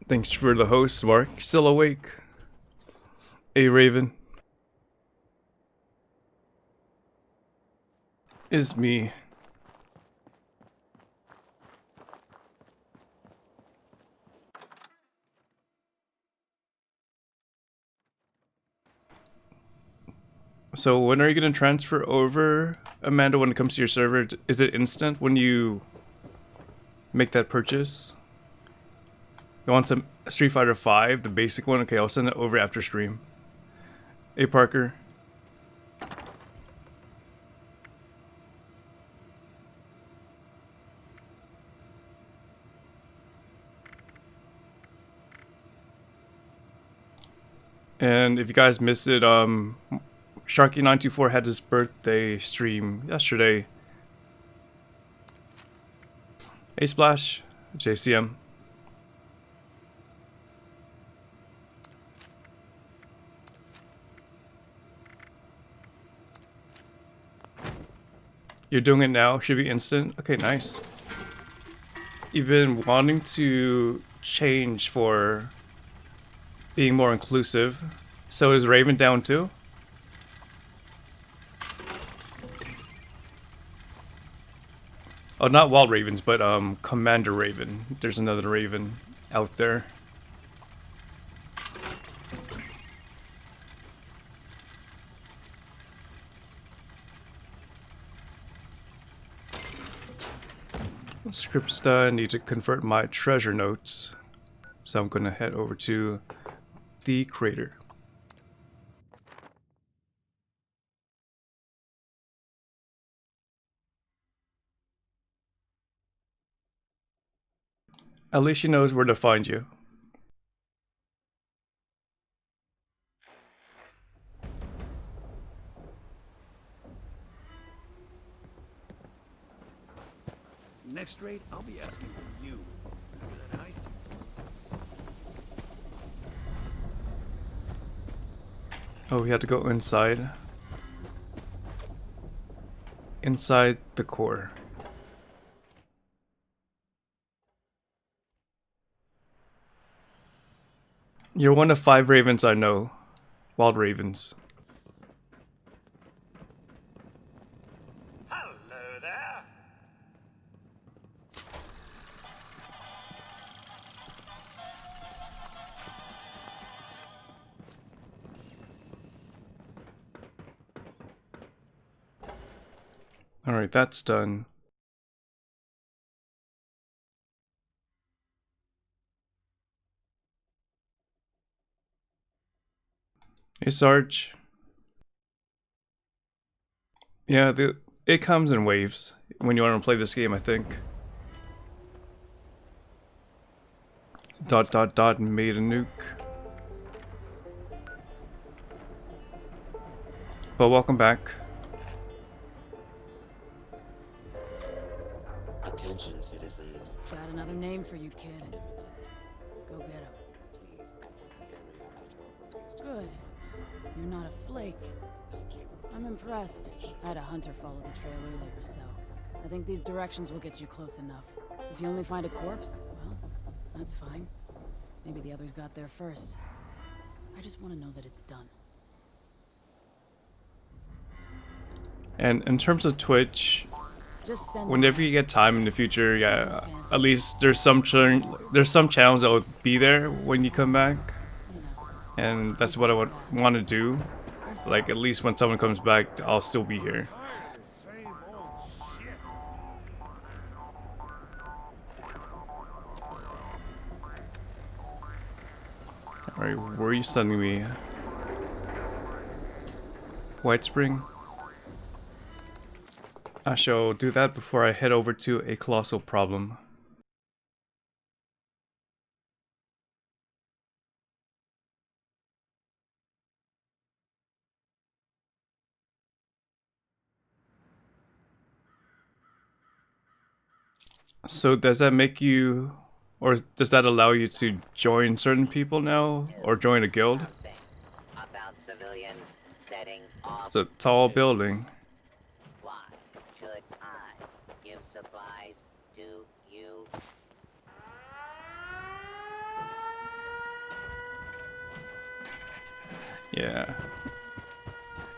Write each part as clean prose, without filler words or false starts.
Thanks for the host, Mark. Still awake? A Raven. Is me. So when are you going to transfer over, Amanda, when it comes to your server? Is it instant when you make that purchase? You want some Street Fighter 5, the basic one? Okay, I'll send it over after stream. Hey, Parker. And if you guys missed it, Sharky924 had his birthday stream yesterday. Hey, Splash. JCM. You're doing it now? Should be instant? Okay, nice. You've been wanting to change for being more inclusive. So is Raven down too? Oh, not Wild Ravens, but Commander Raven. There's another Raven out there. Script's done. Need to convert my treasure notes. So I'm gonna head over to the crater. At least she knows where to find you. Next raid, I'll be asking for you. Remember that heist? Oh, we had to go inside. Inside the core. You're one of 5 ravens I know. Wild ravens. Hello there. Alright, that's done. Hey, Sarge. Yeah, it comes in waves when you want to play this game, I think. Dot dot dot made a nuke. But welcome back. Attention, citizens. Got another name for you, kid. Go get him. Please exit the area at your earliest. Good. You're not a flake. Thank you. I'm impressed. I had a hunter follow the trail earlier, so I think these directions will get you close enough. If you only find a corpse, well, that's fine. Maybe the others got there first. I just want to know that it's done. And in terms of Twitch, Just send whenever you get time in the future, yeah, at least there's some channels that will be there when you come back, and that's what I want to do. Like, at least when someone comes back, I'll still be here. Same old shit. Alright, where are you sending me? White Spring? I shall do that before I head over to a colossal problem. So does that make you, or does that allow you to join certain people now, or join a guild? About civilians setting off. It's a tall building. Why should I give supplies to you? Yeah.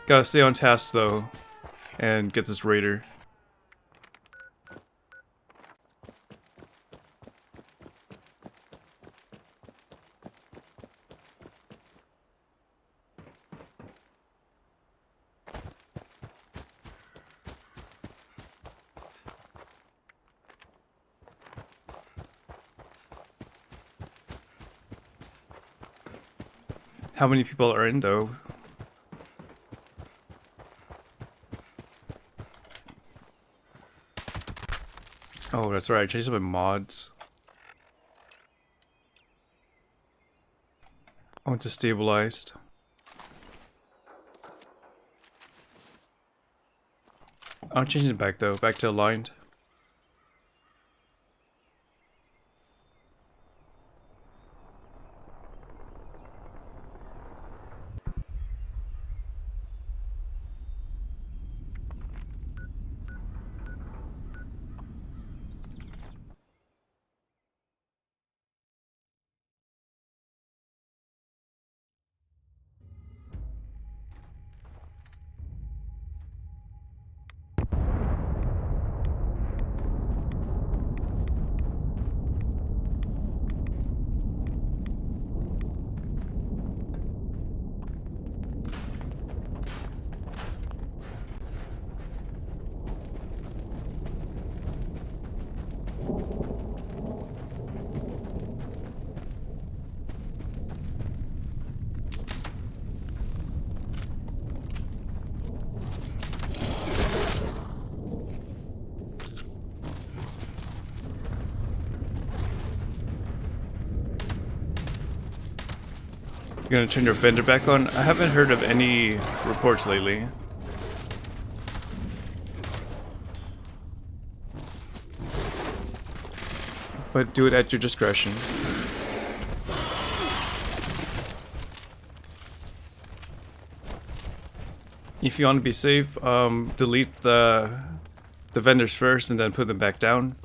Gotta stay on task though, and get this raider. How many people are in though? Oh, that's right. I changed my mods. I went to stabilized. I'm changing it back though. Back to aligned. You're gonna turn your vendor back on? I haven't heard of any reports lately. But do it at your discretion. If you want to be safe, delete the vendors first and then put them back down.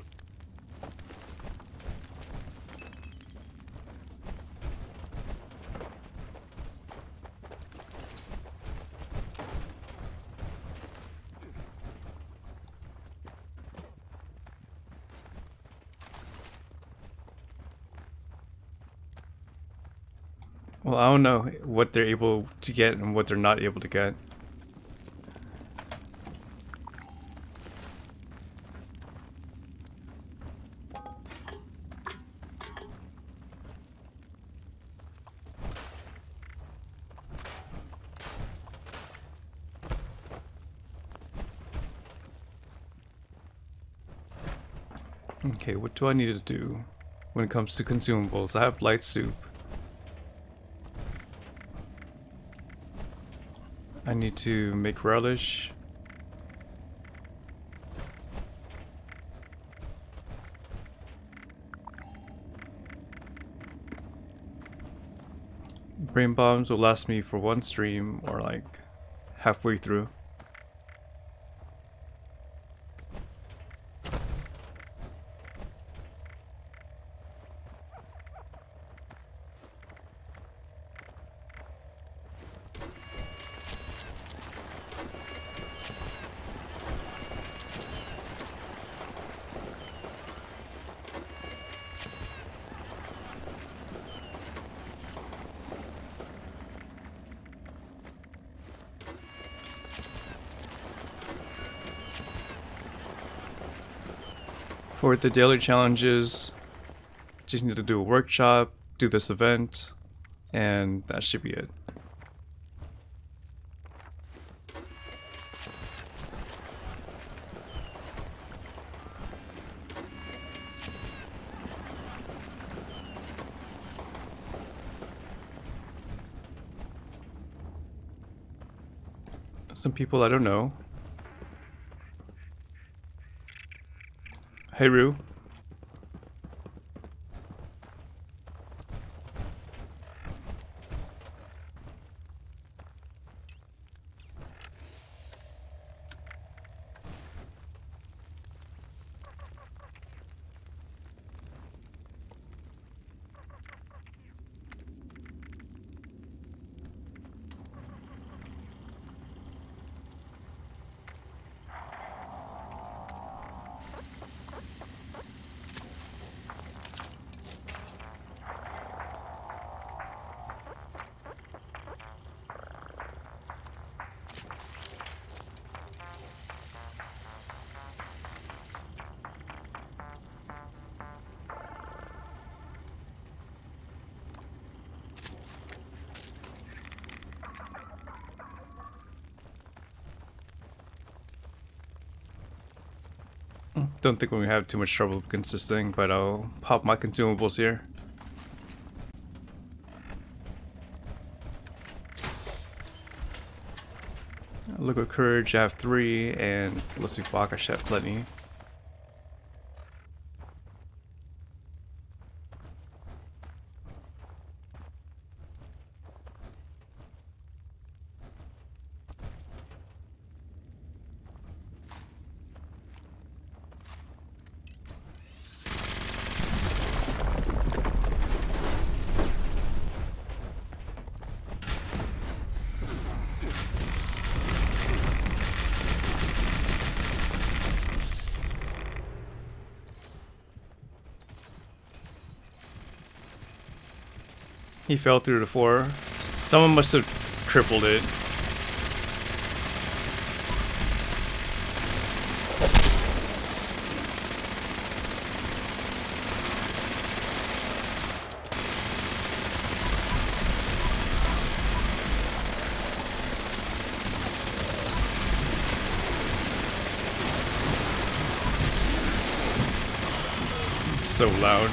Well, I don't know what they're able to get and what they're not able to get. Okay, what do I need to do when it comes to consumables? I have light soup. I need to make relish. Brain bombs will last me for one stream or like halfway through. For the daily challenges, just need to do a workshop, do this event, and that should be it. Some people I don't know. Hey Rue. don't think we're gonna have too much trouble consisting, but I'll pop my consumables here. Liquid Courage, I have 3, and Ballistic Block, I should have plenty. He fell through the floor. Someone must have tripled it. So loud.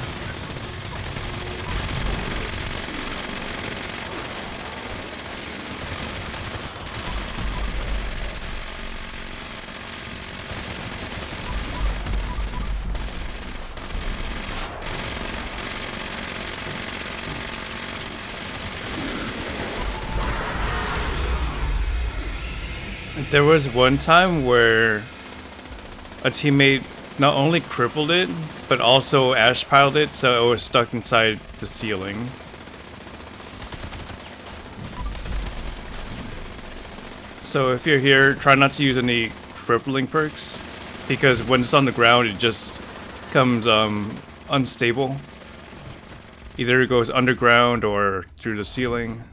There was one time where a teammate not only crippled it, but also ash piled it, so it was stuck inside the ceiling. So if you're here, try not to use any crippling perks, because when it's on the ground, it just comes unstable. Either it goes underground or through the ceiling.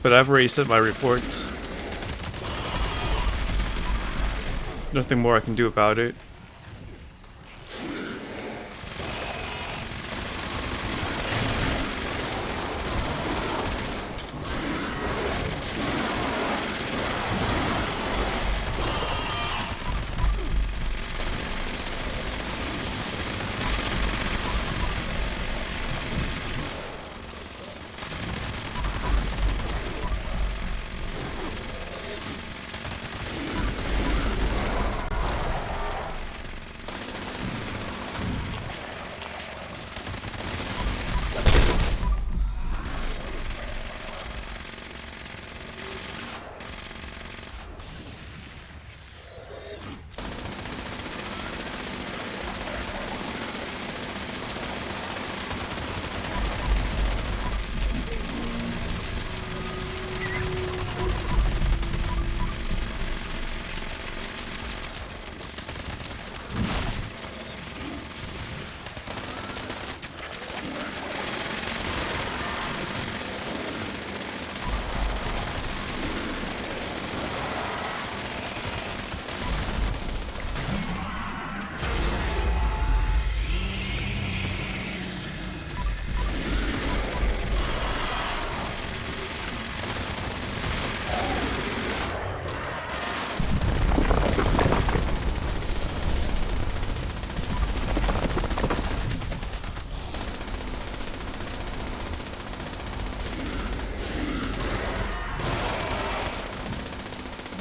But I've already sent my reports. Nothing more I can do about it.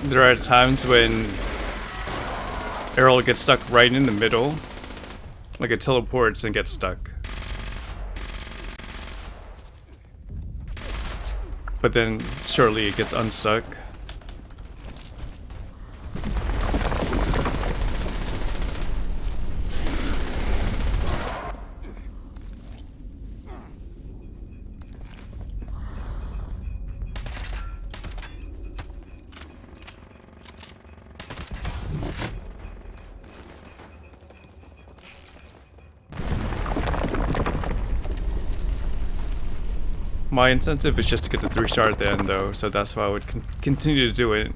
There are times when Errol gets stuck right in the middle. Like it teleports and gets stuck. But then shortly it gets unstuck. My incentive is just to get the 3-star at the end though, so that's why I would continue to do it.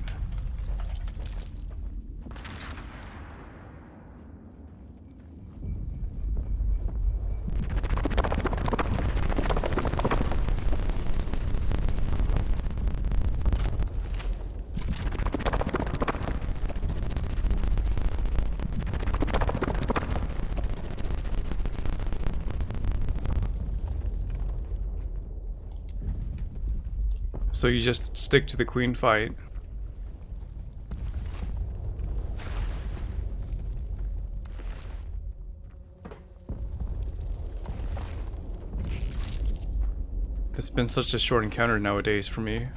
So you just stick to the queen fight. It's been such a short encounter nowadays for me.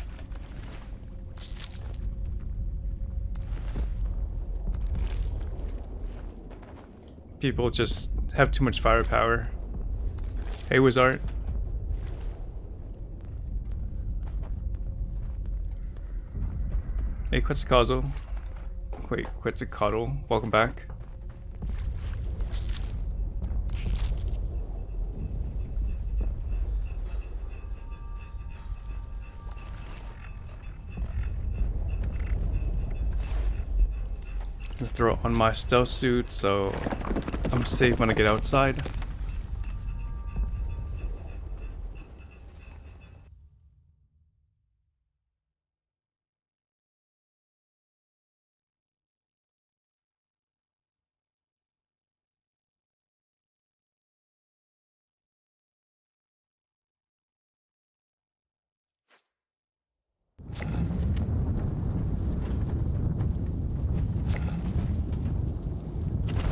People just have too much firepower. Hey, Wizard. Hey, Quetzalcoatl. Wait, Quetzalcoatl. Welcome back. Throw on my stealth suit so I'm safe when I get outside.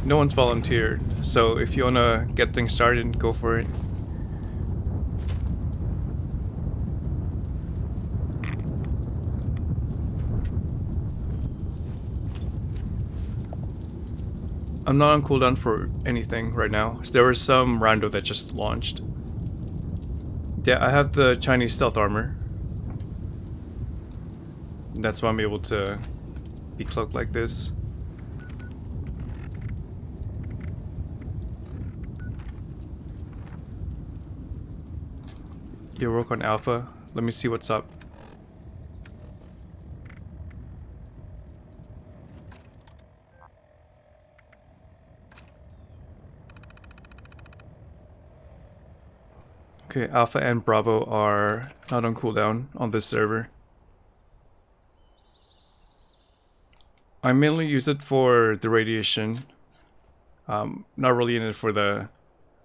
No one's volunteered, so if you wanna get things started, go for it. I'm not on cooldown for anything right now. There was some rando that just launched. Yeah, I have the Chinese stealth armor. That's why I'm able to be cloaked like this. You work on Alpha. Let me see what's up. Okay, Alpha and Bravo are not on cooldown on this server. I mainly use it for the radiation. Not really in it for the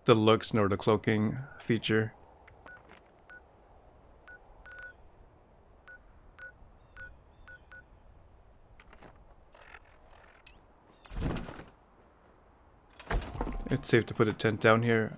looks nor the cloaking feature. It's safe to put a tent down here.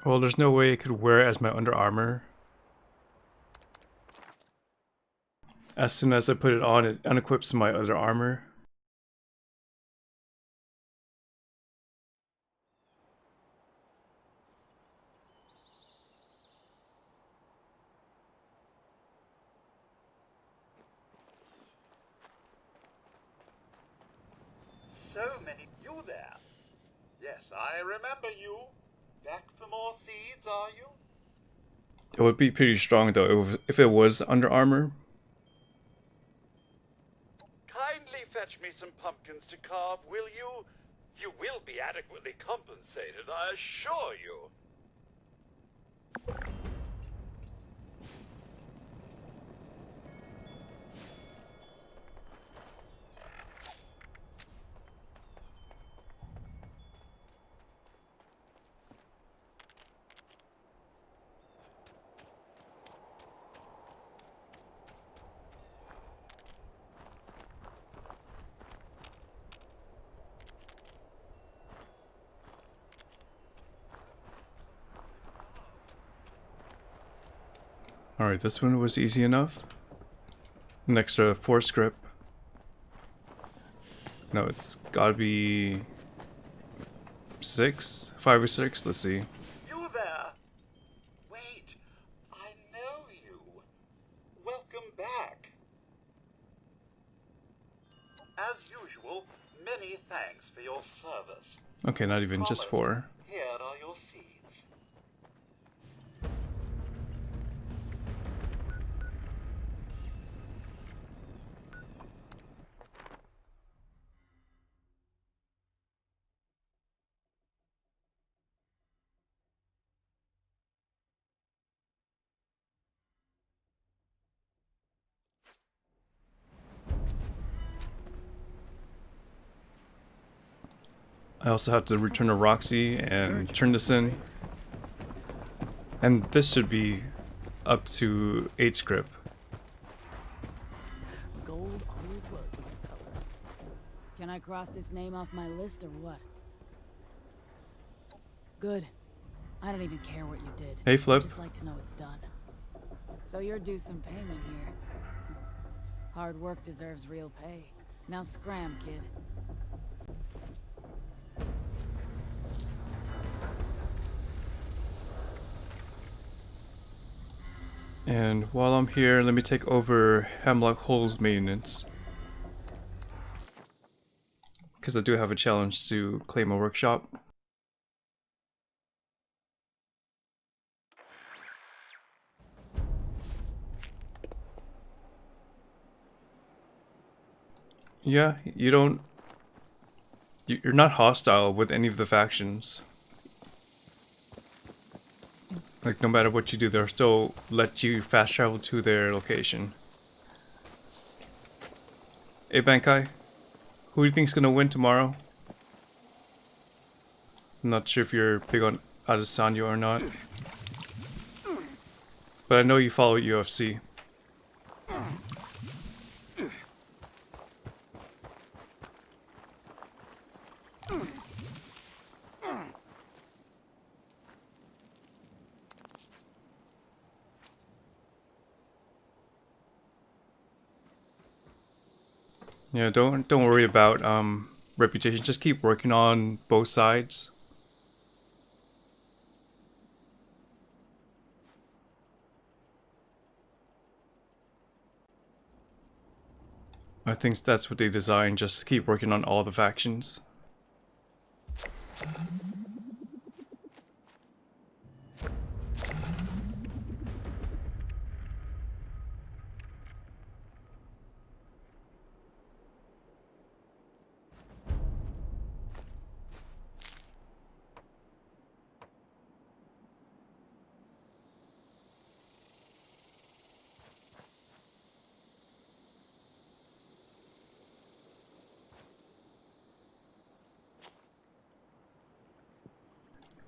Well, there's no way I could wear it as my under armor. As soon as I put it on, it unequips my other armor. So many. You there? Yes, I remember you. Back for more seeds, are you? It would be pretty strong though if it was under armor. Kindly fetch me some pumpkins to carve, will you? You will be adequately compensated, I assure you. Alright, this one was easy enough. An extra force grip. No, it's gotta be 6? 5 or 6? Let's see. You there? Wait, I know you. Welcome back. As usual, many thanks for your service. Okay, not even just 4. Here are your seeds. I also have to return to Roxy and turn this in. And this should be up to 8 script. Gold always was a good color. Can I cross this name off my list or what? Good. I don't even care what you did. Hey, Flip. I'd just like to know it's done. So you're due some payment here. Hard work deserves real pay. Now scram, kid. And while I'm here, let me take over Hemlock Hole's maintenance. Because I do have a challenge to claim a workshop. Yeah, you're not hostile with any of the factions. Like, no matter what you do, they'll still let you fast travel to their location. Hey, Bankai, who do you think's gonna win tomorrow? I'm not sure if you're big on Adesanya or not. But I know you follow UFC. Yeah, don't worry about reputation. Just keep working on both sides. I think that's what they designed, just keep working on all the factions.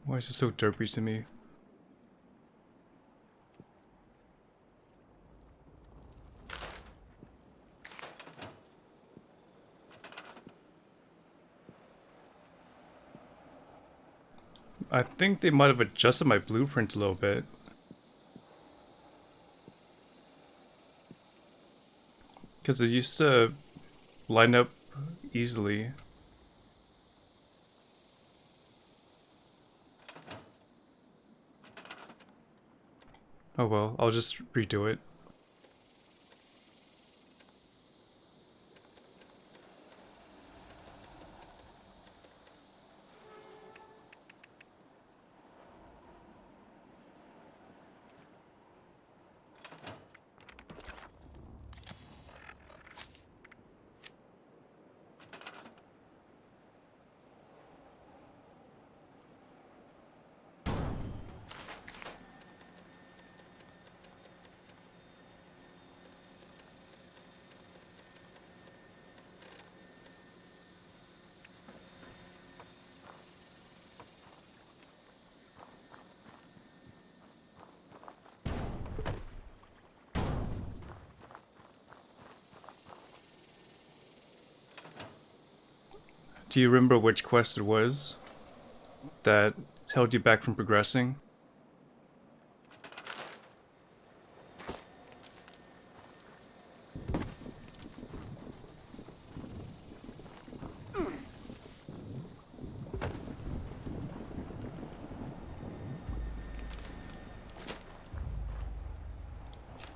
Why is it so derpy to me? I think they might have adjusted my blueprint a little bit. Because it used to line up easily. Oh well, I'll just redo it. Do you remember which quest it was that held you back from progressing?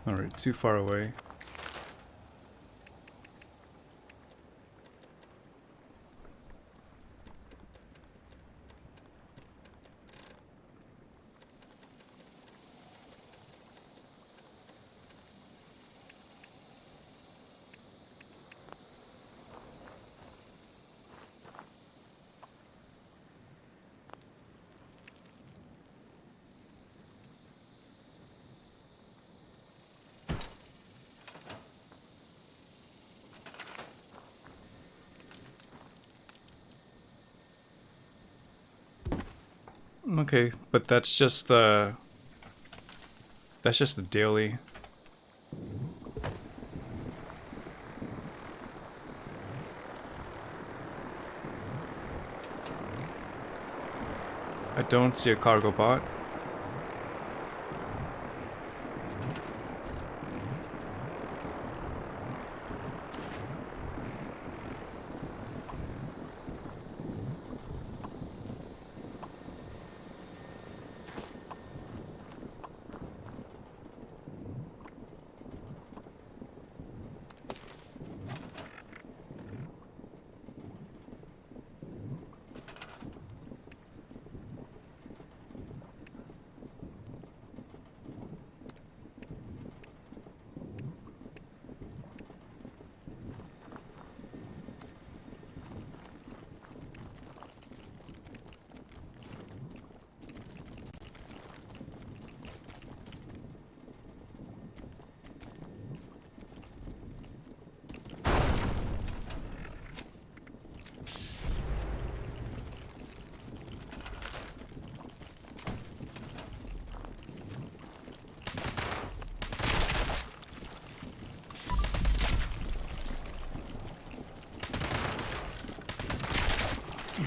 Alright, too far away. Okay, but that's just the daily. I don't see a cargo bot.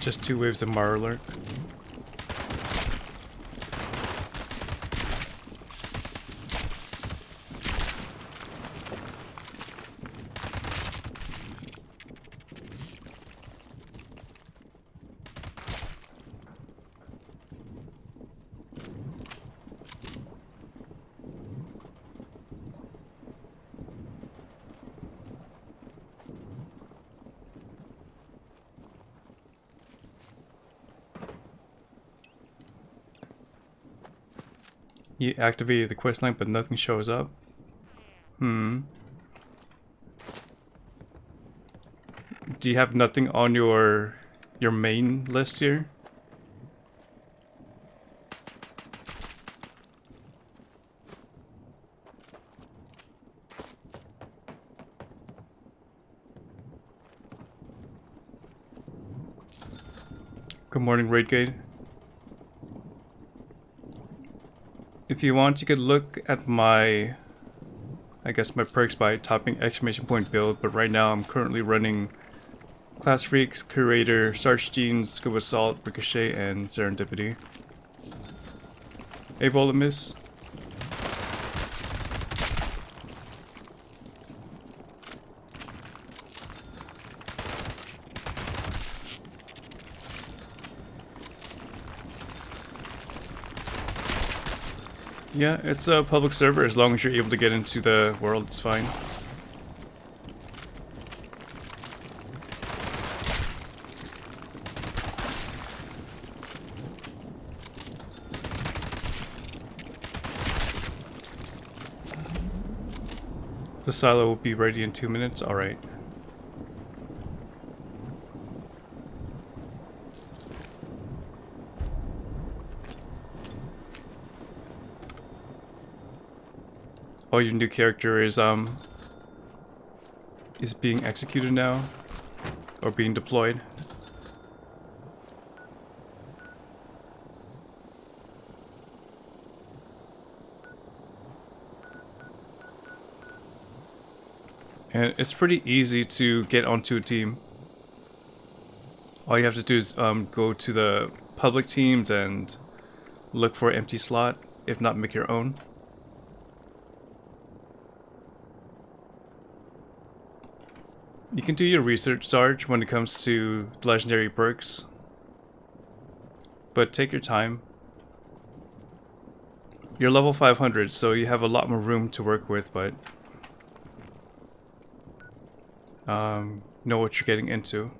Just 2 waves of Marlurk. You activated the quest line, but nothing shows up. Do you have nothing on your main list here? Good morning, Raidgate. If you want, you could look at my, I guess, my perks by typing !! build, but right now I'm currently running Class Freaks, Curator, Sarge Jeans, Scuba Assault, Ricochet, and Serendipity. Hey, Volimus. Yeah, it's a public server. As long as you're able to get into the world, it's fine. The silo will be ready in 2 minutes. Alright. Oh, your new character is being executed now, or being deployed. And it's pretty easy to get onto a team. All you have to do is go to the public teams and look for an empty slot, if not make your own. You can do your research, Sarge, when it comes to legendary perks, but take your time. You're level 500, so you have a lot more room to work with, but know what you're getting into.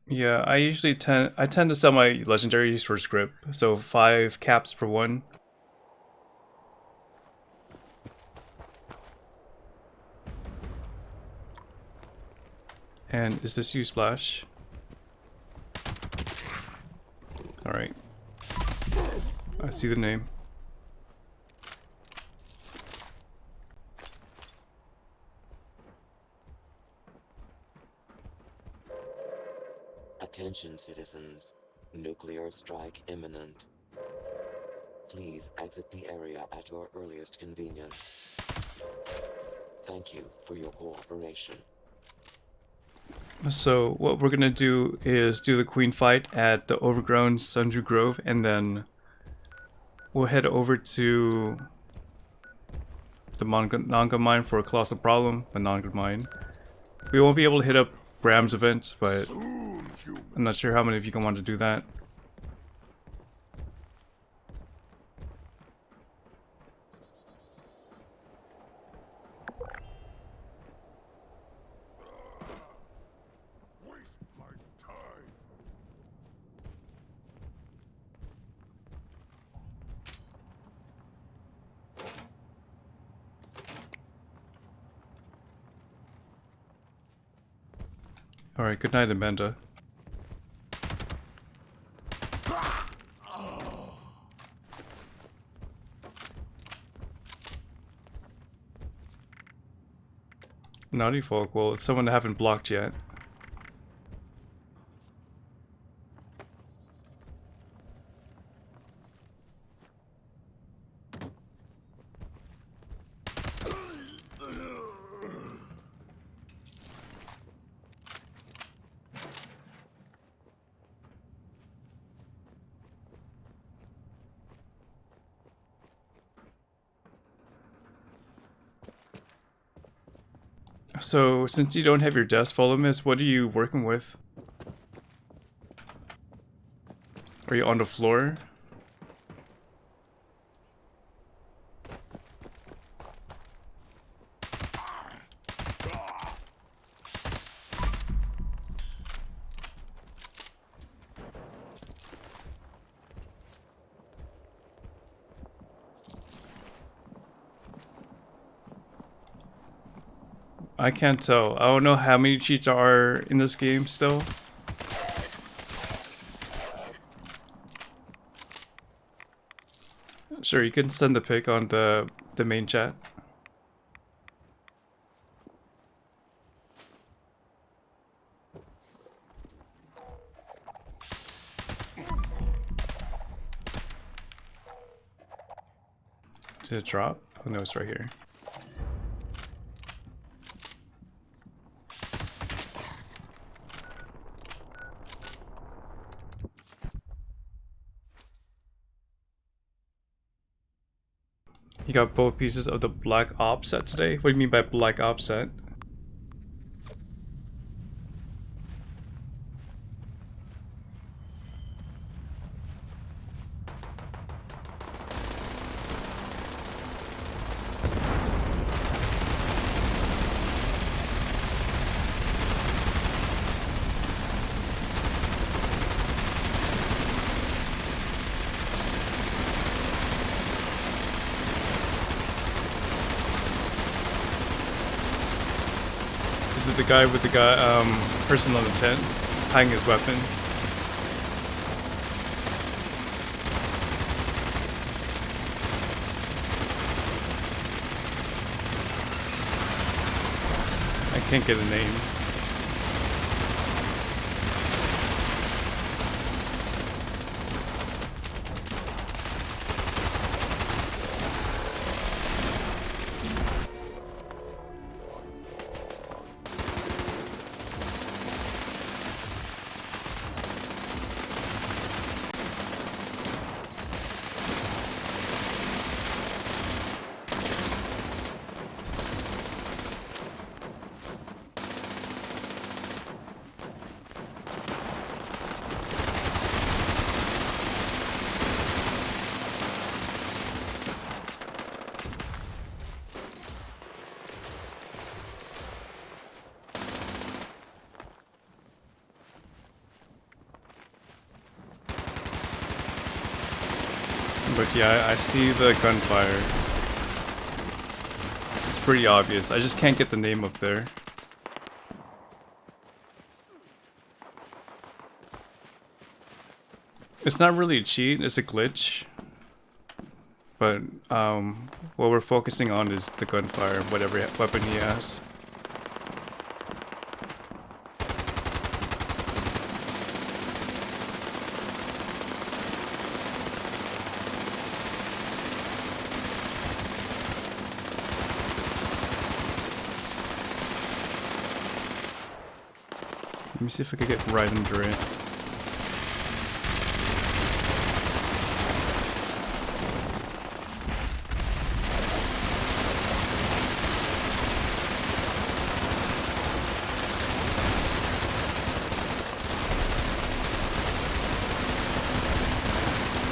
Yeah, I tend to sell my legendaries for script, so 5 caps per one. And is this you, Splash? Alright. I see the name. Attention, citizens. Nuclear strike imminent. Please exit the area at your earliest convenience. Thank you for your cooperation. So what we're gonna do is do the queen fight at the overgrown Sunju Grove, and then we'll head over to the Nanga mine for a colossal problem. The Nanga mine. We won't be able to hit up Bram's event, but I'm not sure how many of you can want to do that. Alright, good night, Amanda. Naughty folk, well, it's someone I haven't blocked yet. So, since you don't have your desk full of miss, what are you working with? Are you on the floor? I can't tell. I don't know how many cheats are in this game still. Sure, you can send the pic on the main chat. Did it drop? Oh no, it's right here. You got both pieces of the Black Ops set today? What do you mean by Black Ops set? Is it the guy with the person on the tent, hiding his weapon? I can't get a name. But yeah, I see the gunfire. It's pretty obvious. I just can't get the name up there. It's not really a cheat, it's a glitch. But what we're focusing on is the gunfire, whatever weapon he has. Let me see if I can get right under it.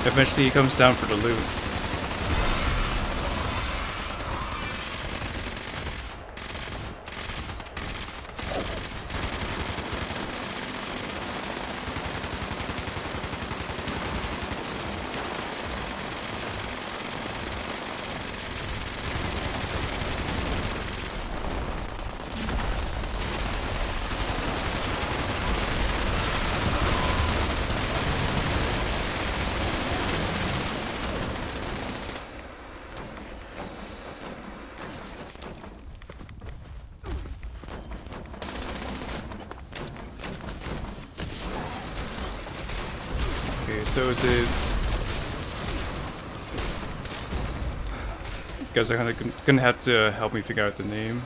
Eventually he comes down for the loot. So is it... You guys are gonna have to help me figure out the name.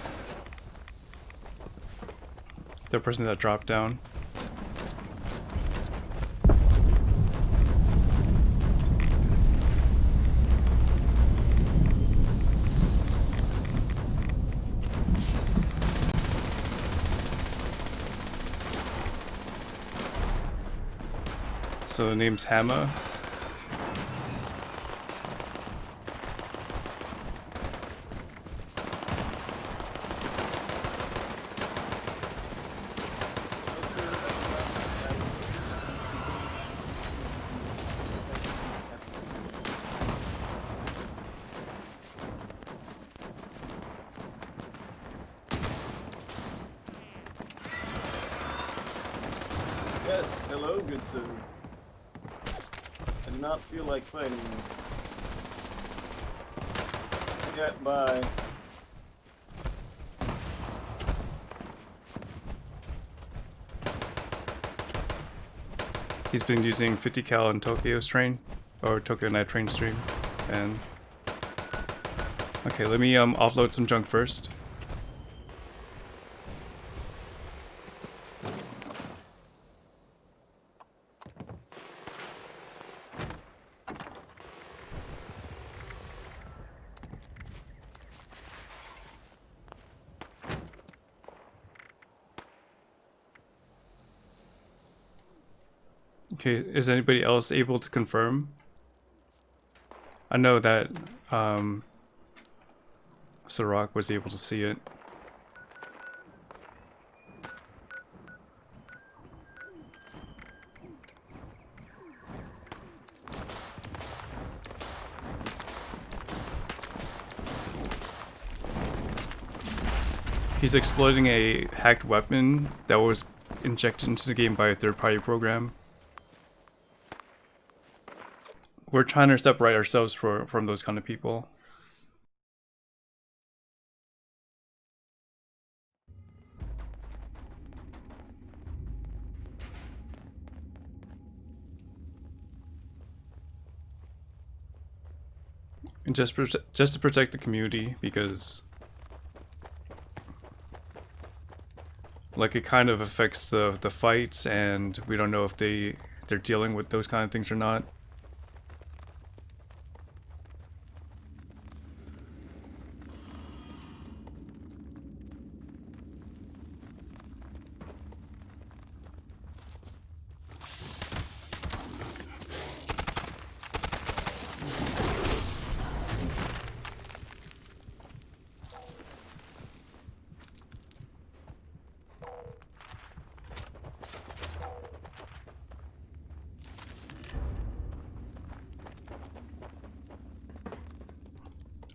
The person that dropped down. So the name's Hammer. Yes, hello, good sir. I do not feel like fighting you. Get by. He's been using 50 cal in Tokyo Strain, or Tokyo Night Train stream, and... Okay, let me offload some junk first. Okay, is anybody else able to confirm? I know that Sirach was able to see it. He's exploiting a hacked weapon that was injected into the game by a third-party program. We're trying to separate ourselves from those kind of people. And just to protect the community, because like it kind of affects the fights, and we don't know if they're dealing with those kind of things or not.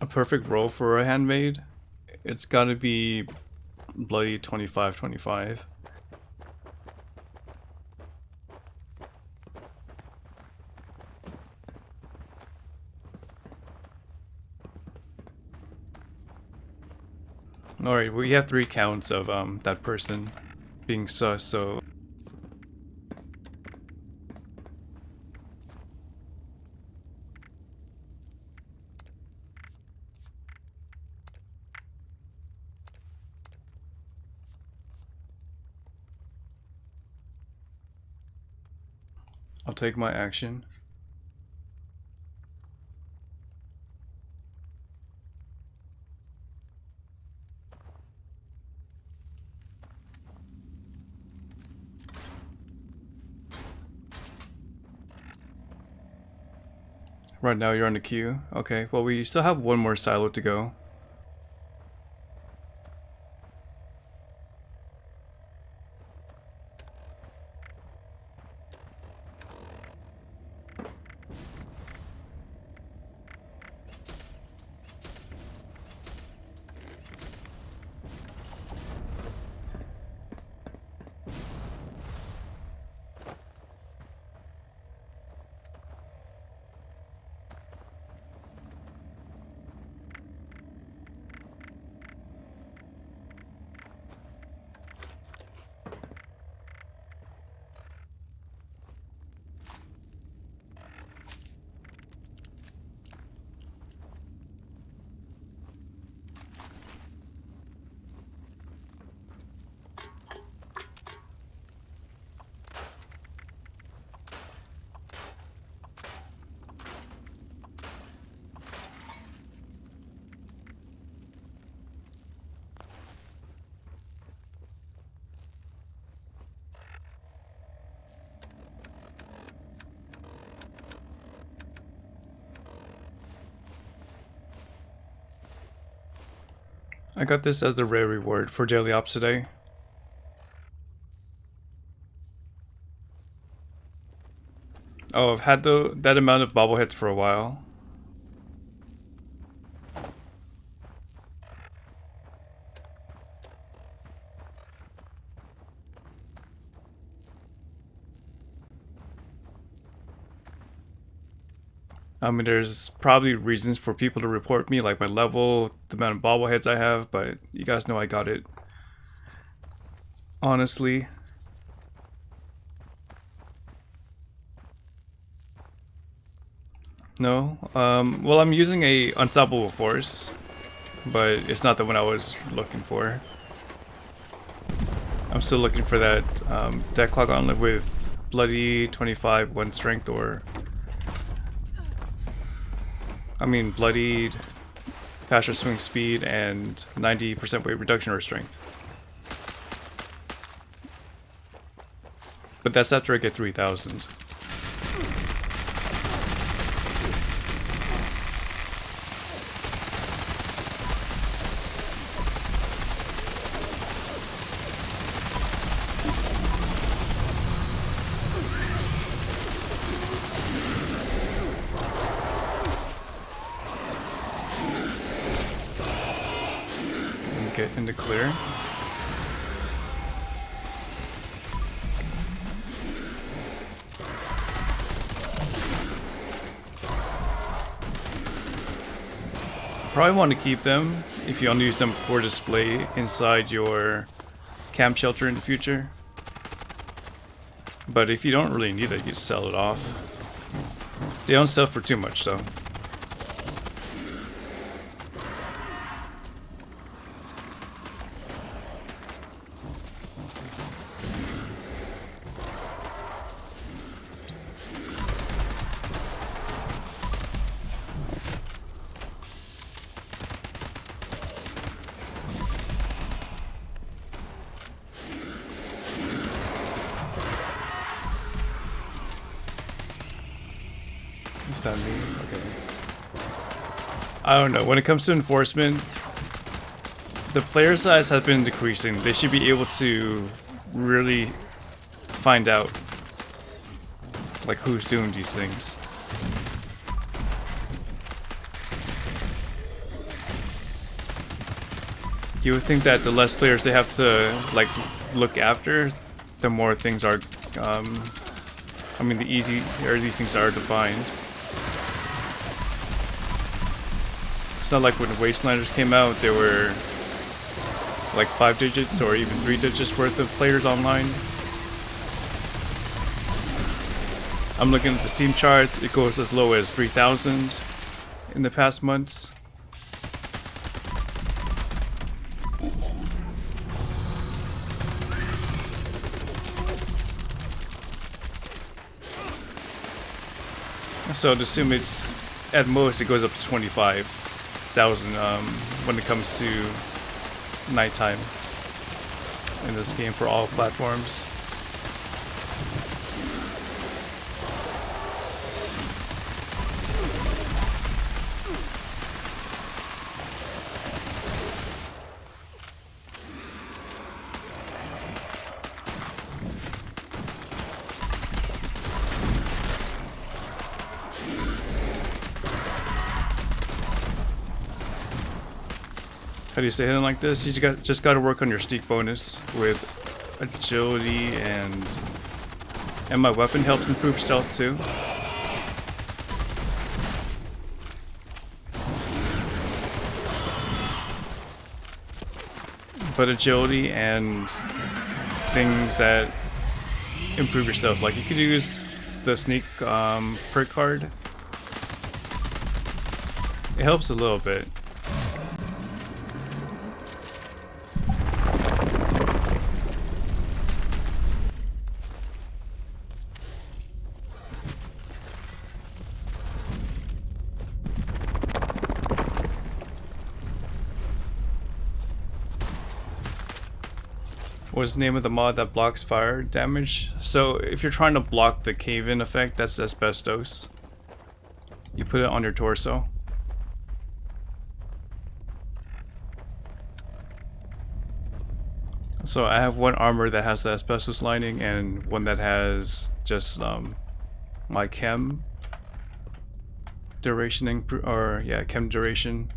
A perfect roll for a handmade, it's gotta be bloody 25-25. Alright, we have 3 counts of that person being sus, so I'll take my action. Right now you're on the queue. Okay, well we still have one more silo to go. I got this as a rare reward for daily ops today. Oh, I've had that amount of bobbleheads for a while. I mean, there's probably reasons for people to report me, like my level, the amount of bobbleheads I have, but you guys know I got it. Honestly. No? Well, I'm using a Unstoppable Force, but it's not the one I was looking for. I'm still looking for that Deathclaw Gauntlet with Bloody 25, 1 strength, or... I mean, bloodied, faster swing speed, and 90% weight reduction or strength. But that's after I get 3,000. Get into clear. Probably want to keep them if you only use them for display inside your camp shelter in the future. But if you don't really need it, you just sell it off. They don't sell for too much though. Is that me? Okay. I don't know. When it comes to enforcement, the player size has been decreasing. They should be able to really find out like who's doing these things. You would think that the less players they have to like look after, the more things are I mean the easier these things are defined. It's not like when the Wastelanders came out, they were like 5 digits or even 3 digits worth of players online. I'm looking at the Steam chart, it goes as low as 3,000 in the past months. So I'd assume it's, at most, it goes up to 25,000 when it comes to nighttime in this game for all platforms. How do you stay hidden like this? You just got to work on your sneak bonus with agility, and my weapon helps improve stealth too. But agility and things that improve your stealth, like you could use the sneak perk card. It helps a little bit. What's the name of the mod that blocks fire damage? So if you're trying to block the cave-in effect, that's asbestos. You put it on your torso. So I have one armor that has the asbestos lining and one that has just my chem duration chem duration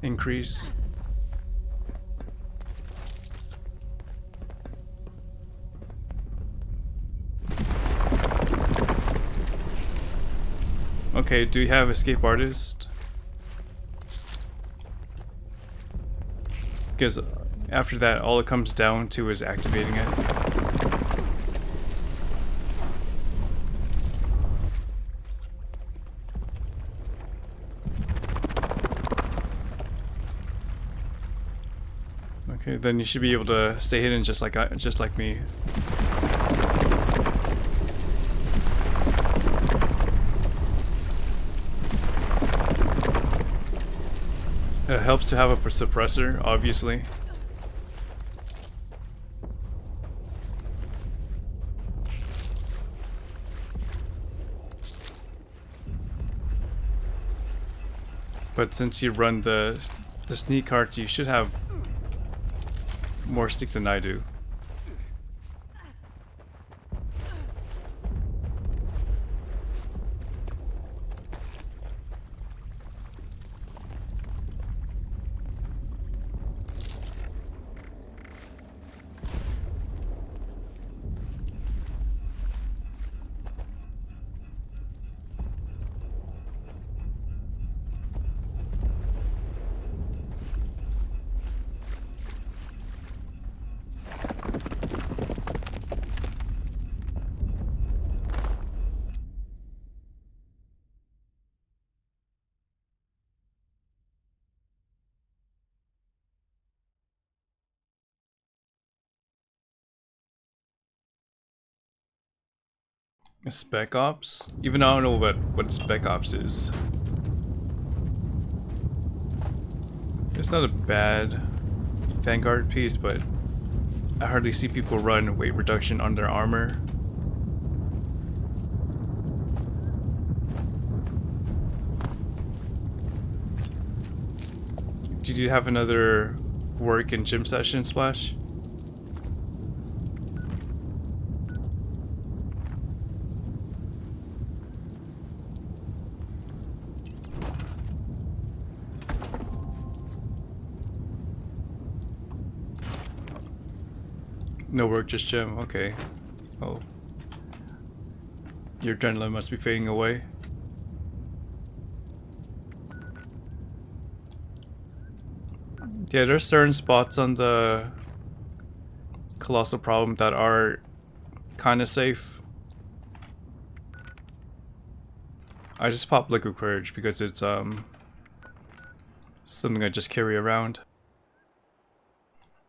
increase. Okay, do you have escape artist? Because after that, all it comes down to is activating it. Okay, then you should be able to stay hidden just like me. It helps to have a suppressor, obviously. But since you run the sneak cart, you should have more sneak than I do. Spec Ops? Even I don't know what Spec Ops is. It's not a bad Vanguard piece, but I hardly see people run weight reduction on their armor. Did you have another work and gym session, Splash? No work, just gym. Okay. Oh. Your adrenaline must be fading away. Yeah, there's certain spots on the Colossal Problem that are kind of safe. I just pop Liquid Courage because it's something I just carry around.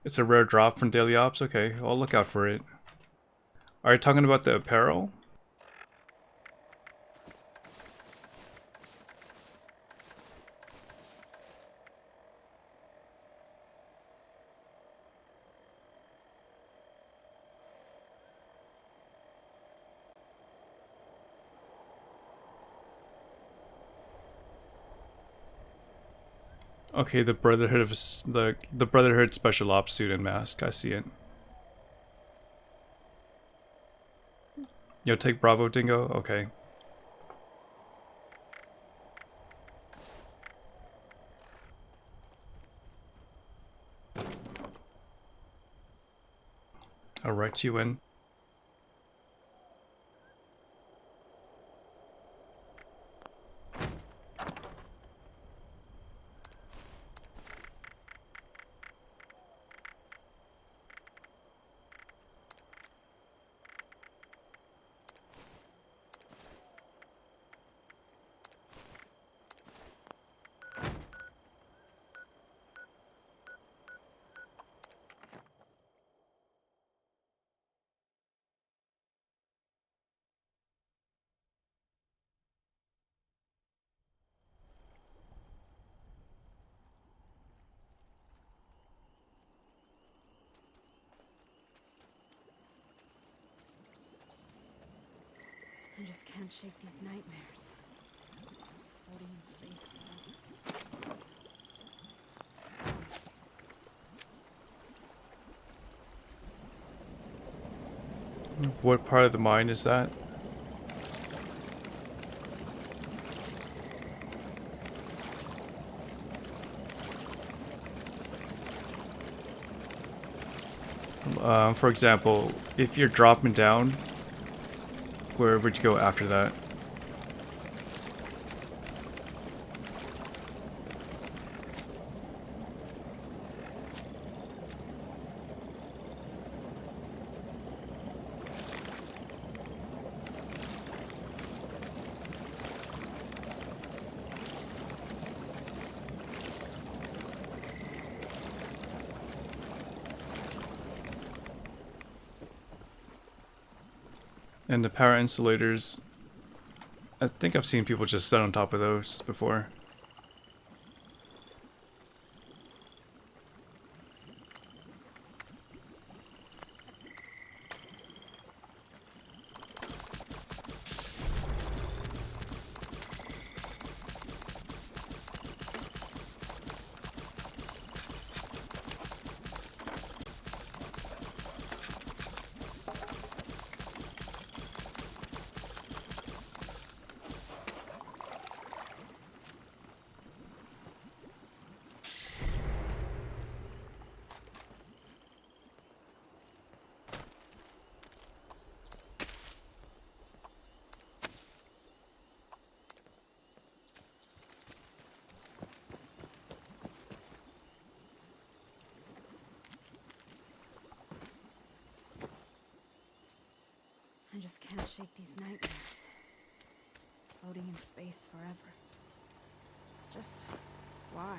It's a rare drop from Daily Ops. Okay, I'll look out for it. Are you talking about the apparel? Okay, the Brotherhood of the Brotherhood Special Ops suit and mask. I see it. Yo, take Bravo, Dingo. Okay. I'll write you in. I just can't shake these nightmares. Floating in space forever. Just... What part of the mine is that? For example, if you're dropping down, where would you go after that? And the power insulators, I think I've seen people just sit on top of those before. I just can't shake these nightmares. Floating in space forever. Just... why?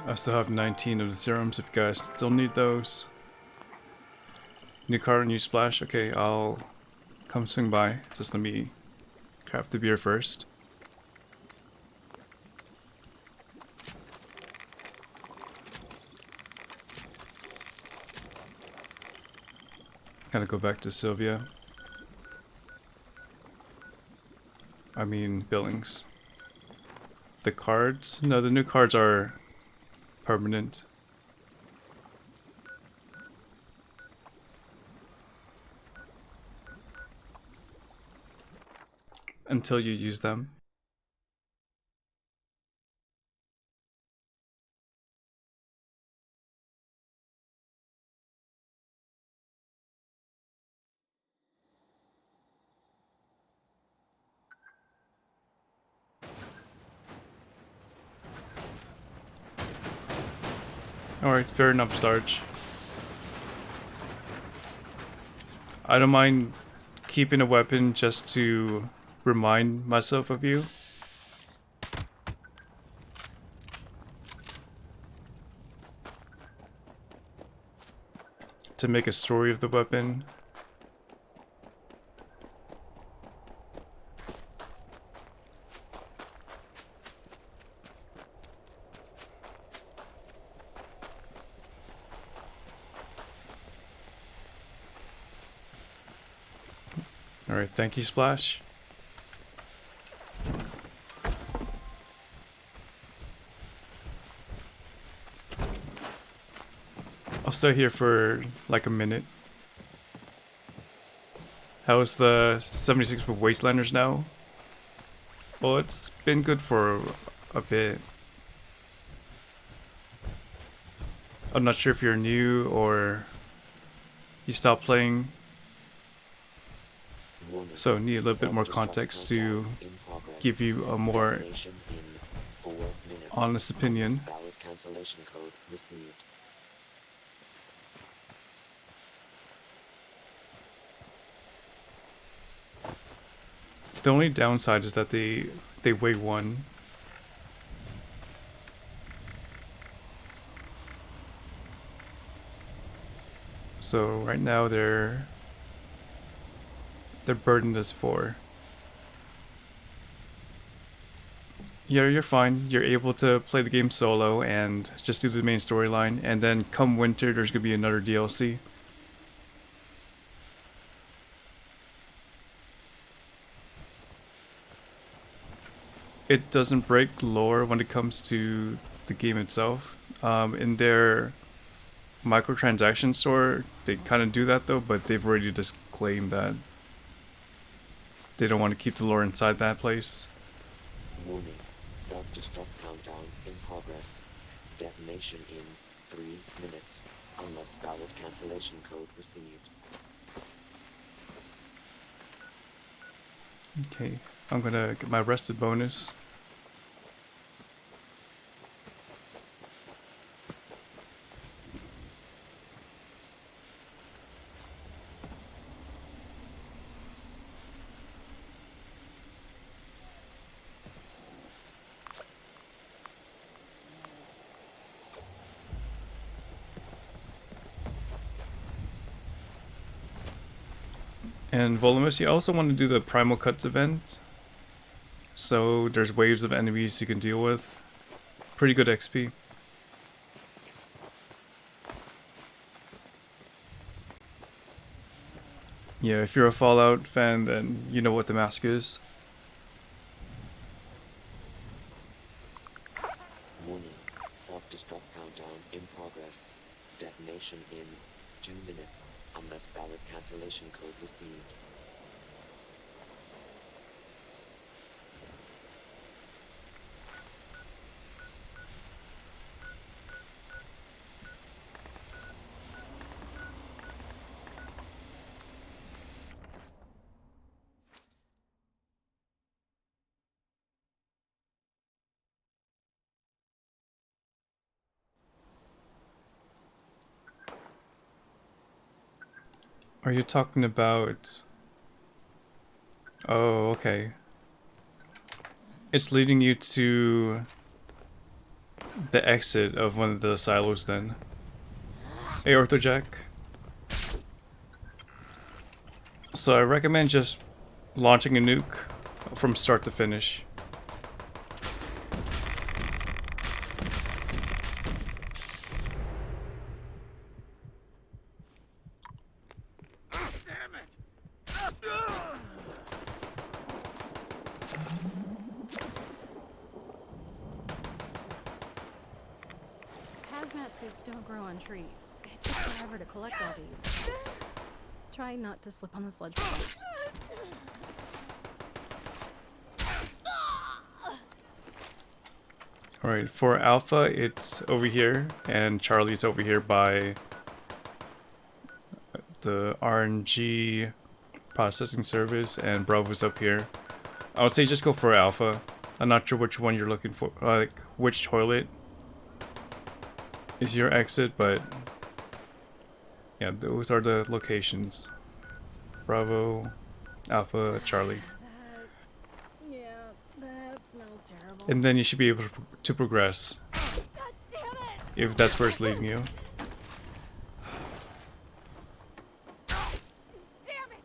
I still have 19 of the serums if you guys still need those. New card, new splash. Okay, I'll come swing by. Just let me craft the beer first. Gotta go back to Sylvia. I mean, Billings. The cards? No, the new cards are permanent. Until you use them. Alright, fair enough, Sarge. I don't mind keeping a weapon just to remind myself of you. To make a story of the weapon. Alright, thank you, Splash. I'll stay here for like a minute. How's the 76 with Wastelanders now? Well, it's been good for a bit. I'm not sure if you're new or you stopped playing. Warning. So need a little bit more Self-destruct context to countdown in progress. give you a more Detonation in 4 minutes. honest opinion. Valid cancellation code received. The only downside is that they weigh 1. So right now their burden is 4. Yeah, you're fine. You're able to play the game solo and just do the main storyline, and then come winter there's gonna be another DLC. It doesn't break lore when it comes to the game itself. In their microtransaction store, they kind of do that though, but they've already disclaimed that they don't want to keep the lore inside that place. Warning. Self-destruct countdown in progress. Detonation in 3 minutes. Unless valid cancellation code received. Okay, I'm gonna get my rested bonus. And Volumus, you also want to do the Primal Cuts event. So there's waves of enemies you can deal with. Pretty good XP. Yeah, if you're a Fallout fan, then you know what the mask is. Warning. Self-destruct countdown in progress. Detonation in 2 minutes. Unless valid cancellation code received. Are you talking about... Oh, okay. It's leading you to the exit of one of the silos then. Hey, Orthojack. So I recommend just launching a nuke from start to finish. on trees. It took forever to collect all these. Try not to slip on the sledge. Alright, for Alpha, it's over here, and Charlie's over here by the RNG processing service, and Bravo's up here. I would say just go for Alpha. I'm not sure which one you're looking for, like which toilet is your exit, but yeah, those are the locations. Bravo, Alpha, Charlie. Yeah, that smells terrible. And then you should be able to progress God damn it! if that's where it's leading you. Damn it!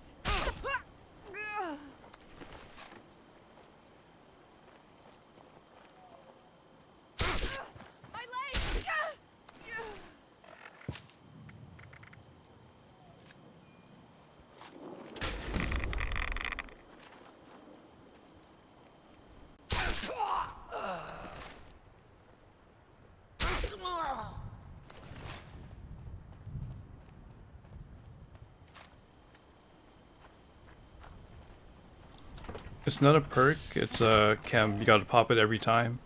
My leg! It's not a perk, it's a chem. You gotta pop it every time.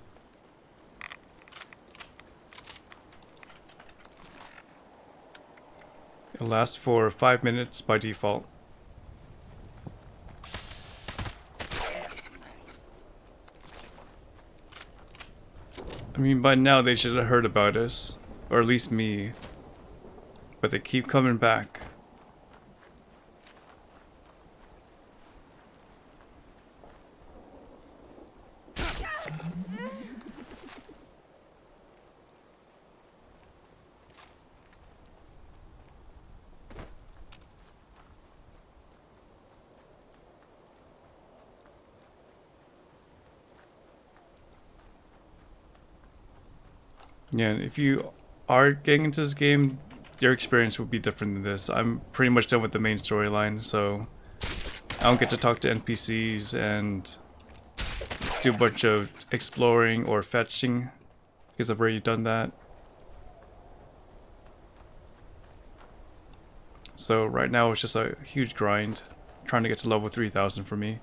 It lasts for 5 minutes by default. I mean, by now they should have heard about us. Or at least me. But they keep coming back. Yeah, and if you are getting into this game, your experience will be different than this. I'm pretty much done with the main storyline, so I don't get to talk to NPCs and do a bunch of exploring or fetching because I've already done that. So right now it's just a huge grind trying to get to level 3000 for me.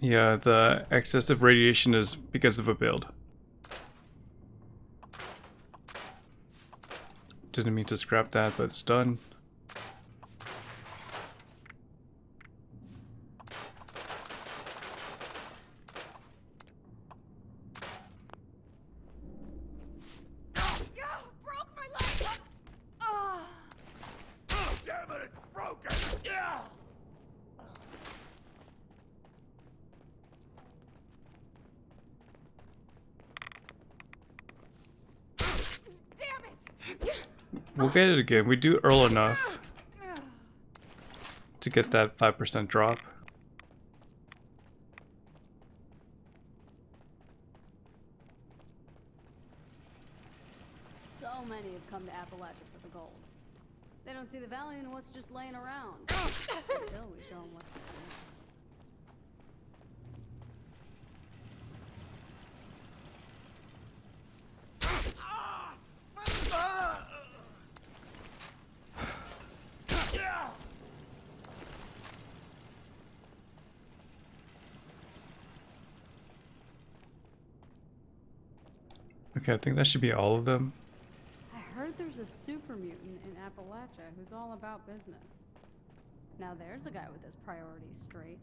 Yeah, the excessive radiation is because of a build. Didn't mean to scrap that, but it's done. Broke my leg! Ah! Damn it, it's broken! Yeah! Damn it! We'll get it again. We do early enough to get that 5% drop. So many have come to Appalachia for the gold. They don't see the value in what's just laying around. Until we show them what's missing. Okay, I think that should be all of them. I heard there's a super mutant in Appalachia who's all about business. Now there's a guy with his priorities straight.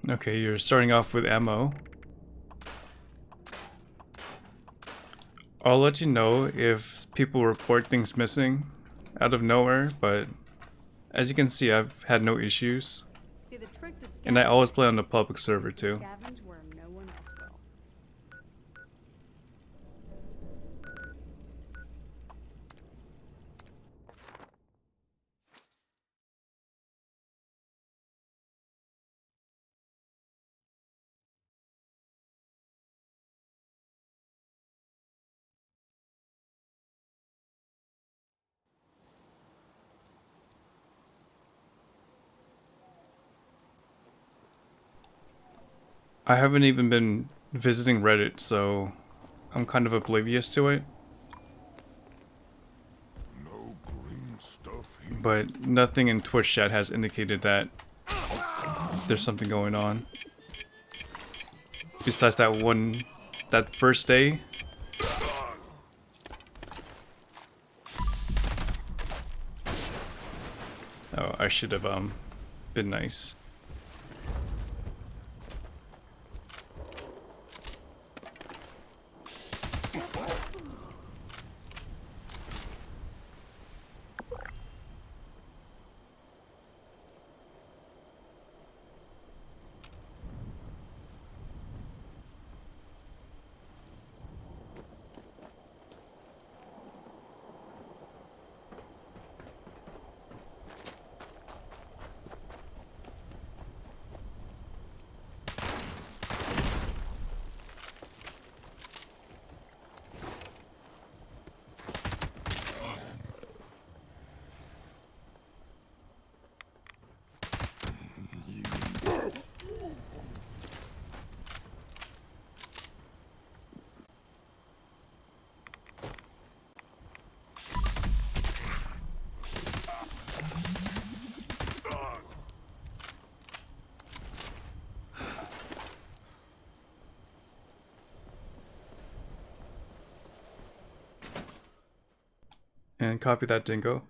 Okay, you're starting off with ammo. I'll let you know if people report things missing out of nowhere, but as you can see, I've had no issues. See, the trick to And I scavenge always play on the public server is to too. scavenge where no one else will. I haven't even been visiting Reddit, so I'm kind of oblivious to it. No green stuff here. But nothing in Twitch chat has indicated that there's something going on. Besides that first day. Oh, I should have been nice. And copy that, Dingo.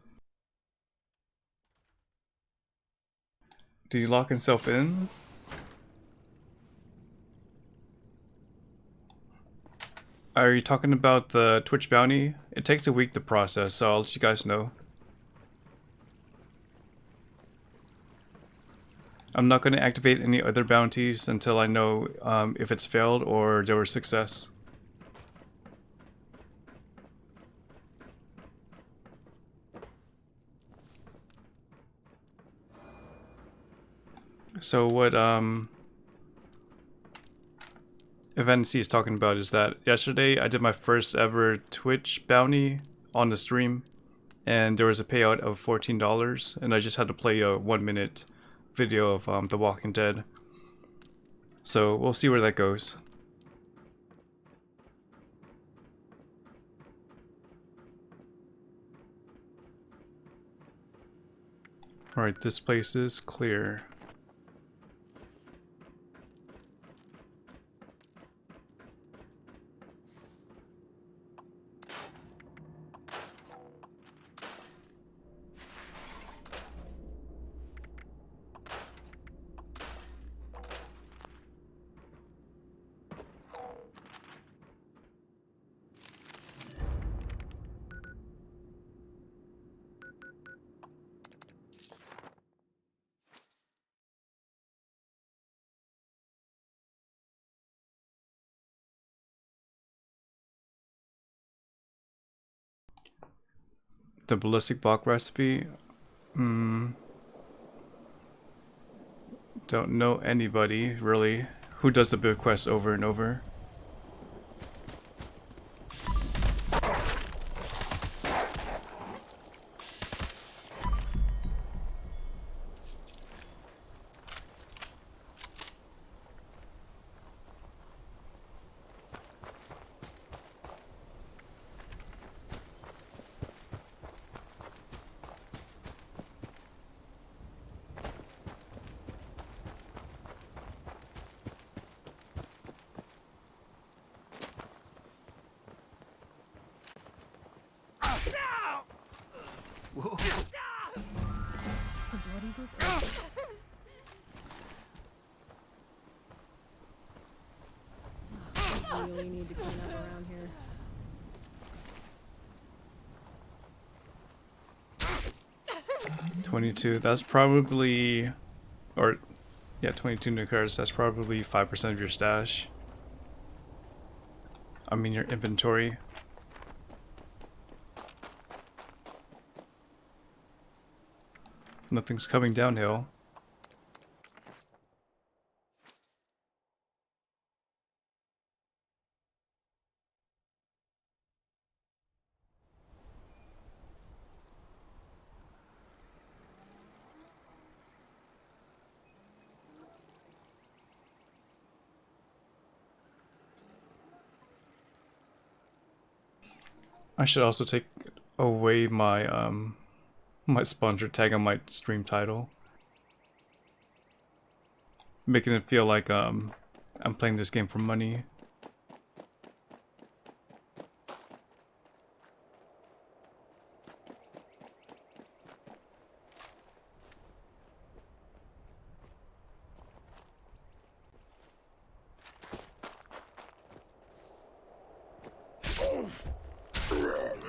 Did he lock himself in? Are you talking about the Twitch bounty? It takes a week to process, so I'll let you guys know. I'm not going to activate any other bounties until I know if it's failed or there was success. So what Event C is talking about is that yesterday I did my first ever Twitch bounty on the stream, and there was a payout of $14, and I just had to play a 1-minute video of The Walking Dead. So we'll see where that goes. Alright, this place is clear. The ballistic block recipe? Don't know anybody, really, who does the big quest over and over. The Blood Eagles are... We really need to clean up around here. $22, that's probably, or yeah, 22 new cards, that's probably 5% of your stash. I mean your inventory. Nothing's coming downhill. I should also take away my my sponsor tag on my stream title, making it feel like I'm playing this game for money.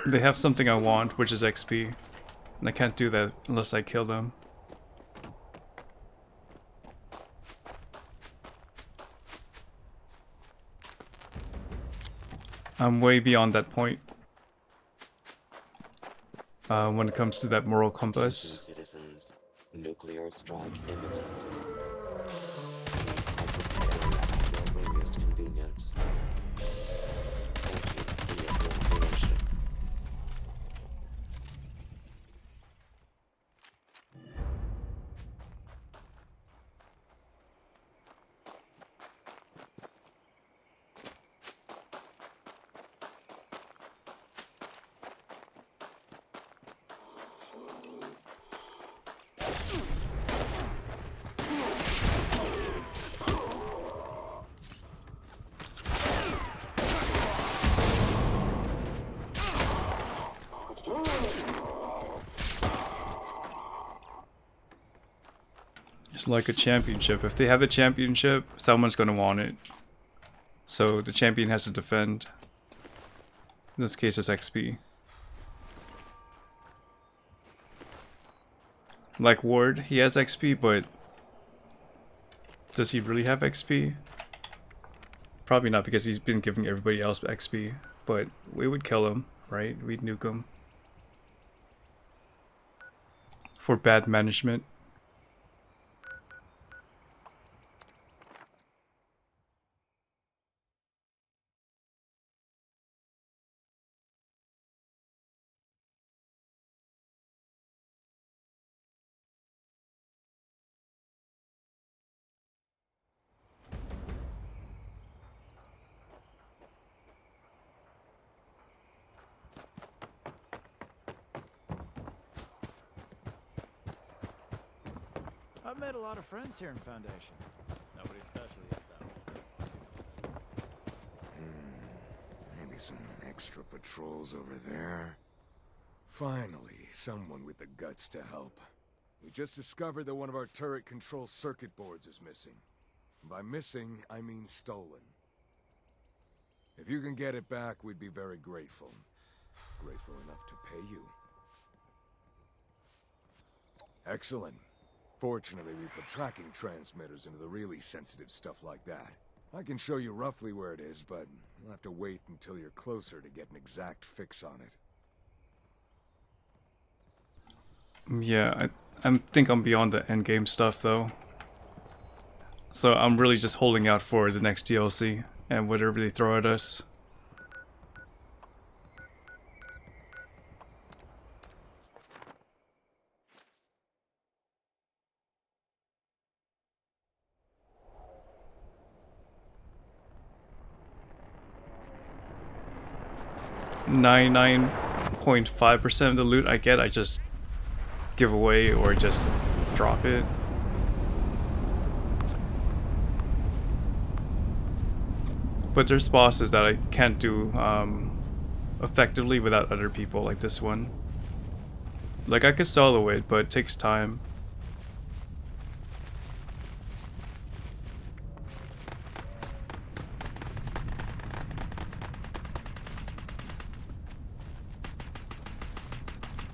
They have something I want, which is XP, and I can't do that unless I kill them. I'm way beyond that point when it comes to that moral compass. Attention citizens, nuclear strike imminent. Please exit the area at your earliest convenience. Thank you for your cooperation. It's like a championship. If they have the championship, someone's gonna want it. So the champion has to defend. In this case, it's XP. Like Ward, he has XP, but does he really have XP? Probably not, because he's been giving everybody else XP. But we would kill him, right? We'd nuke him. For bad management. I've made a lot of friends here in Foundation. Nobody special yet, though. Maybe some extra patrols over there. Finally, someone with the guts to help. We just discovered that one of our turret control circuit boards is missing. By missing, I mean stolen. If you can get it back, we'd be very grateful. Grateful enough to pay you. Excellent. Fortunately, we put tracking transmitters into the really sensitive stuff like that. I can show you roughly where it is, but you'll have to wait until you're closer to get an exact fix on it. Yeah, I think I'm beyond the endgame stuff though. So I'm really just holding out for the next DLC and whatever they throw at us. .5% of the loot I get, I just give away or just drop it. But there's bosses that I can't do effectively without other people, like this one. Like I could solo it, but it takes time.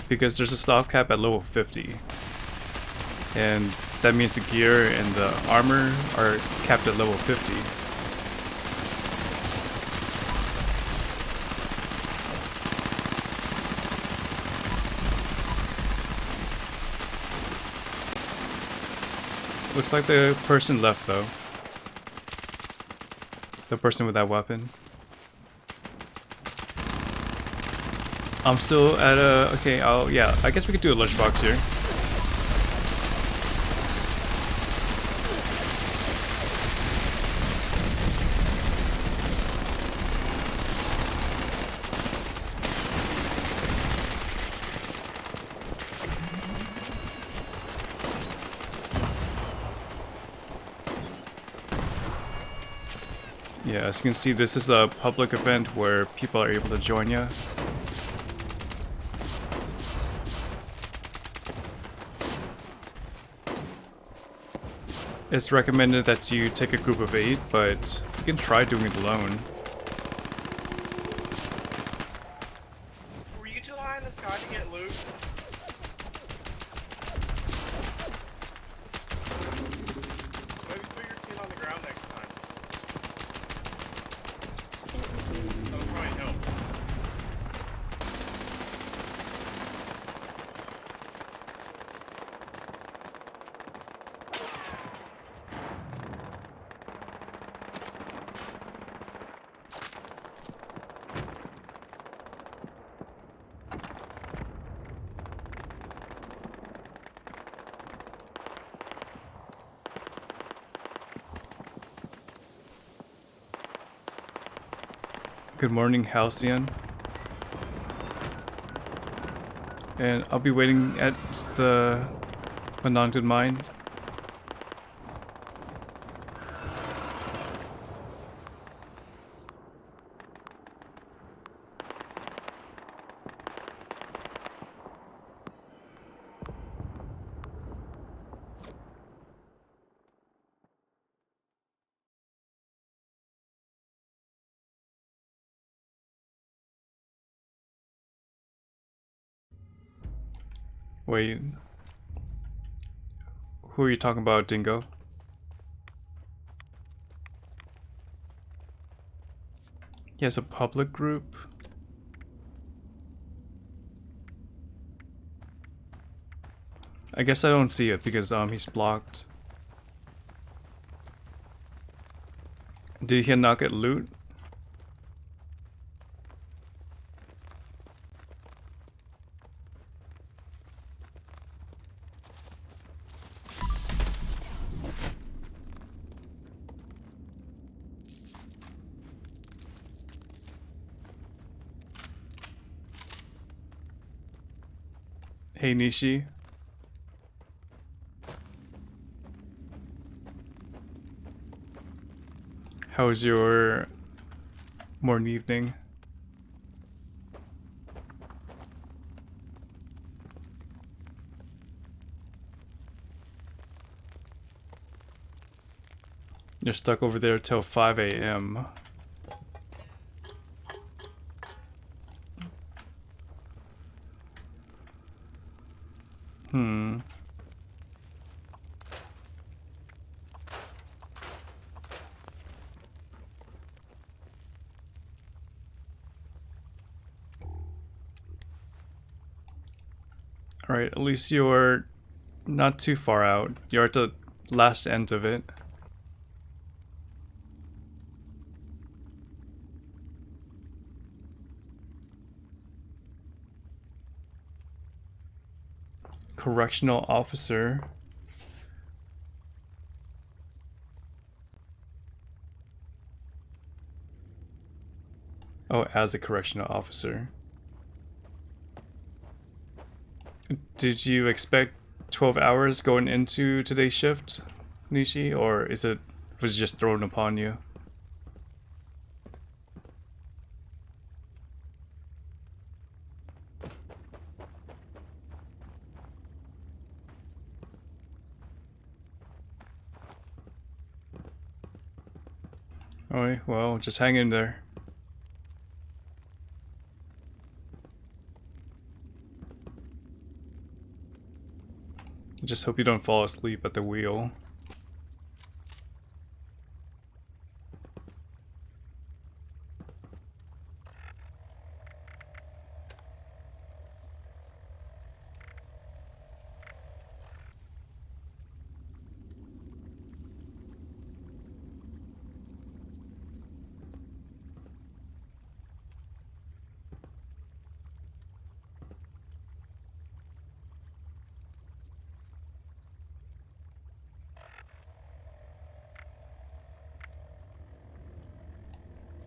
Because there's a stop cap at level 50. And that means the gear and the armor are capped at level 50. Looks like the person left though. The person with that weapon. I'm still at a... Okay, yeah, I guess we could do a lunchbox here. Yeah, as you can see, this is a public event where people are able to join you. It's recommended that you take a group of 8, but you can try doing it alone. Were you too high in the sky to get loot? Maybe put your team on the ground next time. That'll probably help. Good morning, Halcyon. And I'll be waiting at the Monongahela mine. Wait. Who are you talking about, Dingo? He has a public group? I guess I don't see it because he's blocked. Did he not get loot? Hey Nishi. How was your morning, evening? You're stuck over there till 5 a.m. Alright, at least you're not too far out. You're at the last end of it. Correctional officer. Oh, as a correctional officer. Did you expect 12 hours going into today's shift, Nishi, or was it just thrown upon you? Alright, well, just hang in there. Just hope you don't fall asleep at the wheel.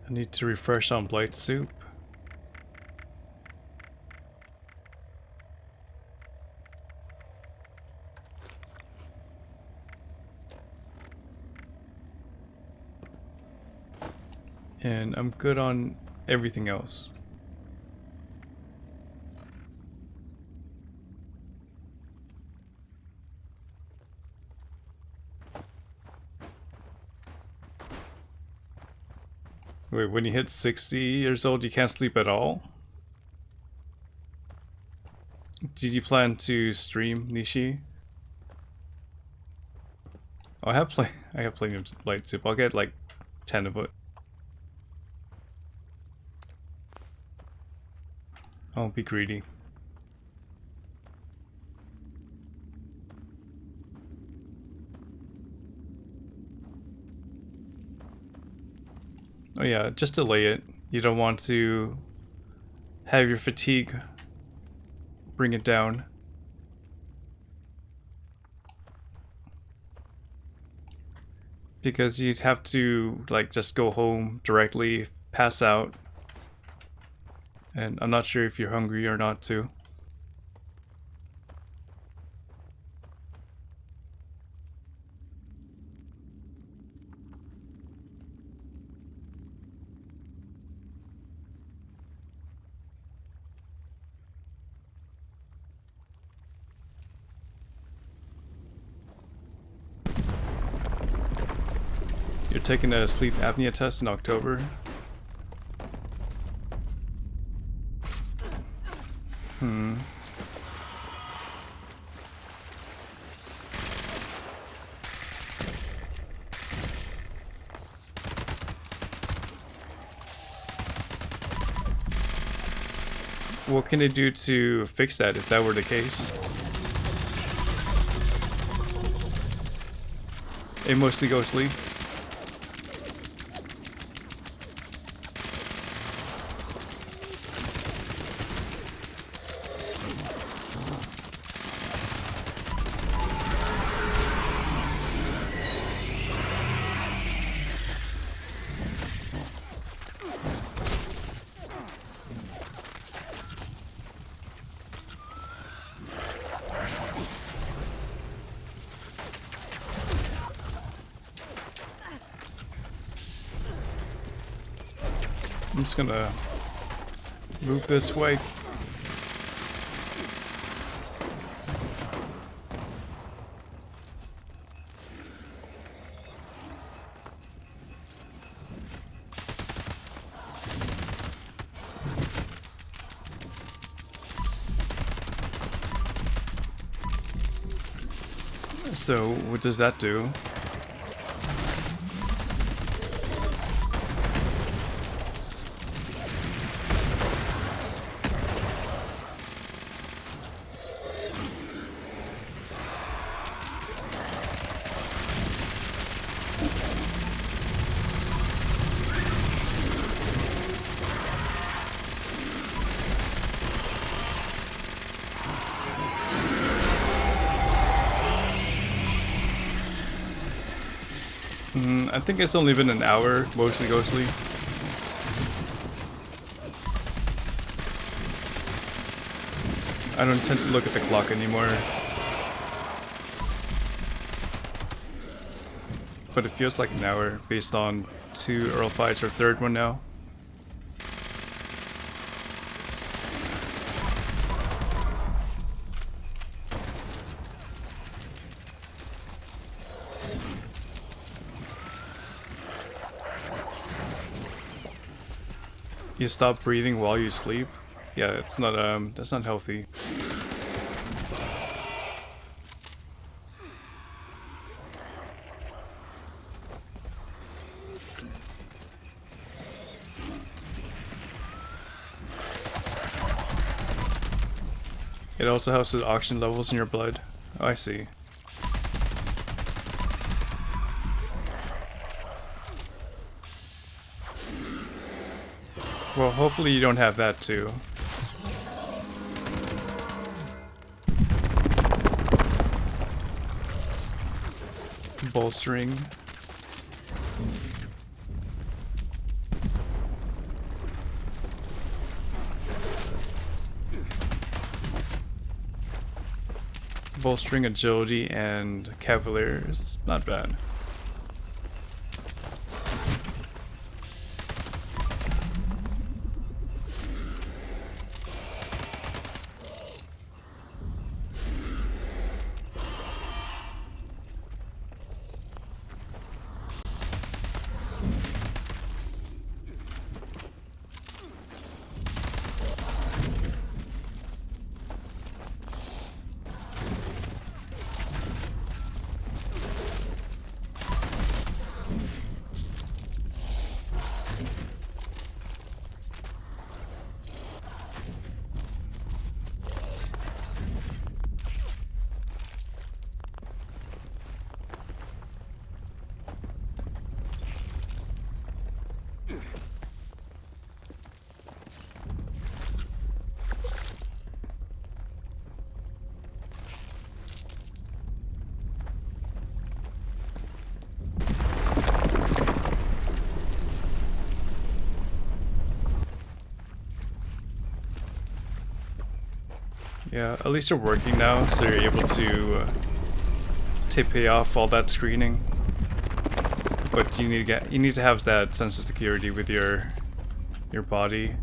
I need to refresh on Blight Soup. And I'm good on everything else. Wait, when you hit 60 years old, you can't sleep at all? Did you plan to stream, Nishi? Oh, I have plenty of light soup. I'll get like 10 of it. I won't be greedy. Oh yeah, just delay it. You don't want to have your fatigue bring it down. Because you'd have to like just go home directly, pass out. And I'm not sure if you're hungry or not too. You're taking a sleep apnea test in October? What can they do to fix that if that were the case? They mostly go to sleep. I'm just gonna move this way. So, what does that do? I think it's only been an hour, mostly ghostly. I don't tend to look at the clock anymore. But it feels like an hour based on 2 Earl fights or third one now. You stop breathing while you sleep? Yeah, it's not that's not healthy. It also helps with oxygen levels in your blood. Oh, I see. Well, hopefully you don't have that too. Bolstering. Bolstering agility and cavalier is not bad. Yeah, at least you're working now, so you're able to pay off all that screening. But you need to have that sense of security with your body.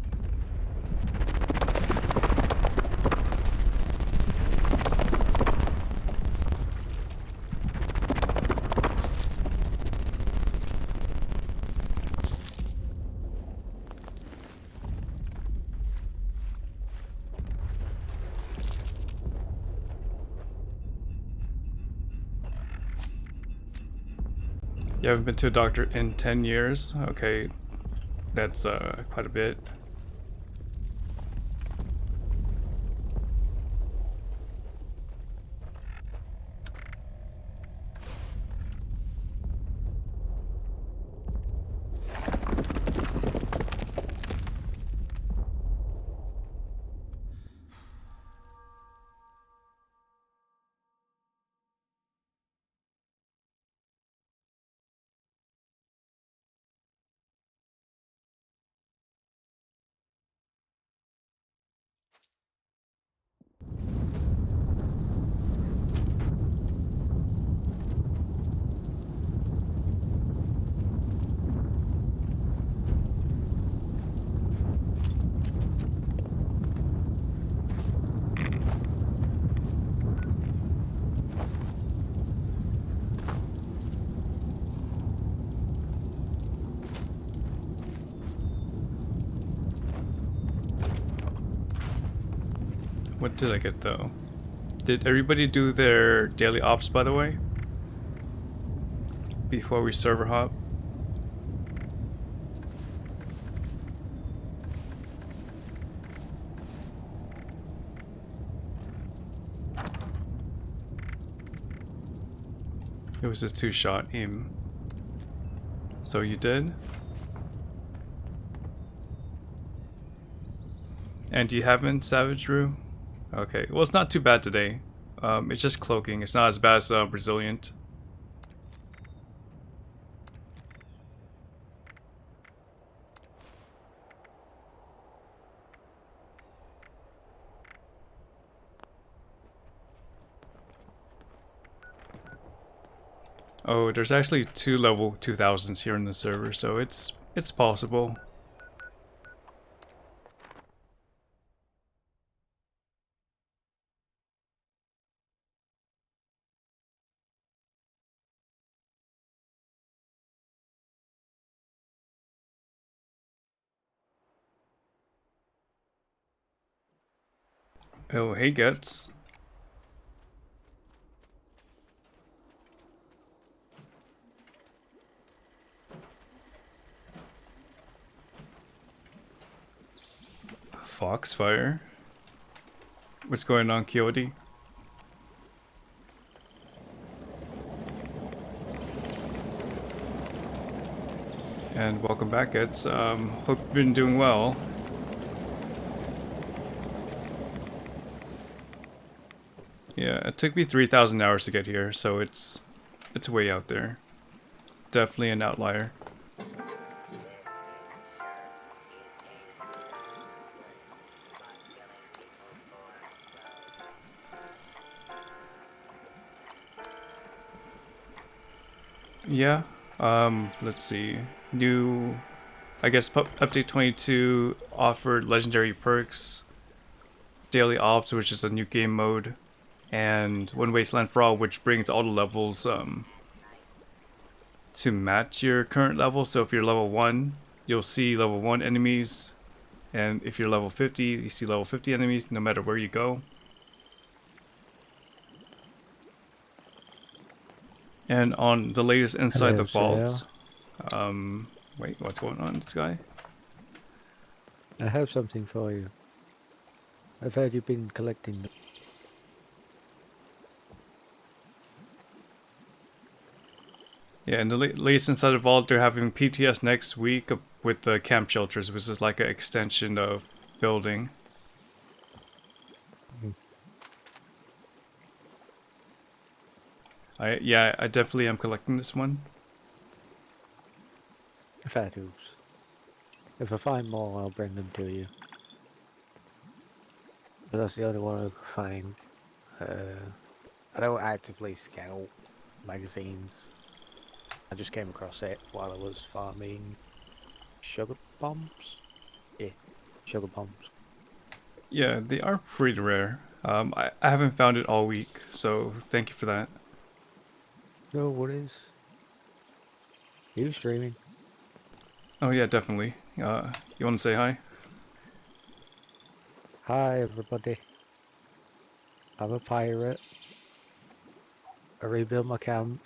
You haven't been to a doctor in 10 years? Okay, that's quite a bit. What did I get though? Did everybody do their daily ops, by the way? Before we server hop? It was just 2-shot aim. So you did? And you haven't, Savage Rue? Okay, well it's not too bad today. It's just cloaking. It's not as bad as Resilient. Oh, there's actually 2 level 2000s here in the server, so it's possible. Oh, hey Guts. Foxfire. What's going on, Quixote? And welcome back, Guts. Hope you've been doing well. Yeah, it took me 3,000 hours to get here, so it's way out there. Definitely an outlier. Yeah, let's see. New, I guess update 22 offered legendary perks, daily ops, which is a new game mode, and One Wasteland for All, which brings all the levels to match your current level. So if you're level 1, you'll see level 1 enemies, and if you're level 50, you see level 50 enemies no matter where you go. And on the latest Inside the Vault, wait, what's going on, this guy? I have something for you. I've heard you've been collecting them. Yeah, in the latest Inside the Vault, they're having PTS next week with the camp shelters, which is like an extension of building. I definitely am collecting this one. Fair dues. If I find more, I'll bring them to you. but that's the only one I could find. I don't actively scout magazines. I just came across it while I was farming sugar bombs. Yeah, sugar bombs. Yeah, they are pretty rare. I haven't found it all week, so thank you for that. No worries. You streaming? Oh yeah, definitely. You want to say hi? Hi everybody. I'm a pirate. I rebuilt my camp.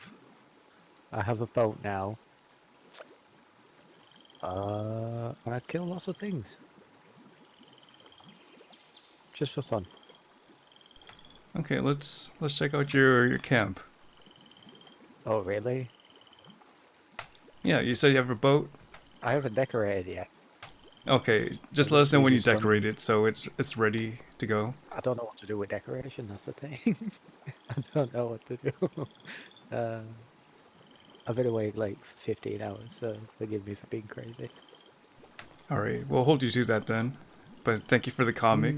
I have a boat now. And I kill lots of things. Just for fun. Okay, let's check out your camp. Oh really? Yeah, you said you have a boat? I haven't decorated yet. Okay, just let us know when you decorate it so it's ready to go. I don't know what to do with decoration, that's the thing. I don't know what to do. I've been awake like 15 hours, so forgive me for being crazy. Alright, we'll hold you to that then. But thank you for the comic.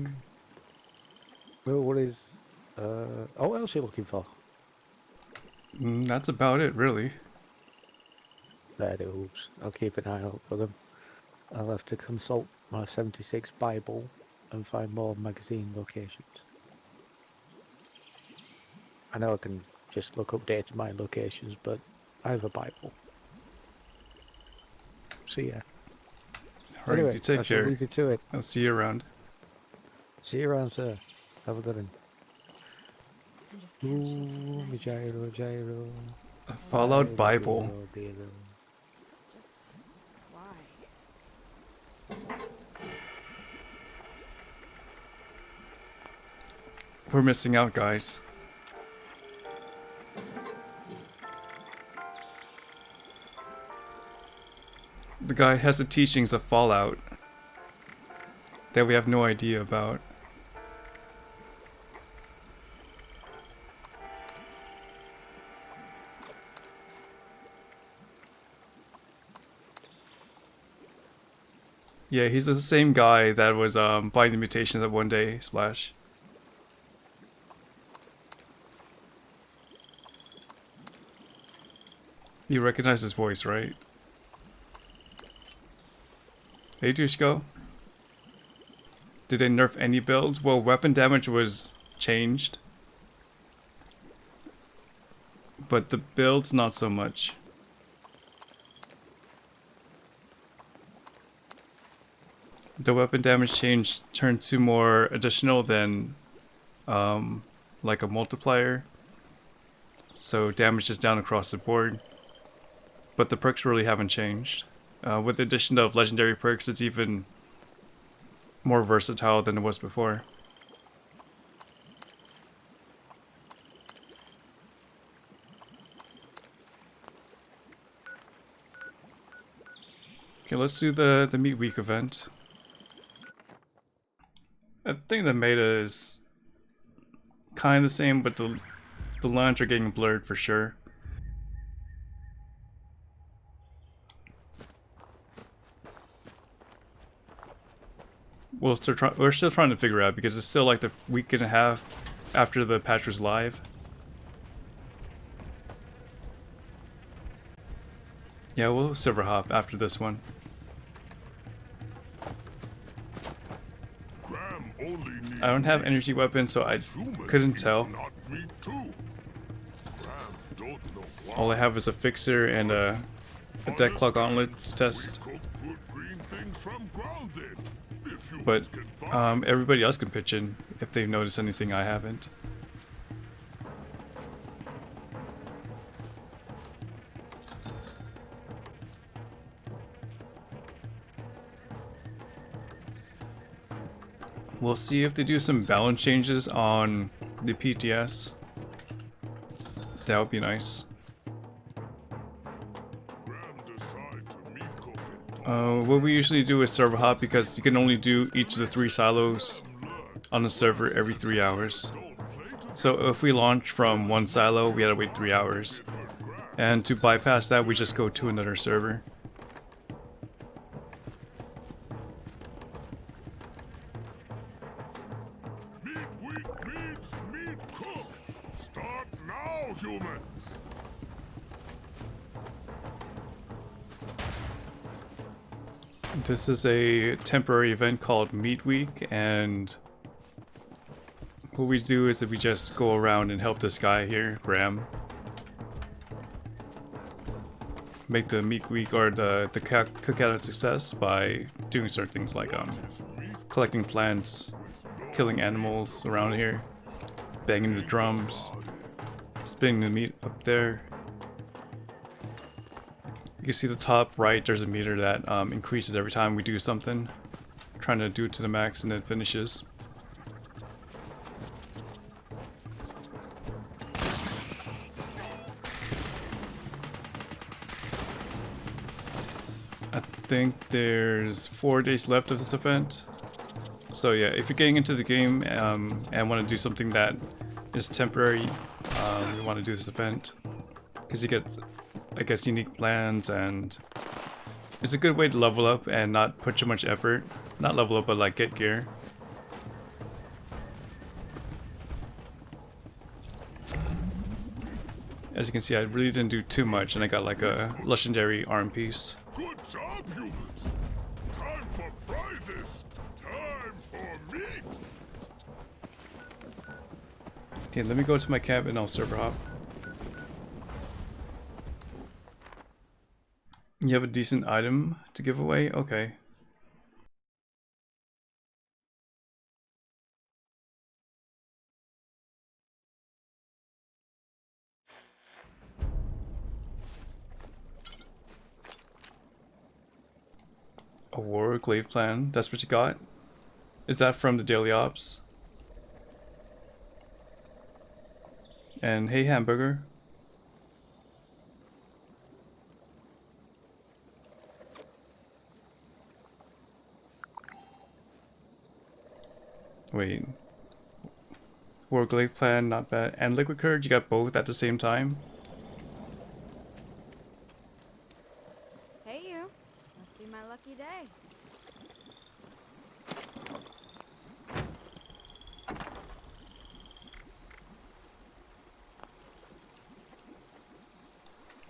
Well, what is... oh, what else are you looking for? That's about it, really. Oops. I'll keep an eye out for them. I'll have to consult my 76 Bible and find more magazine locations. I know I can just look up data mine locations, but I have a Bible. So yeah. Alright, Anyway, you take I shall care. leave you to it. I'll see you around. See you around, sir. Have a good one. I just can't shake these Ooh, gyro, gyro. A Fallout Bible. Just why? We're missing out, guys. The guy has the teachings of Fallout that we have no idea about. Yeah, he's the same guy that was buying the mutations that one day, Splash. You recognize his voice, right? Hey, Dushko. Did they nerf any builds? Well, weapon damage was changed. But the builds, not so much. The weapon damage change turned to more additional than like a multiplier. So damage is down across the board. But the perks really haven't changed. With the addition of legendary perks, it's even more versatile than it was before. Okay, let's do the Meat Week event. I think the meta is kind of the same, but the lines are getting blurred for sure. We're still trying to figure out because it's still like the week and a half after the patch was live. Yeah, we'll server hop after this one. I don't have energy weapons, so I couldn't tell. All I have is a fixer and a Deathclaw Gauntlet test. But everybody else can pitch in if they've noticed anything I haven't. We'll see if they do some balance changes on the PTS. That would be nice. What we usually do is server hop because you can only do each of the 3 silos on the server every 3 hours. So if we launch from one silo, we had to wait 3 hours. And to bypass that, we just go to another server. This is a temporary event called Meat Week, and what we do is that we just go around and help this guy here, Graham, make the Meat Week or the cookout a success by doing certain things like collecting plants, killing animals around here, banging the drums, spinning the meat up there. You can see the top right, there's a meter that increases every time we do something. Trying to do it to the max and then finishes. I think there's 4 days left of this event. So yeah, if you're getting into the game and want to do something that is temporary, you want to do this event. Because you get, I guess, unique plans, and it's a good way to level up and not put too much effort. Not level up, but like get gear. As you can see, I really didn't do too much, and I got like a legendary arm piece. Good job, humans! Time for prizes! Time for meat! Okay, let me go to my camp and I'll server hop. You have a decent item to give away? Okay. A war glaive plan, that's what you got? Is that from the daily ops? And hey hamburger. Wait. War glaive plan, not bad. And liquid courage, you got both at the same time? Hey you. Must be my lucky day.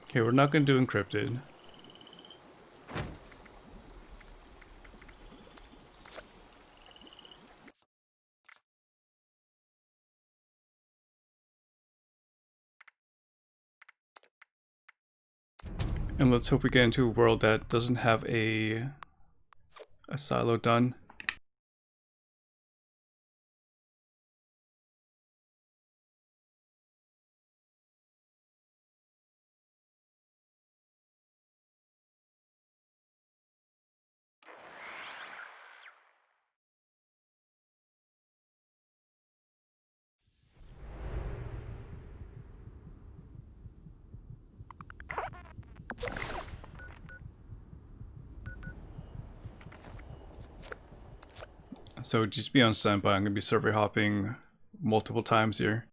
Okay, we're not gonna do encrypted. And let's hope we get into a world that doesn't have a silo done. So just be on standby, I'm gonna be server hopping multiple times here.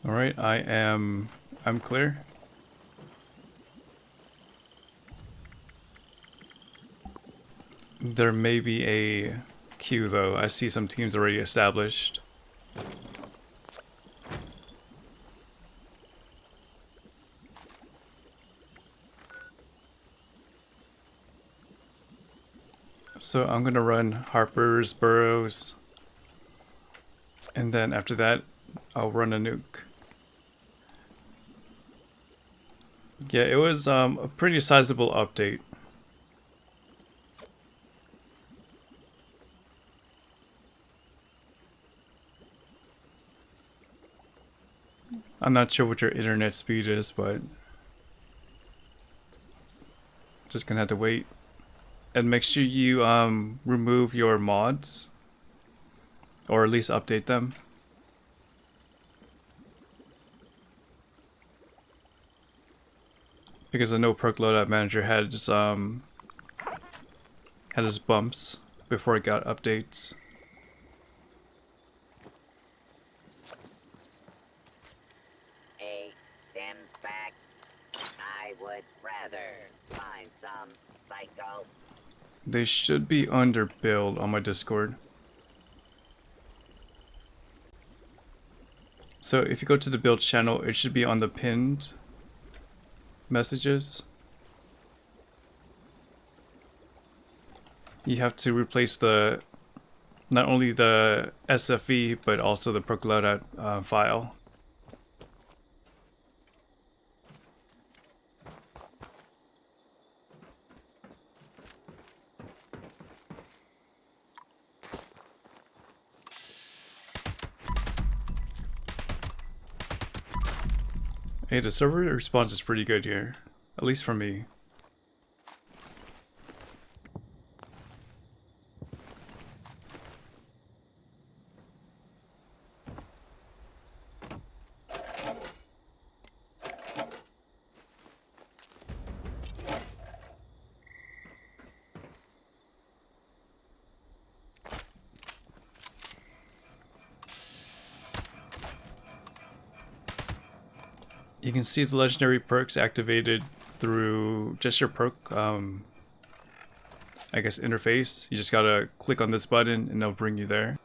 Alright, I'm clear. There may be a queue though. I see some teams already established. So I'm gonna run Harper's Burrows, and then after that I'll run a nuke. Yeah, it was a pretty sizable update. I'm not sure what your internet speed is, but just gonna have to wait. And make sure you remove your mods. or at least update them. Because I know Perk Loadout Manager had his bumps before it got updates. A stem fact, I would rather find some psycho. They should be under build on my Discord. So if you go to the build channel, it should be on the pinned messages. You have to replace the not only the SFE but also the Perk Loadout file. Hey, the server response is pretty good here, at least for me. You can see the legendary perks activated through just your perk, I guess, interface. You just gotta click on this button and it'll bring you there.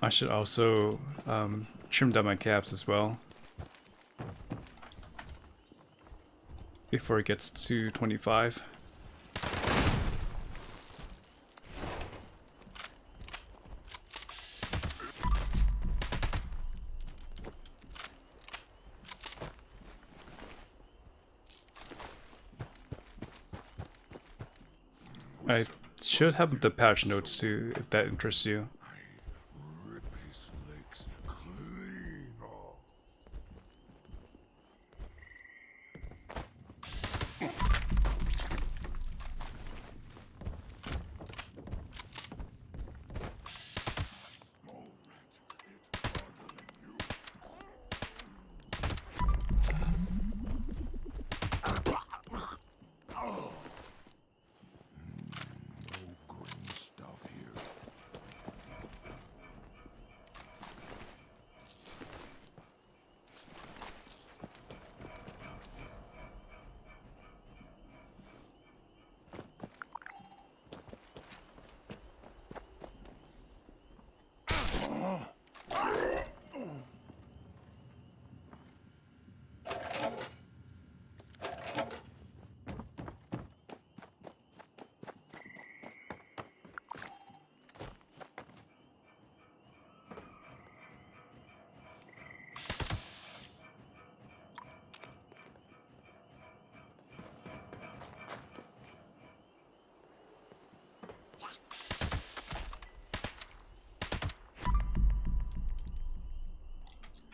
I should also trim down my caps as well before it gets to 25. I should have the patch notes too, if that interests you.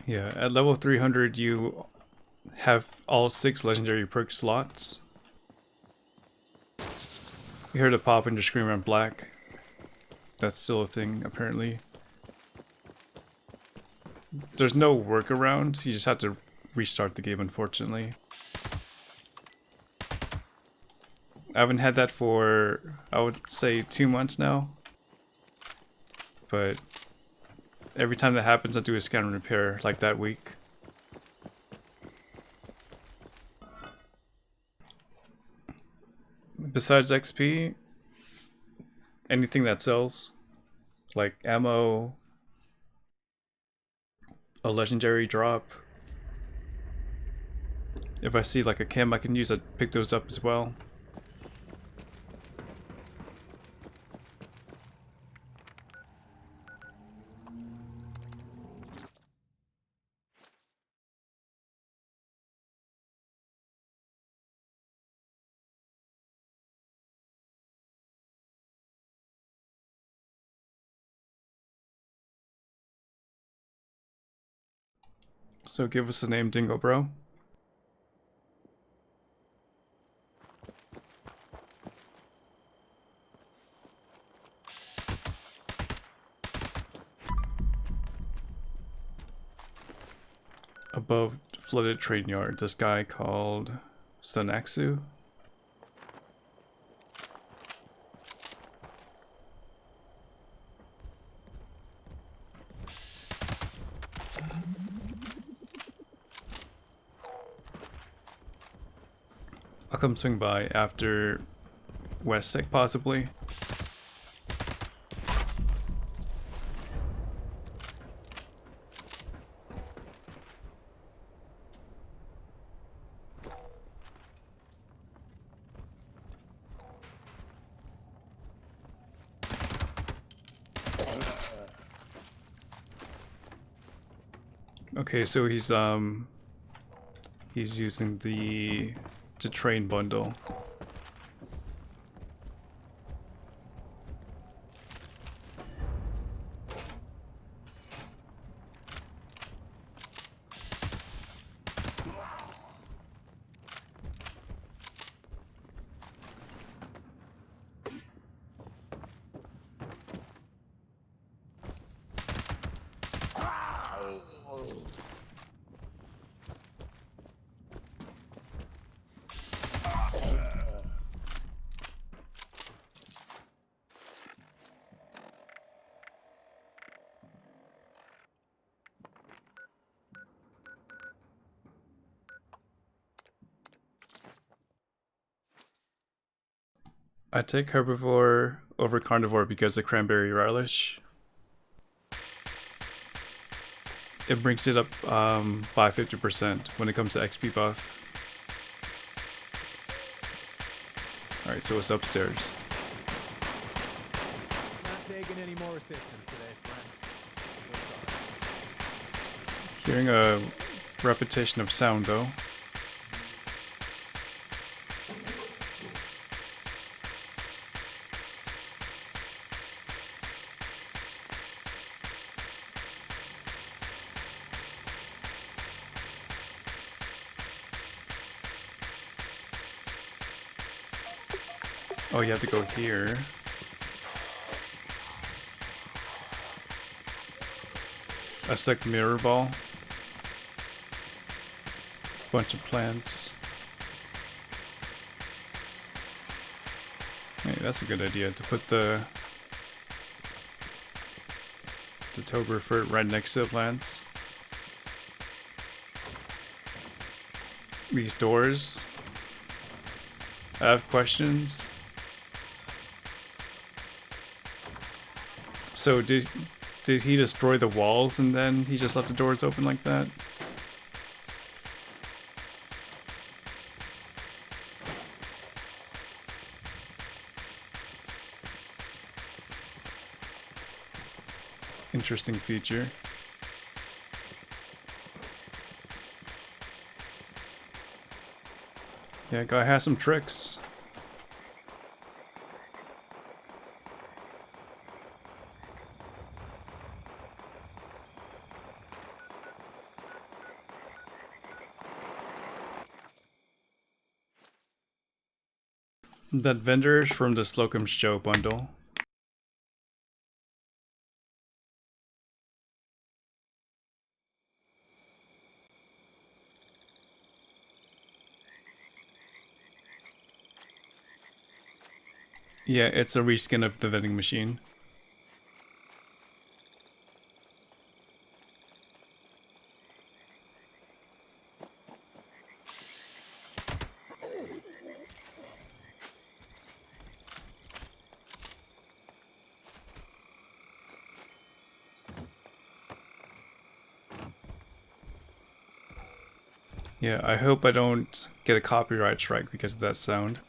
Yeah, at level 300 you have all 6 legendary perk slots. You heard a pop and your screen went black. That's still a thing, apparently. There's no workaround, you just have to restart the game, unfortunately. I haven't had that for, I would say, 2 months now. But every time that happens, I do a scan and repair, like that week. Besides XP, anything that sells, like ammo, a legendary drop. If I see like a chem I can use, I'd pick those up as well. So give us the name, Dingo Bro. Above flooded train yard, this guy called Sanaxu. I'll come swing by after West Sec, possibly. Okay, so he's using the to train bundle. I take herbivore over carnivore because of cranberry relish. It brings it up by 50% when it comes to XP buff. Alright, so it's upstairs. Not taking any more assistance today, friend. Hearing a repetition of sound though. Oh, you have to go here. I stuck mirror ball. Bunch of plants. Hey, that's a good idea to put the Toberfurt right next to the plants. These doors. I have questions. So did he destroy the walls and then he just left the doors open like that? Interesting feature. Yeah, guy has some tricks. That vendor is from the Slocum's Joe bundle. Yeah, it's a reskin of the vending machine. Yeah, I hope I don't get a copyright strike because of that sound.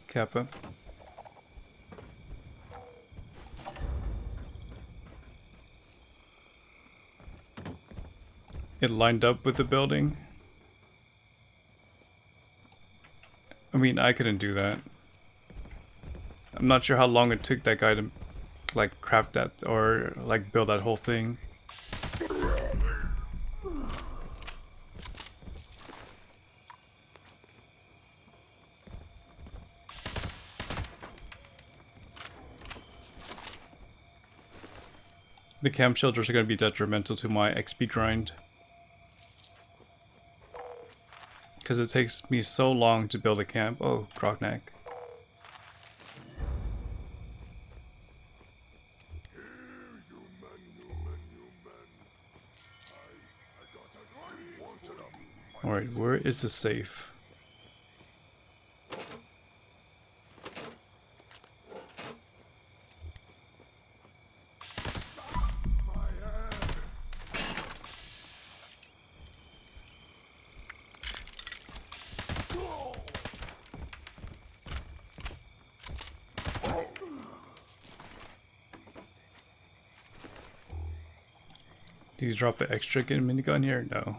Kappa. It lined up with the building. I mean, I couldn't do that. I'm not sure how long it took that guy to like craft that or like build that whole thing. The camp shelters are going to be detrimental to my XP grind. Because it takes me so long to build a camp. Oh, Krognak. Alright, where is the safe? Did you drop the extra minigun here? No.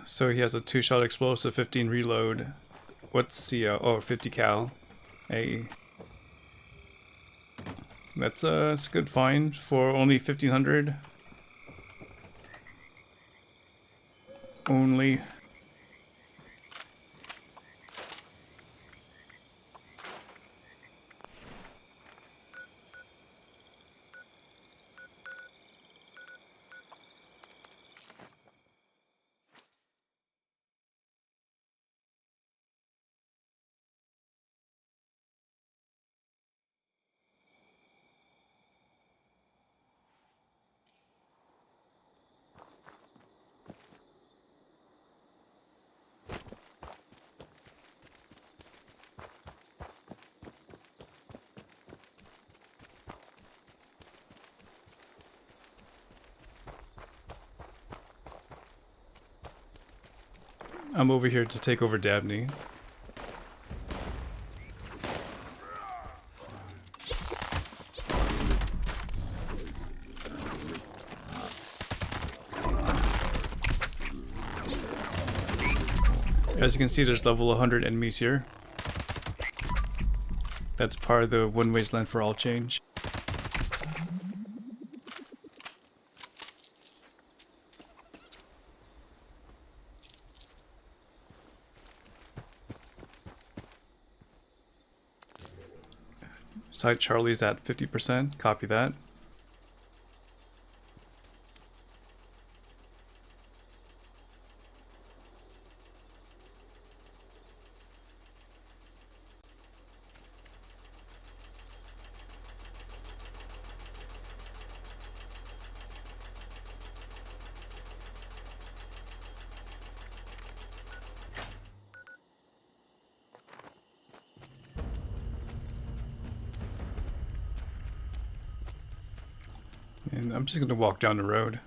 So he has a 2-shot explosive, 15 reload. What's the, oh, 50 cal. Hey. That's a good find for only 1500. Only. I'm over here to take over Dabney. As you can see, there's level 100 enemies here. That's part of the One Wasteland for All change. Site Charlie's at 50%. Copy that. And I'm just gonna walk down the road.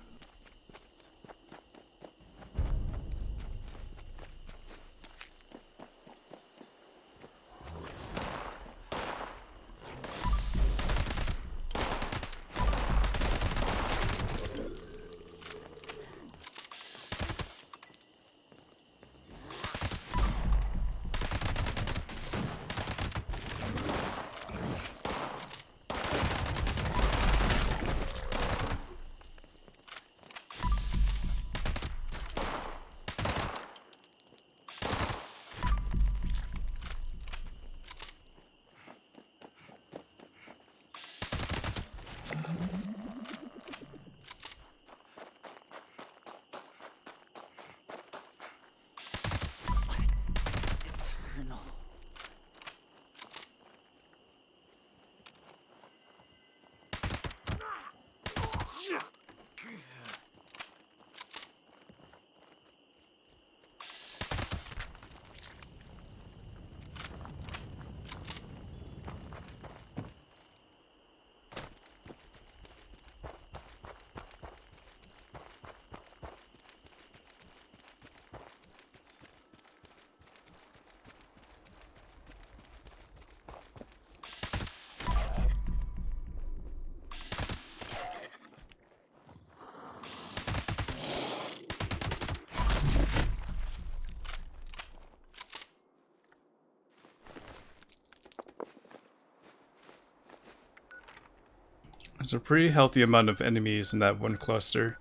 There's a pretty healthy amount of enemies in that one cluster.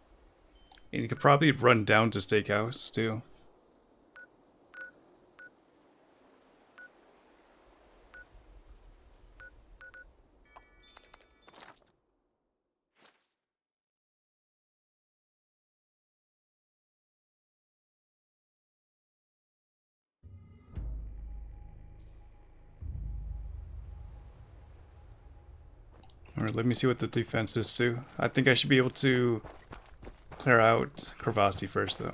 And you could probably run down to Steakhouse, too. Alright, let me see what the defense is too. I think I should be able to clear out Kravasti first though.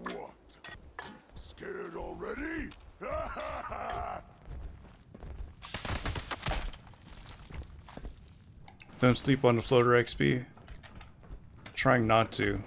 What? Scared already? Don't sleep on the floater XP. Trying not to.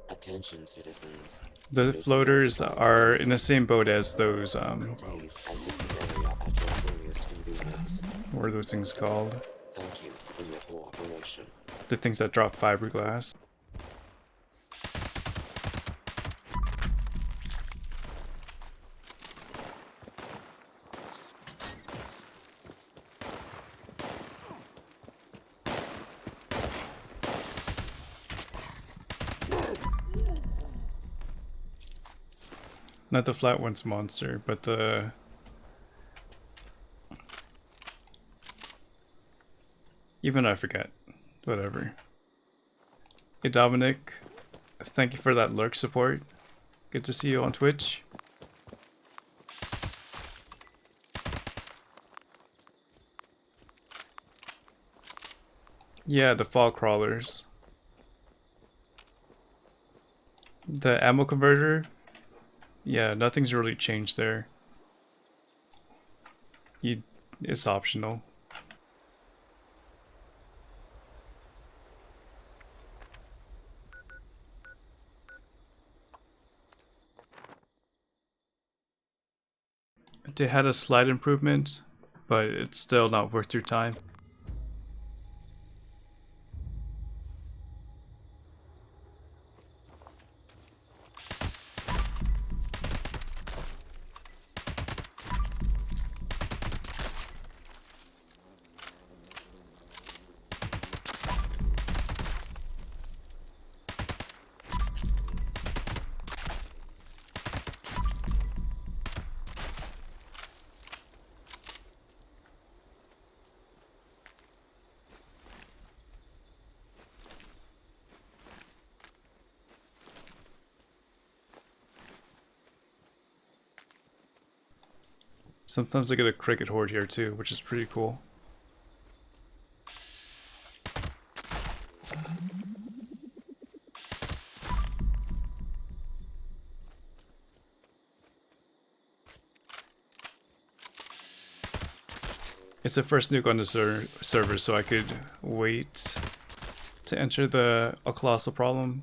Attention, citizens. The floaters are in the same boat as those, Please exit the area at your earliest convenience. what are those things called? Thank you for your cooperation. The things that drop fiberglass. Not the flat ones monster, but the... Even I forget. Whatever. Hey Dominic, thank you for that lurk support. Good to see you on Twitch. Yeah, the fall crawlers. The ammo converter? Yeah, nothing's really changed there. It's optional. They had a slight improvement, but it's still not worth your time. Sometimes I get a cricket horde here too, which is pretty cool. It's the first nuke on the server, so I could wait to enter a colossal problem.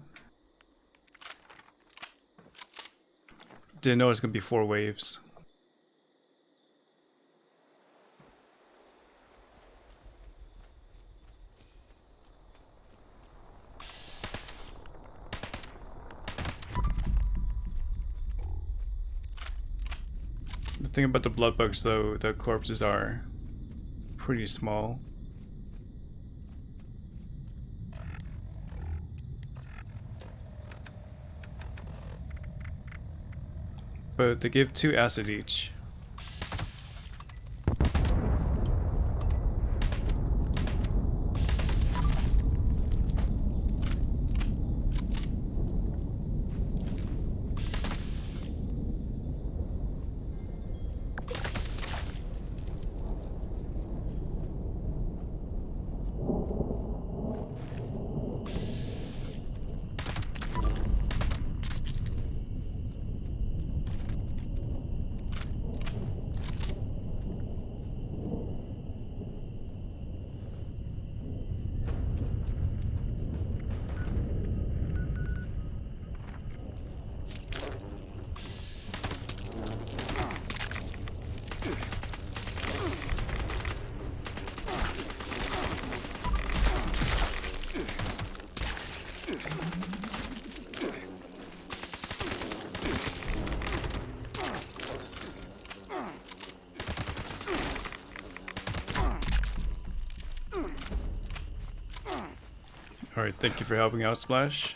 Didn't know it was gonna be 4 waves. The thing about the blood bugs though, the corpses are pretty small. But they give 2 acid each. Alright, thank you for helping out, Splash.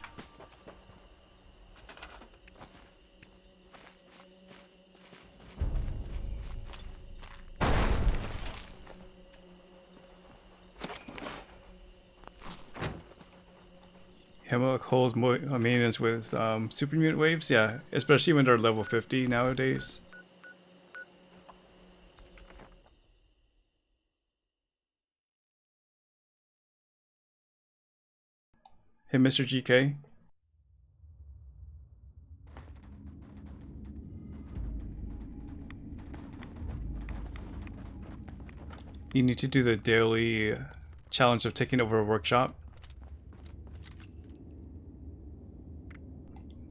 Hemlock holds maintenance with super mutant waves, yeah, especially when they're level 50 nowadays. Hey, Mr. GK. You need to do the daily challenge of taking over a workshop.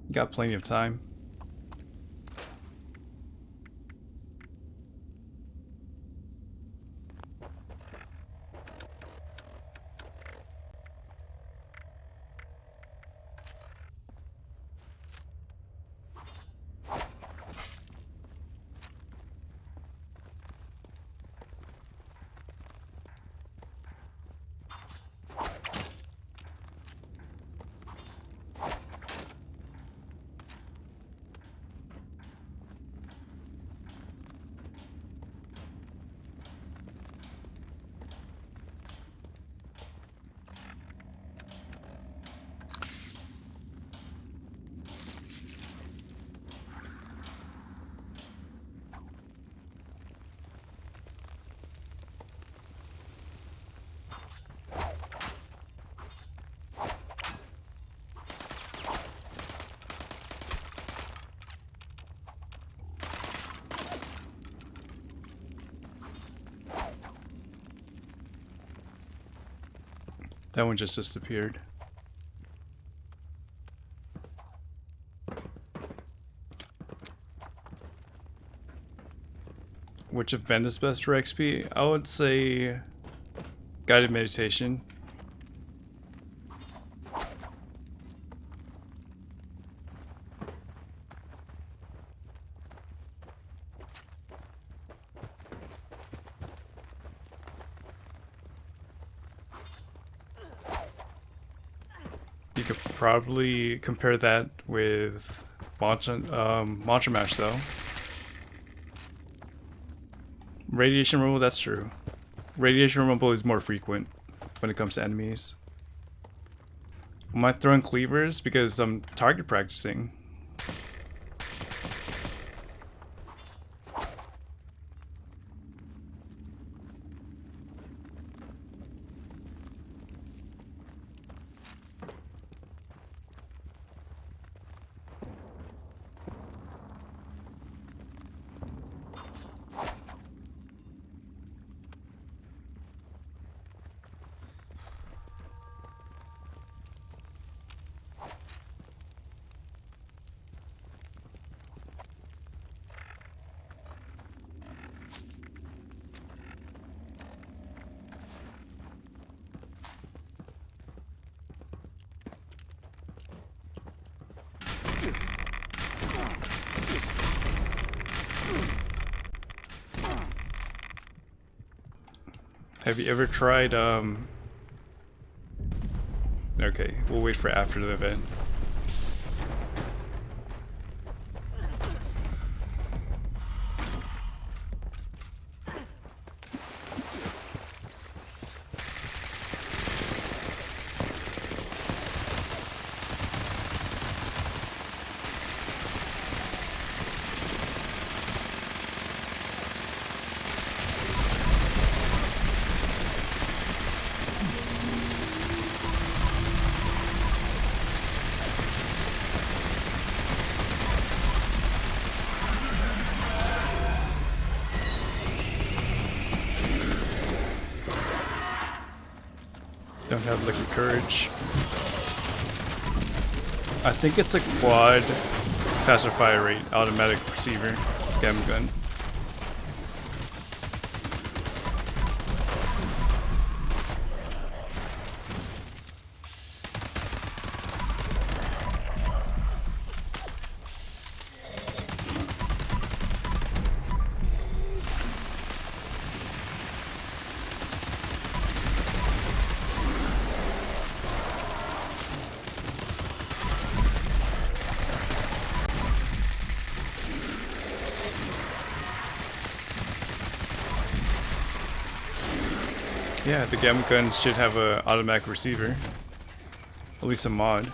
You got plenty of time. That one just disappeared. Which event is best for XP? I would say guided meditation. You could probably compare that with Mantra Mash though. Radiation Rumble, that's true. Radiation Rumble is more frequent when it comes to enemies. Am I throwing cleavers? Because I'm target practicing. Have you ever tried, okay, we'll wait for after the event. Don't have Liquid Courage. I think it's a quad faster fire rate automatic receiver gam gun. Yeah, the gamma guns should have a automatic receiver. At least a mod.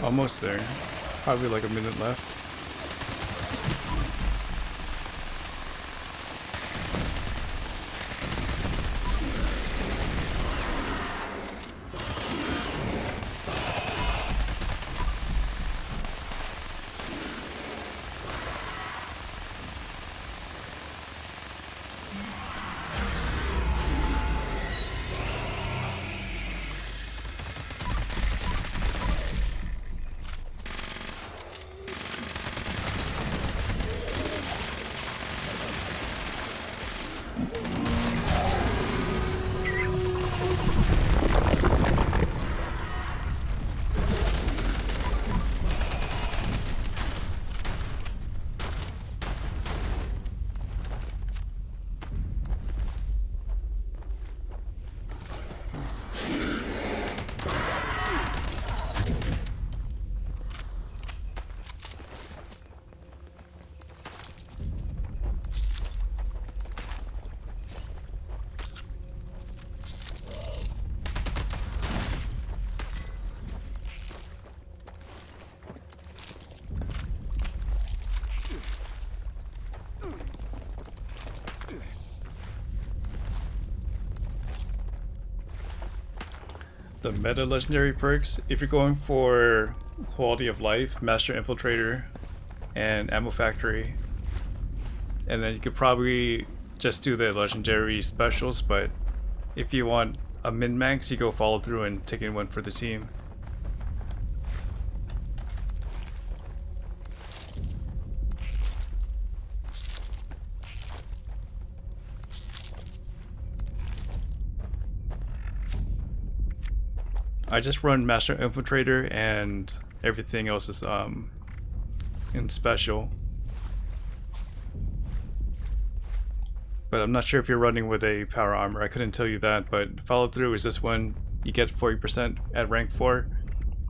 Almost there. Probably like a minute left. The meta legendary perks, if you're going for quality of life, Master Infiltrator and Ammo Factory, and then you could probably just do the legendary specials, but if you want a min-max, you go follow through and take in one for the team. I just run Master Infiltrator and everything else is in special. But I'm not sure if you're running with a power armor. I couldn't tell you that, but follow through is this one. You get 40% at rank 4,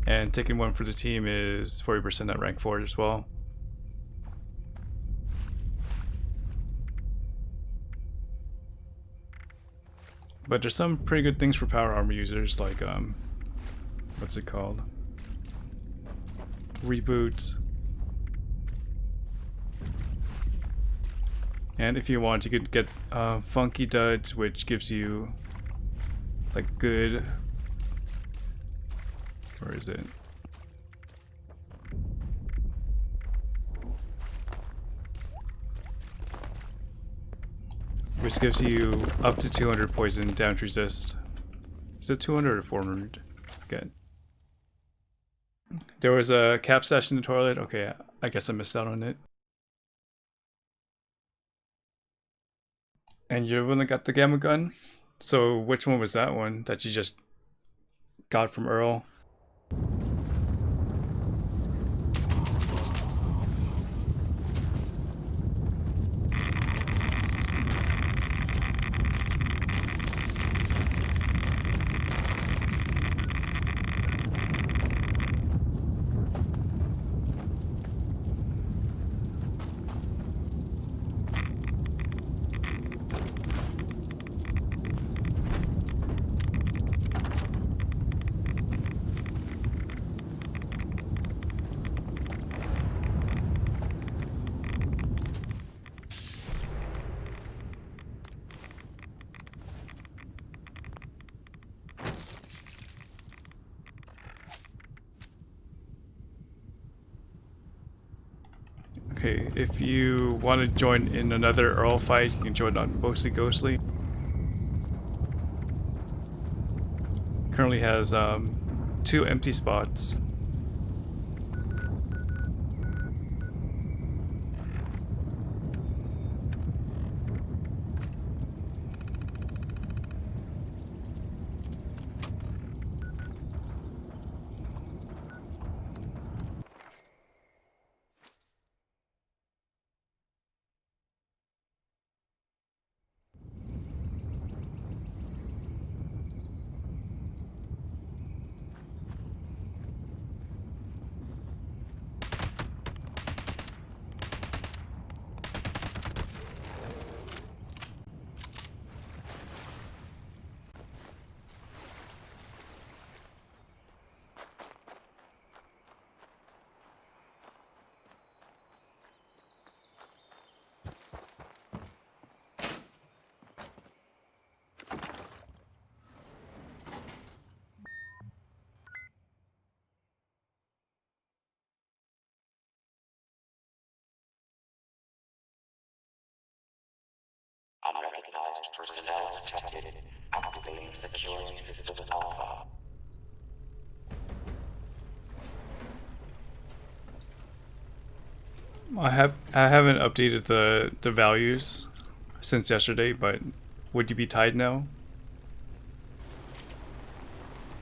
and taking one for the team is 40% at rank 4 as well. But there's some pretty good things for power armor users, like what's it called? Reboot. And if you want, you could get Funky Duds, which gives you like good. Where is it? Which gives you up to 200 poison damage resist. Is it 200 or 400? Good. There was a cap stash in the toilet. Okay, I guess I missed out on it. And you're the one that got the gamma gun? So which one was that one that you just got from Earl? Okay, if you want to join in another Earl fight, you can join on Mostly Ghostly. Currently has 2 empty spots. Unrecognized personnel detected. Activating security system alpha. I haven't updated the values since yesterday, but would you be tied now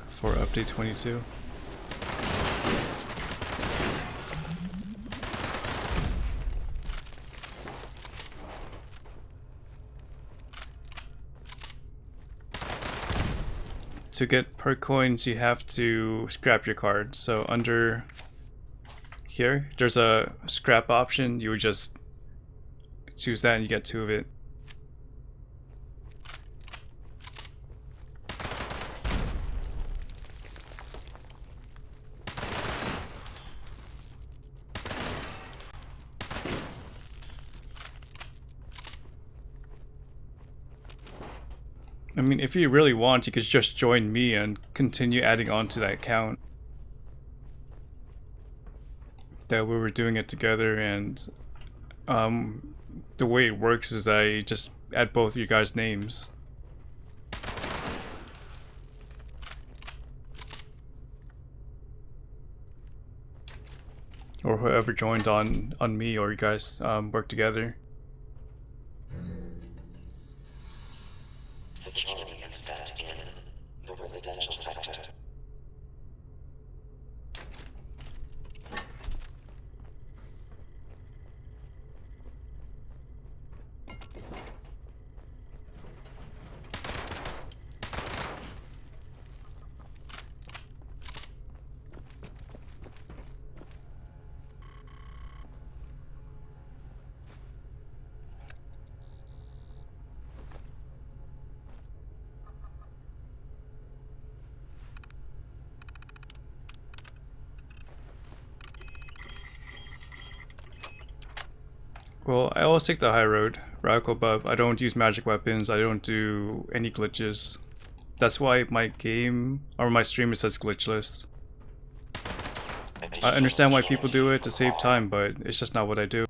for update 22? To get perk coins, you have to scrap your card. So under here, there's a scrap option. You would just choose that and you get 2 of it. I mean, if you really want, you could just join me and continue adding on to that count. That we were doing it together, and the way it works is I just add both your guys' names. Or whoever joined on me, or you guys work together. Security incident in the residential sector. Well, I always take the high road. Radical buff. I don't use magic weapons. I don't do any glitches. That's why my game, or my stream, it says glitchless. I understand why people do it to save time, but it's just not what I do.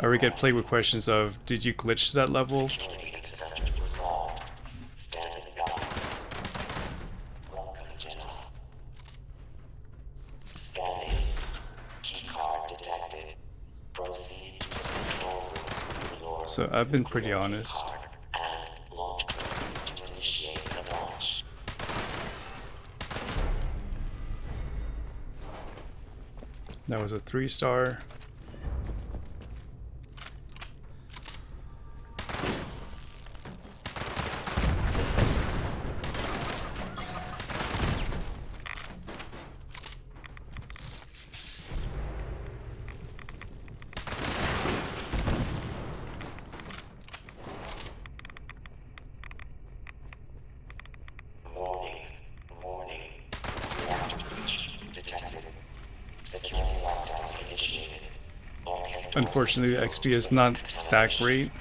I already get played with questions of, did you glitch to that level? Security incident resolved. Standing down. Welcome So I've been pretty honest. And launch code to initiate the launch. That was a 3-star. Warning. Warning. Reactor breach detected. Security lockdown initiated. All hands Unfortunately, the XP is not that great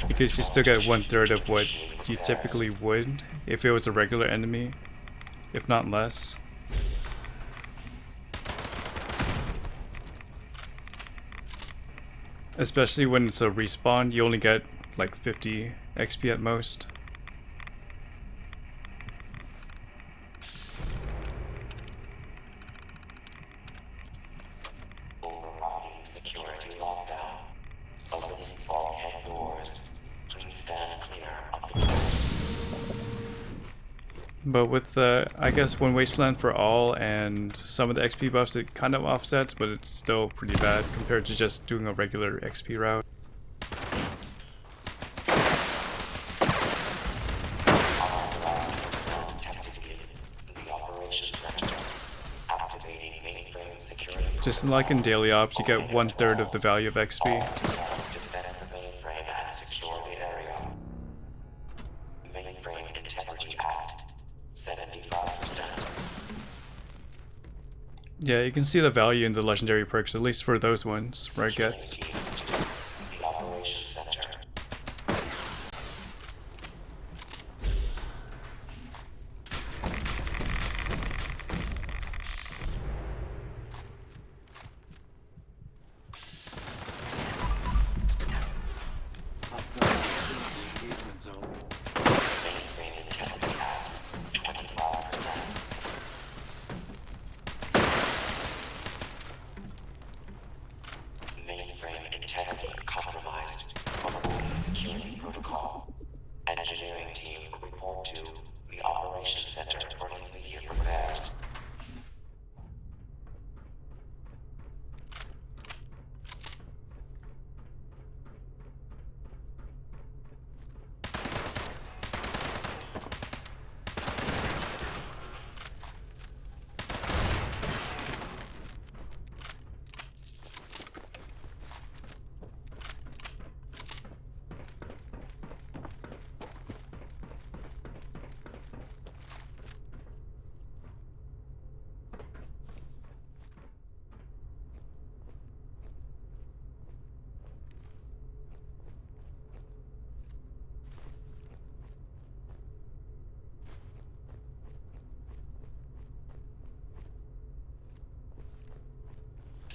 because you still get 1/3 of what you typically would if it was a regular enemy, if not less. Especially when it's a respawn, you only get like 50 XP at most. overriding security lockdown. Opening all head doors. Please stand clear of the doors. But with I guess one Wasteland for all and some of the XP buffs, it kind of offsets, but it's still pretty bad compared to just doing a regular XP route. Just like in Daily Ops, you get 1/3 of the value of XP. Defend the mainframe and secure the area. Mainframe Integrity Act. 75%. Yeah, you can see the value in the legendary perks, at least for those ones, right, Gets? The Operations Center. Mainframe Integrity Act. 25%. Mainframe integrity compromised. Avoid security protocol. Engineering team report to the Operations Center for immediate repairs.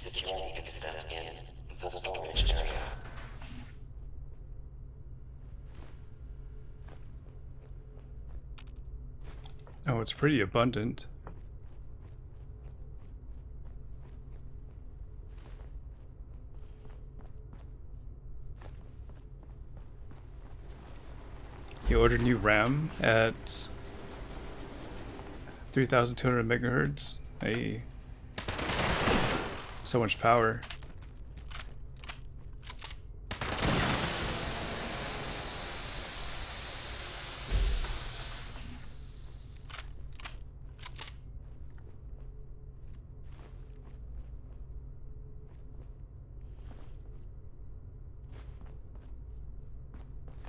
Security incident in the storage area. Oh, it's pretty abundant. You ordered new RAM at 3,200 megahertz. Hey. So much power.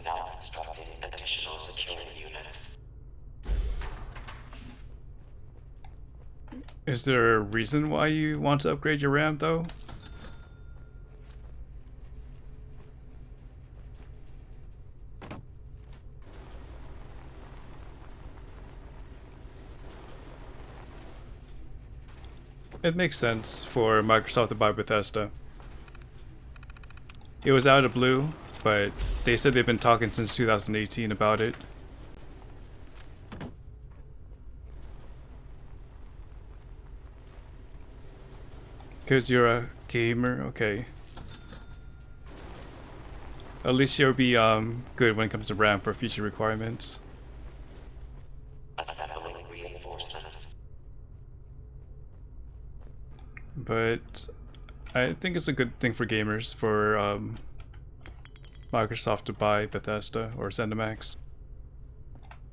Now constructing additional security units. Is there a reason why you want to upgrade your RAM though? It makes sense for Microsoft to buy Bethesda. It was out of blue, but they said they've been talking since 2018 about it. Because you're a Gamer, okay. At least you'll be good when it comes to RAM for future requirements. Assembling reinforcements. But I think it's a good thing for gamers for Microsoft to buy Bethesda or ZeniMax.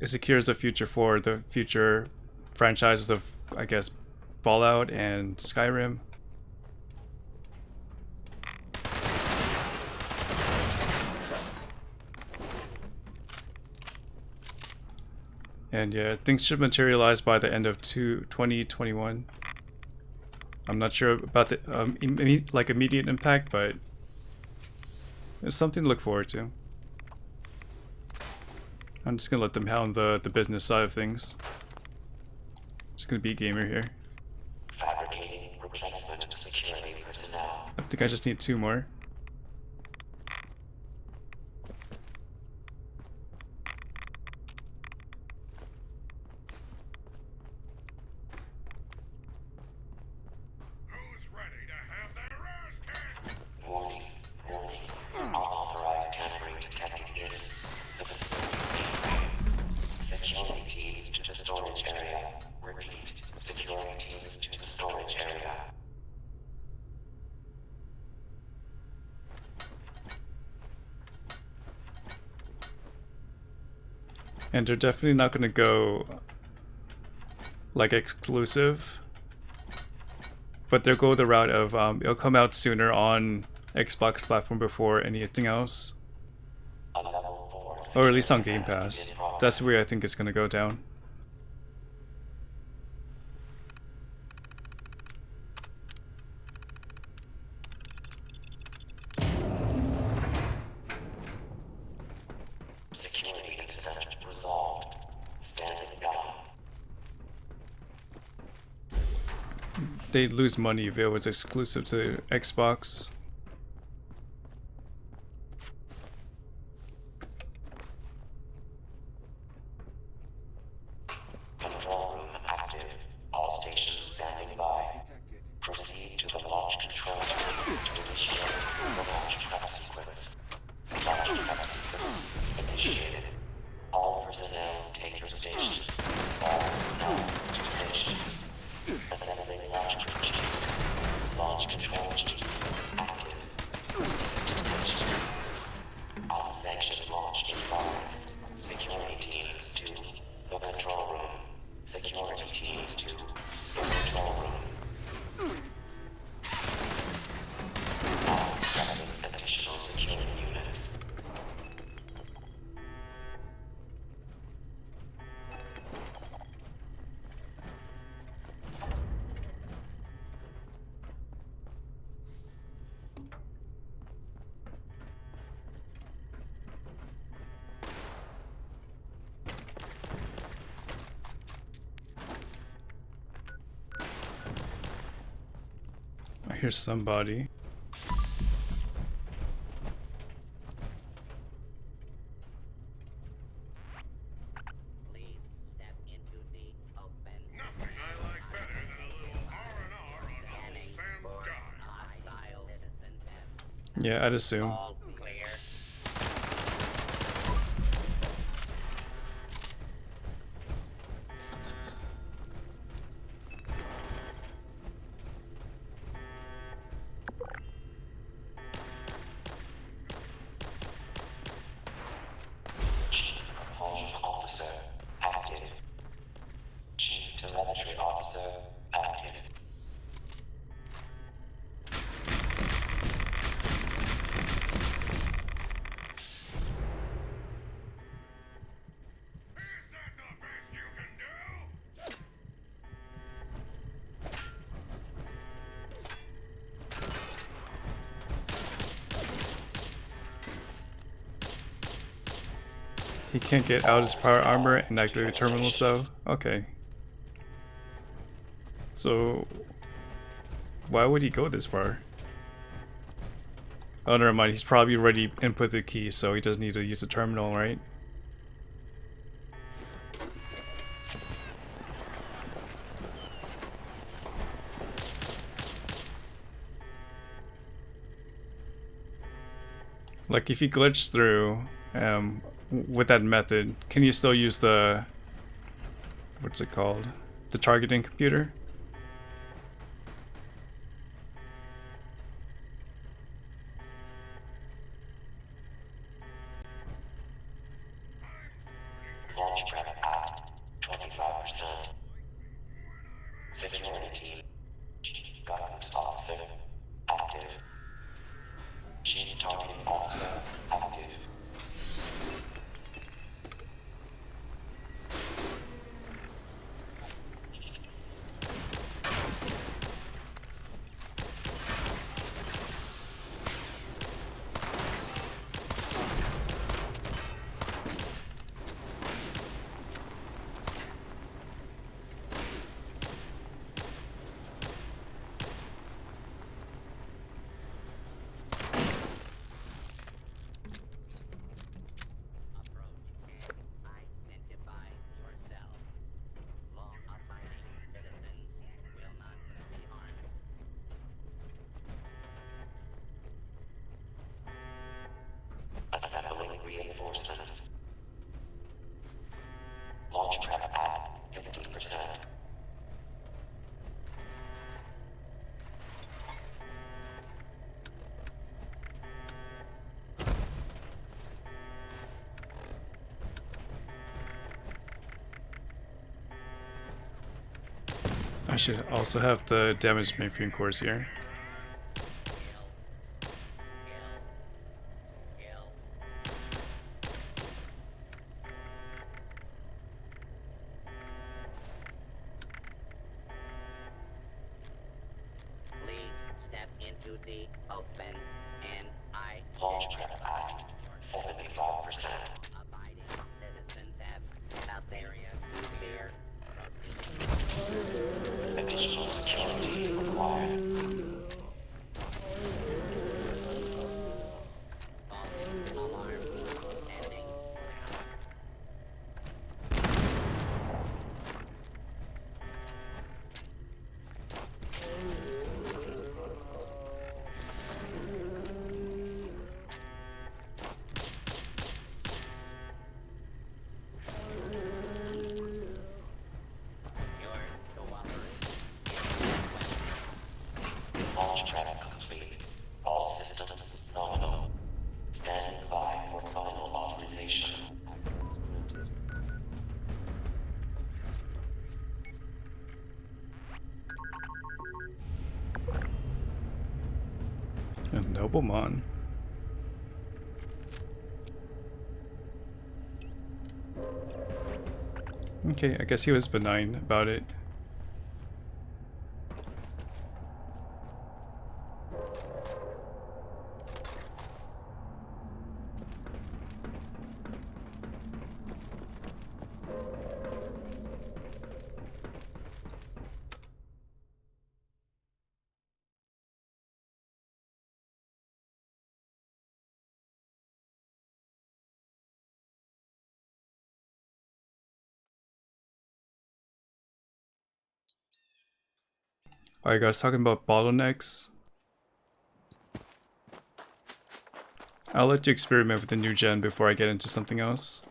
It secures the future for the future franchises of, I guess, Fallout and Skyrim. And yeah, things should materialize by the end of 2021. I'm not sure about the immediate impact, but it's something to look forward to. I'm just gonna let them handle the business side of things. Just gonna be a gamer here. Fabricating replacement security personnel. I think I just need 2 more. Warning, warning. Unauthorized tampering detected in the facility. Security teams to the storage area. Repeat, security teams to the storage area. And they're definitely not gonna go like exclusive, but they'll go the route of it'll come out sooner on Xbox platform before anything else, or at least on Game Pass. That's the way I think it's gonna go down. Security incident resolved. Standing down. They'd lose money if it was exclusive to Xbox. Control room active. All stations standing by. Proceed to the launch control room to initiate the launch prep sequence. Launch prep sequence initiated. All personnel take your stations. All personnel to stations. Assembling launch control. Launch control team active. To station. Unsanctioned launch in progress. Security teams to the control room. Security teams to the control room. Accepting additional security units. I hear somebody. Please step into the open. Nothing I like better than a little R&R on old Sam's dime. Hostile citizen Yeah, I'd assume. all clear. Chief Propulsion Officer active. Chief Telemetry Officer active. Is that the best you can do? He can't get out his power armor and activate the terminals though? Okay. So why would he go this far? Oh, never mind, he's probably already input the key, so he doesn't need to use the terminal, right? Like if you glitch through with that method, can you still use the, what's it called? The targeting computer? Launch prep at 25%. Security team. Guidance officer. Active. Chief targeting officer. Active. Identify yourself. Law-abiding citizens will not be harmed. Assembling reinforcements. Launch prep at 50%. I should also have the damage mainframe cores here. Please step into the open, and I Launch prep at 75%. abiding citizens have out area to clear. Additional security required. False alarm ending. Your cooperation Launch prep complete. All systems nominal. Stand by for final authorization. Access granted. A nobleman. Okay, I guess he was benign about it. Alright guys, talking about bottlenecks. I'll let you experiment with the new gen before I get into something else.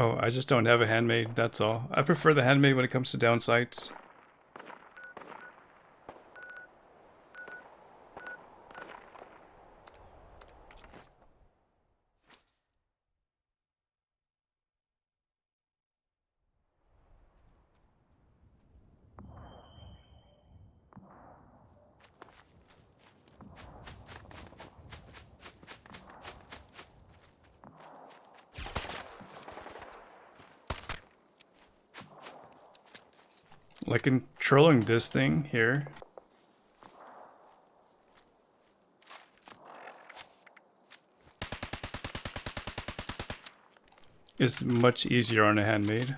Oh, I just don't have a handmade, that's all. I prefer the handmade when it comes to down sights. Like controlling this thing here. Is much easier on a handmade.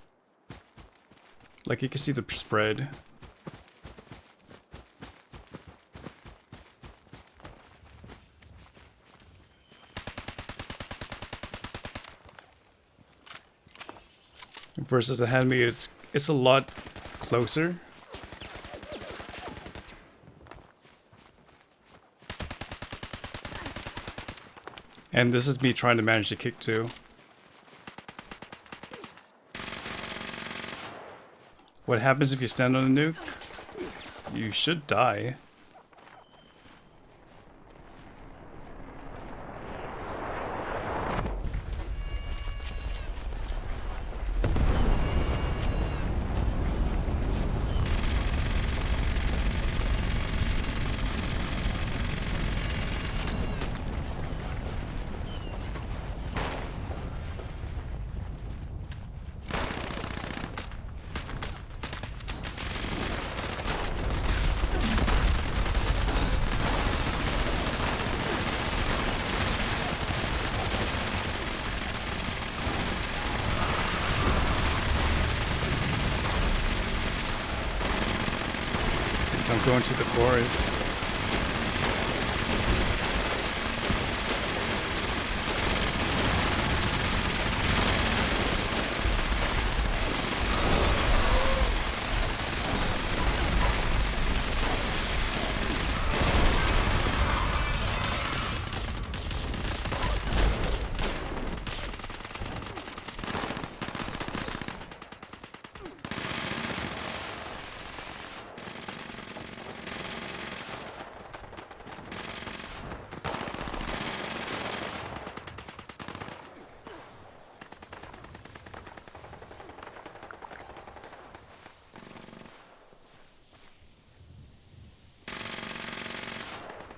Like you can see the spread. Versus a handmade, it's a lot closer. And this is me trying to manage the kick too. What happens if you stand on a nuke? You should die. I'm going to the forest.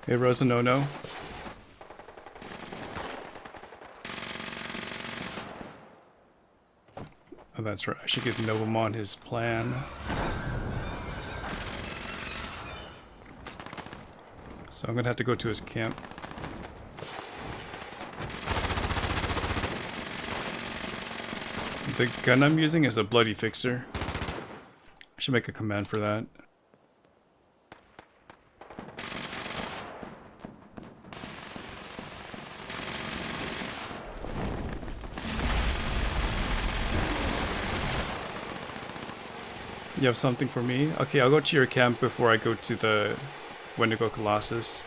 Hey, Rosa, no. Oh, that's right. I should give Novamon his plan. So I'm gonna have to go to his camp. The gun I'm using is a Bloody Fixer. I should make a command for that. You have something for me? Okay, I'll go to your camp before I go to the Wendigo Colossus.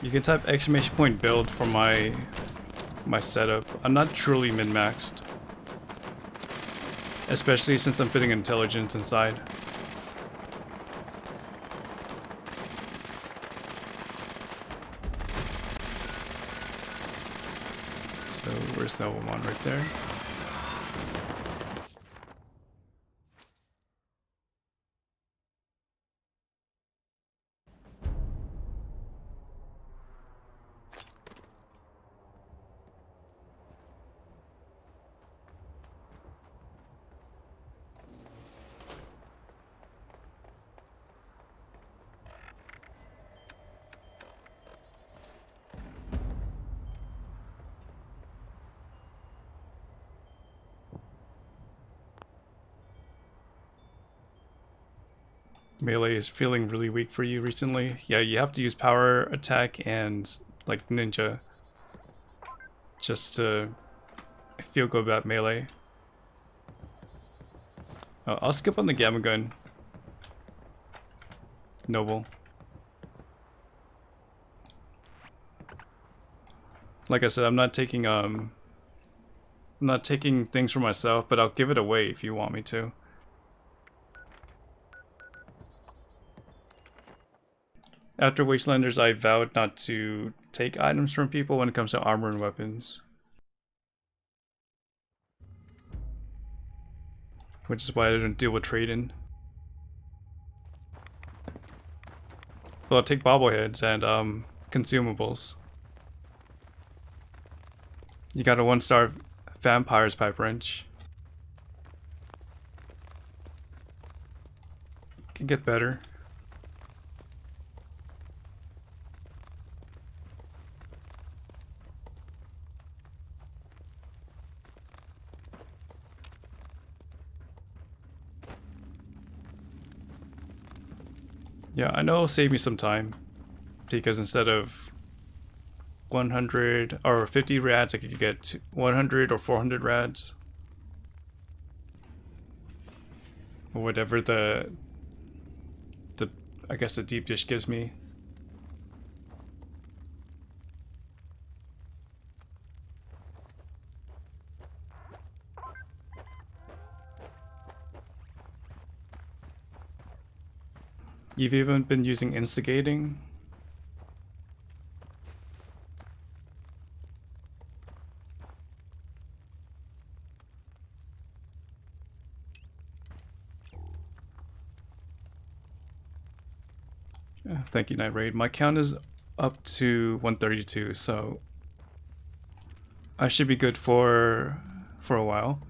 You can type ! build for my setup. I'm not truly min-maxed. Especially since I'm fitting intelligence inside. So where's Novamon? Right there. Melee is feeling really weak for you recently. Yeah, you have to use power attack and like ninja just to feel good about melee. Oh, I'll skip on the gamma gun. Noble. Like I said, I'm not taking things for myself, but I'll give it away if you want me to. After Wastelanders, I vowed not to take items from people when it comes to armor and weapons. Which is why I don't deal with trade-in. Well, I'll take bobbleheads and consumables. You got a 1-star vampire's pipe wrench. Can get better. Yeah, I know it'll save me some time, because instead of 100 or 50 rads, I could get 100 or 400 rads. Or whatever the I guess the deep dish gives me. You've even been using instigating? Thank you, Night Raid. My count is up to 132, so I should be good for a while.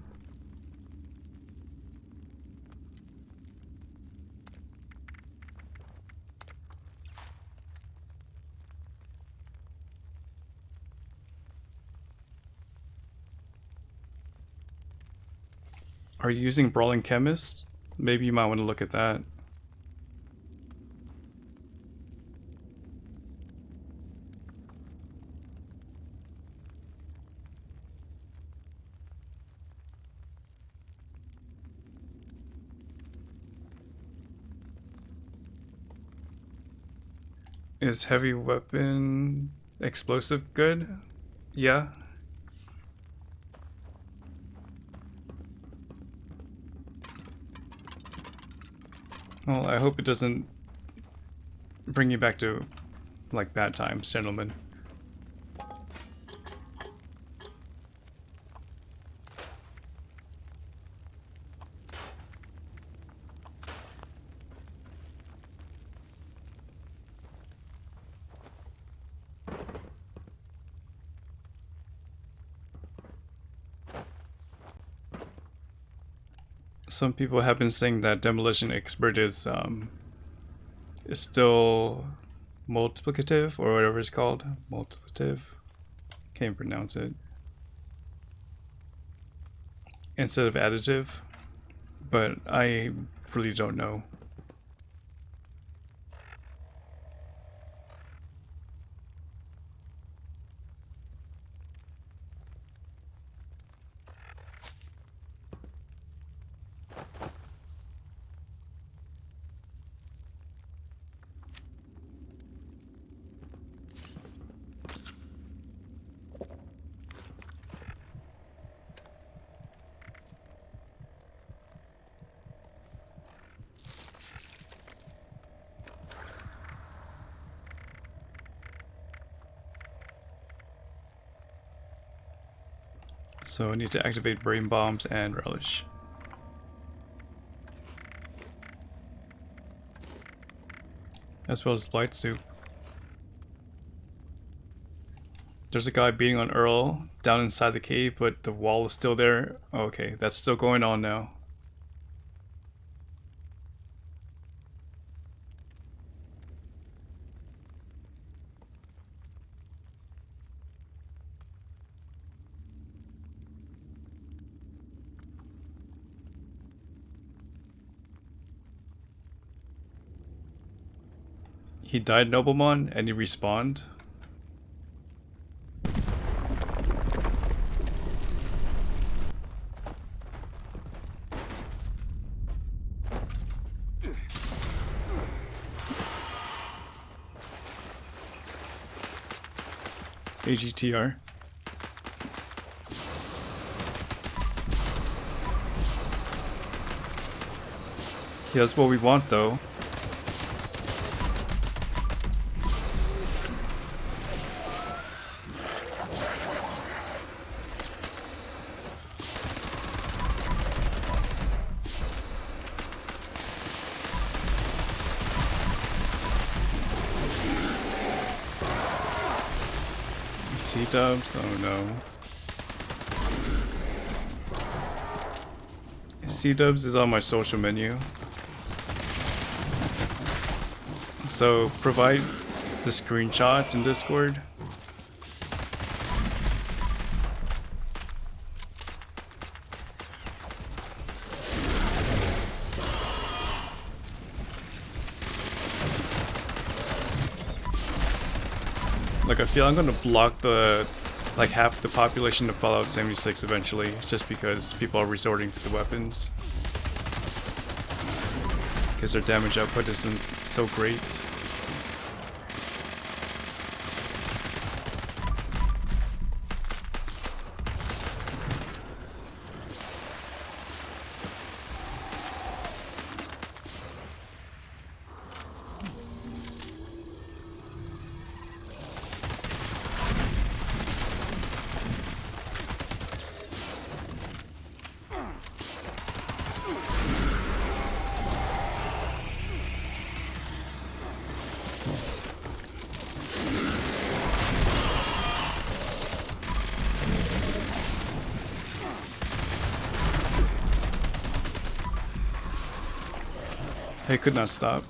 Are you using Brawling Chemist? Maybe you might want to look at that. Is heavy weapon explosive good? Yeah. Well, I hope it doesn't bring you back to, like, bad times, gentlemen. Some people have been saying that Demolition Expert is still multiplicative, or whatever it's called. Multiplicative. Can't pronounce it. Instead of additive. But I really don't know. So I need to activate brain bombs and relish. As well as blight soup. There's a guy beating on Earl down inside the cave, but the wall is still there. Okay, that's still going on now. He died, Noblemon, and he respawned. AGTR. Yeah, that's what we want, though. C-dubs? Oh no. C-dubs is on my social menu. So provide the screenshots in Discord. Like, I feel I'm gonna block the, like, half the population of Fallout 76 eventually, just because people are resorting to the weapons. Because their damage output isn't so great. He could not stop.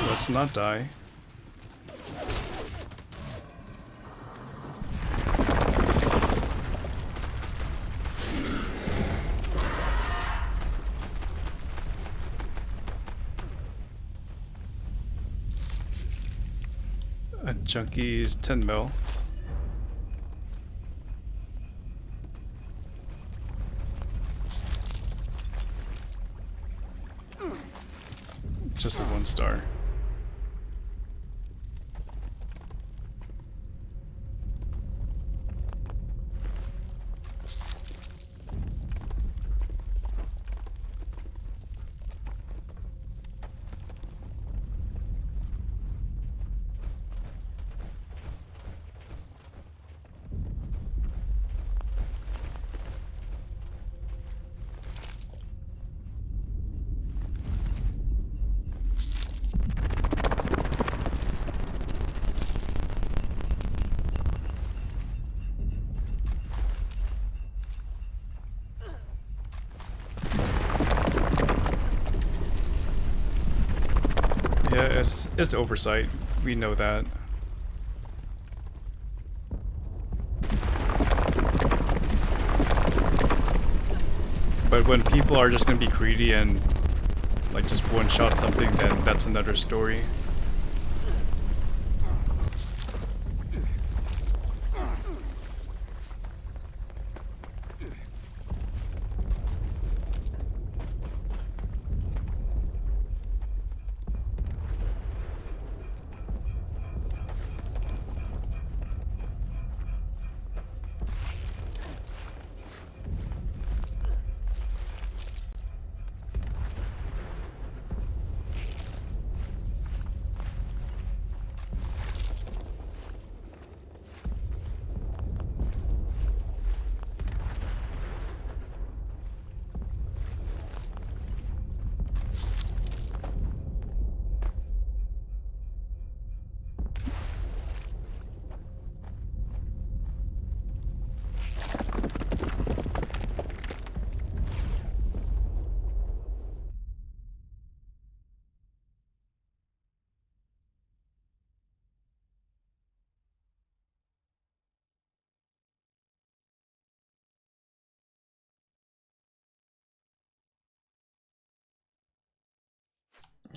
Let's not die. A Junkie's 10 mil. Just a 1 star. Yeah, it's oversight. We know that. But when people are just gonna be greedy and like just one-shot something, then that's another story.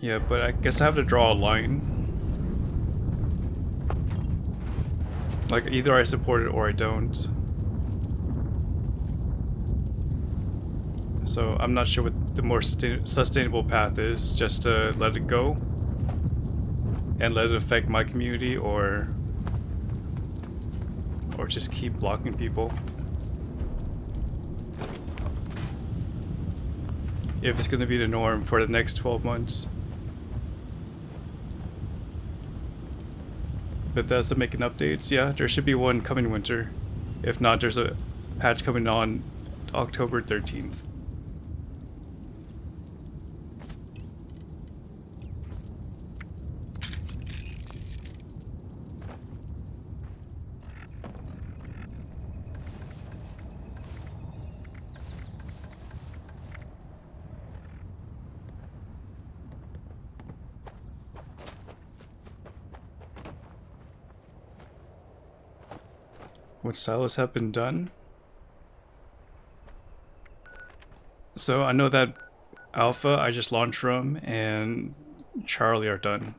Yeah, but I guess I have to draw a line. Like, either I support it or I don't. So I'm not sure what the more sustainable path is. Just to let it go and let it affect my community, or just keep blocking people. If it's going to be the norm for the next 12 months. Bethesda making updates? Yeah, there should be one coming winter. If not, there's a patch coming on October 13th. What silos have been done? So I know that Alpha I just launched from and Charlie are done.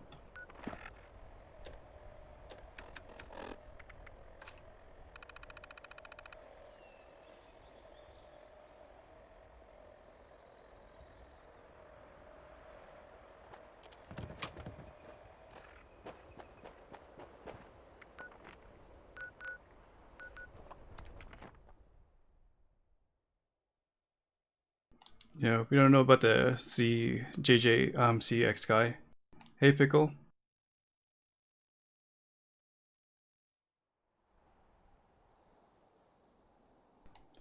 Yeah, we don't know about the CX guy. Hey, Pickle.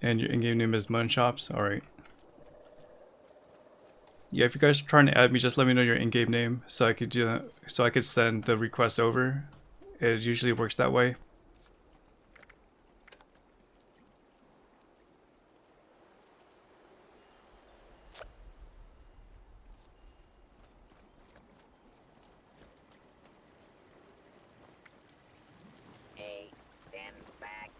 And your in-game name is Munshops? Alright. Yeah, if you guys are trying to add me, just let me know your in-game name so I could send the request over. It usually works that way. Hey, stand back.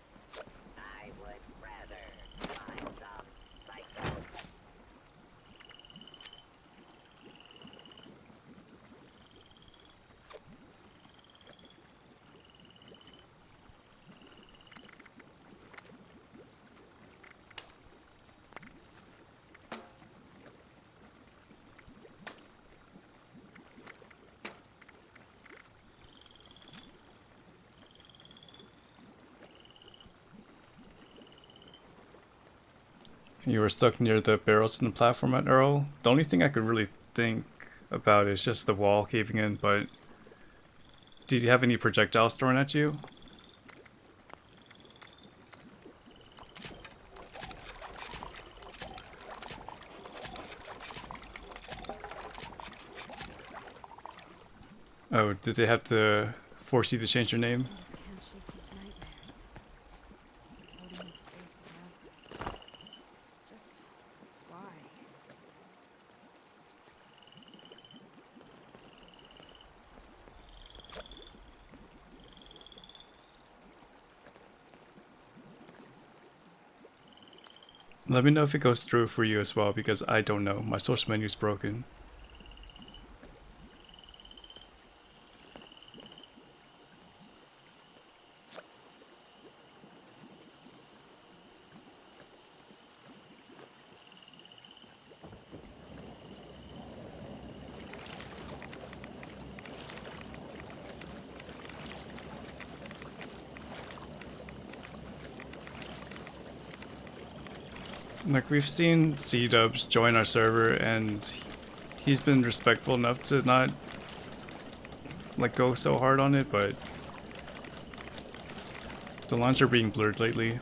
I would rather find some psycho. You were stuck near the barrels in the platform at Earl. The only thing I could really think about is just the wall caving in, but did you have any projectiles thrown at you? Oh, did they have to force you to change your name? I just can't shake these nightmares. Floating in space forever. Just why? Let me know if it goes through for you as well, because I don't know. My source menu is broken. Like, we've seen C-Dubs join our server, and he's been respectful enough to not, like, go so hard on it, but the lines are being blurred lately.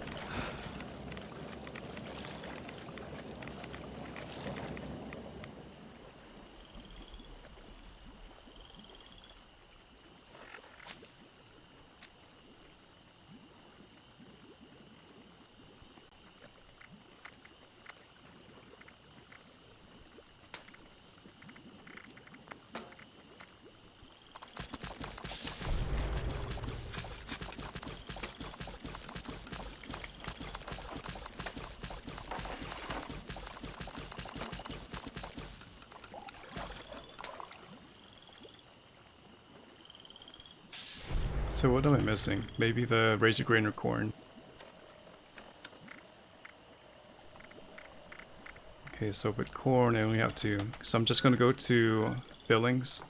So what am I missing? Maybe the razor grain or corn. Okay, so with corn I only have 2. So I'm just gonna go to Billings.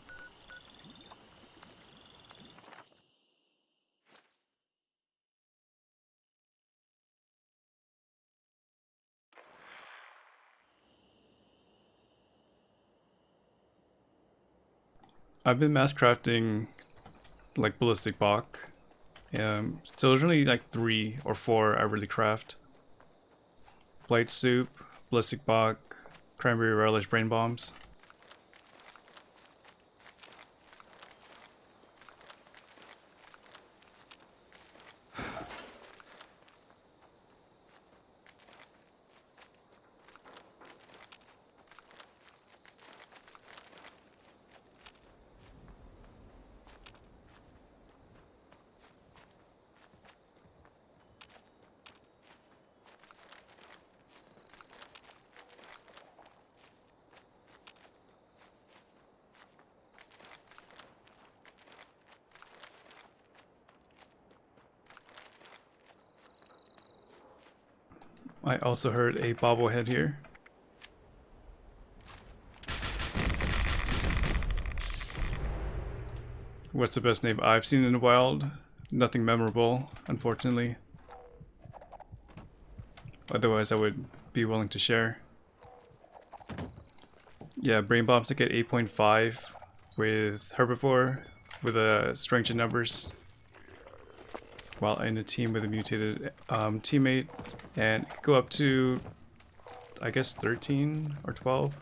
I've been mass crafting like ballistic bach. So there's only like 3 or 4 I really craft. Blight soup, ballistic bach, cranberry relish brain bombs. I also heard a bobblehead here. What's the best name I've seen in the wild? Nothing memorable, unfortunately. Otherwise I would be willing to share. Yeah, brain bombs that get 8.5 with herbivore with a strength in numbers while in a team with a mutated teammate, and it could go up to I guess 13 or 12.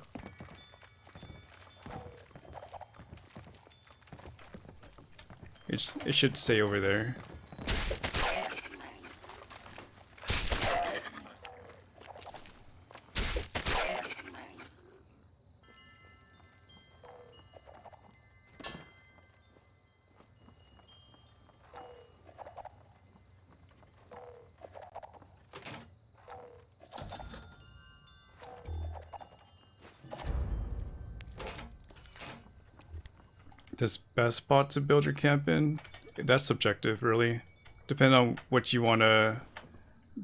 It should stay over there. This best spot to build your camp in, that's subjective really. Depending on what you want to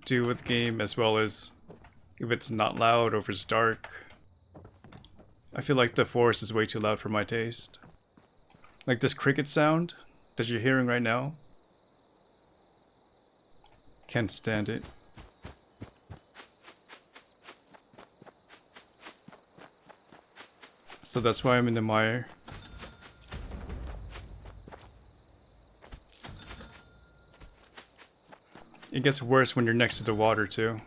do with the game, as well as if it's not loud or if it's dark. I feel like the forest is way too loud for my taste. Like this cricket sound that you're hearing right now. Can't stand it. So that's why I'm in the mire. It gets worse when you're next to the water too.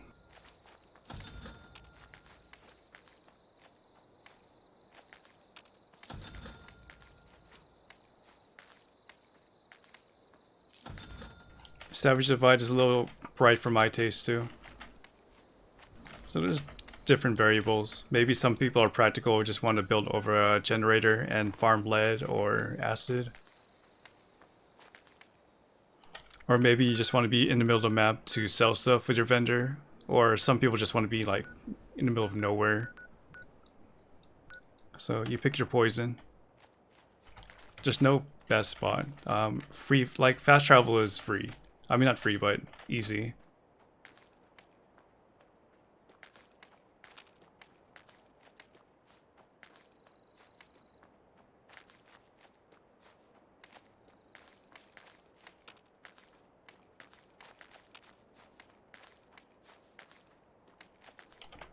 Savage Divide is a little bright for my taste too. So there's different variables. Maybe some people are practical, just want to build over a generator and farm lead or acid. Or maybe you just want to be in the middle of the map to sell stuff with your vendor. Or some people just want to be like in the middle of nowhere. So you pick your poison. There's no best spot. Free, like fast travel is free. I mean not free, but easy.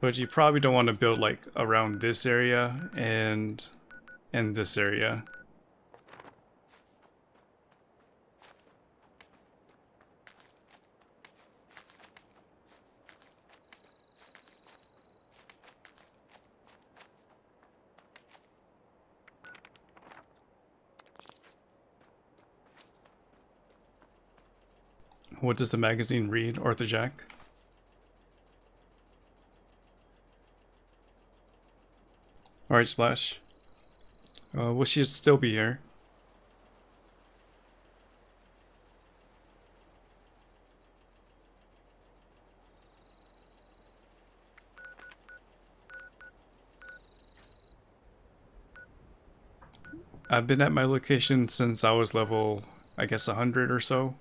But you probably don't want to build like around this area and this area. What does the magazine read, Arthur Jack? Alright, Splash. Will she still be here? I've been at my location since I was level I guess 100 or so.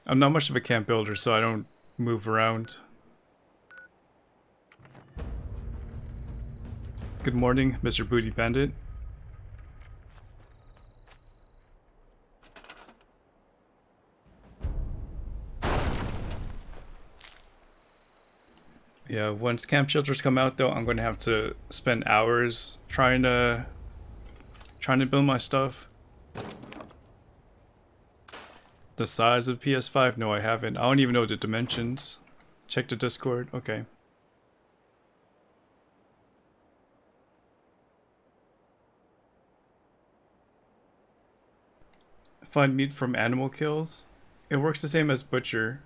I'm not much of a camp builder, so I don't move around. Good morning, Mr. Booty Bandit. Yeah, once camp shelters come out though, I'm gonna have to spend hours trying to build my stuff. The size of PS5? No, I haven't. I don't even know the dimensions. Check the Discord. Okay. Find meat from animal kills. It works the same as butcher.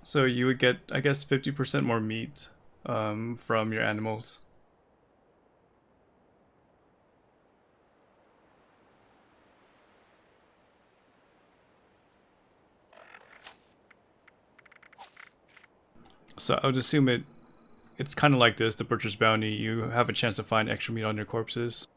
So you would get, I guess, 50% more meat from your animals. So I would assume it's kind of like this, the Butcher's Bounty. You have a chance to find extra meat on your corpses.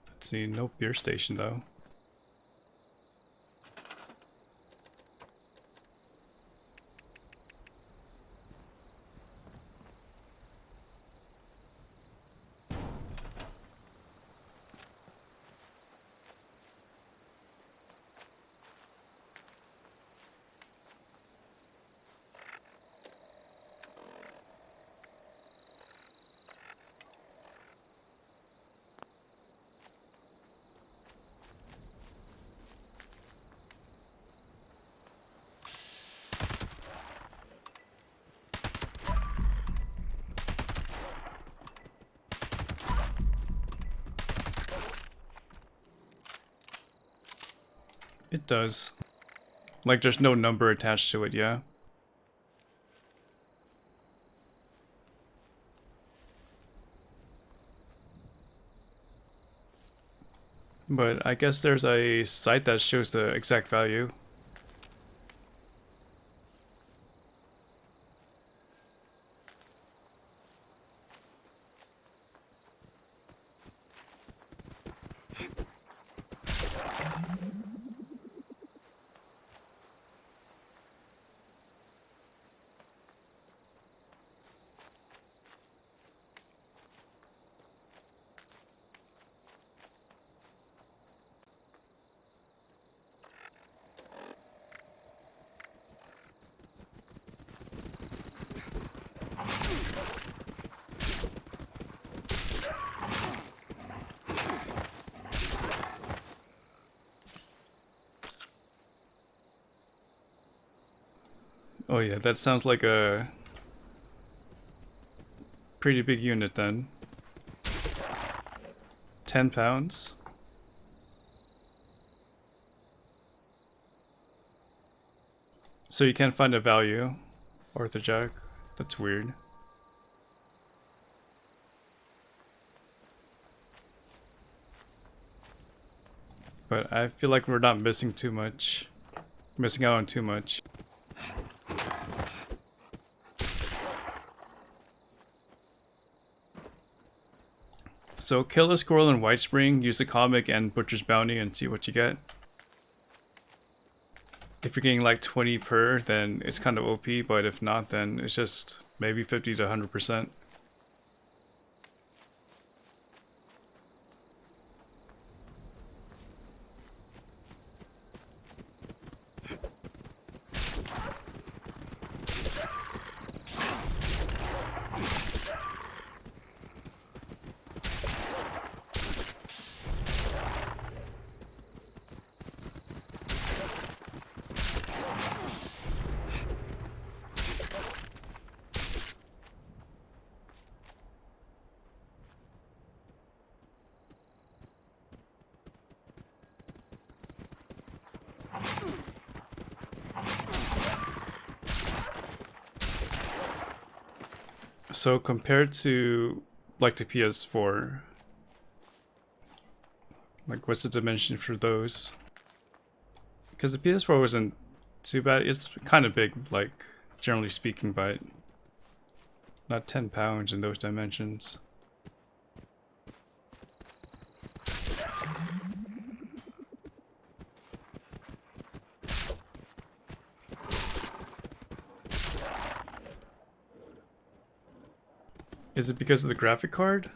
Let's see, no beer station though. It does. Like there's no number attached to it, yeah? But I guess there's a site that shows the exact value. Oh yeah, that sounds like a pretty big unit then. 10 pounds? So you can't find a value, Arthur Jack? That's weird. But I feel like we're not missing too much. Missing out on too much. So kill a squirrel in White Spring, use a comic and Butcher's Bounty and see what you get. If you're getting like 20 per, then it's kind of OP, but if not, then it's just maybe 50 to 100%. So compared to like the PS4, like what's the dimension for those? Because the PS4 wasn't too bad. It's kind of big, like generally speaking, but not 10 pounds in those dimensions. Is it because of the graphic card?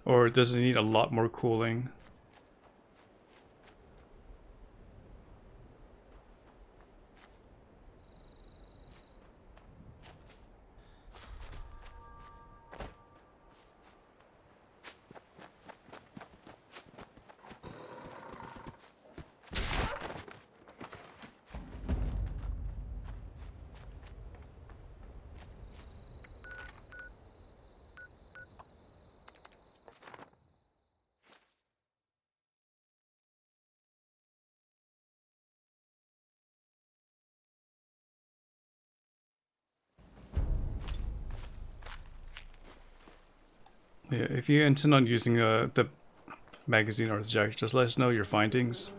Or does it need a lot more cooling? Yeah, if you intend on using the magazine or the jacket, just let us know your findings.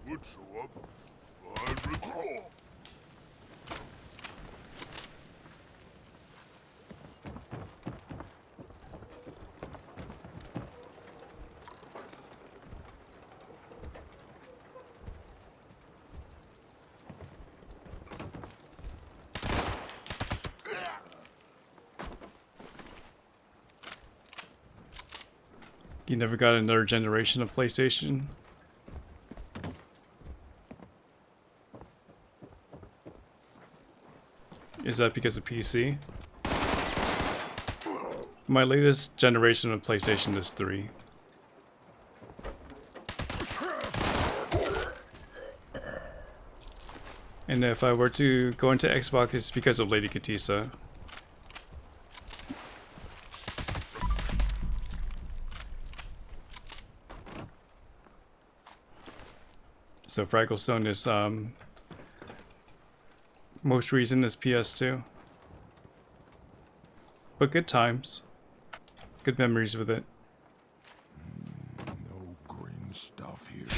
Would show up. I recall. You never got another generation of PlayStation? Is that because of PC? My latest generation of PlayStation is 3. And if I were to go into Xbox, it's because of Lady Katisa. So Fragglestone is most recent is PS2. But good times. Good memories with it. No green stuff here.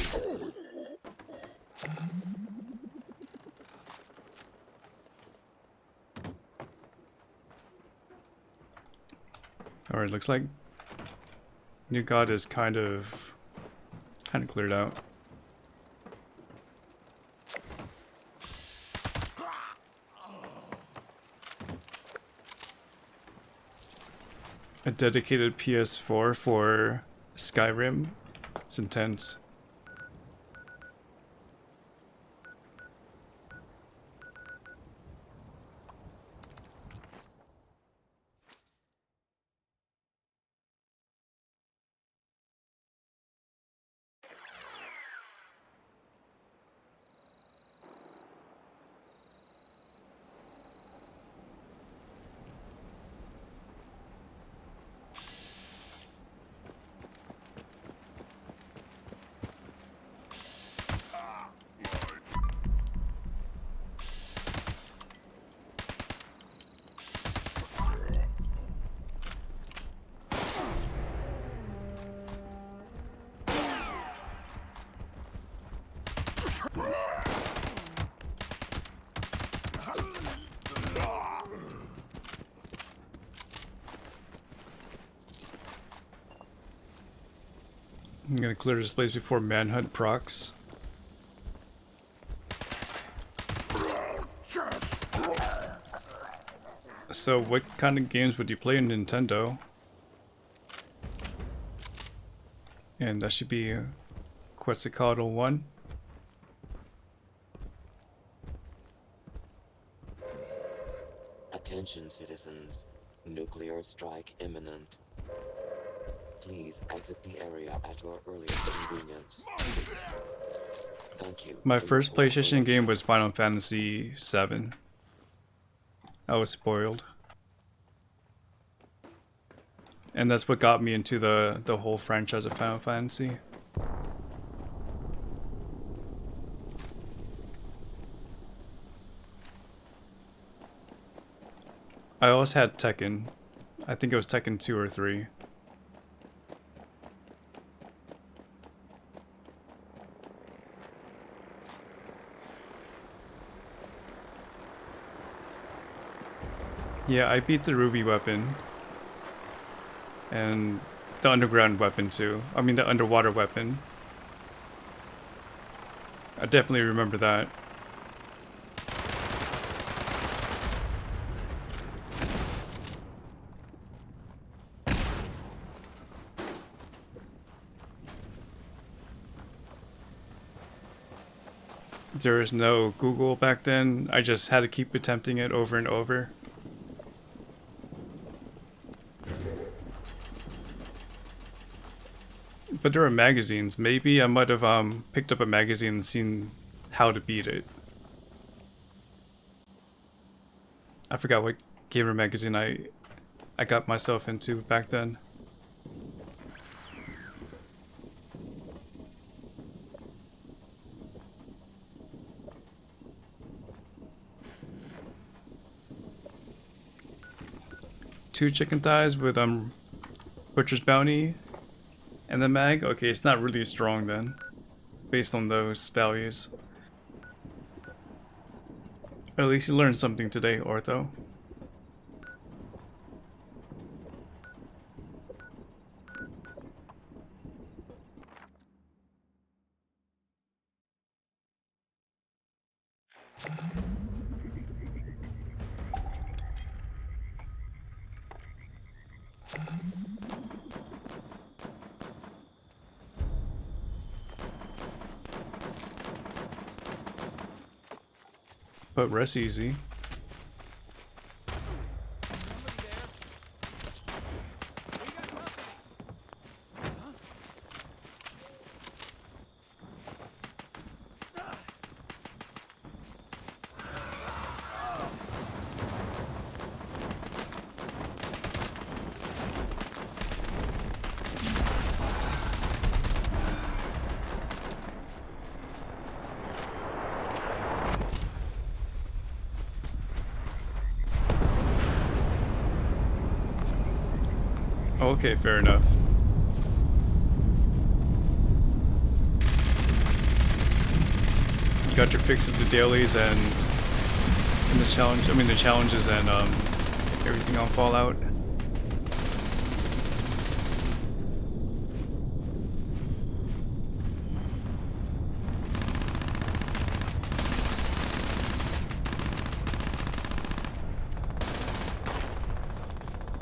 Alright, looks like New God is kind of cleared out. A dedicated PS4 for Skyrim. It's intense. I'm gonna clear this place before Manhunt procs. So what kind of games would you play on Nintendo? And that should be Quetzalcoatl 1. Attention, citizens. Nuclear strike imminent. Please exit the area at your earliest convenience. Thank you. My first PlayStation game was Final Fantasy VII. I was spoiled. And that's what got me into the whole franchise of Final Fantasy. I always had Tekken. I think it was Tekken 2 or 3. Yeah, I beat the Ruby weapon. And the underground weapon too. I mean the underwater weapon. I definitely remember that. There was no Google back then. I just had to keep attempting it over and over. But there are magazines. Maybe I might have picked up a magazine and seen how to beat it. I forgot what gamer magazine I got myself into back then. Two chicken thighs with Butcher's Bounty and the mag? Okay, it's not really strong then, based on those values. At least you learned something today, Ortho. But rest easy. Okay, fair enough. You got your fix of the dailies and the challenge. I mean the challenges and everything on Fallout.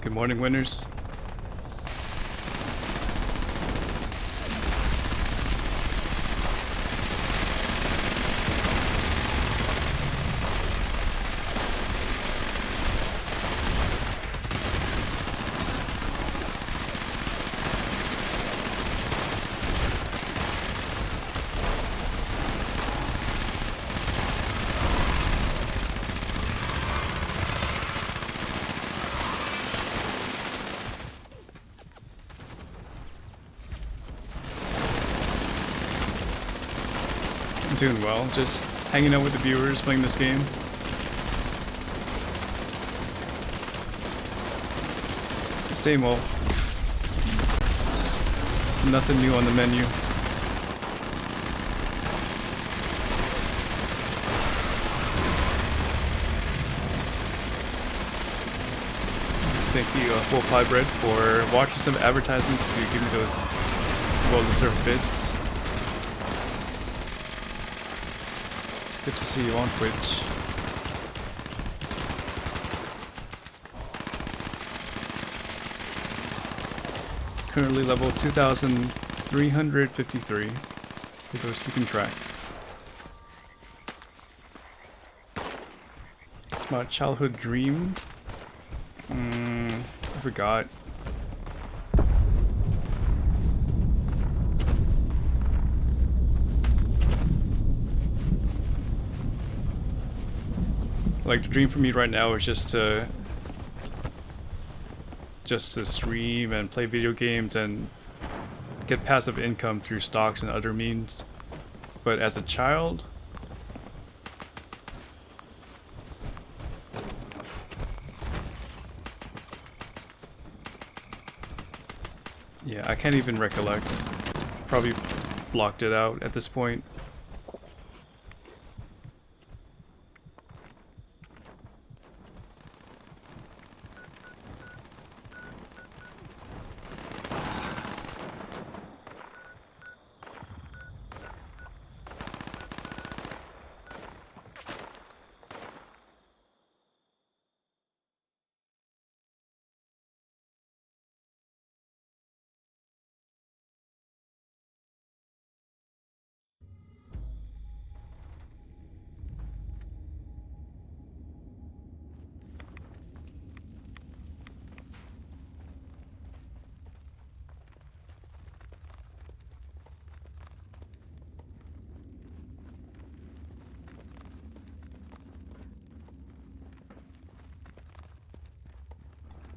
Good morning, winners. Doing well, just hanging out with the viewers, playing this game. Same old. Nothing new on the menu. Thank you, Wolf Hybrid, for watching some advertisements to give me those well-deserved bits. Good to see you on Twitch. Currently level 2,353 for those keeping track. My childhood dream? I forgot. Like the dream for me right now is just to just to stream and play video games and get passive income through stocks and other means. But as a child, yeah, I can't even recollect. Probably blocked it out at this point.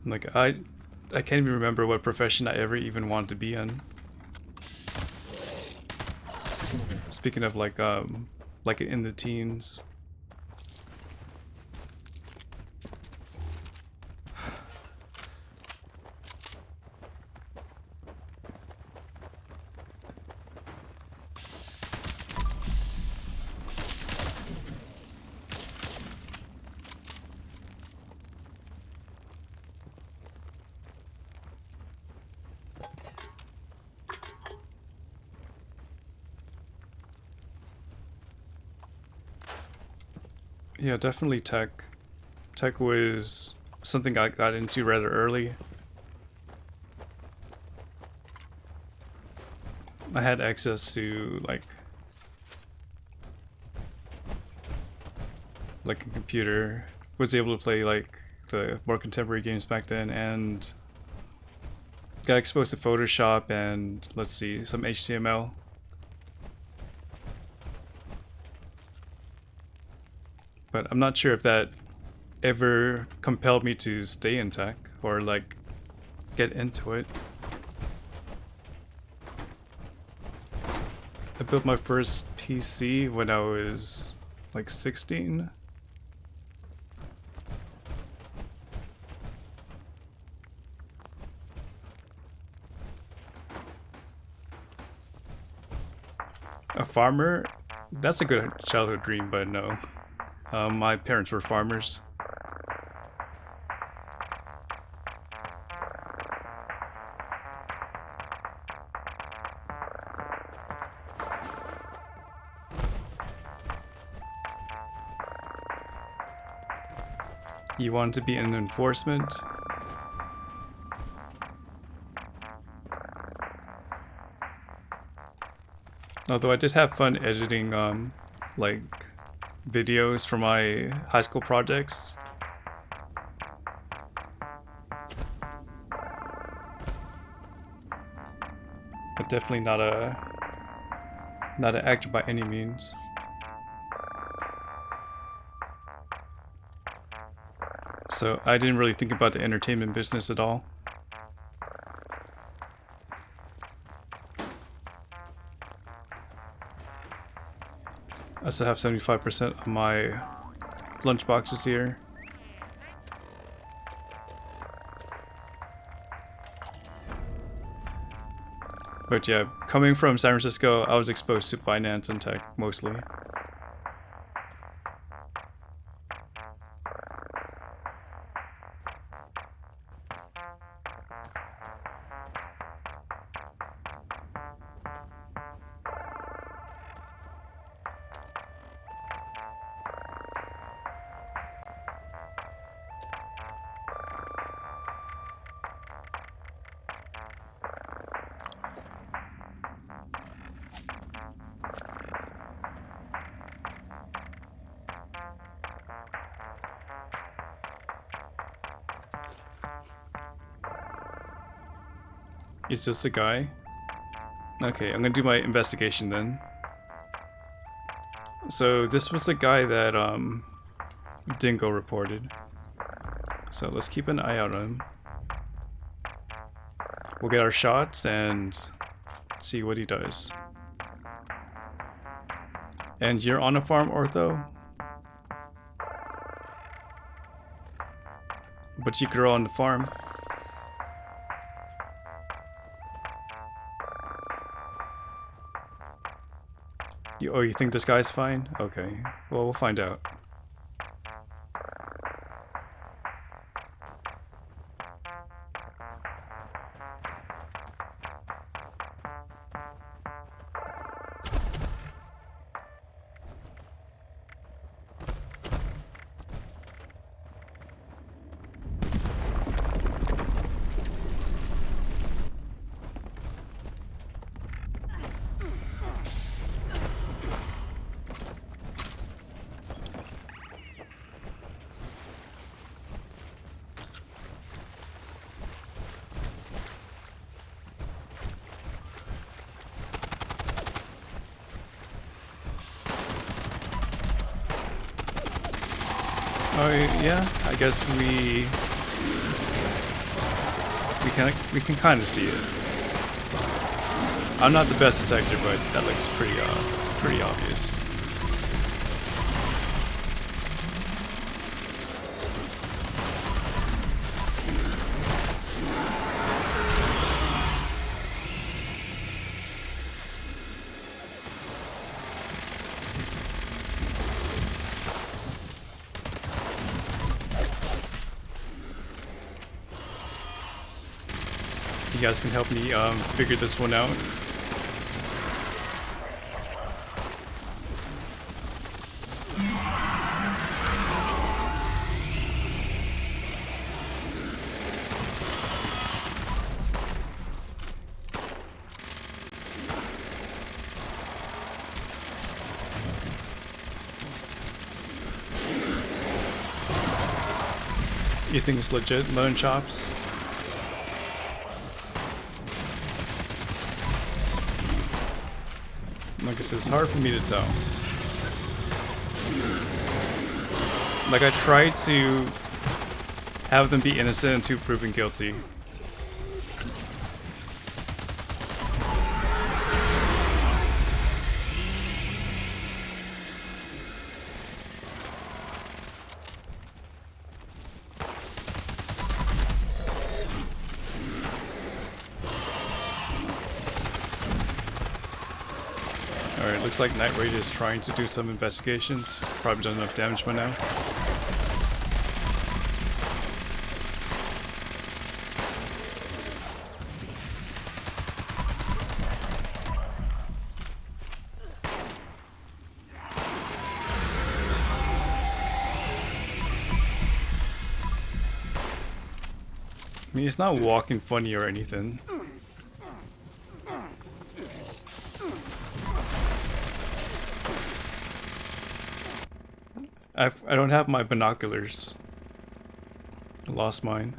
Like I can't even remember what profession I ever even wanted to be in. Speaking of like in the teens. Yeah, definitely tech. Tech was something I got into rather early. I had access to like a computer, was able to play like the more contemporary games back then, and got exposed to Photoshop and let's see, some HTML. But I'm not sure if that ever compelled me to stay in tech or like get into it. I built my first PC when I was like 16. A farmer? That's a good childhood dream, but no. My parents were farmers. You wanted to be in enforcement? Although I did have fun editing, like, videos for my high school projects. But definitely not an actor by any means. So I didn't really think about the entertainment business at all. I still have 75% of my lunch boxes here. But yeah, coming from San Francisco, I was exposed to finance and tech mostly. Is this the guy? Okay, I'm gonna do my investigation then. So this was the guy that Dingo reported. So let's keep an eye out on him. We'll get our shots and see what he does. And you're on a farm, Ortho? But you grow on the farm. Oh, you think this guy's fine? Okay. Well, we'll find out. Oh yeah, I guess we can kind of see it. I'm not the best detector, but that looks pretty obvious. You guys can help me figure this one out. You think it's legit, Lone Chops? Like I said, it's hard for me to tell. Like, I tried to have them be innocent until proven guilty. Alright, looks like Night Raid is trying to do some investigations. Probably done enough damage by now. I mean, it's not walking funny or anything. I don't have my binoculars. I lost mine.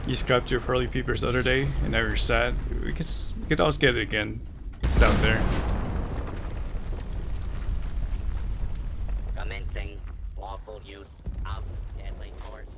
You scrapped your pearly peepers the other day, and now you're sad. We could always get it again. It's out there. Commencing lawful use of deadly force.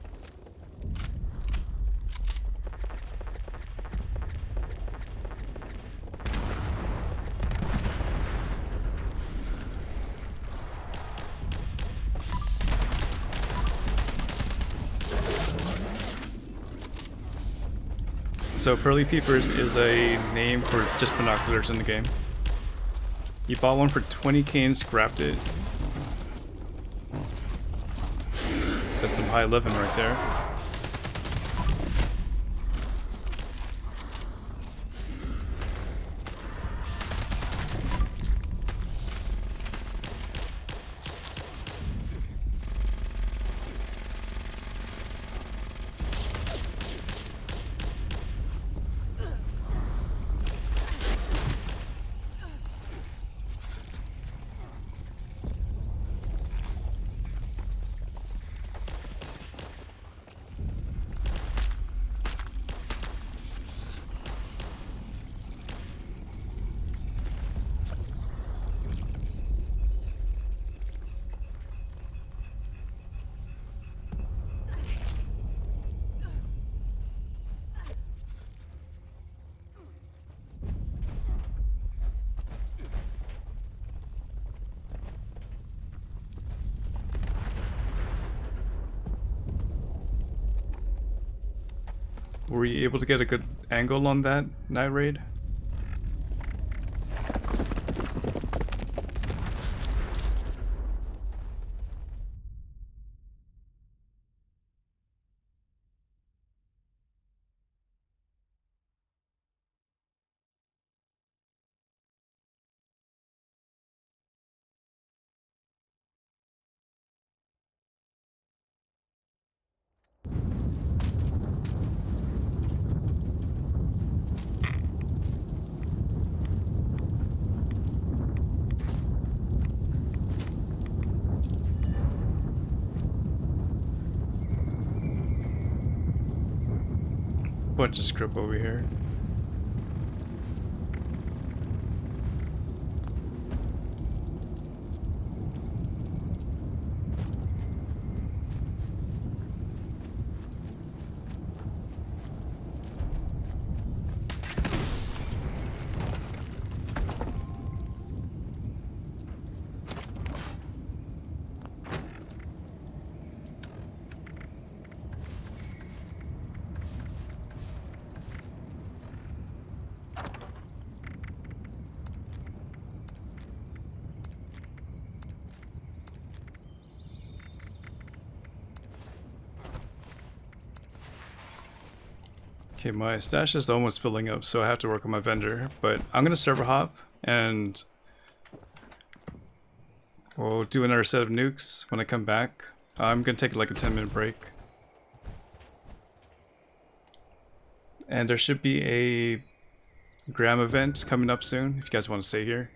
So Pearly Peepers is a name for just binoculars in the game. You bought one for 20k and scrapped it. That's some high living right there. Were you able to get a good angle on that night raid? Bunch of script over here. Okay, my stash is almost filling up, so I have to work on my vendor, but I'm gonna server hop and we'll do another set of nukes when I come back. I'm gonna take like a 10-minute break. And there should be a Graham event coming up soon if you guys want to stay here.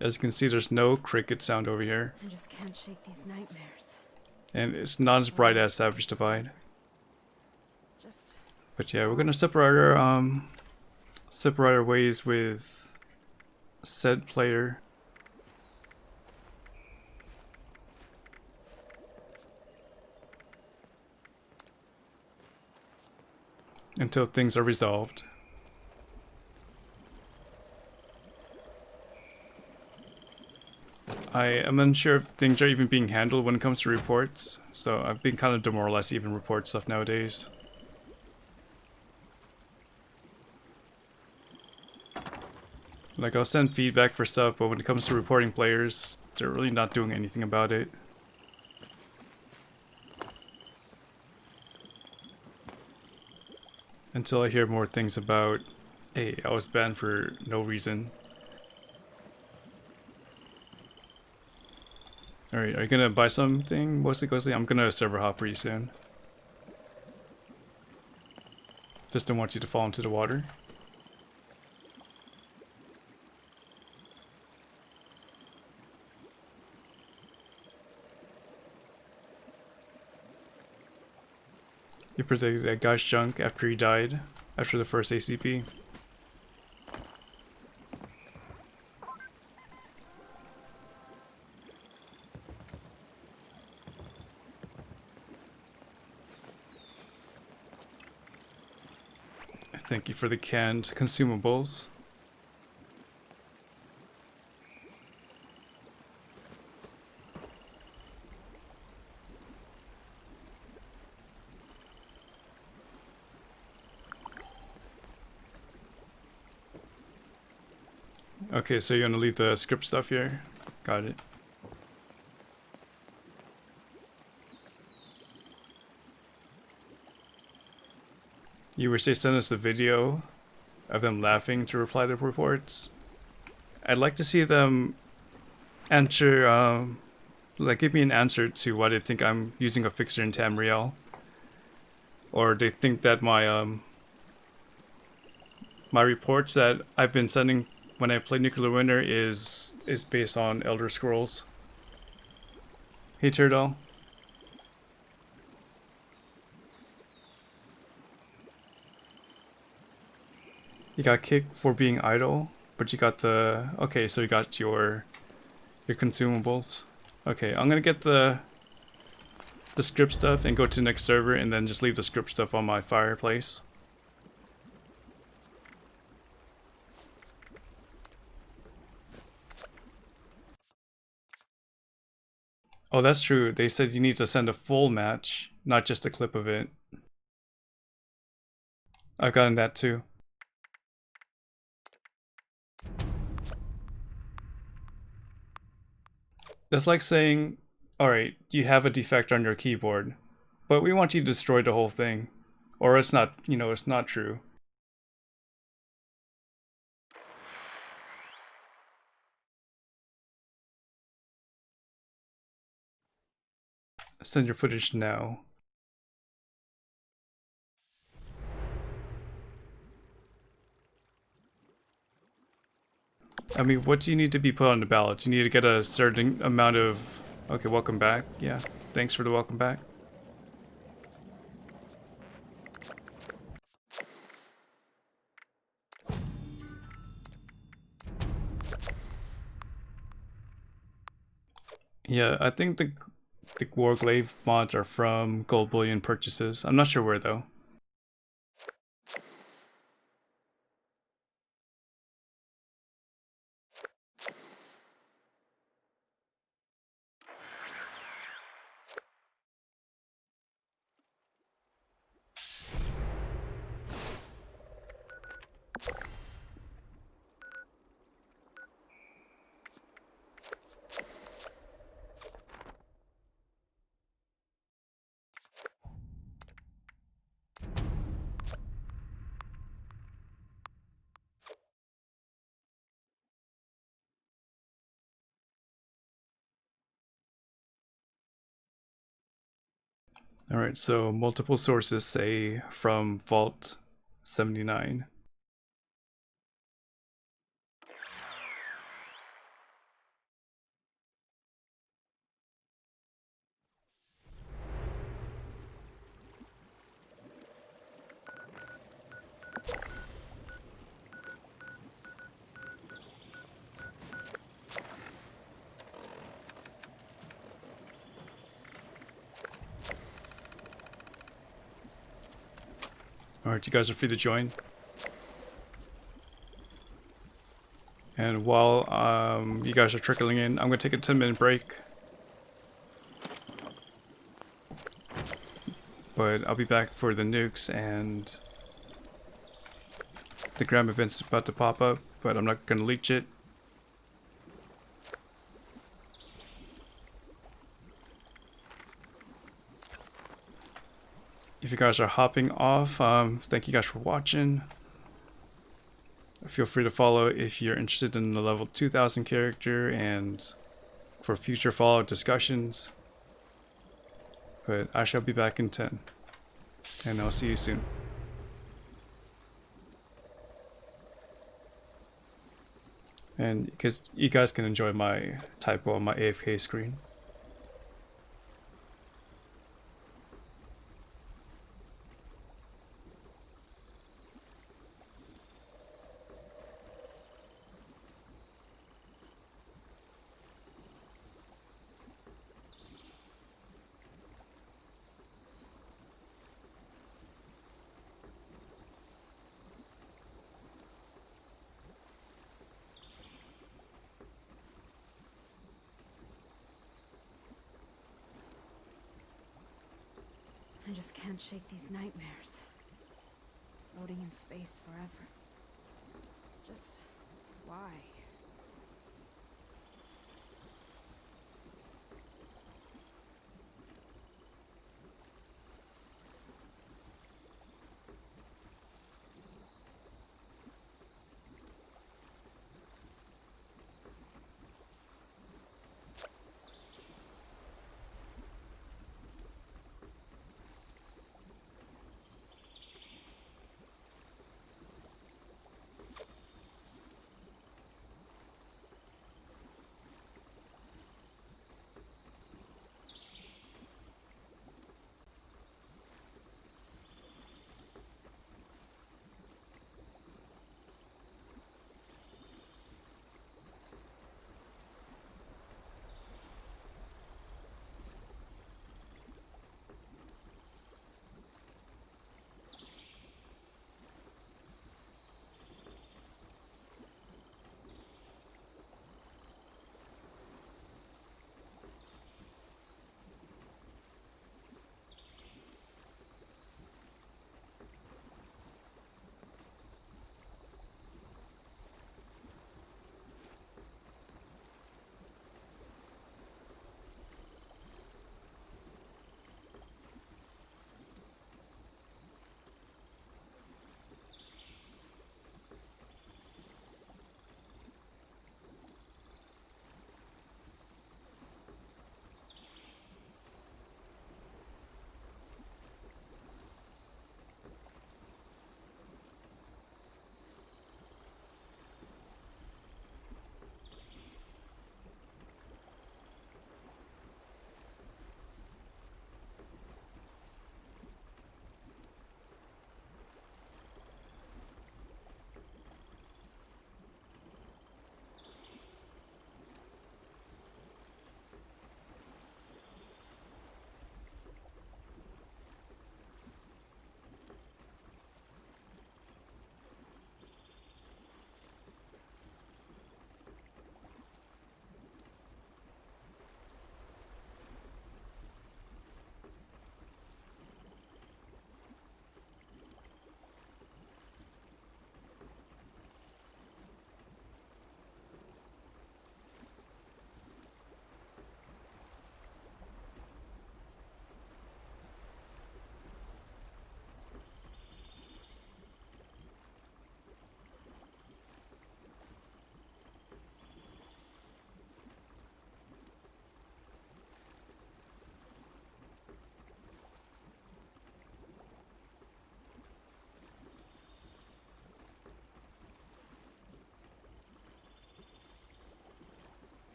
As you can see, there's no cricket sound over here. I just can't shake these nightmares. And it's not as bright as Savage Divide. Just But yeah, we're gonna separate our ways with said player. Until things are resolved. I am unsure if things are even being handled when it comes to reports, so I've been kind of demoralized to even report stuff nowadays. Like, I'll send feedback for stuff, but when it comes to reporting players, they're really not doing anything about it. Until I hear more things about, hey, I was banned for no reason. Alright, are you gonna buy something, Mostly Ghostly? I'm gonna server hop pretty soon. Just don't want you to fall into the water. You protected that guy's junk after he died, after the first ACP. Thank you for the canned consumables. Okay, so you're gonna leave the script stuff here? Got it. You wish they sent us a video of them laughing to reply to reports? I'd like to see them answer like give me an answer to why they think I'm using a fixer in Tamriel, or they think that my reports that I've been sending when I play Nuclear Winter is based on Elder Scrolls. Hey Turtle. You got kicked for being idle, but you got the... Okay, so you got your consumables. Okay, I'm gonna get the script stuff and go to the next server and then just leave the script stuff on my fireplace. Oh, that's true. They said you need to send a full match, not just a clip of it. I've gotten that too. That's like saying, alright, you have a defect on your keyboard, but we want you to destroy the whole thing. Or it's not, you know, it's not true. Send your footage now. I mean, what do you need to be put on the ballot? You need to get a certain amount of... Okay, welcome back. Yeah, thanks for the welcome back. Yeah, I think the Warglaive mods are from Gold Bullion purchases. I'm not sure where though. Alright, so multiple sources say from Vault 79. Alright, you guys are free to join. And while you guys are trickling in, I'm going to take a 10-minute break. But I'll be back for the nukes, and the Gram event's about to pop up, but I'm not going to leech it. If you guys are hopping off, thank you guys for watching. Feel free to follow if you're interested in the level 2000 character and for future Fallout discussions. But I shall be back in 10. And I'll see you soon. And because you guys can enjoy my typo on my AFK screen. I just can't shake these nightmares. Floating in space forever. Just why?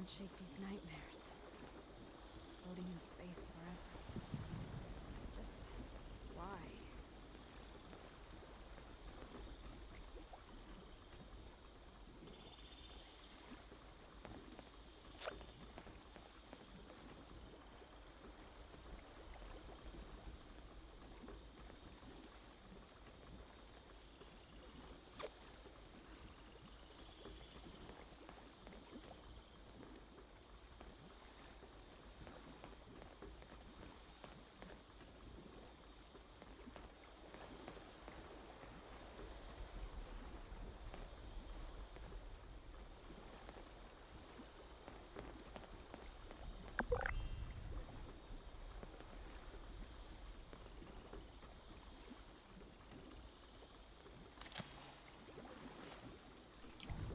shake these nightmares. Floating in space forever. Just why?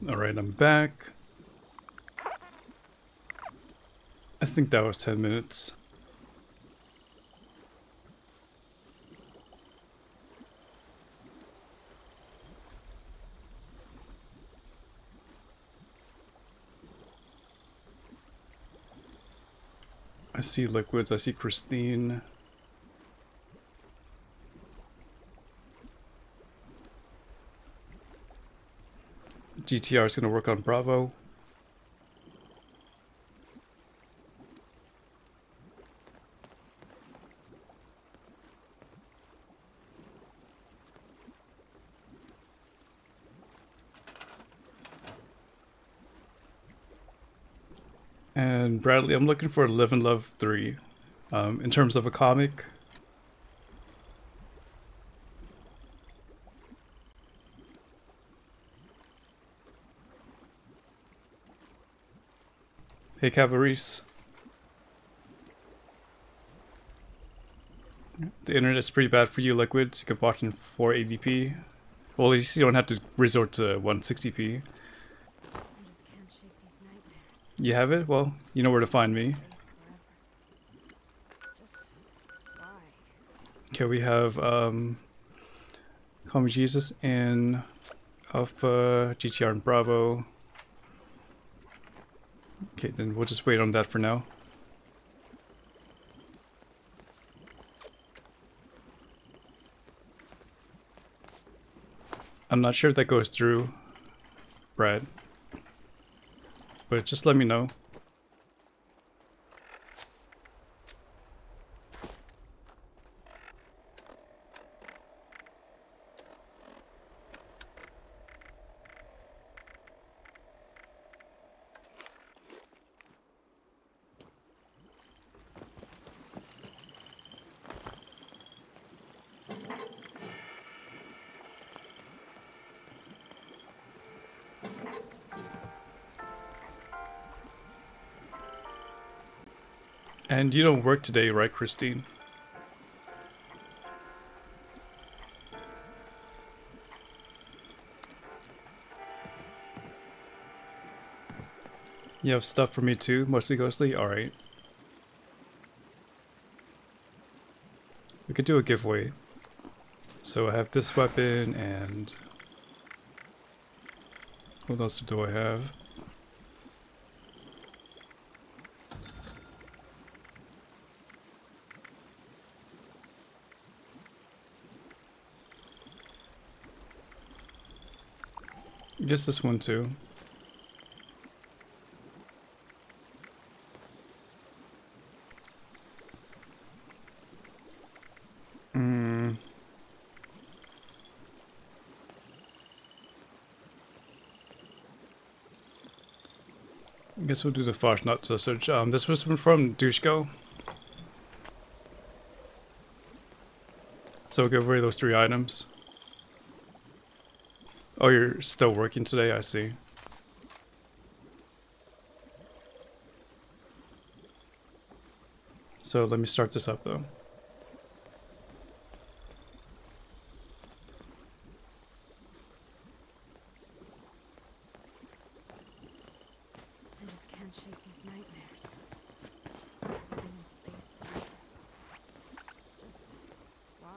Alright, I'm back. I think that was 10 minutes. I see liquids, I see Christine. GTR is going to work on Bravo. And Bradley, I'm looking for Live and Love 3. In terms of a comic. Hey, Cavalries. The internet's pretty bad for you, Liquids. You can watch in 480p. Well, at least you don't have to resort to 160p. You have it? Well, you know where to find me. Okay, we have Call Me Jesus and Alpha, GTR and Bravo. Okay, then we'll just wait on that for now. I'm not sure if that goes through, Brad. But just let me know. And you don't work today, right, Christine? You have stuff for me too, mostly ghostly? Alright. We could do a giveaway. So I have this weapon and... what else do I have? I guess this one too. I guess we'll do the Farshnot sausage. This was from Dushko. So we'll give away those 3 items. Oh, you're still working today? I see. So let me start this up though. I just can't shake these nightmares. Living in space forever. Just why?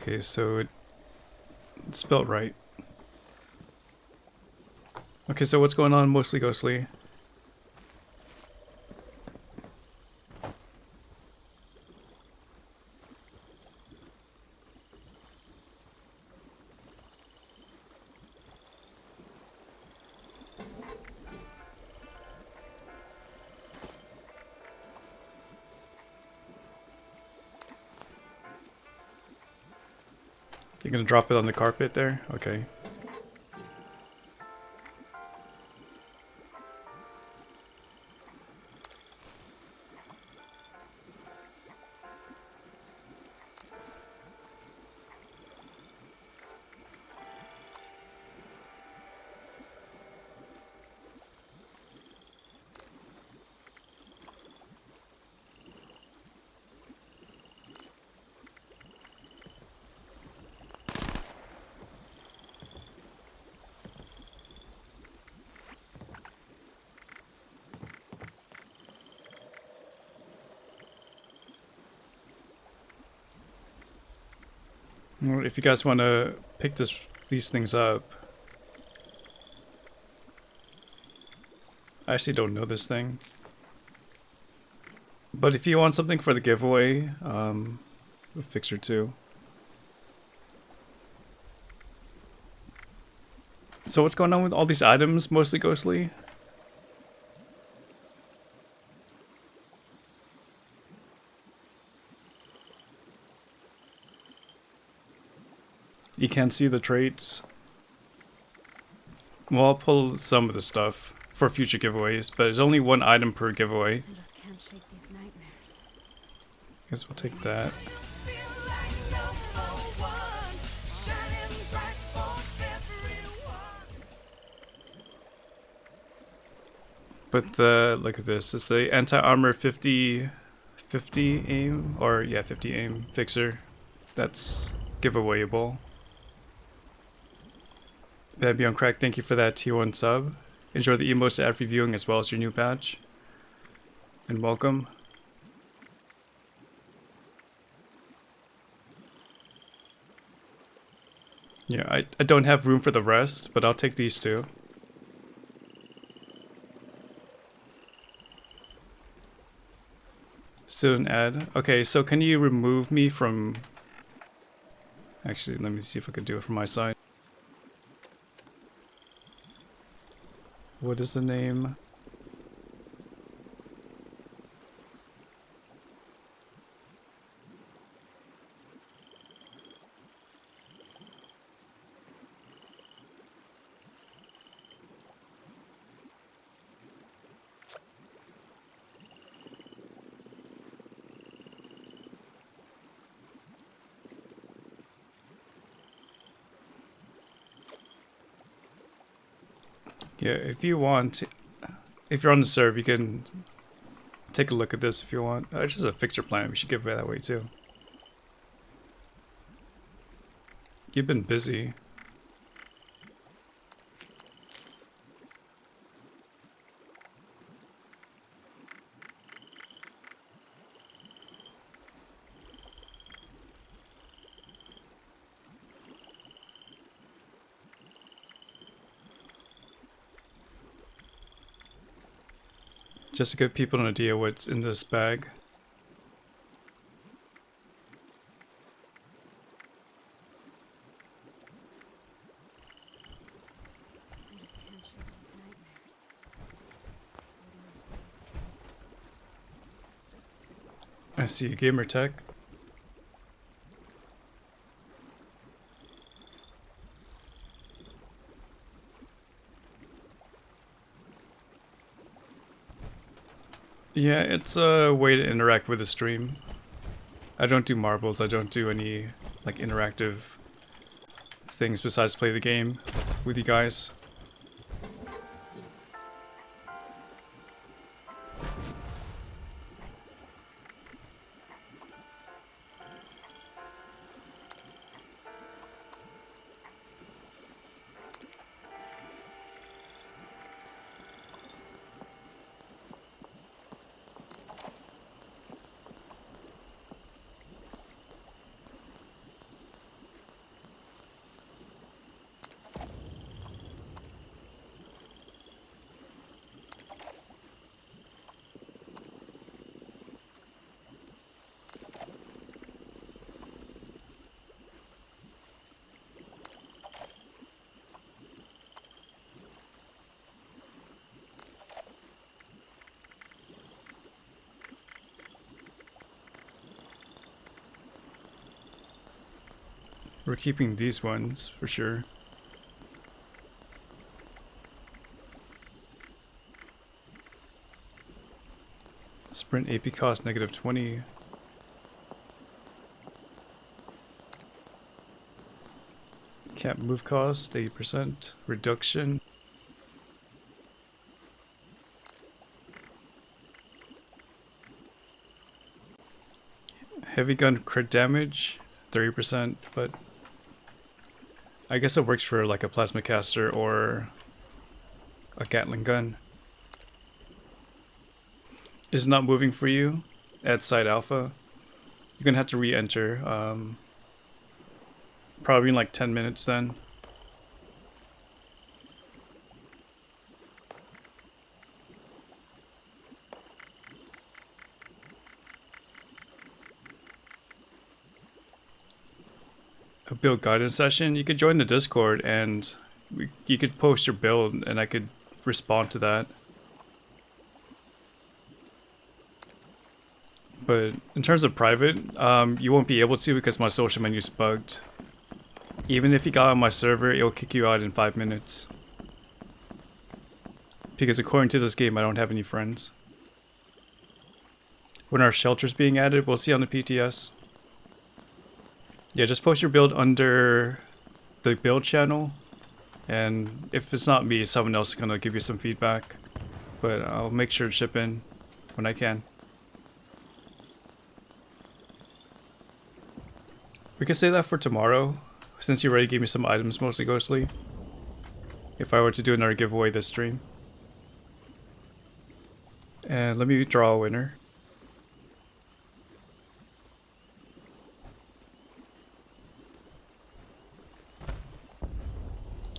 Okay, so it's spelled right. Okay, so what's going on, Mostly Ghostly? You're gonna drop it on the carpet there? Okay. Well, if you guys want to pick these things up, I actually don't know this thing. But if you want something for the giveaway, Fixer 2. So what's going on with all these items, Mostly Ghostly? You can't see the traits. Well, I'll pull some of the stuff for future giveaways, but there's only one item per giveaway. I just can't shake these nightmares. Guess we'll take that. But look at this. It's the anti-armor 50 aim, or yeah, 50 aim fixer. That's giveawayable. Baby on Crack, thank you for that T1 sub. Enjoy the emotes ad-free viewing as well as your new patch. And welcome. Yeah, I don't have room for the rest, but I'll take these two. Still an ad. Okay, so can you remove me from... Actually, let me see if I can do it from my side. What is the name? Yeah, if you want, if you're on the server, you can take a look at this if you want. It's just a fixture plan. We should give it that way too. You've been busy. Just to give people an idea what's in this bag. I just can't shake these nightmares. Holding in space. Just I see gamer tech. Yeah, it's a way to interact with the stream. I don't do marbles, I don't do any like interactive things besides play the game with you guys. We're keeping these ones for sure. Sprint AP cost -20. Cap move cost 80% reduction. Heavy gun crit damage 30%, but I guess it works for like a plasma caster or a Gatling gun. Is not moving for you at site alpha. You're gonna have to re-enter. Probably in like 10 minutes then. A build guidance session. You could join the Discord and you could post your build and I could respond to that. But in terms of private, you won't be able to because my social menu's bugged. Even if you got on my server, it'll kick you out in 5 minutes. Because according to this game, I don't have any friends. When our shelter's being added, we'll see on the PTS. Yeah, just post your build under the build channel. And if it's not me, someone else is gonna give you some feedback. But I'll make sure to chip in when I can. We can say that for tomorrow, since you already gave me some items, mostly Ghostly. If I were to do another giveaway this stream. And let me draw a winner.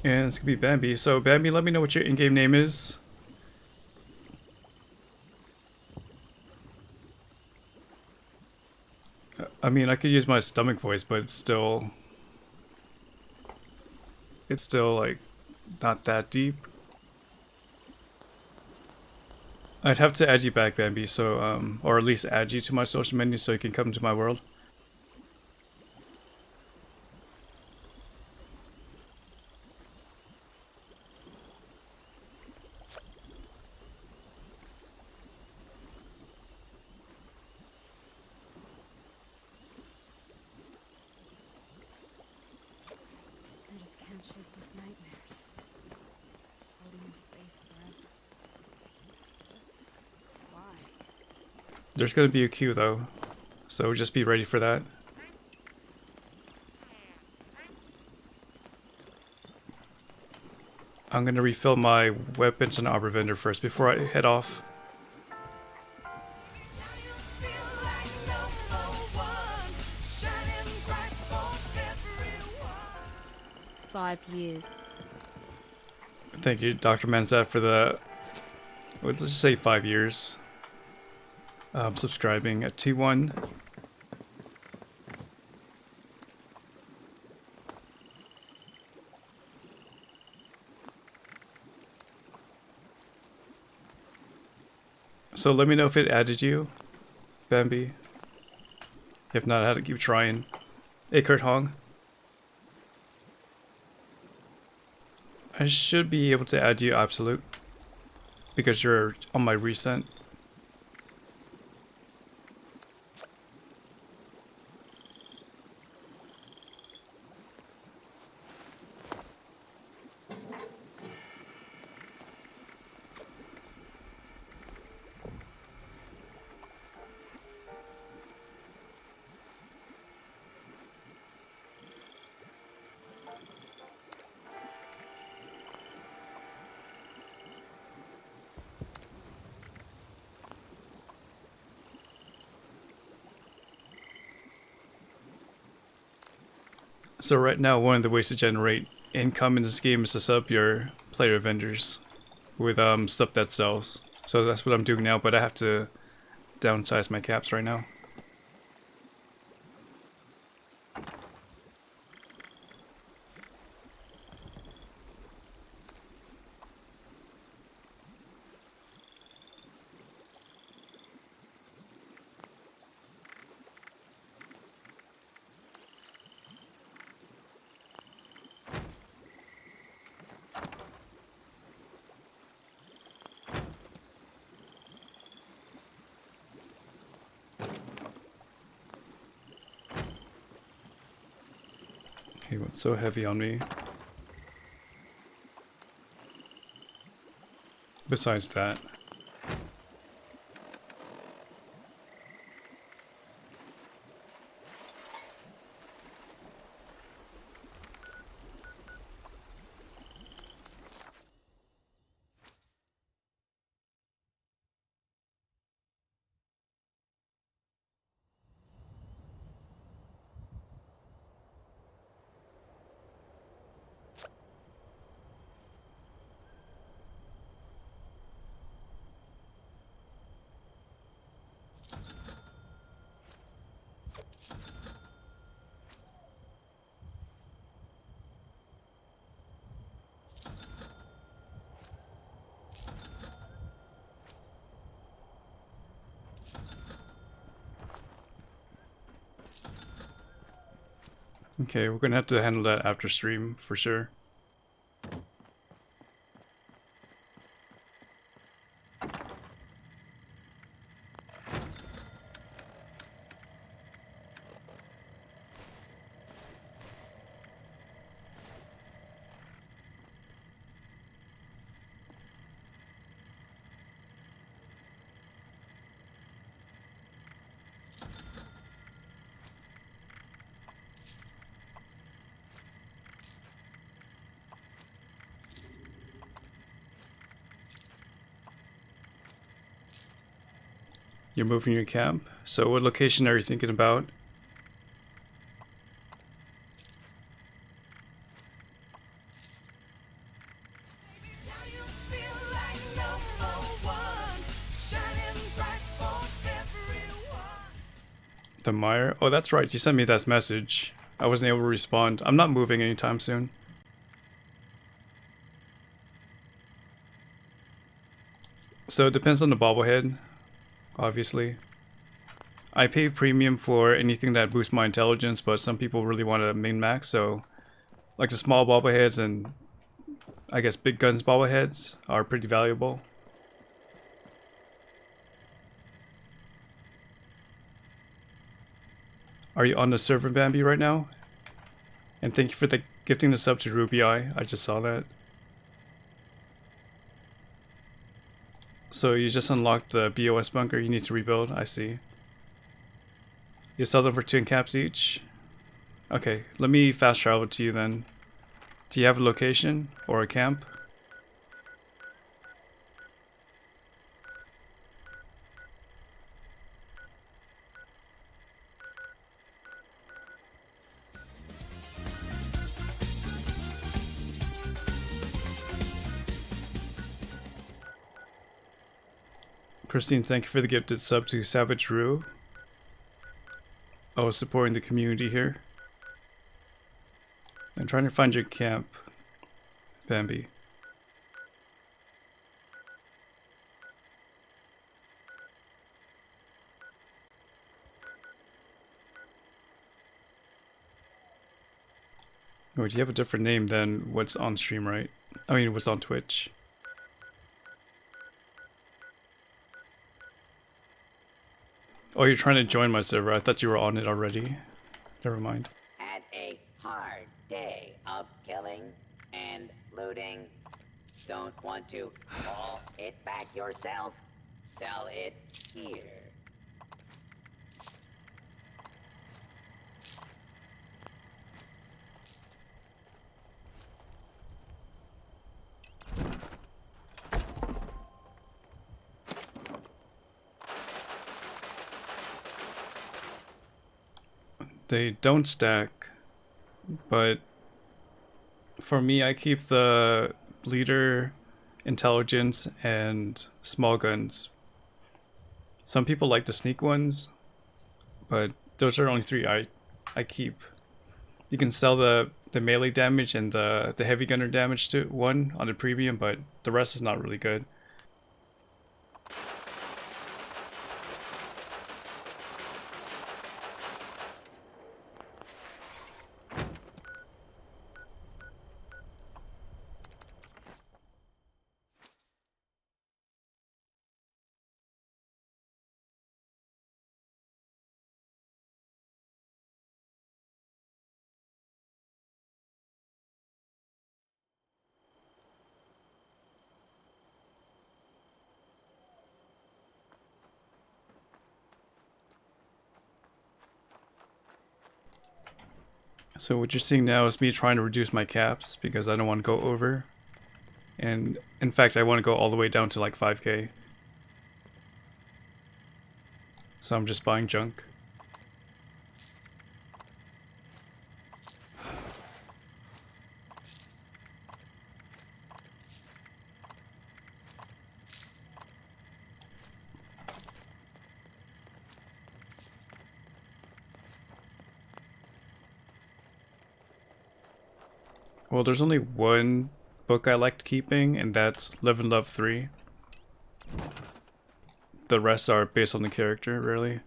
And it's gonna be Bambi. So Bambi, let me know what your in-game name is. I mean, I could use my stomach voice, but it's still like not that deep. I'd have to add you back, Bambi, so or at least add you to my social menu so you can come to my world. I just can't shake these nightmares. Floating in space forever. Just why? There's gonna be a queue though, so just be ready for that. I'm gonna refill my weapons and arbor vendor first before I head off. 5 years. Thank you, Dr. Manzat, for the, let's just say 5 years. Subscribing at T1. So let me know if it added you, Bambi. If not, I had to keep trying. Hey, Kurt Hong. I should be able to add you, Absolute, because you're on my recent. So right now, one of the ways to generate income in this game is to set up your player vendors with stuff that sells. So that's what I'm doing now, but I have to downsize my caps right now. Okay, what's so heavy on me? Besides that. Okay, we're gonna have to handle that after stream for sure. You're moving your camp. So what location are you thinking about? The Mire? Oh, that's right. You sent me that message. I wasn't able to respond. I'm not moving anytime soon. So it depends on the bobblehead, obviously. I pay premium for anything that boosts my intelligence, but some people really want to min max, so like the small bobbleheads and I guess big guns bobbleheads are pretty valuable. Are you on the server, Bambi, right now? And thank you for the gifting the sub to Ruby Eye. I just saw that. So you just unlocked the BOS bunker you need to rebuild. I see. You sell them for 2 caps each? Okay, let me fast travel to you then. Do you have a location or a camp? Christine, thank you for the gifted sub to Savage Rue. Oh, supporting the community here. I'm trying to find your camp, Bambi. Oh, you have a different name than what's on stream, right? I mean, what's on Twitch. Oh, you're trying to join my server. I thought you were on it already. Never mind. Had a hard day of killing and looting. Don't want to haul it back yourself? Sell it here. They don't stack, but for me, I keep the leader, intelligence, and small guns. Some people like the sneak ones, but those are only 3 I keep. You can sell the melee damage and the heavy gunner damage to one on the premium, but the rest is not really good. So what you're seeing now is me trying to reduce my caps because I don't want to go over. And in fact, I want to go all the way down to like 5k. So I'm just buying junk. Well, there's only one book I liked keeping, and that's Live and Love 3. The rest are based on the character, really.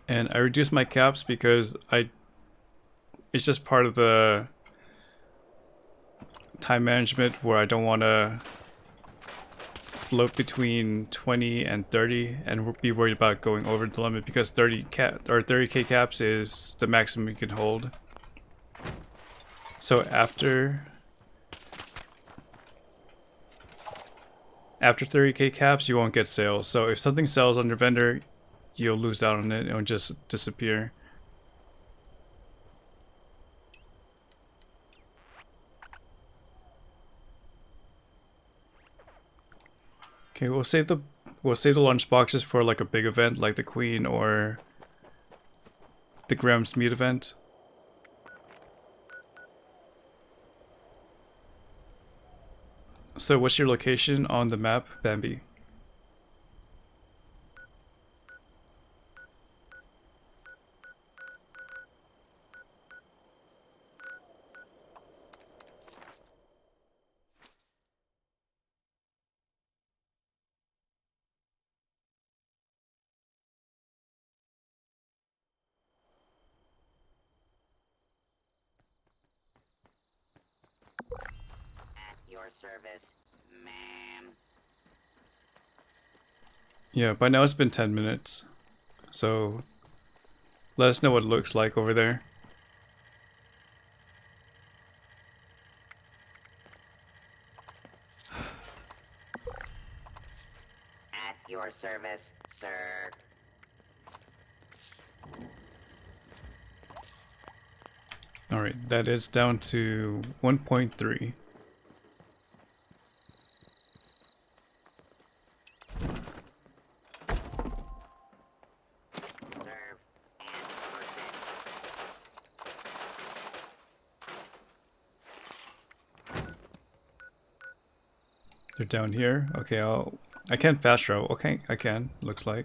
And I reduced my caps because it's just part of the time management where I don't want to float between 20 and 30 and be worried about going over the limit, because 30k caps is the maximum you can hold. So after 30k caps, you won't get sales. So if something sells on your vendor, you'll lose out on it. It'll just disappear. Okay, we'll save the lunch boxes for like a big event like the Queen or the Graham's Meat event. So what's your location on the map, Bambi? Your service, ma'am. Yeah, by now it's been 10 minutes. So let us know what it looks like over there. At your service, sir. Alright, that is down to 1.3. They're down here. Okay, I can't fast travel. Okay, I can. Looks like.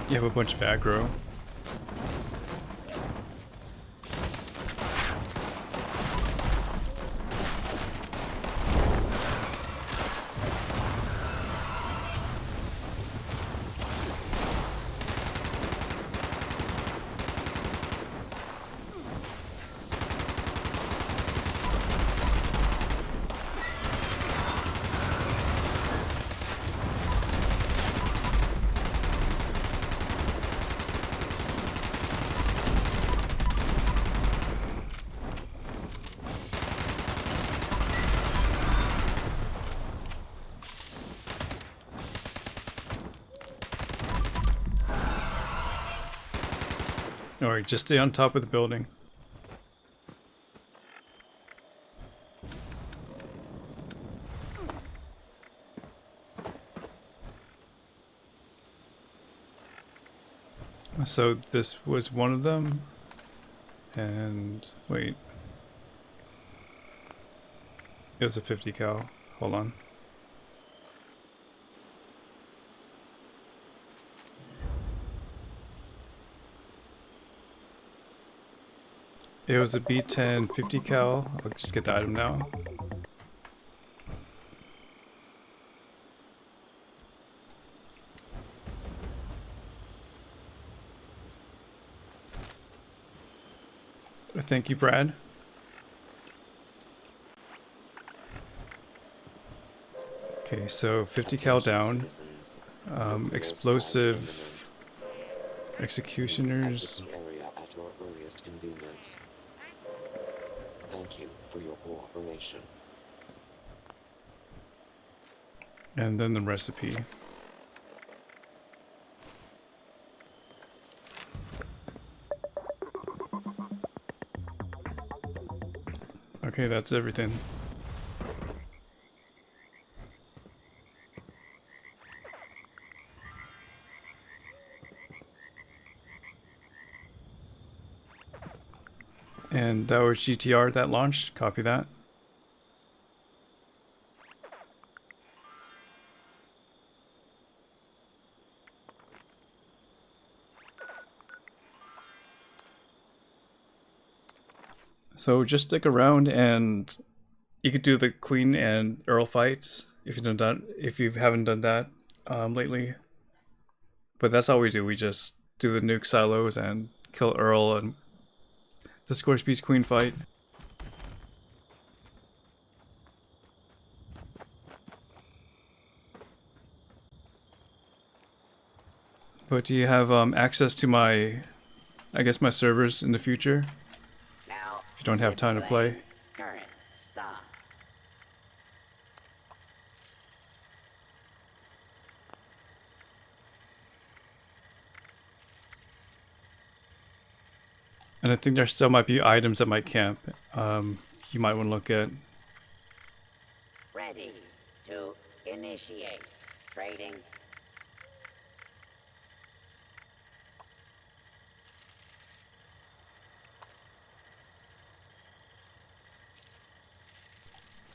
You have a bunch of aggro. Alright, just stay on top of the building. So this was one of them. And wait. It was a 50 cal. Hold on. It was a B10 50 cal. I'll just get the item now. Thank you, Brad. Okay, so 50 cal down. Explosive executioners. Exit the area at your earliest convenience. Thank you for your cooperation. And then the recipe. Okay, that's everything. And that was GTR that launched. Copy that. So just stick around, and you could do the Queen and Earl fights if you haven't done that lately. But that's all we do. We just do the nuke silos and kill Earl and the Scorch Beast Queen fight. But do you have access to my, I guess, my servers in the future? Now, If you don't have time to play. current stop. And I think there still might be items at my camp you might want to look at. Ready to initiate trading.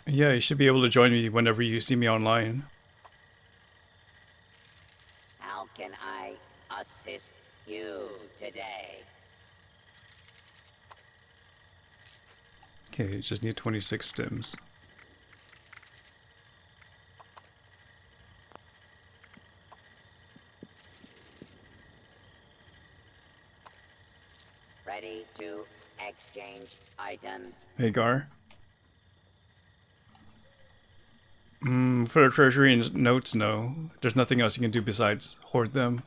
Yeah, you should be able to join me whenever you see me online. How can I assist you today? Okay, you just need 26 stims. Ready to exchange items. Hey, Gar. For the treasury and notes, no. There's nothing else you can do besides hoard them.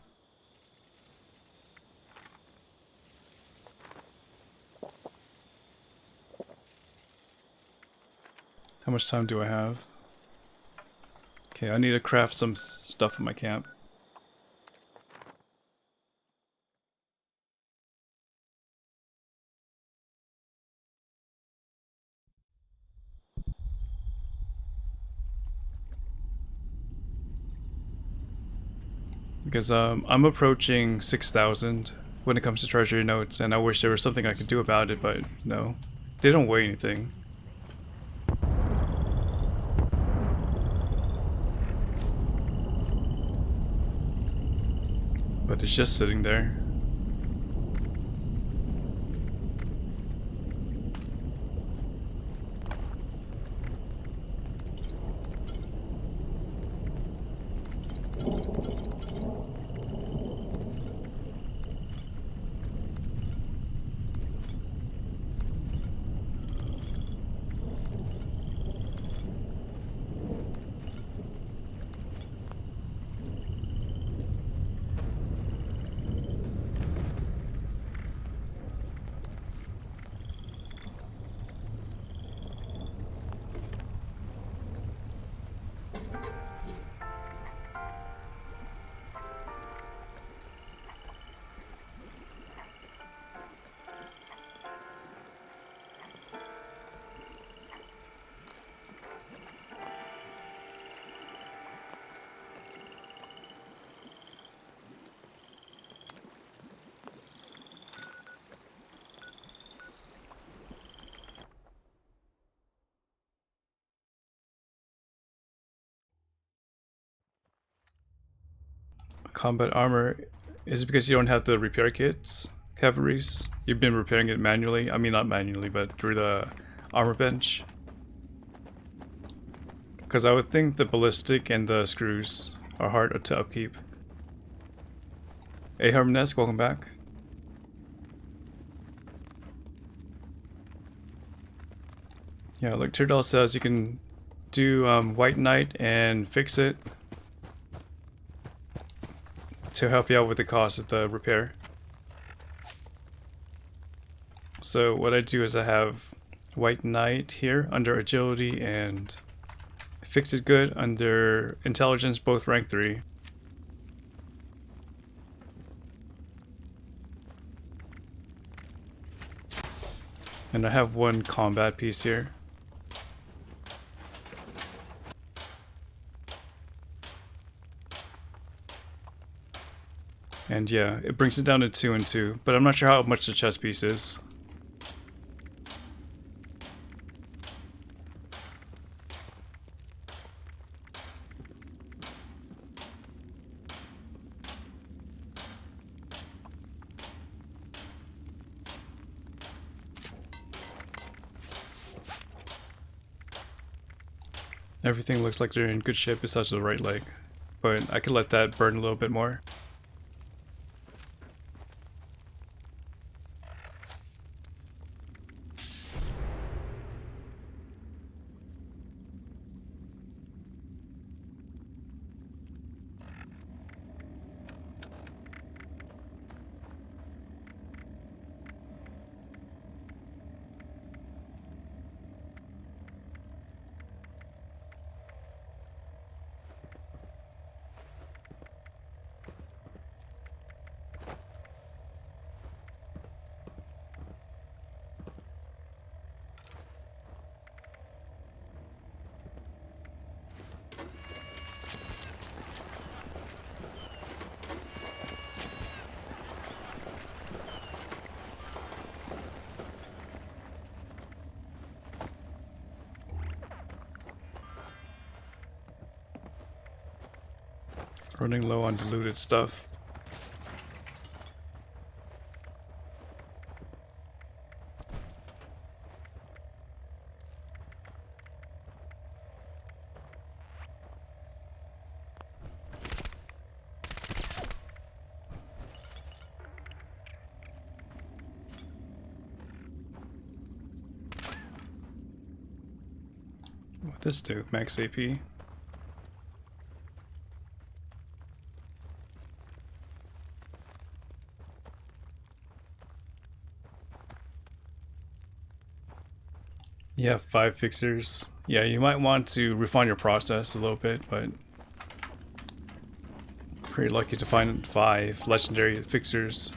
How much time do I have? Okay, I need to craft some stuff in my camp. Because I'm approaching 6,000 when it comes to treasury notes, and I wish there was something I could do about it, but no. They don't weigh anything. But it's just sitting there. Combat armor, is it because you don't have the repair kits? Cavalries? You've been repairing it manually? I mean, not manually, but through the armor bench? Because I would think the ballistic and the screws are hard to upkeep. Hey Harmonesk, welcome back. Yeah, like Tyrdal says, you can do White Knight and fix it to help you out with the cost of the repair. So what I do is I have White Knight here under Agility and Fix It Good under Intelligence, both rank 3. And I have one combat piece here. And yeah, it brings it down to 2 and 2, but I'm not sure how much the chest piece is. Everything looks like they're in good shape besides the right leg, but I could let that burn a little bit more. Running low on diluted stuff. What this do? Max AP? Yeah, 5 fixers. Yeah, you might want to refine your process a little bit, but pretty lucky to find 5 legendary fixers.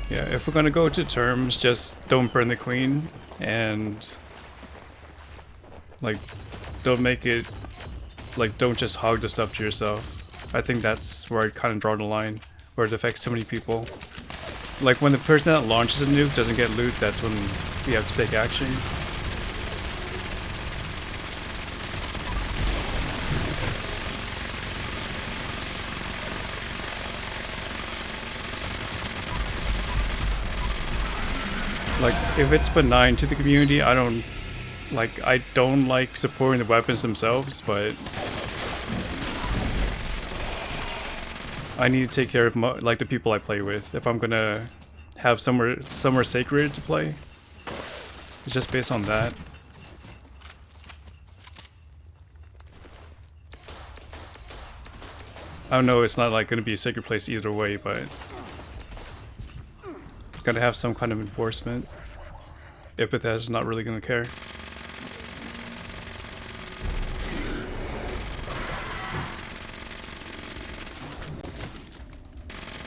Yeah, if we're gonna go to terms, just don't burn the queen, and like, don't make it, like, don't just hog the stuff to yourself. I think that's where I kind of draw the line, where it affects so many people. Like, when the person that launches a nuke doesn't get loot, that's when we have to take action. Like, if it's benign to the community, I don't like supporting the weapons themselves, but I need to take care of like the people I play with if I'm gonna have somewhere sacred to play. It's just based on that. I know it's not like gonna be a sacred place either way, but gotta have some kind of enforcement. If Bethesda's not really gonna care.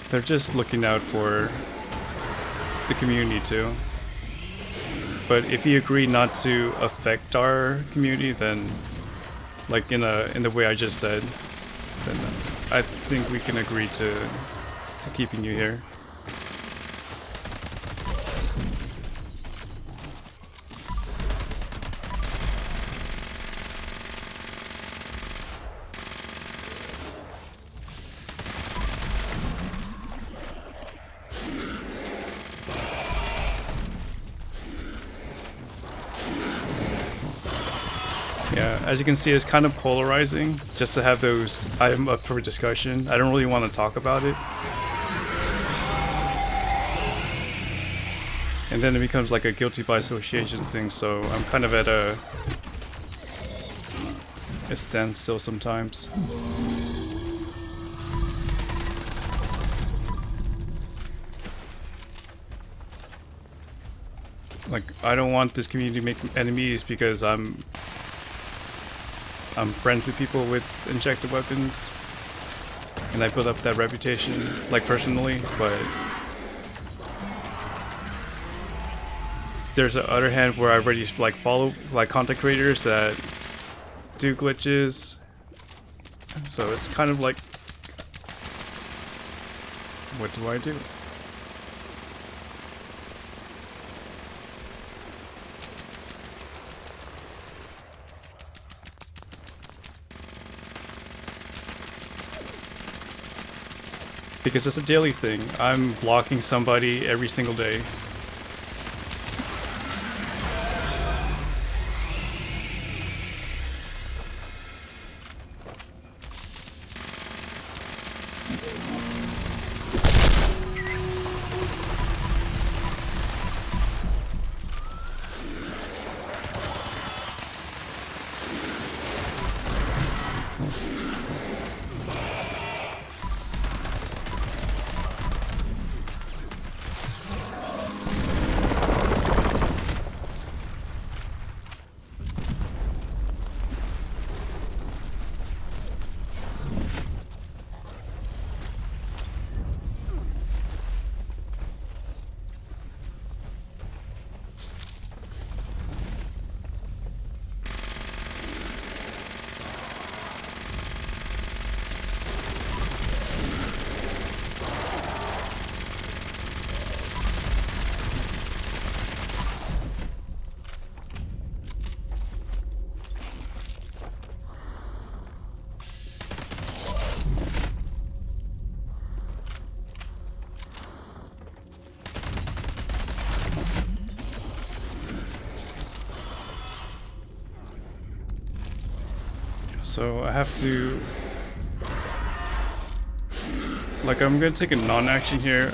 They're just looking out for the community too. But if you agree not to affect our community, then, like in the way I just said, then I think we can agree to keeping you here. as you can see, it's kind of polarizing just to have those items up for discussion. I don't really want to talk about it. And then it becomes like a guilty by association thing, so I'm kind of at a standstill sometimes. Like, I don't want this community to make enemies because I'm friends with people with injected weapons, and I built up that reputation, like, personally, but there's the other hand where I already like follow like content creators that do glitches, so it's kind of like, what do I do? Because it's a daily thing. I'm blocking somebody every single day. So I have to, like, I'm gonna take a non-action here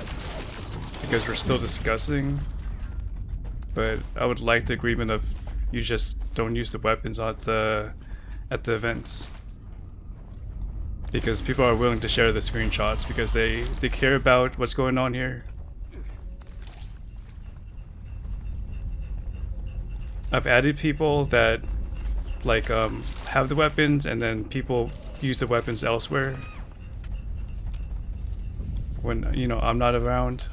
because we're still discussing, but I would like the agreement of you just don't use the weapons at the events, because people are willing to share the screenshots because they care about what's going on here. I've added people that like have the weapons, and then people use the weapons elsewhere when, you know, I'm not around.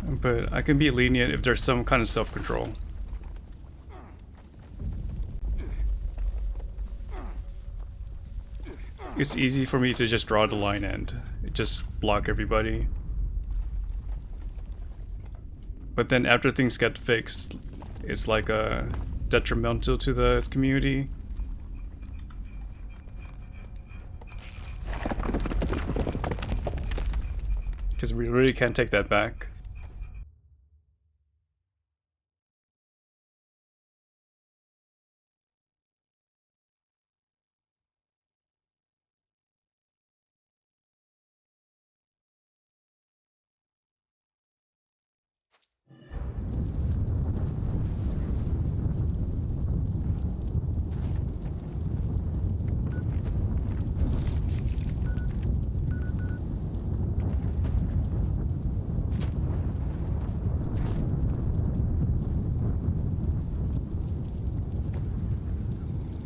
But I can be lenient if there's some kind of self-control. It's easy for me to just draw the line and just block everybody. But then after things get fixed, it's like detrimental to the community. Because we really can't take that back.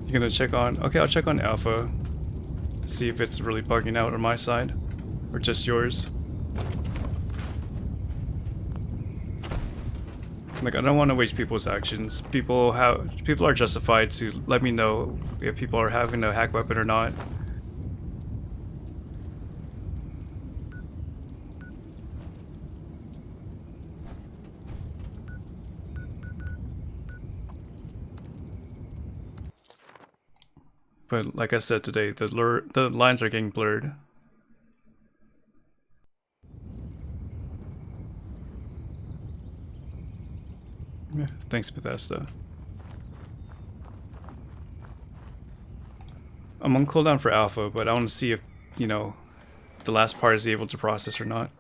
You're gonna check on, okay, I'll check on Alpha, see if it's really bugging out on my side, or just yours. Like, I don't want to waste people's actions. People are justified to let me know if people are having a hack weapon or not. But like I said today, the lines are getting blurred. Yeah, thanks, Bethesda. I'm on cooldown for alpha, but I want to see if, you know, the last part is able to process or not.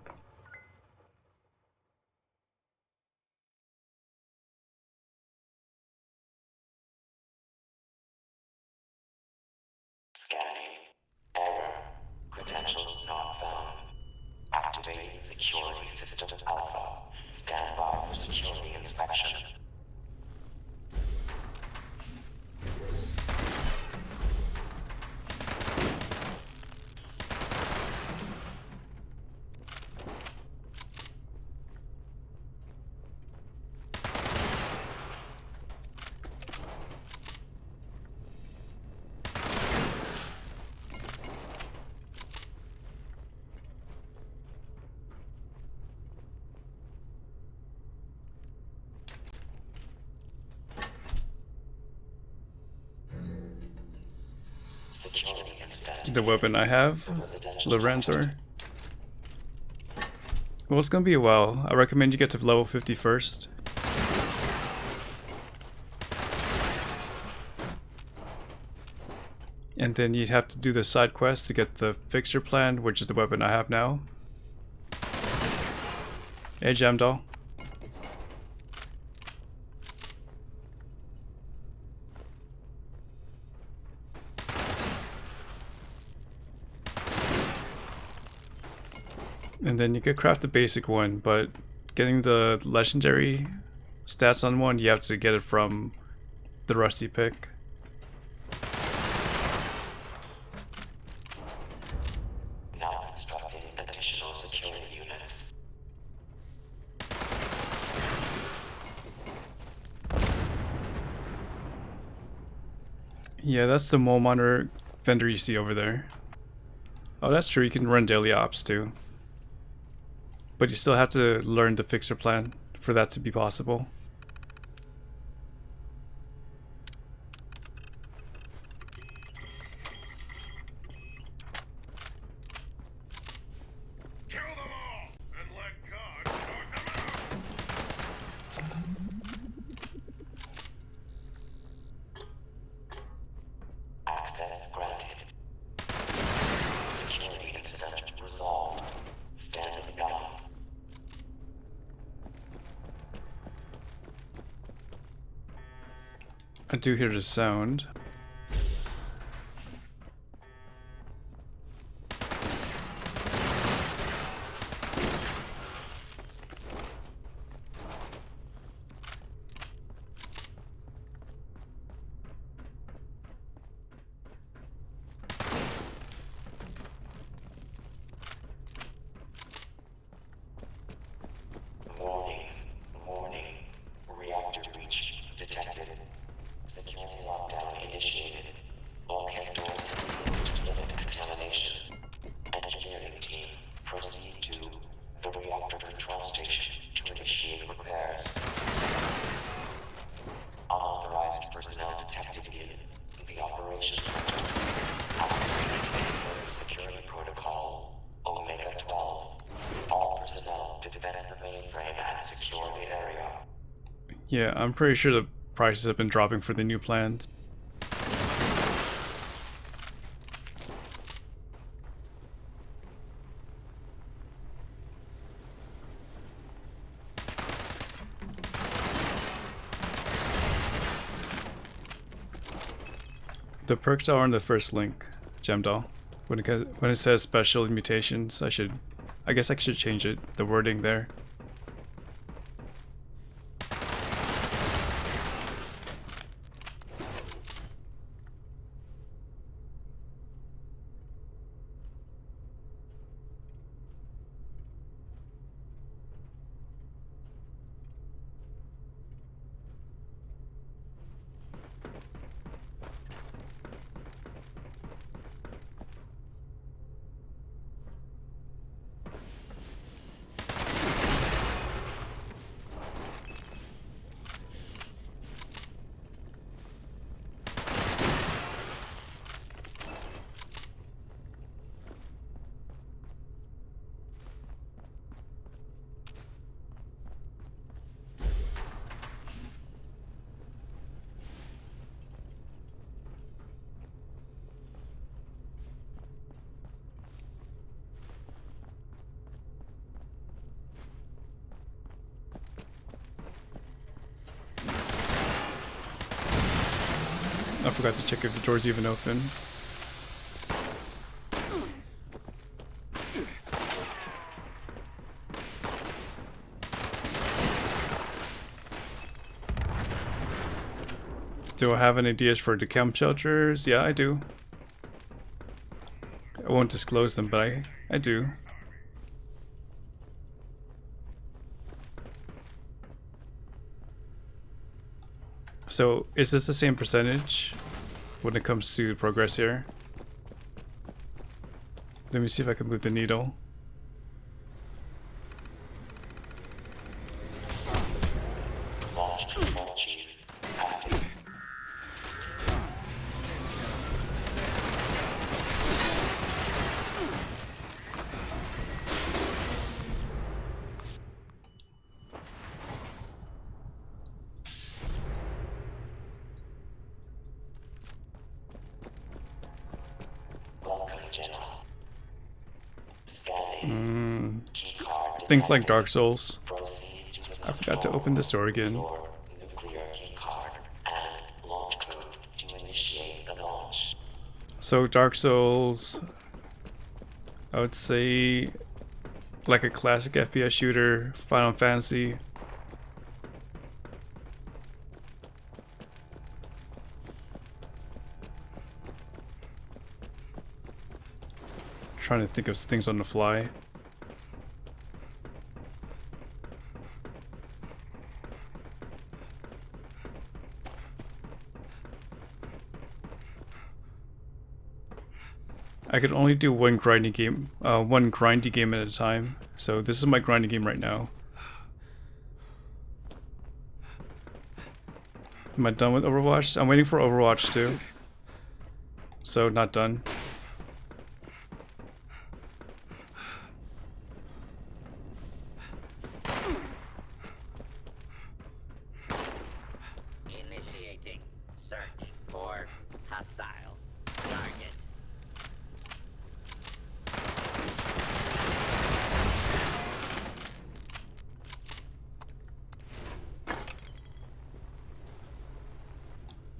Scanning. Error. Credentials not found. Activating security system alpha. Stand by for security inspection. The weapon I have, Lorenzo. Well, it's gonna be a while. I recommend you get to level 50 first. And then you have to do the side quest to get the fixture plan, which is the weapon I have now. Hey, Jamdal. And then you could craft the basic one, but getting the legendary stats on one, you have to get it from the Rusty Pick. Now constructing additional security units. Yeah, that's the mole monitor vendor you see over there. Oh, that's true, you can run daily ops too. But you still have to learn the fixer plan for that to be possible. Kill them all and let God sort them out. Access granted. Security incident resolved. Standing down. I do hear the sound. Warning. Warning. Reactor breach detected. Security lockdown initiated. Bulkhead doors to limit contamination. Engineering team, proceed to the reactor control station to initiate repairs. Unauthorized personnel detected in the operations center. Activating security protocol Omega 12. All personnel to defend the mainframe and secure the area. Yeah, I'm pretty sure the prices have been dropping for the new plans. The perks are on the first link, Gemdal. When it says special mutations, I guess I should change it, the wording there. I forgot to check if the door's even open. Do I have any ideas for the camp shelters? Yeah, I do. I won't disclose them, but I do. So, is this the same percentage when it comes to progress here? Let me see if I can move the needle. Things like Dark Souls. I forgot to open this door again. So Dark Souls, I would say like a classic FPS shooter, Final Fantasy. Trying to think of things on the fly. I could only do one grindy game at a time. So this is my grindy game right now. Am I done with Overwatch? I'm waiting for Overwatch 2. So not done. Initiating search for hostile target.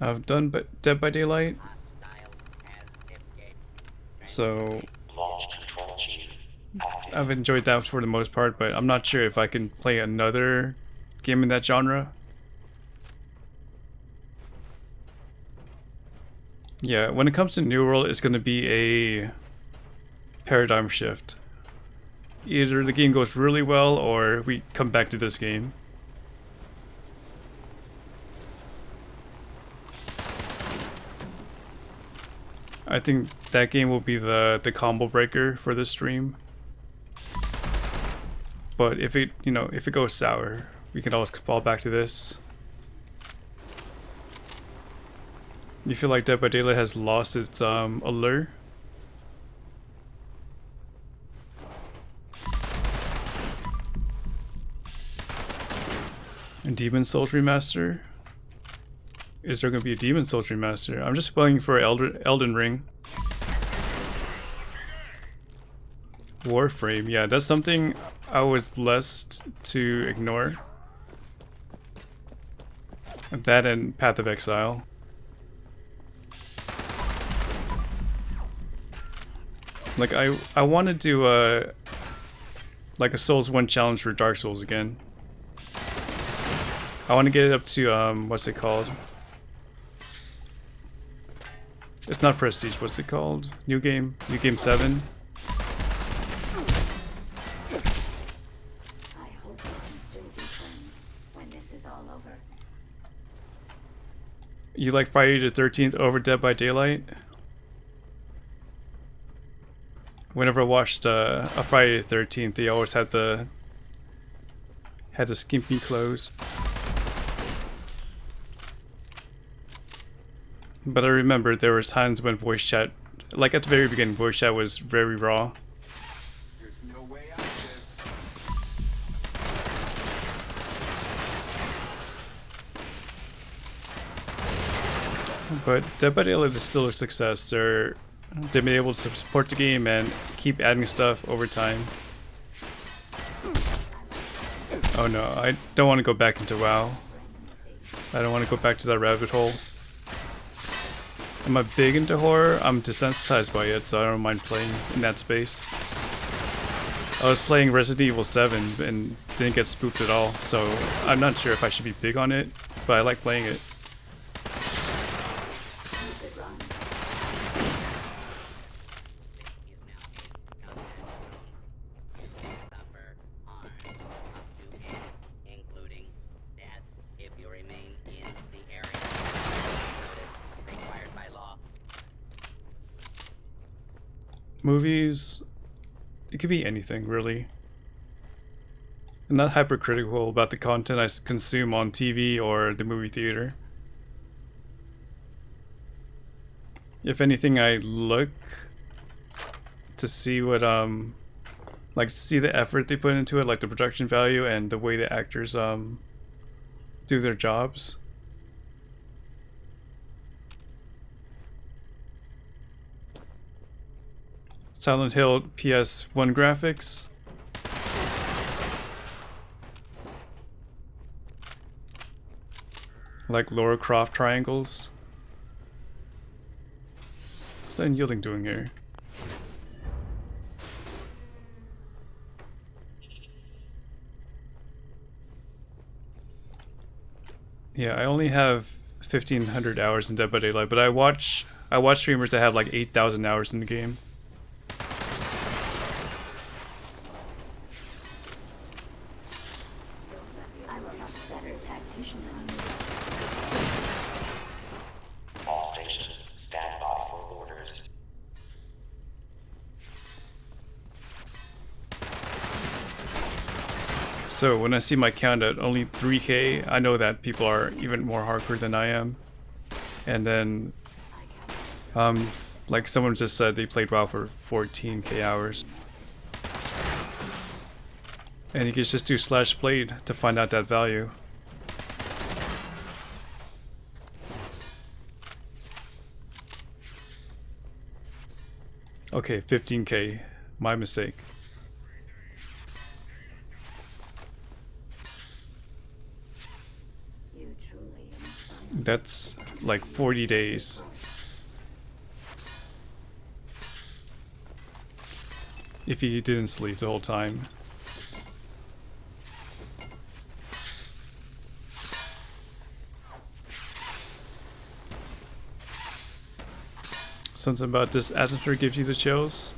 I've done Dead by Daylight. So I've enjoyed that for the most part, but I'm not sure if I can play another game in that genre. Yeah, when it comes to New World, it's going to be a paradigm shift. Either the game goes really well, or we come back to this game. I think that game will be the combo breaker for this stream. But if it, if it goes sour, we can always fall back to this. You feel like Dead by Daylight has lost its allure? And Demon Souls remaster? Is there going to be a Demon Souls remaster? I'm just waiting for Elden Ring. Warframe, yeah, that's something I was blessed to ignore. That and Path of Exile. Like I want to do like a Souls 1 challenge for Dark Souls again. I want to get it up to what's it called? It's not Prestige, what's it called? New Game 7. You like Friday the 13th over Dead by Daylight? Whenever I watched a Friday the 13th, they always had the skimpy clothes. But I remember there were times when voice chat, like at the very beginning, voice chat was very raw. There's no way out of this. But Dead by Daylight is still a success. They've been able to support the game and keep adding stuff over time. Oh no, I don't want to go back into WoW. I don't want to go back to that rabbit hole. Am I big into horror? I'm desensitized by it, so I don't mind playing in that space. I was playing Resident Evil 7 and didn't get spooked at all, so I'm not sure if I should be big on it, but I like playing it. Movies, it could be anything really. I'm not hypercritical about the content I consume on TV or the movie theater. If anything, I look to see what like see the effort they put into it, like the production value and the way the actors do their jobs. Silent Hill PS1 graphics. Like Lara Croft triangles. What's that unyielding doing here? Yeah, I only have 1,500 hours in Dead by Daylight, but I watch streamers that have like 8,000 hours in the game. All stations, stand by for orders. So when I see my count at only 3K, I know that people are even more hardcore than I am. And then, like someone just said, they played WoW for 14K hours. And you can just do /played to find out that value. Okay, 15K. My mistake. That's like 40 days. If he didn't sleep the whole time. Something about this atmosphere gives you the chills.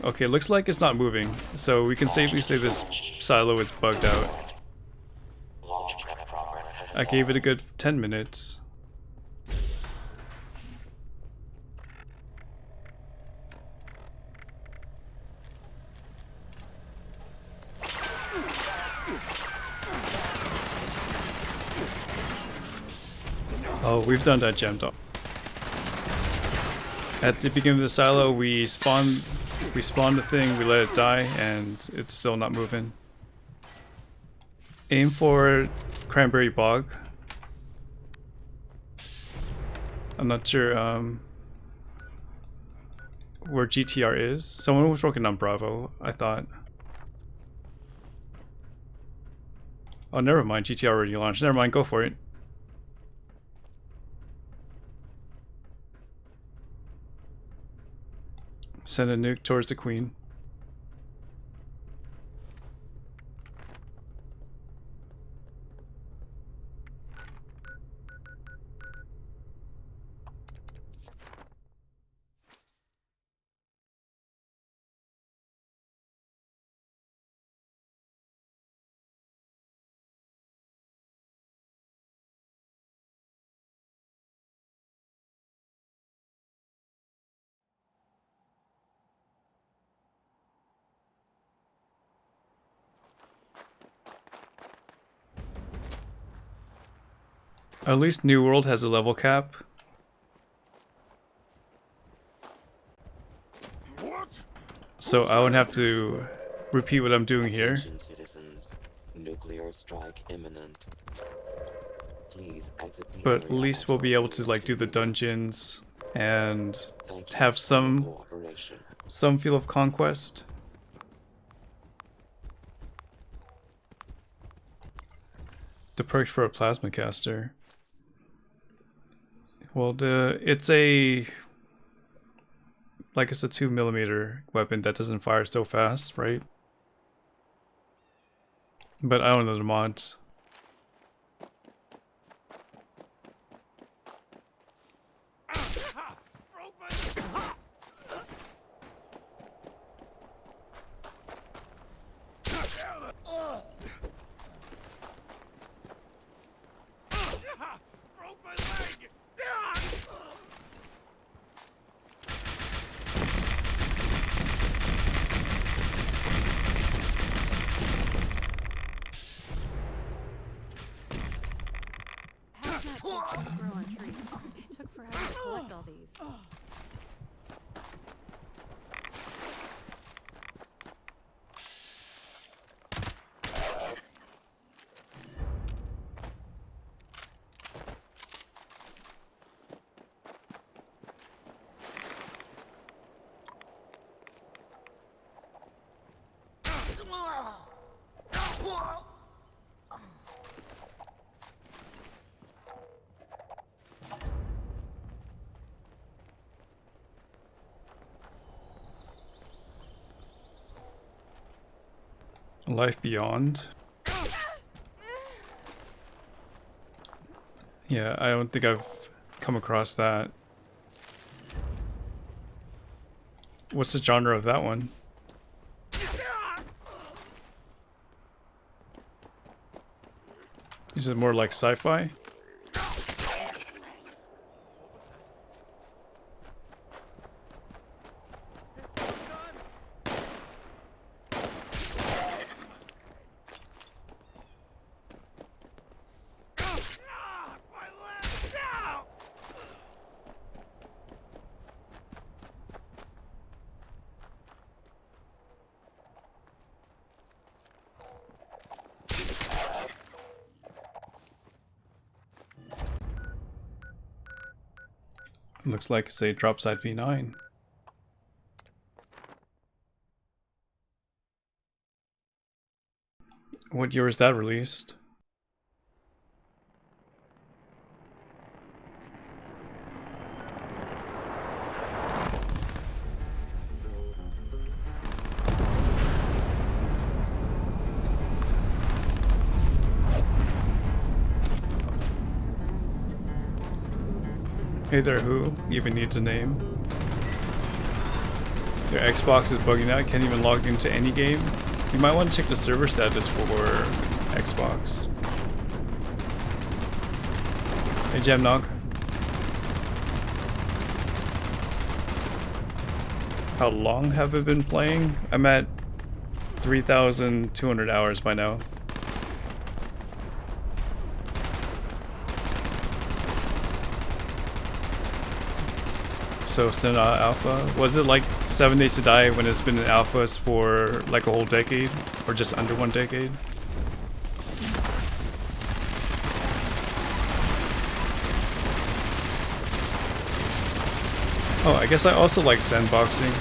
Okay, looks like it's not moving, so we can safely say this silo is bugged out. I gave it a good 10 minutes. Oh, we've done that gem top. At the beginning of the silo, we spawn the thing, we let it die, and it's still not moving. Aim for Cranberry Bog. I'm not sure where GTR is. Someone was working on Bravo, I thought. Oh, never mind. GTR already launched. Never mind. Go for it. Send a nuke towards the Queen. At least New World has a level cap. So I wouldn't have to repeat what I'm doing here. Attention, citizens. Nuclear strike imminent. Please exit the But at area least at we'll your be able to earliest like do the convenience. dungeons and Thank you have for some your cooperation. feel of conquest. The perks for a plasma caster. Well, it's a 2mm weapon that doesn't fire so fast, right? But I don't know the mods. Grow on trees. It took forever to collect all these. Life Beyond. Yeah, I don't think I've come across that. What's the genre of that one? Is it more like sci-fi? Looks like it's a Dropside V9. What year was that released? Hey there, who even needs a name? Your Xbox is bugging out, can't even log into any game? You might want to check the server status for Xbox. Hey Jamnog. How long have I been playing? I'm at 3,200 hours by now. So it's still not alpha. Was it like 7 Days to Die when it's been in alphas for like a whole decade? Or just under 1 decade? Oh, I guess I also like sandboxing.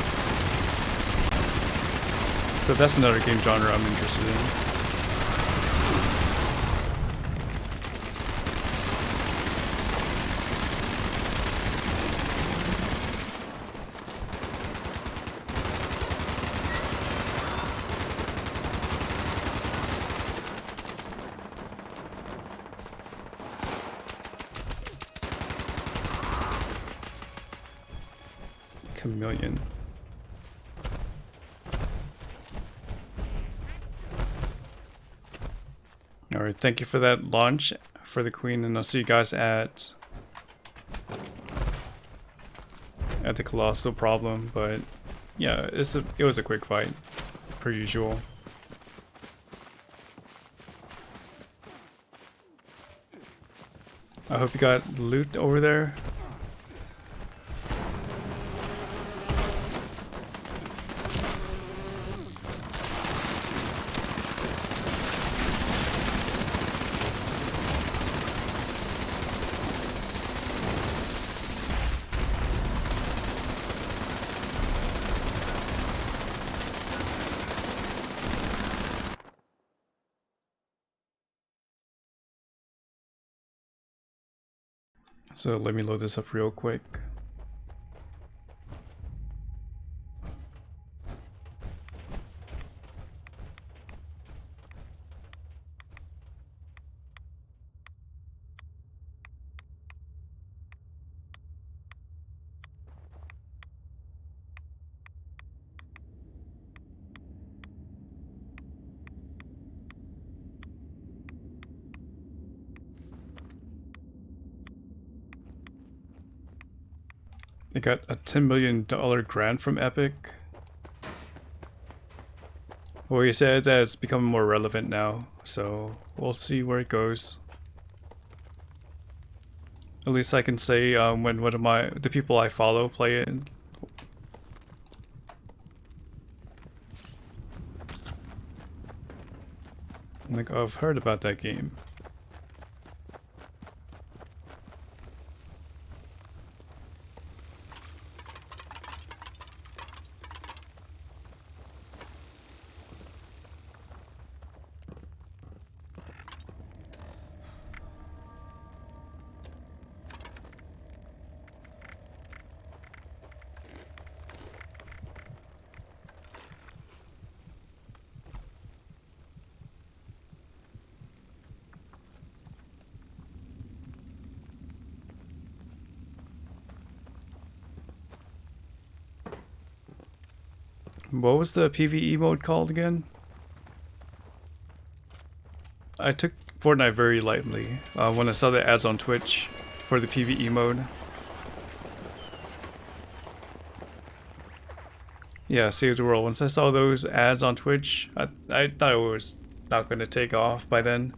So that's another game genre I'm interested in. Chameleon. Alright, thank you for that launch for the Queen, and I'll see you guys at the Colossal Problem, but yeah, it was a quick fight, per usual. I hope you got loot over there. So let me load this up real quick. They got a $10 million grant from Epic. Well, he said that it's becoming more relevant now, so we'll see where it goes. At least I can say when one of the people I follow play it. I'm like, oh, I've heard about that game. What was the PvE mode called again? I took Fortnite very lightly when I saw the ads on Twitch for the PvE mode. Yeah, Save the World. Once I saw those ads on Twitch, I thought it was not going to take off by then.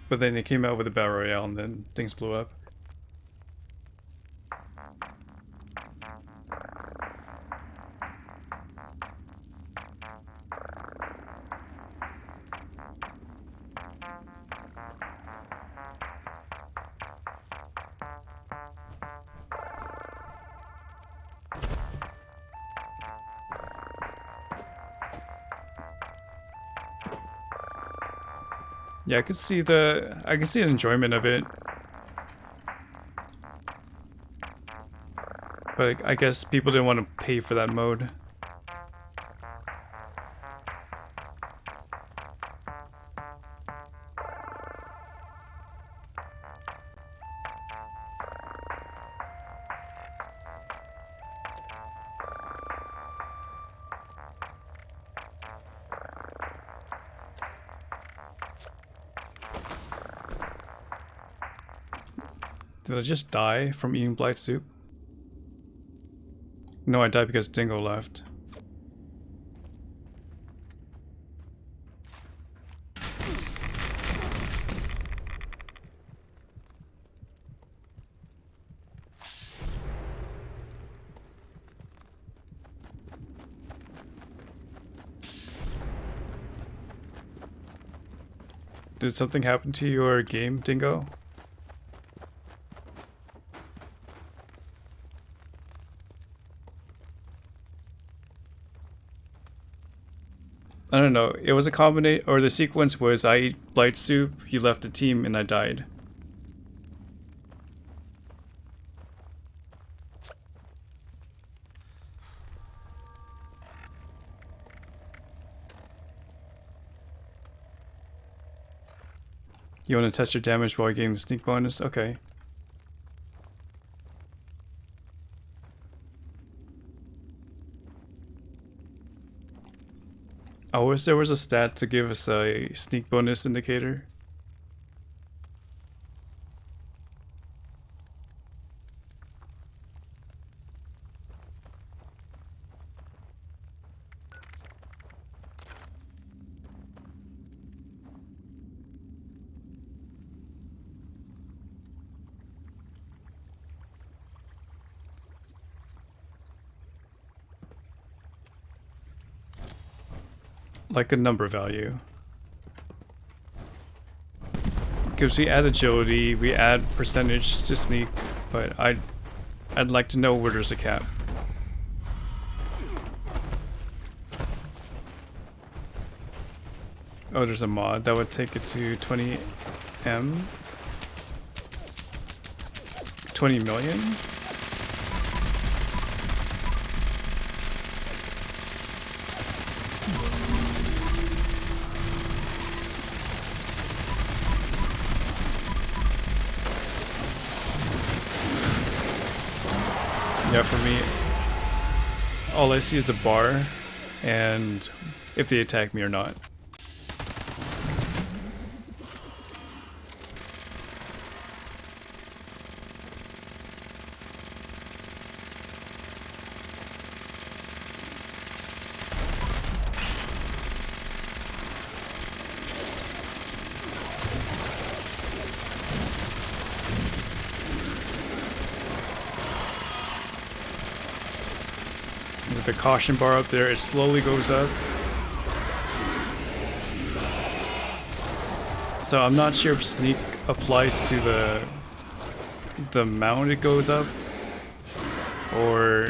But then it came out with a Battle Royale and then things blew up. Yeah, I can see the enjoyment of it. But I guess people didn't want to pay for that mode. Did I just die from eating blight soup? No, I died because Dingo left. Did something happen to your game, Dingo? I don't know, it was a combination, or the sequence was I ate blight soup, you left the team, and I died. You want to test your damage while getting the sneak bonus? Okay. I wish there was a stat to give us a sneak bonus indicator. Like a number value. Because we add agility, we add percentage to sneak, but I'd like to know where there's a cap. Oh, there's a mod that would take it to 20M. 20 million? Yeah, for me, all I see is a bar, and if they attack me or not. With the caution bar up there, it slowly goes up. So I'm not sure if sneak applies to the amount it goes up, or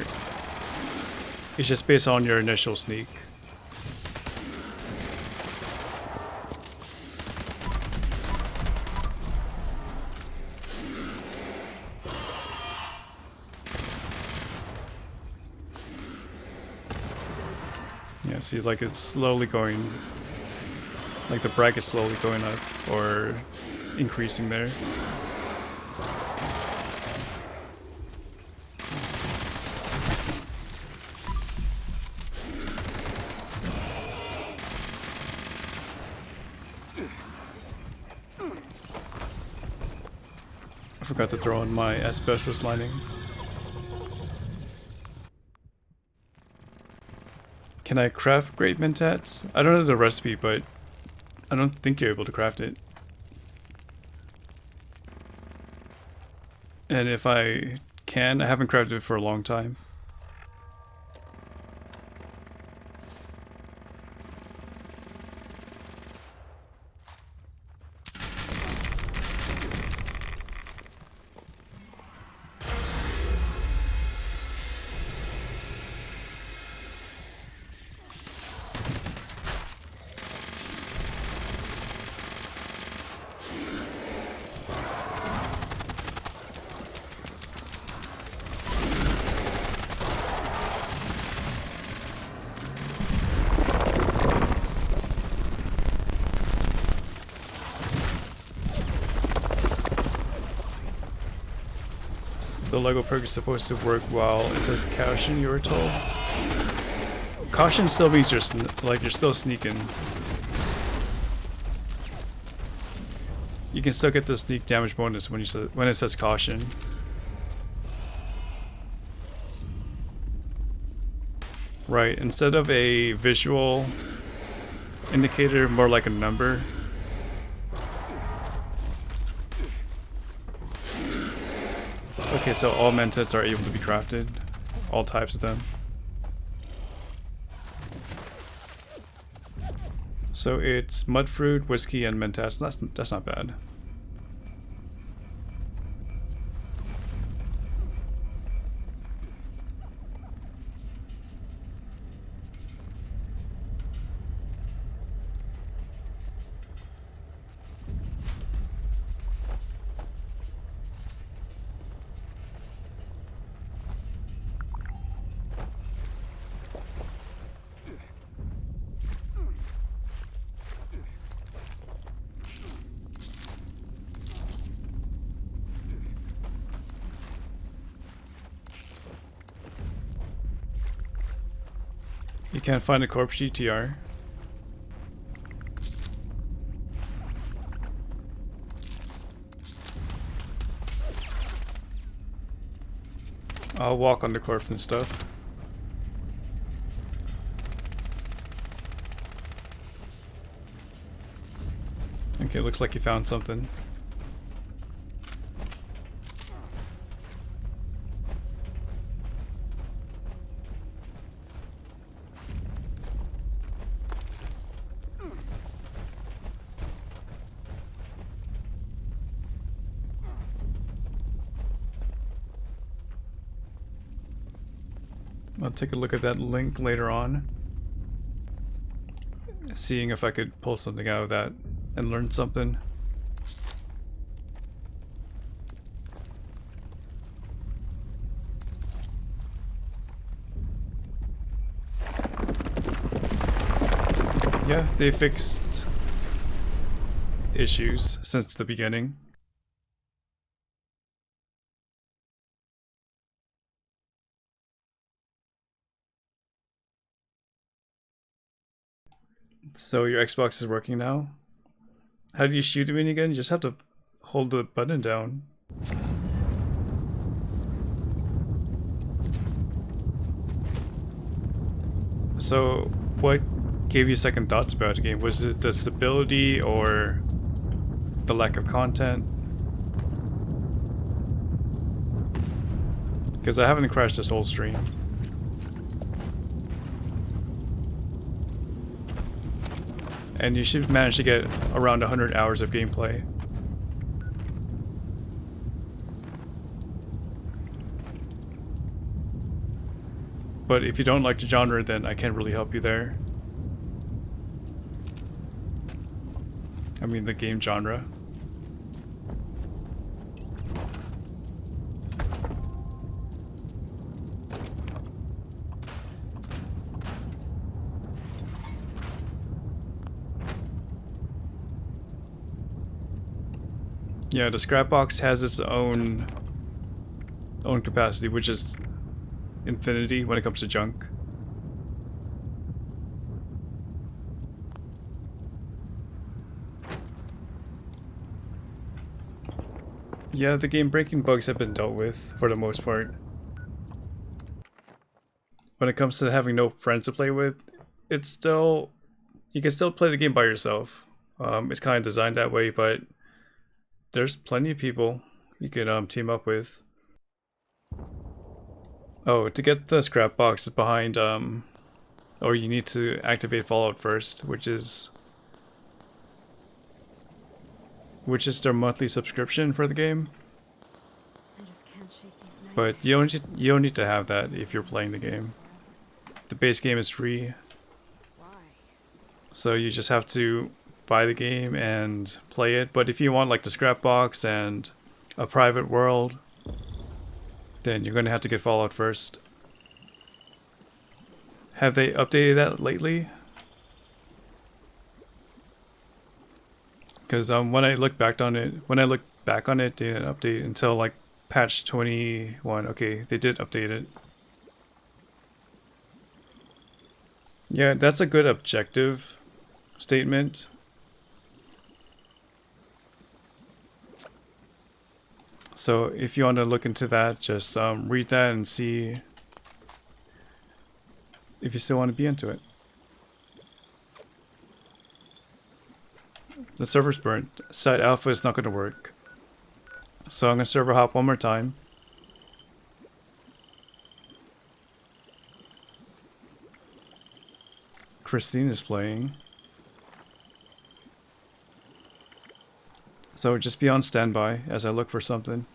it's just based on your initial sneak. Yeah, see, like it's slowly going, like the bracket's slowly going up or increasing there. I forgot to throw in my asbestos lining. Can I craft great mentats? I don't know the recipe, but I don't think you're able to craft it. And if I can, I haven't crafted it for a long time. The Lego perk is supposed to work while it says caution, you were told. Caution still means you're you're still sneaking. You can still get the sneak damage bonus when it says caution. Right, instead of a visual indicator, more like a number. Okay, so all mentats are able to be crafted, all types of them. So it's mudfruit, whiskey, and mentats. That's not bad. You can't find a corpse GTR. I'll walk on the corpse and stuff. Okay, looks like you found something. I'll take a look at that link later on, seeing if I could pull something out of that and learn something. Yeah, they fixed issues since the beginning. So your Xbox is working now? How do you shoot him in again? You just have to hold the button down. So what gave you second thoughts about the game? Was it the stability or the lack of content? Because I haven't crashed this whole stream. And you should manage to get around 100 hours of gameplay. But if you don't like the genre, then I can't really help you there. I mean the game genre. Yeah, the scrap box has its own capacity, which is infinity when it comes to junk. Yeah, the game breaking bugs have been dealt with for the most part. When it comes to having no friends to play with, it's still, you can still play the game by yourself. It's kind of designed that way, but there's plenty of people you can team up with. Oh, to get the scrap box behind, or you need to activate Fallout first, which is their monthly subscription for the game. I just can't shake these But you don't need to have that if you're playing the game. The base game is free, so you just have to buy the game and play it. But if you want like the scrap box and a private world, then you're gonna have to get Fallout first. Have they updated that lately? Because when I look back on it, they didn't update until like patch 21. Okay, they did update it. Yeah, that's a good objective statement. So if you want to look into that, just read that and see if you still want to be into it. The server's burnt. Site alpha is not going to work. So I'm going to server hop one more time. Christine is playing. So just be on standby as I look for something.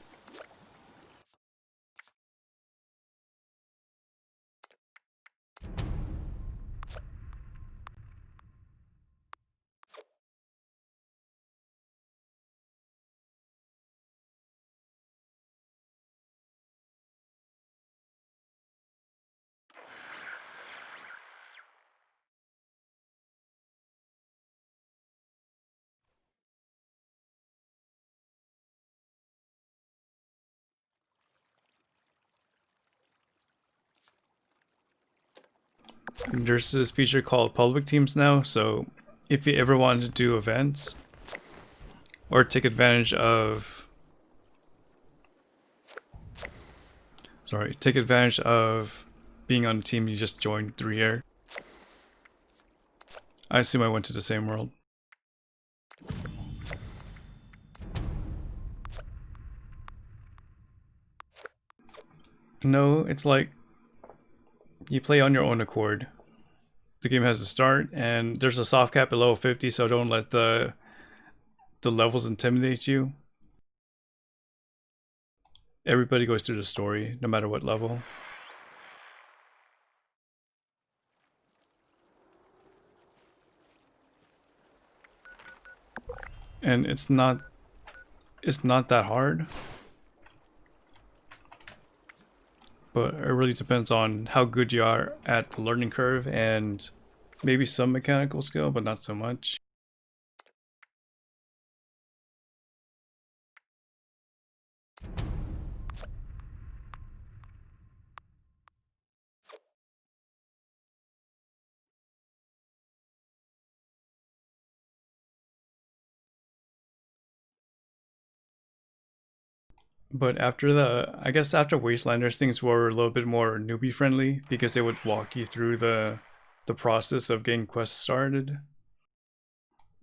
There's this feature called public teams now, so if you ever want to do events or take advantage of being on a team you just joined through here. I assume I went to the same world. No, it's like you play on your own accord. The game has a start, and there's a soft cap below 50, so don't let the levels intimidate you. Everybody goes through the story, no matter what level. And it's not that hard. But it really depends on how good you are at the learning curve and Maybe some mechanical skill, but not so much. But after I guess after Wastelanders, things were a little bit more newbie friendly because they would walk you through the process of getting quests started.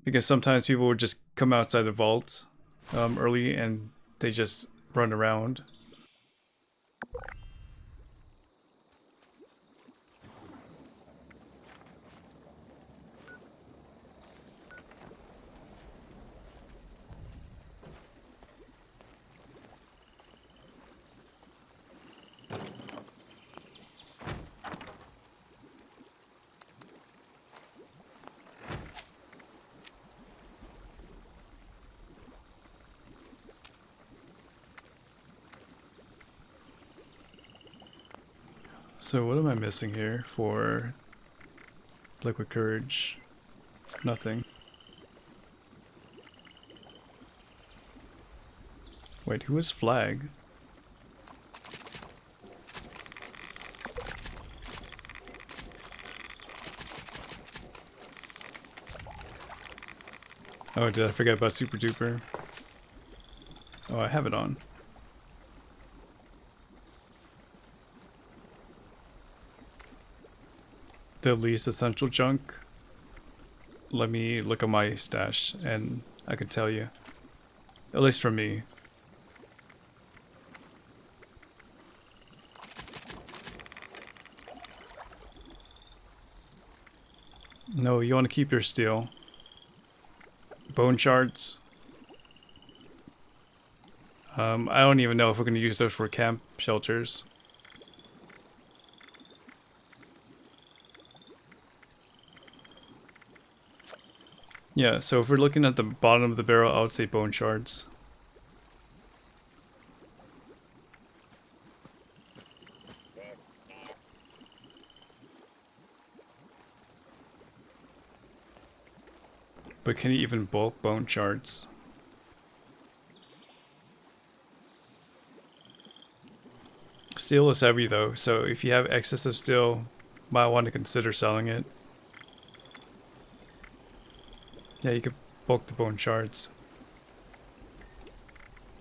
Because sometimes people would just come outside the vault early and they just run around. So what am I missing here for Liquid Courage? Nothing. Wait, who is Flag? Oh, did I forget about Super Duper? Oh, I have it on. The least essential junk. Let me look at my stash and I can tell you. At least for me. No, you want to keep your steel. Bone shards. I don't even know if we're going to use those for camp shelters. Yeah, so if we're looking at the bottom of the barrel, I would say bone shards. But can you even bulk bone shards? Steel is heavy though, so if you have excess of steel, might want to consider selling it. Yeah, you could bulk the bone shards.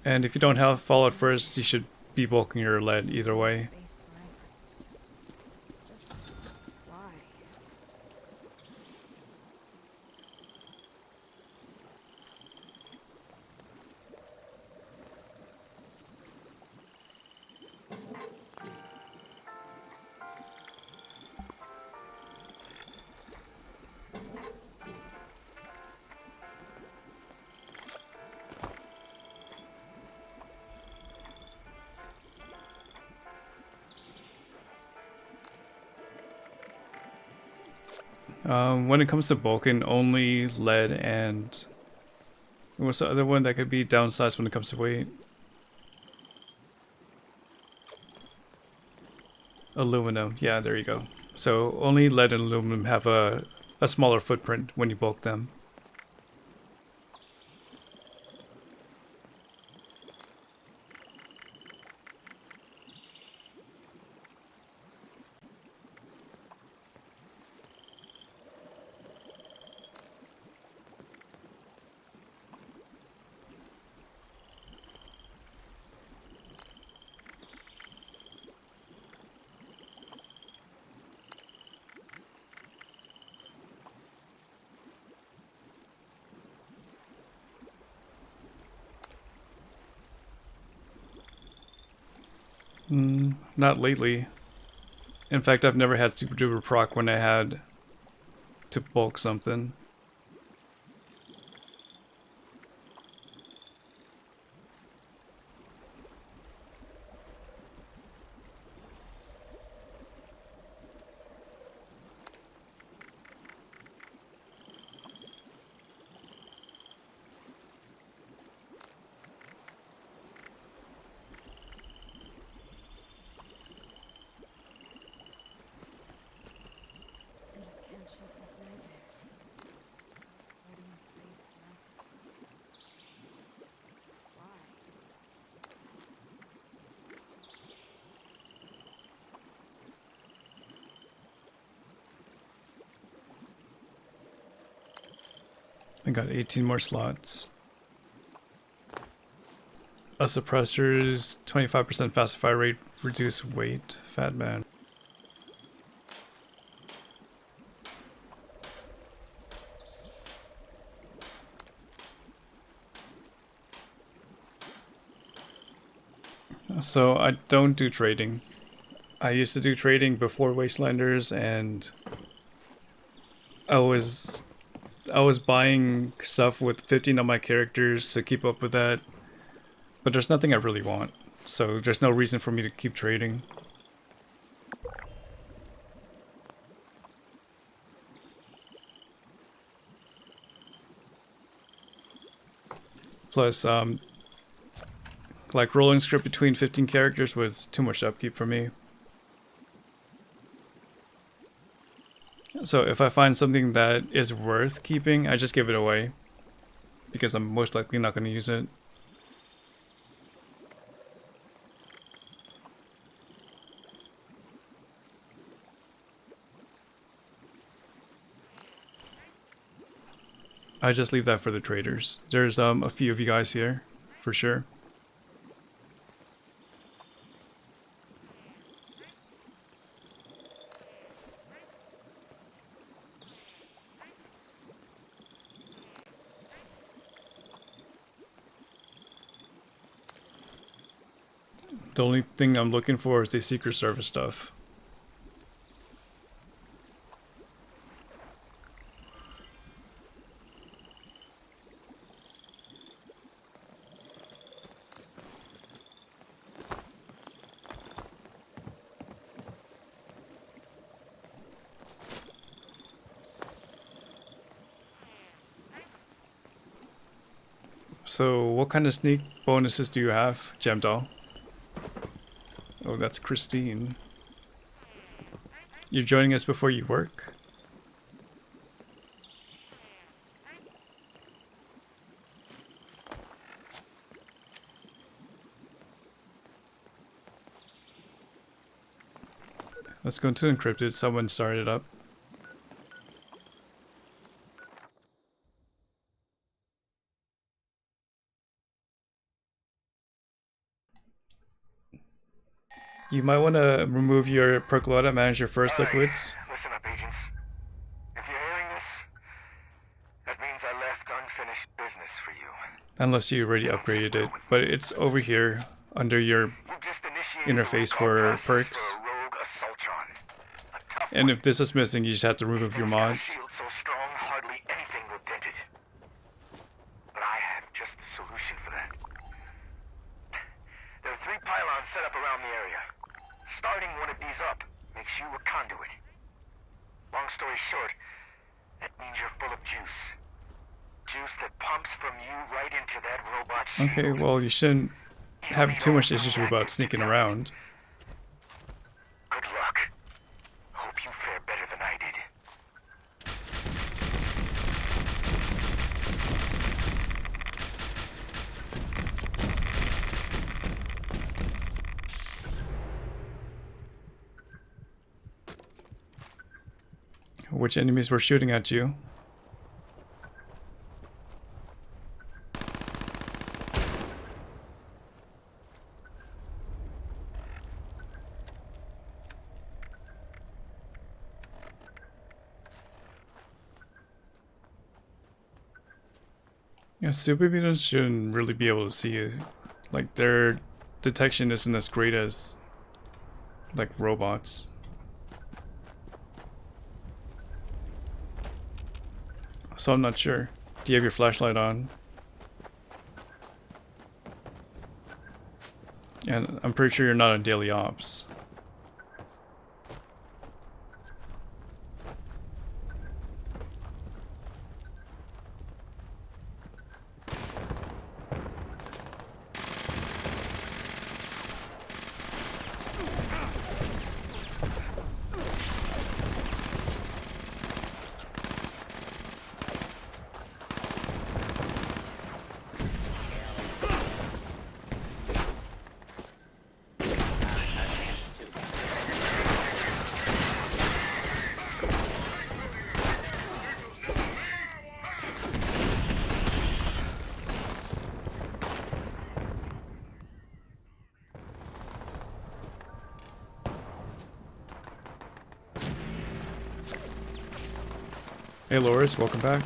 And if you don't have Fallout first, you should be bulking your lead either way. Just why? When it comes to bulking, only lead and... What's the other one that could be downsized when it comes to weight? Aluminum. Yeah, there you go. So only lead and aluminum have a smaller footprint when you bulk them. Not lately. In fact, I've never had super duper proc when I had to bulk something. I just can't shut this I got 18 more slots. A suppressor's 25% fast fire rate, reduce weight, fat man. So I don't do trading. I used to do trading before Wastelanders, and I was buying stuff with 15 of my characters to keep up with that. But there's nothing I really want, so there's no reason for me to keep trading. Plus, like rolling script between 15 characters was too much upkeep for me. So if I find something that is worth keeping, I just give it away, because I'm most likely not going to use it. I just leave that for the traders. There's a few of you guys here, for sure. The only thing I'm looking for is the Secret Service stuff. So, what kind of sneak bonuses do you have, Gemdoll? Oh, that's Christine. You're joining us before you work? Let's go into encrypted. Someone started up. You might want to remove your percolator and manage your first liquids. Listen up, agents. If you're hearing this, that means I left unfinished business for you. Unless you already upgraded it. But it's over here under your interface for perks. And if this is missing, you just have to remove your mods. So strong, hardly anything will dent it. But I have just the solution for that. There are 3 pylons set up around the area. Starting one of these up makes you a conduit. Long story short, that means you're full of juice. Juice that pumps from you right into that robot shield. Okay, well, you shouldn't have too much issues about sneaking around. Good luck. Hope you fare better than I did. Which enemies were shooting at you? Yeah, super mutants shouldn't really be able to see you. Like, their detection isn't as great as, like, robots. So I'm not sure. Do you have your flashlight on? And I'm pretty sure you're not on daily ops. Hey Loris, welcome back.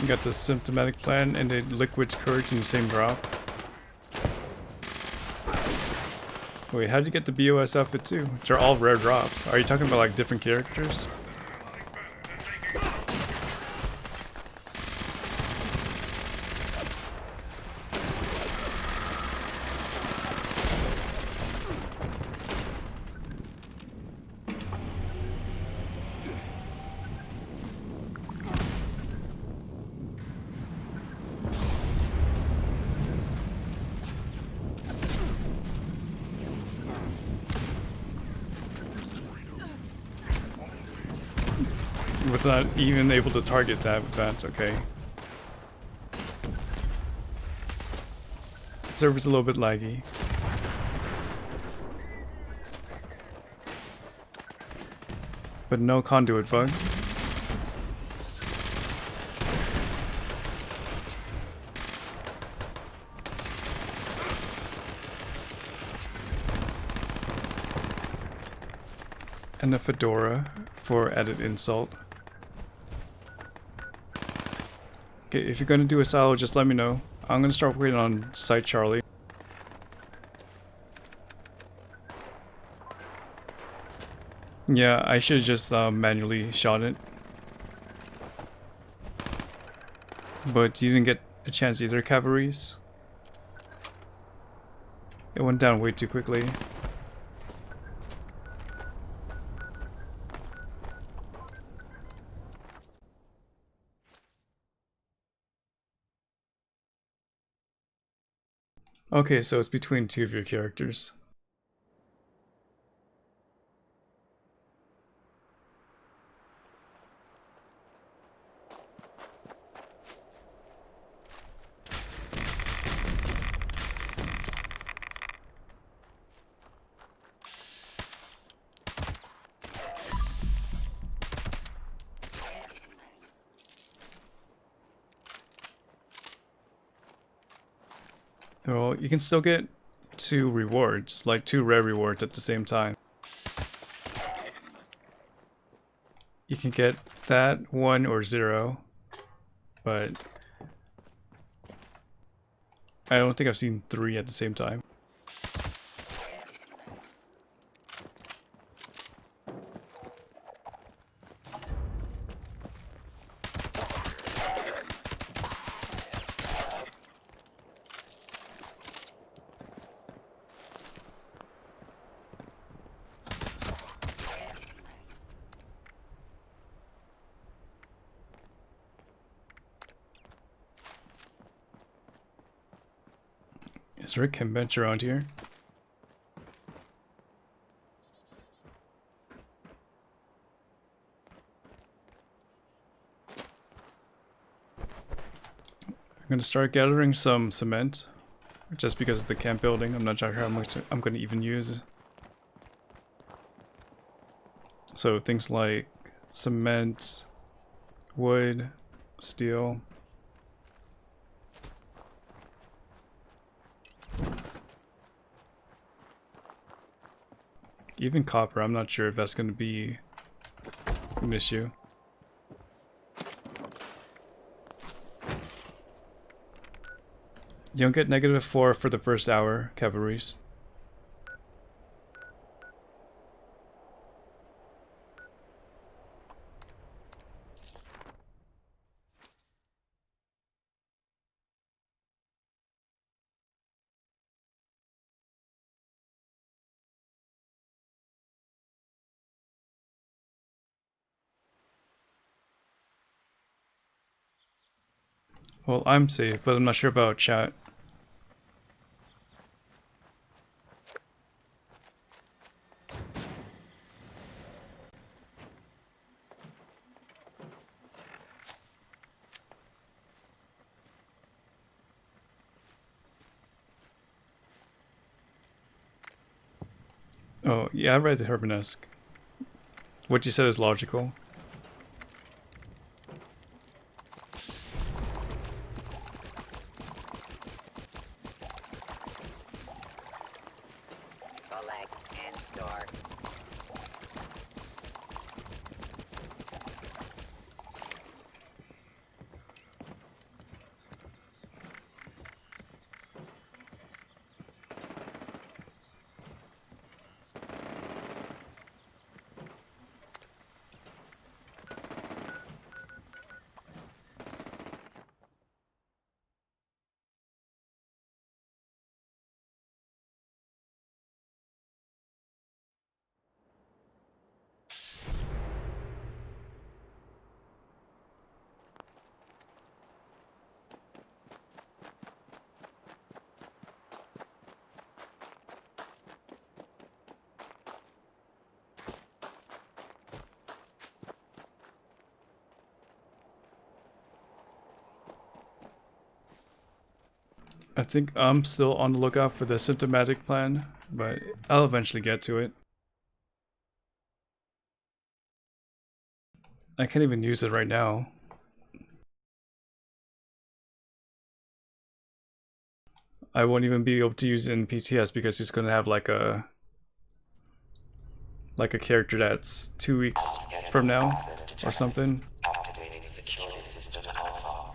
You got the symptomatic plan and the liquid courage in the same drop. Wait, how did you get the BOS outfit too? Which are all rare drops. Are you talking about like different characters? Was not even able to target that, but that's okay. Server's a little bit laggy. But no conduit bug. And a fedora for added insult. Okay, if you're gonna do a silo, just let me know. I'm gonna start working on Site Charlie. Yeah, I should have just manually shot it. But you didn't get a chance either, cavalries. It went down way too quickly. Okay, so it's between two of your characters. Well, you can still get 2 rewards, like 2 rare rewards at the same time. You can get that 1 or 0, but I don't think I've seen 3 at the same time. Is there a chem bench around here? I'm gonna start gathering some cement, just because of the camp building. I'm not sure how much I'm gonna even use. So things like cement, wood, steel. Even copper, I'm not sure if that's going to be an issue. You don't get -4 for the first hour, cavalries. Well, I'm safe, but I'm not sure about chat. Oh, yeah, I read the Herbanesque. What you said is logical. Collect and store. I think I'm still on the lookout for the symptomatic plan, but I'll eventually get to it. I can't even use it right now. I won't even be able to use it in PTS because he's gonna have like a character that's 2 weeks from now or something. Activating security system alpha.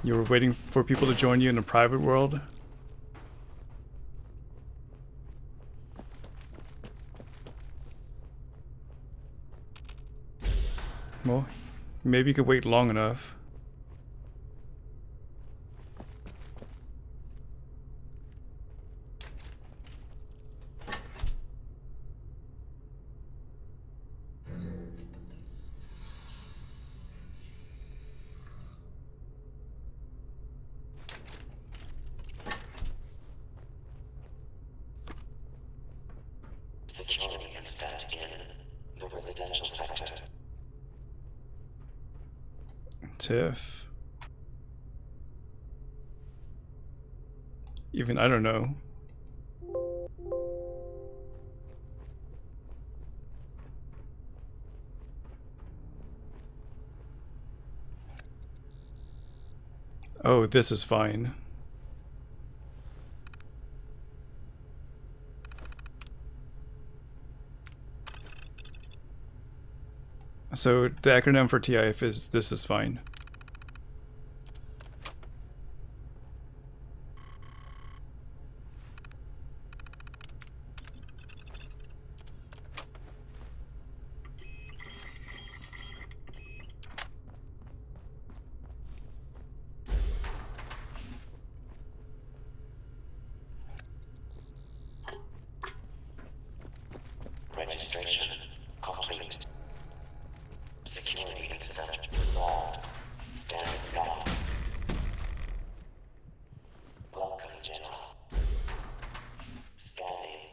You were waiting for people to join you in the private world? Well, maybe you could wait long enough. Security incident in the residential sector. Tiff. Even I don't know. Oh, this is fine. So the acronym for TIF is "this is fine." Registration complete. Security incident resolved. Standing by. Welcome, General. Scanning.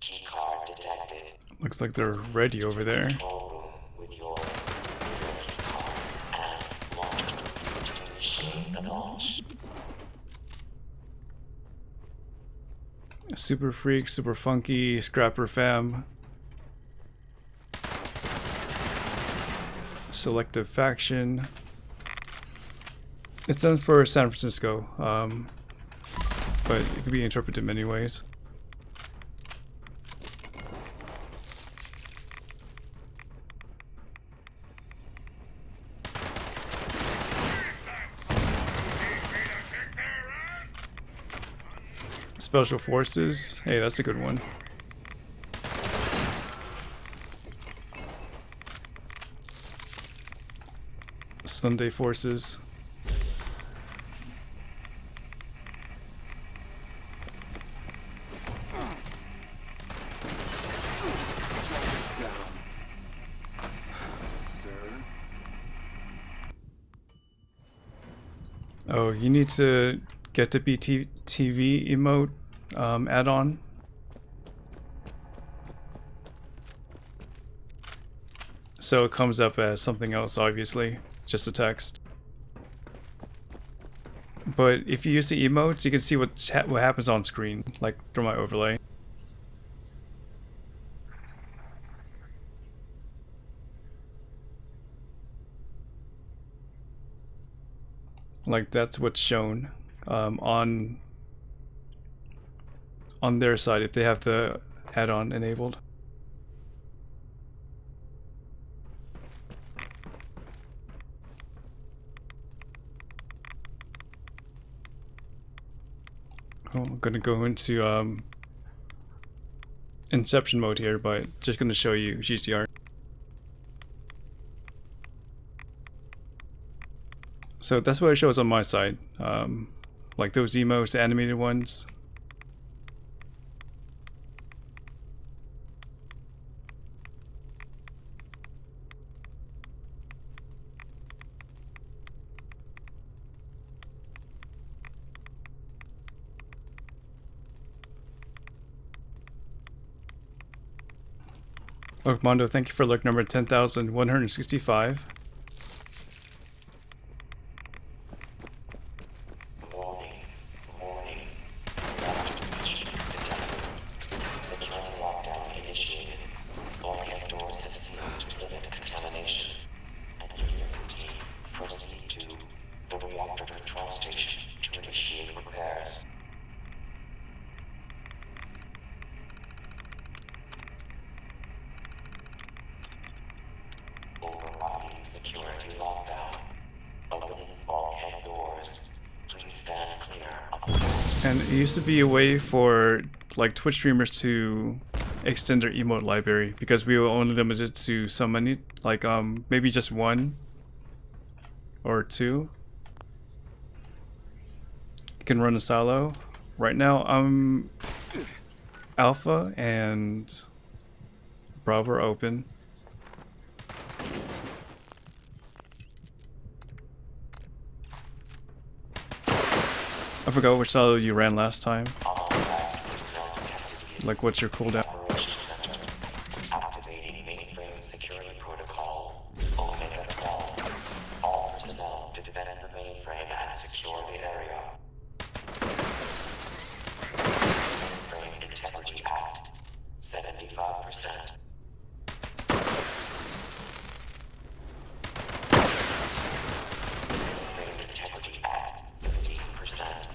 Keycard detected. Looks like they're ready over there. Control room with your keycard and launch to initiate the launch. Super Freak, Super Funky, Scrapper Fam. Selective Faction. It stands for San Francisco, but it can be interpreted many ways. Special Forces. Hey, that's a good one. Sunday Forces. Oh, you need to get the BTV emote add-on. So it comes up as something else, obviously, just a text. But if you use the emotes, you can see what happens on screen, like through my overlay. Like that's what's shown on their side if they have the add-on enabled. Oh, I'm gonna go into Inception mode here, but just gonna show you GTR. So that's what it shows on my side, like those emotes, the animated ones. Mondo, thank you for look number 10,165. And it used to be a way for like Twitch streamers to extend their emote library because we were only limited to so many, like maybe just 1 or 2. You can run a solo. Right now I'm Alpha and Bravo are open. I forgot which solo you ran last time. Like, what's your cooldown? Activating mainframe security protocol. Omega call. All personnel to defend the mainframe and secure the area. Mainframe Integrity Act. 75%. Mainframe Integrity Act. 15%.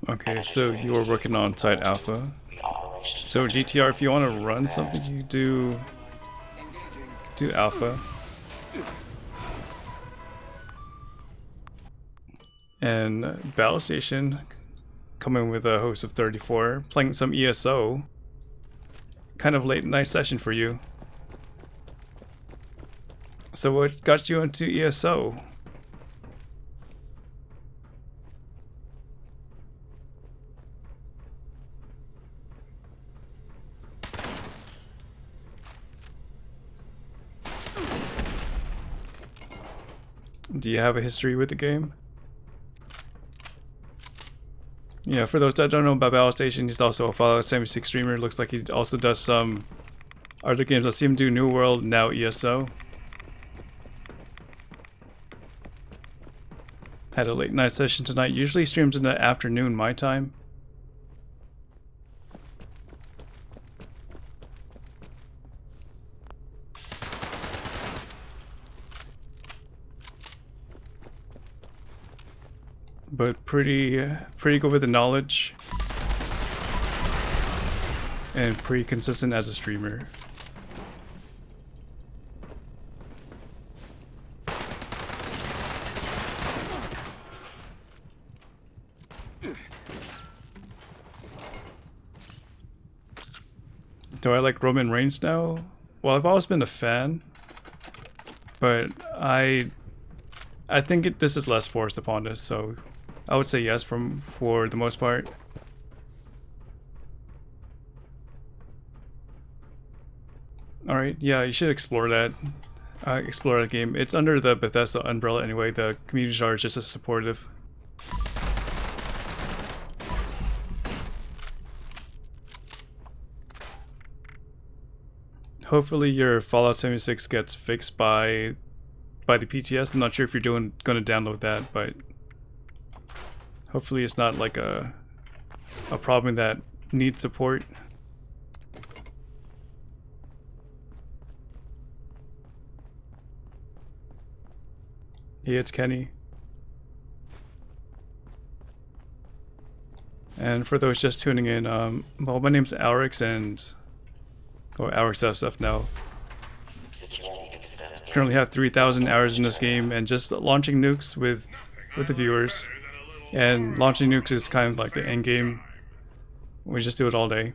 Okay, so you were working on Site Alpha. So GTR, if you want to run something, you do Alpha. And Battle Station, coming with a host of 34, playing some ESO. Kind of late night session for you. So what got you into ESO? Do you have a history with the game? Yeah, for those that don't know about Battle Station, he's also a Fallout 76 streamer. Looks like he also does some other games. I see him do New World, now ESO. Had a late night session tonight. Usually streams in the afternoon my time. But pretty good with the knowledge and pretty consistent as a streamer. Do I like Roman Reigns now? Well, I've always been a fan, but I think this is less forced upon us, so I would say yes for the most part. Alright, yeah, you should explore that. Explore that game. It's under the Bethesda umbrella anyway. The communities are just as supportive. Hopefully your Fallout 76 gets fixed by the PTS. I'm not sure if you're going to download that, but hopefully it's not like a problem that needs support. Hey, it's Kenny. And for those just tuning in, well, my name's Alex, and Alex stuff now. Currently have 3,000 hours in this game, and just launching nukes with the viewers. And launching nukes is kind of like the end game. We just do it all day.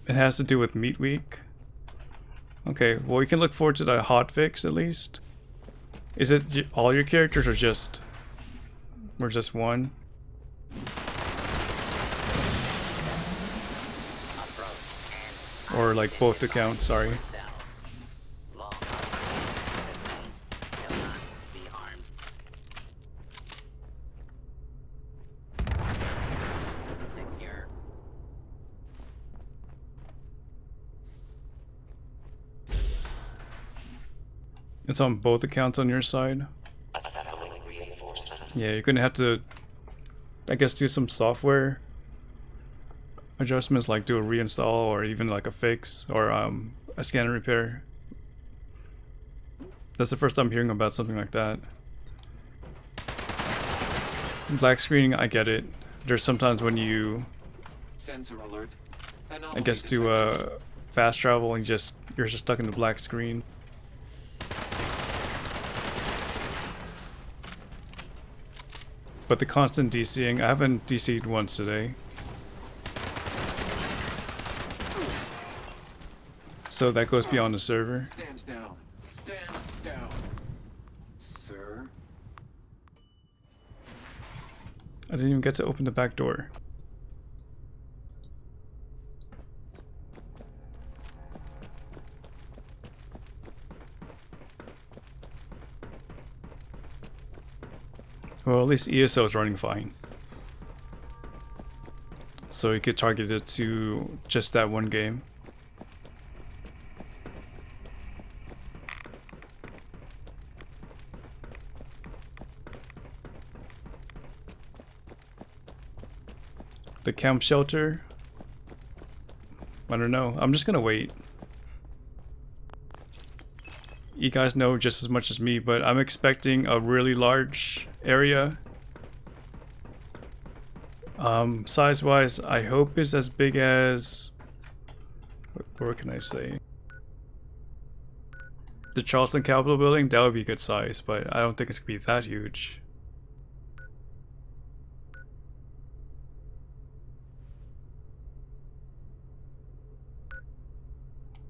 It has to do with Meat Week. Okay, well, we can look forward to the hotfix at least. Is it all your characters or just one? Or like both accounts, sorry. It's on both accounts on your side. Yeah, you're gonna have to, I guess, do some software adjustments, like do a reinstall or even like a fix or a scanner repair. That's the first time hearing about something like that. Black screening, I get it. There's sometimes when you, Sensor alert. I guess, do fast travel and you're just stuck in the black screen. But the constant DCing, I haven't DC'd once today. So that goes beyond the server. Stand down. Stand down. Sir? I didn't even get to open the back door. Well, at least ESO is running fine. So you could target it to just that one game. The camp shelter? I don't know. I'm just gonna wait. You guys know just as much as me, but I'm expecting a really large area. Size-wise, I hope it's as big as... What can I say? The Charleston Capitol building, that would be a good size, but I don't think it's gonna be that huge.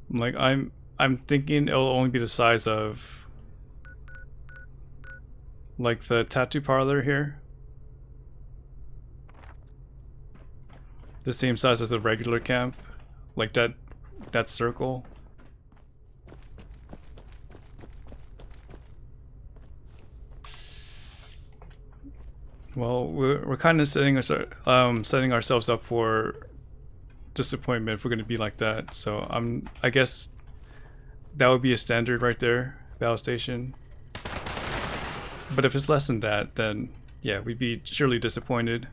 Like, I'm thinking it'll only be the size of like the tattoo parlor here. The same size as a regular camp. Like that circle. Well, we're kind of setting ourselves up for disappointment if we're going to be like that. So I guess that would be a standard right there, battle station. But if it's less than that, then yeah, we'd be surely disappointed.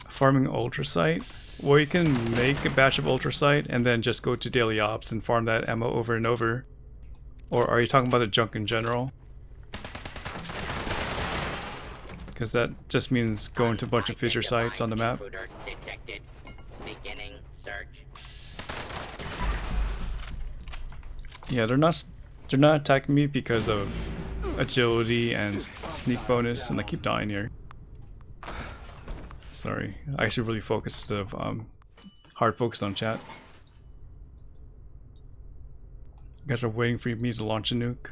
Farming ultracite. Well, you can make a batch of ultracite and then just go to daily ops and farm that ammo over and over. Or are you talking about the junk in general? Because that just means going to a bunch of fissure sites on the map. Detected. Beginning search. Yeah, they're not attacking me because of agility and sneak bonus, and I keep dying here. Sorry, I should really focus instead of hard focused on chat. You guys are waiting for me to launch a nuke.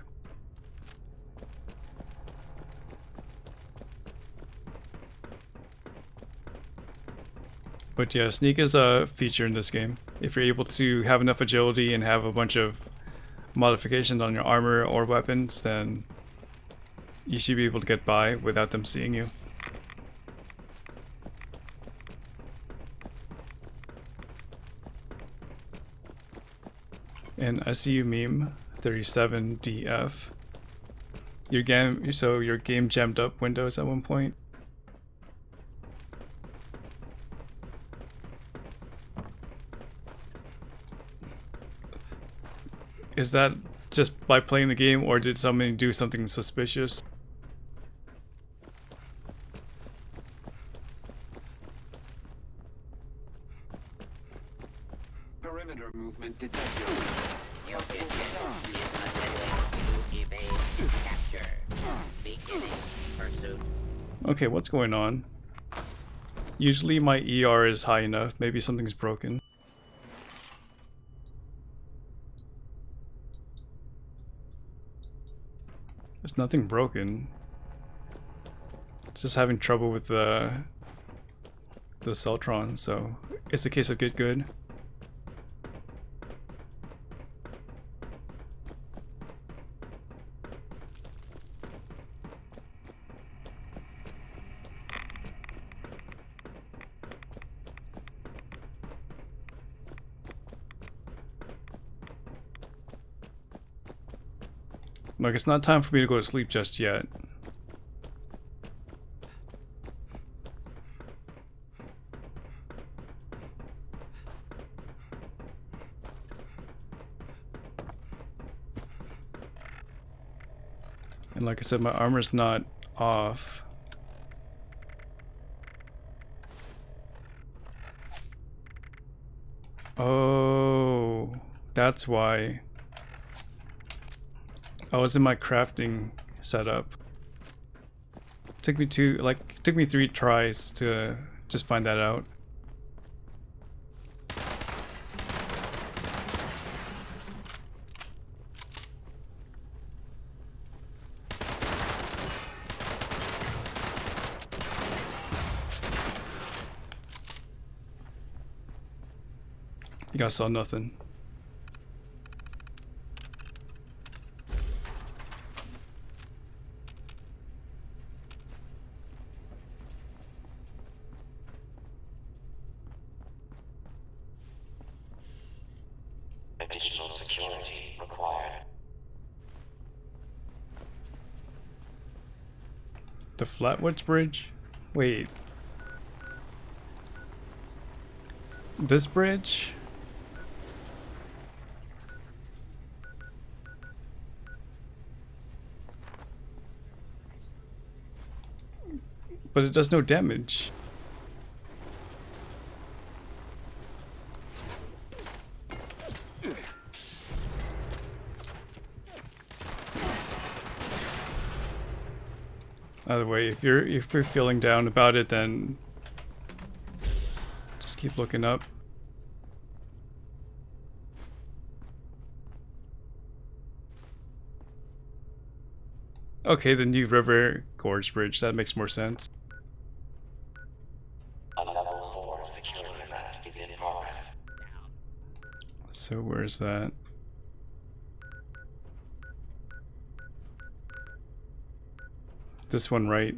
But yeah, sneak is a feature in this game. If you're able to have enough agility and have a bunch of modifications on your armor or weapons, then you should be able to get by without them seeing you. And I see you meme 37DF. Your game jammed up Windows at one point. Is that just by playing the game, or did somebody do something suspicious? Perimeter movement detected. Your mission is attempting to evade capture. Beginning pursuit. Okay, what's going on? Usually my ER is high enough. Maybe something's broken. There's nothing broken. It's just having trouble with the Celtron, so it's a case of get good. Like, it's not time for me to go to sleep just yet. And like I said, my armor's not off. Oh, that's why. I was in my crafting setup. Took me 3 tries to just find that out. You guys saw nothing. Additional security required. The Flatwoods Bridge? Wait. This bridge? But it does no damage. Either way, if you're feeling down about it, then just keep looking up. Okay, the New River Gorge Bridge, that makes more sense. A level 4 security event is in progress. So where's that? This one, right?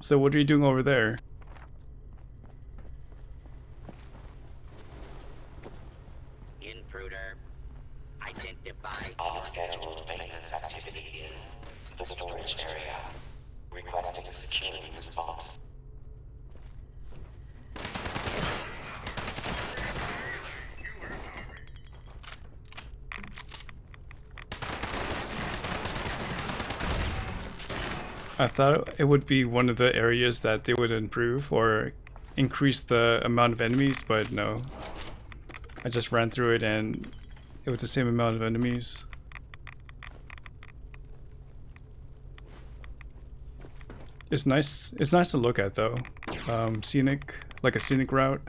So what are you doing over there? Intruder. Identify. Unscheduled maintenance activity in the storage area. Requesting a security response. I thought it would be one of the areas that they would improve or increase the amount of enemies, but no. I just ran through it and it was the same amount of enemies. It's nice to look at though. Scenic, like a scenic route.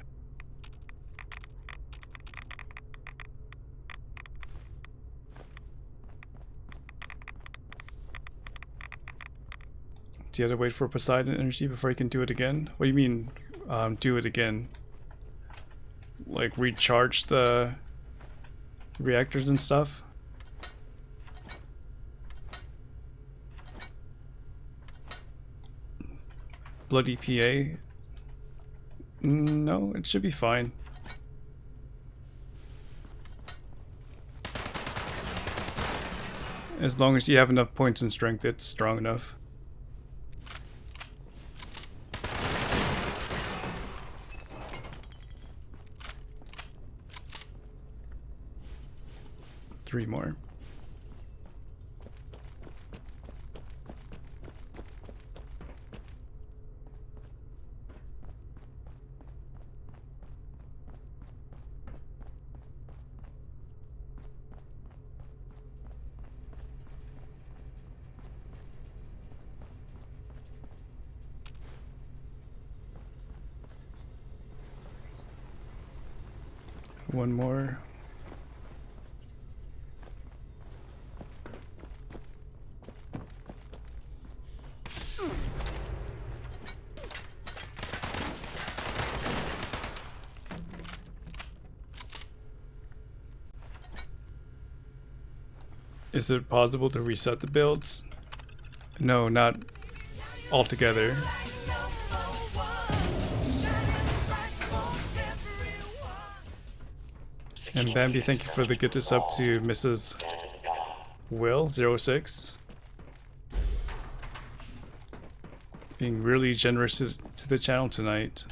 Do you have to wait for Poseidon energy before you can do it again? What do you mean, do it again? Like recharge the reactors and stuff? Blood EPA? No, it should be fine. As long as you have enough points in strength, it's strong enough. Three more. One more. Is it possible to reset the builds? No, not altogether. And Bambi, thank you for the gift us up to Mrs. Will 06 being really generous to the channel tonight.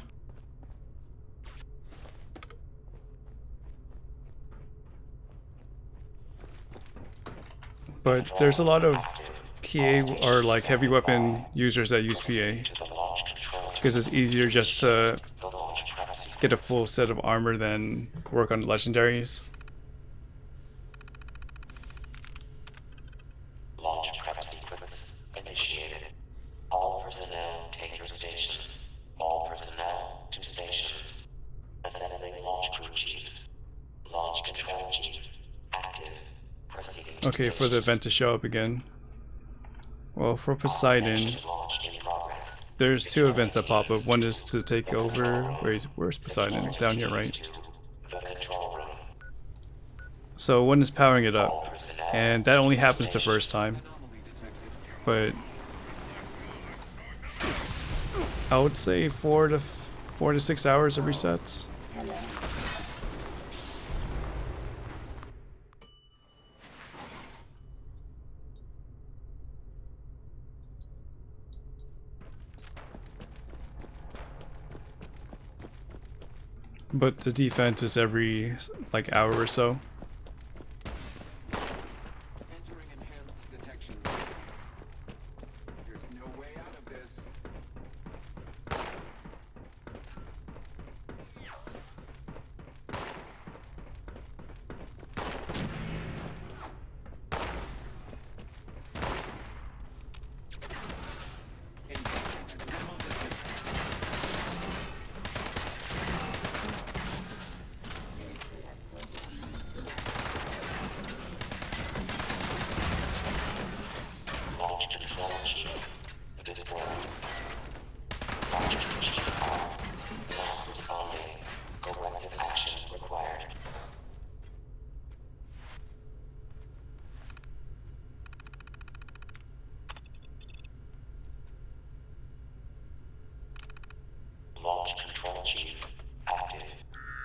But there's a lot of PA or like heavy weapon users that use PA because it's easier just to get a full set of armor than work on legendaries. Launch prep sequence initiated. All personnel take your stations. All personnel to stations. Assembling launch crew chiefs. Launch control chief active. Proceeding to Okay, for the event to show up again. Well, for Poseidon, there's two events that pop up. One is to take over. Where's Poseidon? Down here, right? So one is powering it up, and that only happens the first time. But I would say 4 to 6 hours of resets. But the defense is every like hour or so. Entering enhanced detection. There's no way out of this. Launch control chief destroyed. Launch chief arm. Not responding. Corrective action required. Launch control chief active.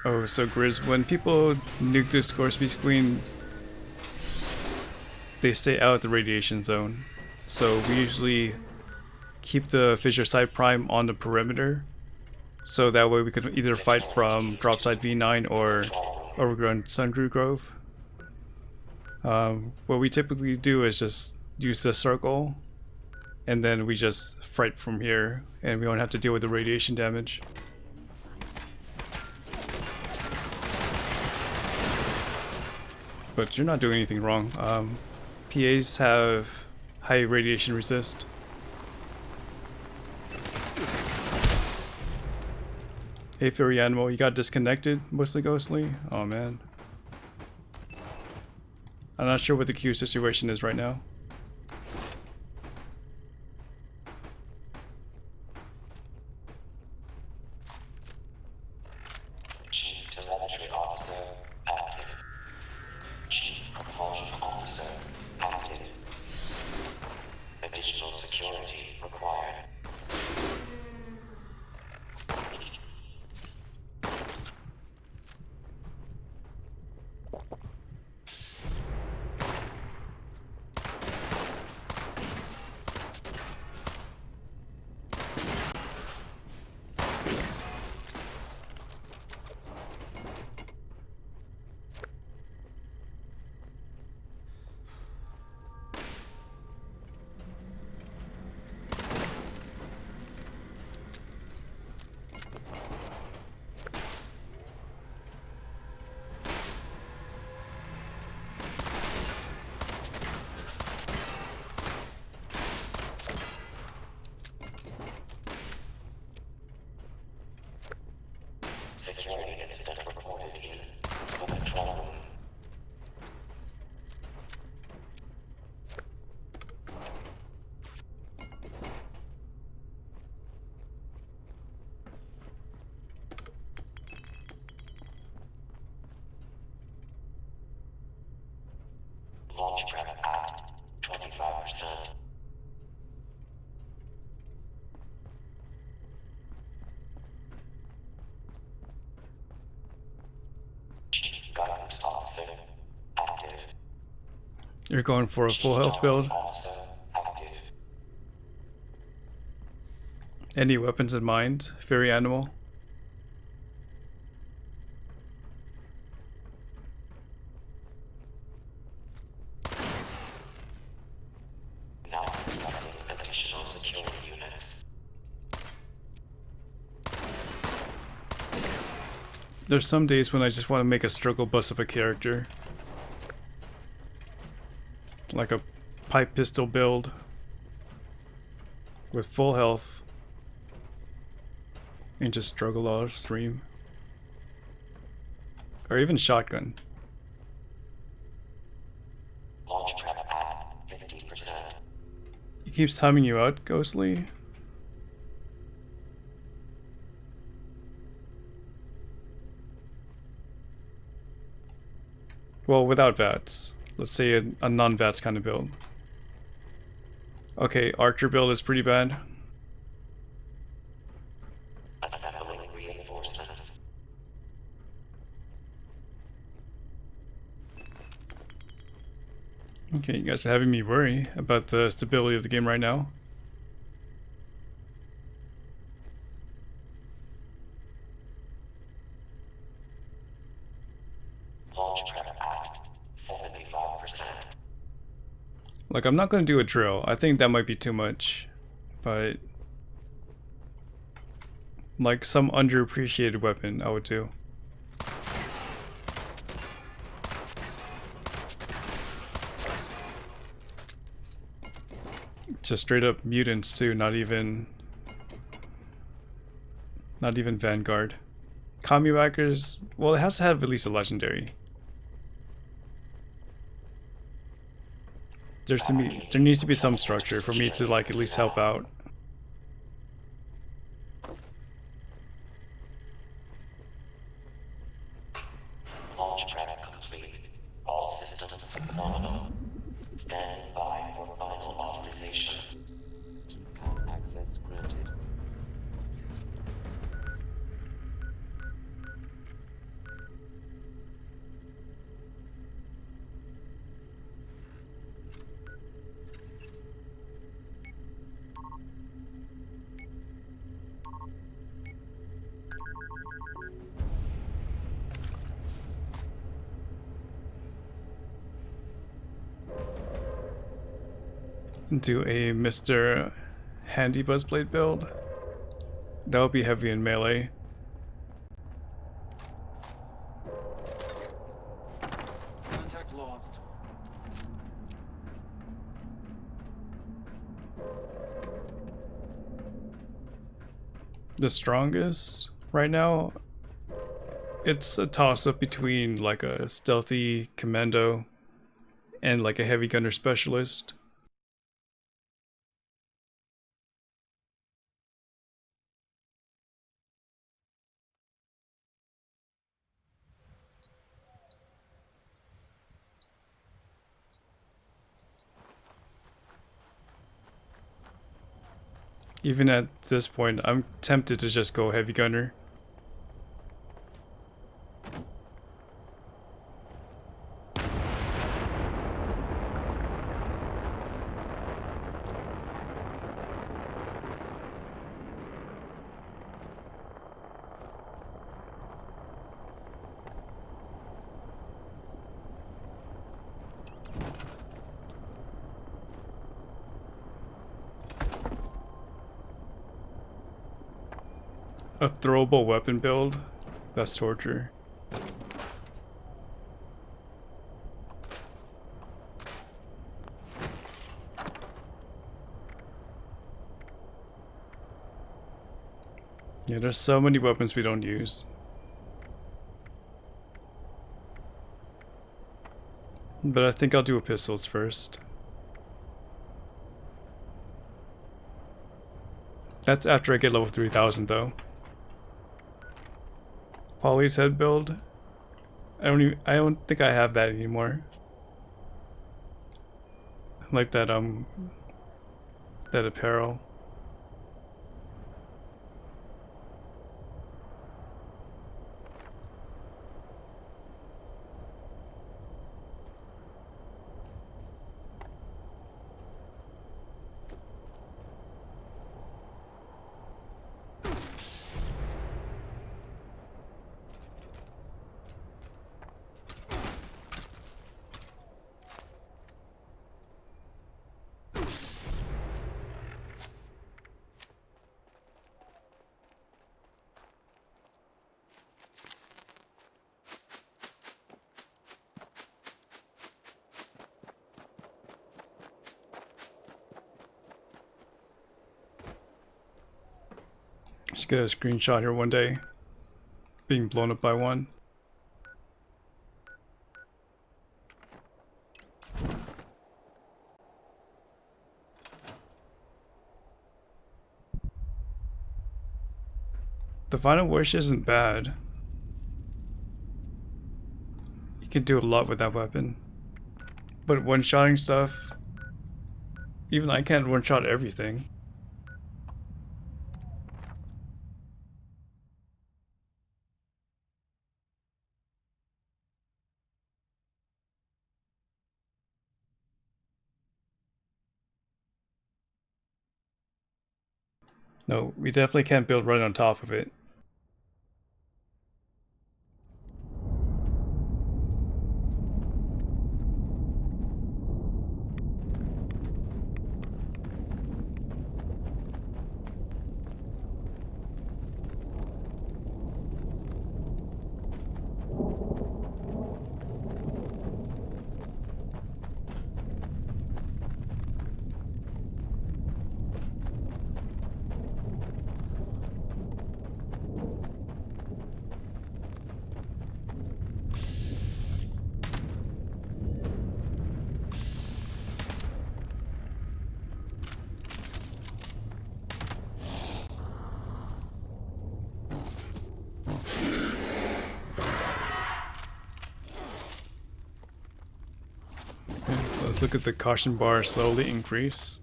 Oh, so Grizz, when people nuke the Scorpion Queen, they stay out of the radiation zone. So we usually keep the Fissure Side Prime on the perimeter, so that way we could either fight from Dropside V9 or Overgrown Sundrew Grove. What we typically do is just use the circle, and then we just fight from here, and we don't have to deal with the radiation damage. But you're not doing anything wrong. PAs have high radiation resist. Hey Fury Animal, you got disconnected, mostly ghostly? Oh man. I'm not sure what the queue situation is right now. Chief Telemetry Officer active. Chief Propulsion Officer active. Additional security required. Security incident reported in the control room. Launch prep at 25%. Chief Guidance Officer active. You're going for a full health build. Any weapons in mind, Fairy Animal? Additional security units. There's some days when I just want to make a struggle bus of a character. Like a pipe pistol build with full health and just struggle all stream. Or even shotgun. Launch trap at 50%. He keeps timing you out, Ghostly. Well, without VATS. Let's say a non-VATS kind of build. Okay, Archer build is pretty bad. Assembling reinforcements. Okay, you guys are having me worry about the stability of the game right now. Launch trap at 75%. Like, I'm not gonna do a drill. I think that might be too much. But like some underappreciated weapon I would do. Just straight up mutants too, not even Vanguard. Commie Whackers, well, it has to have at least a legendary. There needs to be some structure for me to like at least help out. Launch trap complete. All systems nominal. Stand by for final authorization. Keypad access granted. Do a Mr. Handy Buzzblade build. That would be heavy in melee. Contact lost. The strongest right now, it's a toss-up between like a stealthy commando and like a heavy gunner specialist. Even at this point, I'm tempted to just go heavy gunner. A throwable weapon build? That's torture. Yeah, there's so many weapons we don't use. But I think I'll do a pistols first. That's after I get level 3000 though. Polly's head build. I don't think I have that anymore. Like that that apparel. Just get a screenshot here one day. Being blown up by one. The Final Wish isn't bad. You can do a lot with that weapon. But one-shotting stuff, even I can't one-shot everything. No, we definitely can't build right on top of it. Let's look at the caution bar slowly increase.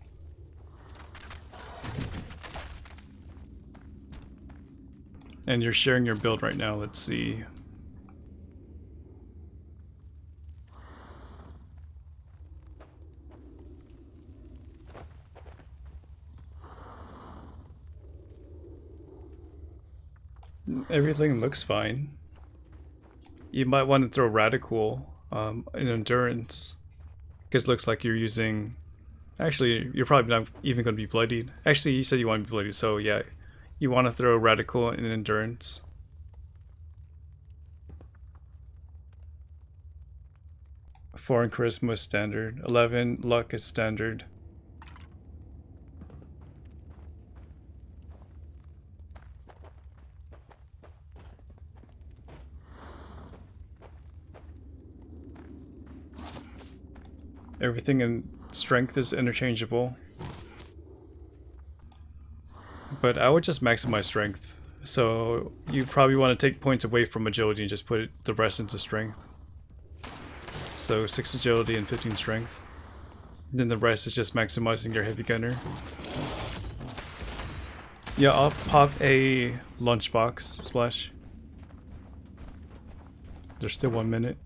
And you're sharing your build right now, let's see. Everything looks fine. You might want to throw Radical in Endurance. Because it looks like you're using... Actually, you're probably not even going to be bloodied. Actually, you said you want to be bloodied, so yeah. You want to throw Radical in Endurance. Four in Charisma is standard. 11 Luck is standard. Everything in strength is interchangeable. But I would just maximize strength. So you probably want to take points away from agility and just put the rest into strength. So 6 agility and 15 strength. Then the rest is just maximizing your heavy gunner. Yeah, I'll pop a lunchbox splash. There's still 1 minute.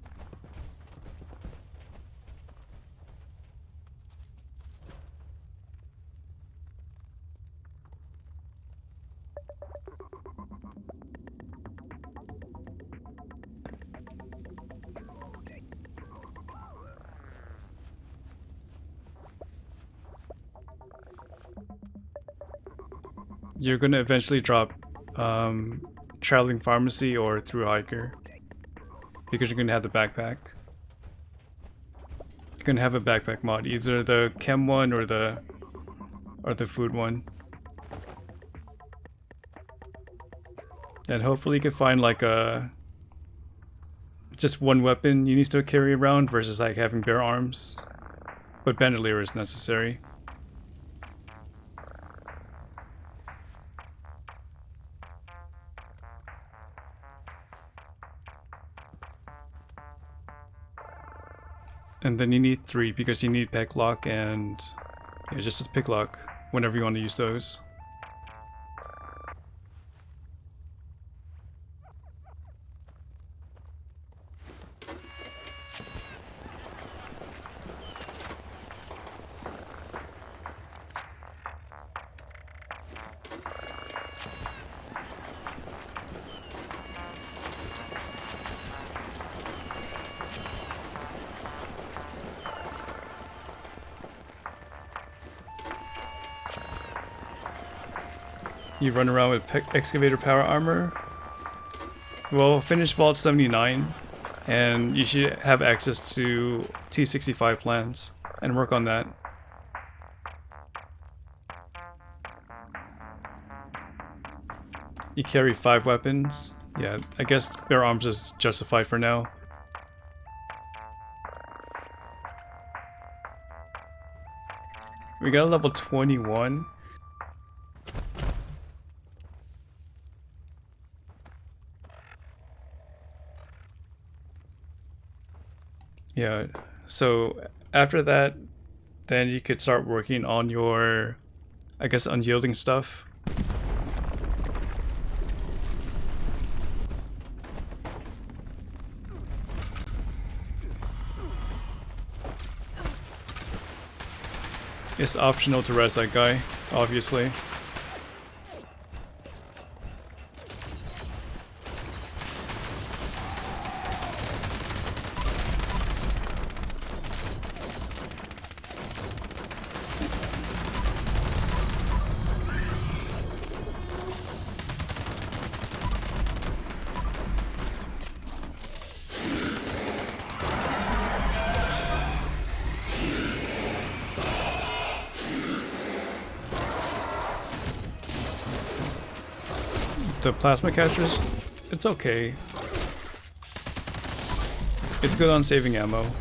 You're gonna eventually drop traveling pharmacy or through hiker because you're gonna have the backpack. You're gonna have a backpack mod, either the chem one or the food one. And hopefully you can find like just one weapon you need to carry around versus like having bare arms. But bandolier is necessary. And then you need 3 because you need pick lock and yeah, just as pick lock whenever you want to use those. You run around with excavator power armor. Well, finish Vault 79 and you should have access to T65 plans and work on that. You carry 5 weapons. Yeah, I guess bare arms is justified for now. We got a level 21. Yeah, so after that, then you could start working on your, I guess, unyielding stuff. It's optional to res that guy, obviously. The plasma catchers, it's okay. It's good on saving ammo.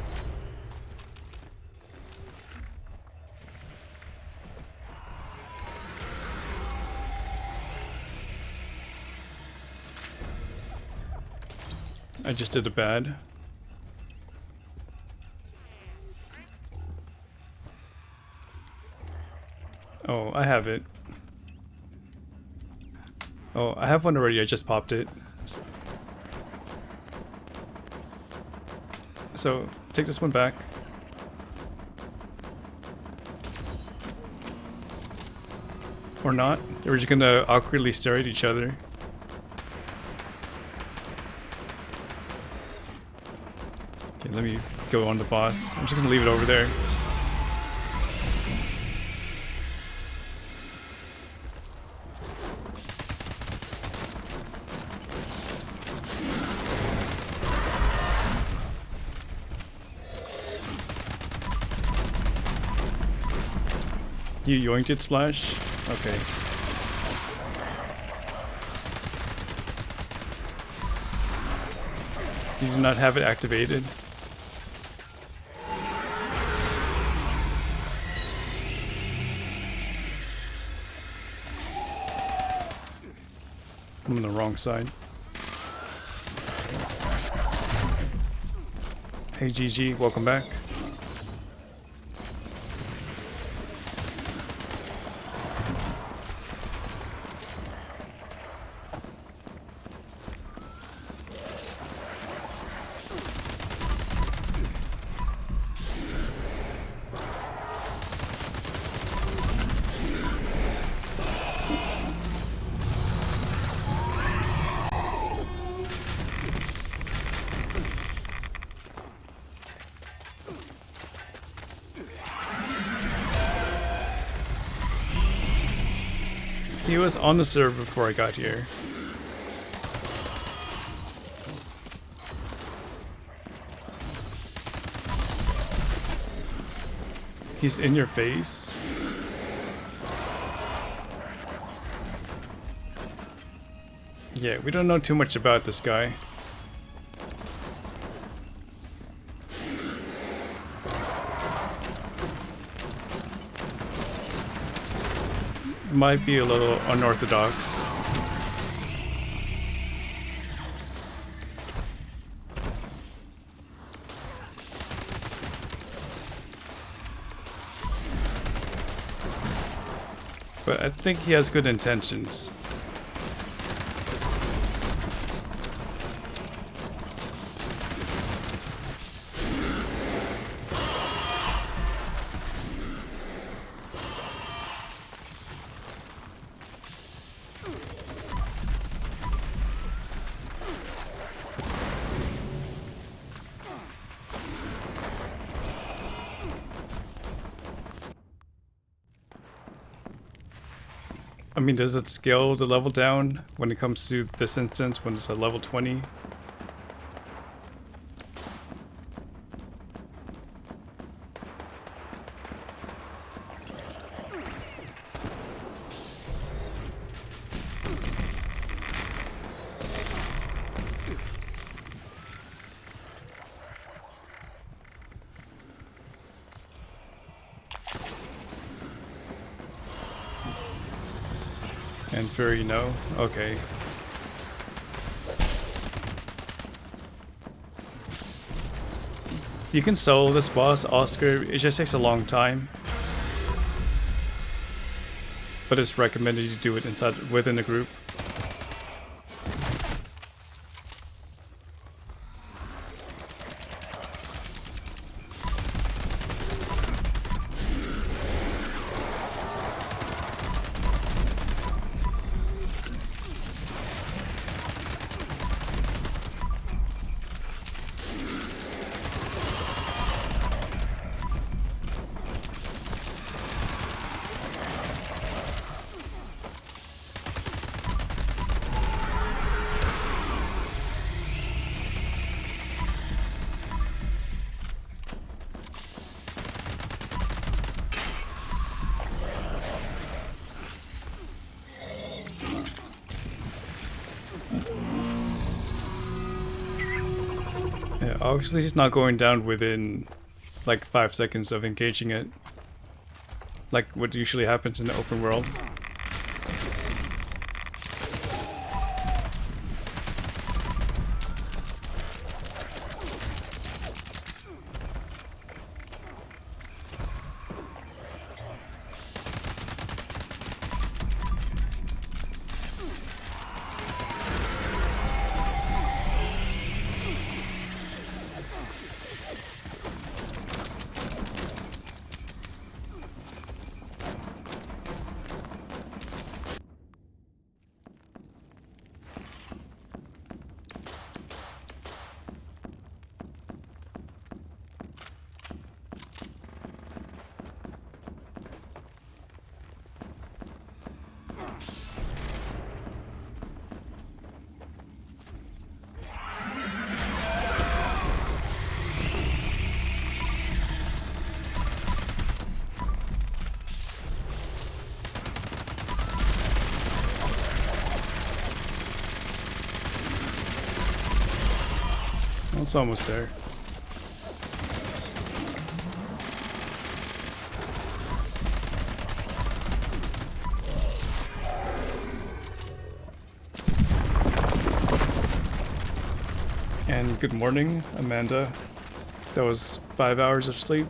I just did a bad. Oh, I have it. Oh, I have one already, I just popped it. So, take this one back. Or not. We're just gonna awkwardly stare at each other. Okay, let me go on the boss. I'm just gonna leave it over there. You yoinked it, Splash? Okay. You do not have it activated. I'm on the wrong side. Hey GG, welcome back. He was on the server before I got here. He's in your face. Yeah, we don't know too much about this guy. Might be a little unorthodox. But I think he has good intentions. I mean, does it scale the level down when it comes to this instance when it's at level 20? And Fury, no? Okay. You can solo this boss, Oscar. It just takes a long time. But it's recommended you do it within a group. Yeah, obviously it's not going down within like 5 seconds of engaging it, like what usually happens in the open world. It's almost there. And good morning, Amanda. That was 5 hours of sleep.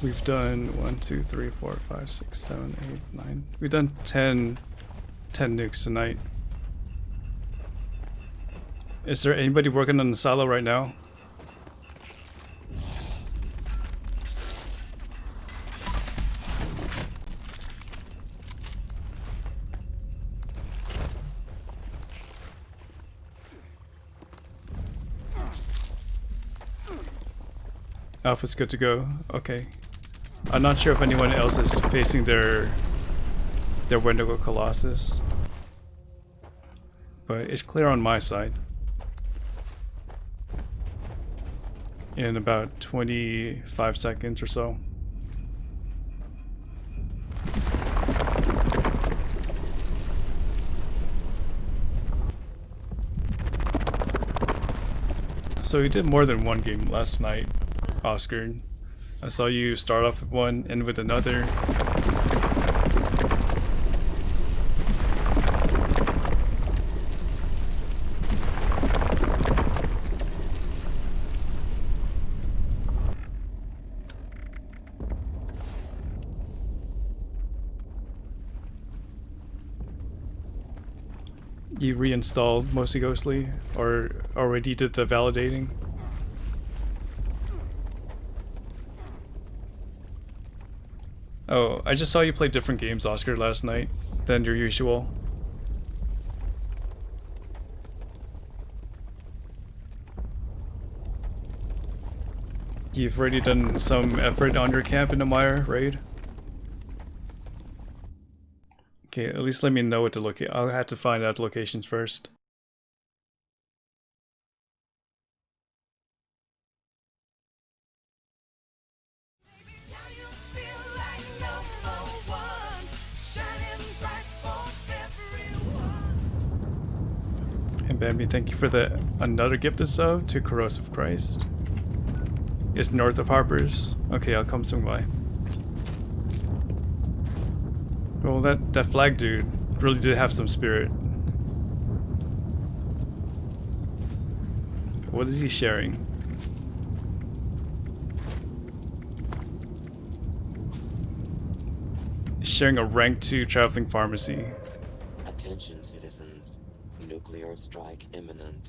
We've done 1, 2, 3, 4, 5, 6, 7, 8, 9. We've done 10 nukes tonight. Is there anybody working on the silo right now? Alpha's good to go. Okay. I'm not sure if anyone else is facing their Wendigo Colossus, but it's clear on my side. In about 25 seconds or so. So you did more than one game last night, Oscar. I saw you start off with one, end with another. You reinstalled Mostly Ghostly, or already did the validating? Oh, I just saw you play different games, Oscar, last night than your usual. You've already done some effort on your camp in the Mire raid? Okay, at least let me know what to look at. I'll have to find out locations first. And Bambi, thank you for the another gifted sub to Corrosive Christ. It's north of Harper's. Okay, I'll come swing by. Well, that flag dude really did have some spirit. What is he sharing? He's sharing a rank 2 traveling pharmacy. Attention, citizens. Nuclear strike imminent.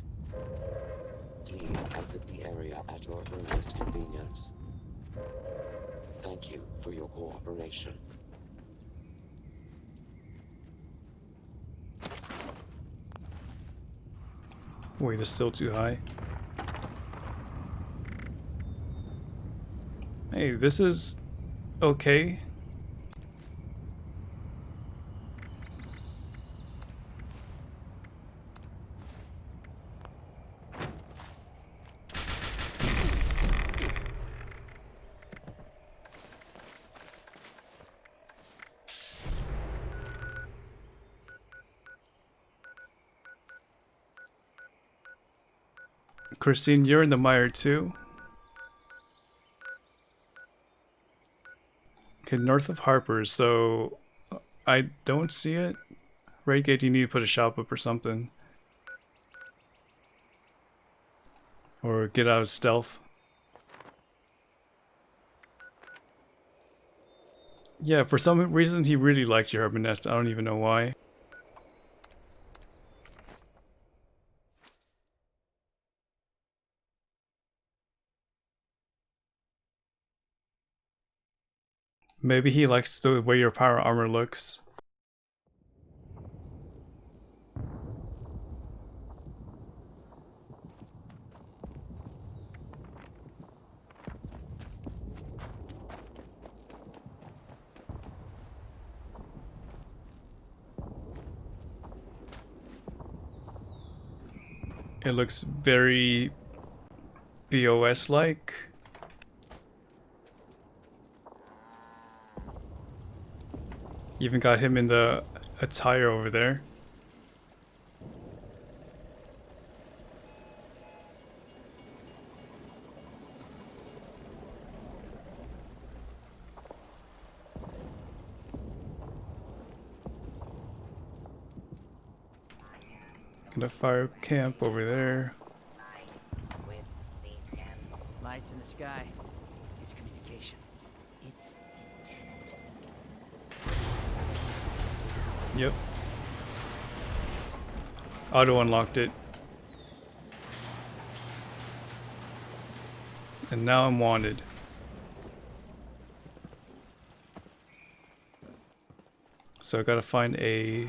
Please exit the area at your earliest convenience. Thank you for your cooperation. Wait, it's still too high. Hey, this is okay. Christine, you're in the mire too. Okay, north of Harper's, so I don't see it. Raidgate, you need to put a shop up or something. Or get out of stealth. Yeah, for some reason he really liked your urban nest. I don't even know why. Maybe he likes the way your power armor looks. It looks very BOS-like. Even got him in the attire over there. Gonna fire camp over there. Lights in the sky. It's communication. It's intent. Yep. Auto unlocked it. And now I'm wanted. So I gotta find a...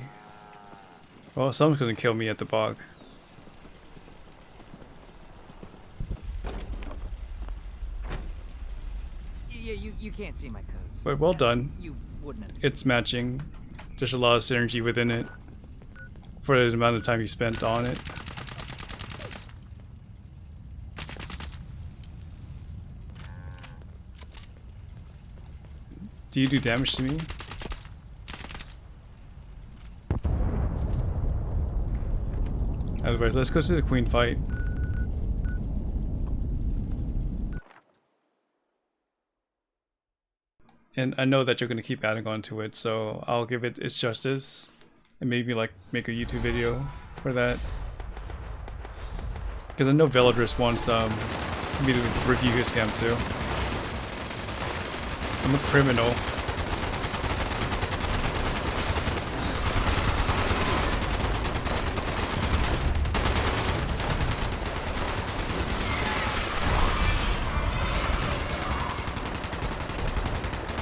Well, someone's gonna kill me at the bog. Yeah, you can't see my codes. But well done. You wouldn't. It's matching. There's a lot of synergy within it for the amount of time you spent on it. Do you do damage to me? Otherwise, let's go to the queen fight. And I know that you're gonna keep adding on to it, so I'll give it its justice and maybe like make a YouTube video for that. Because I know Veladris wants me to review his camp too. I'm a criminal.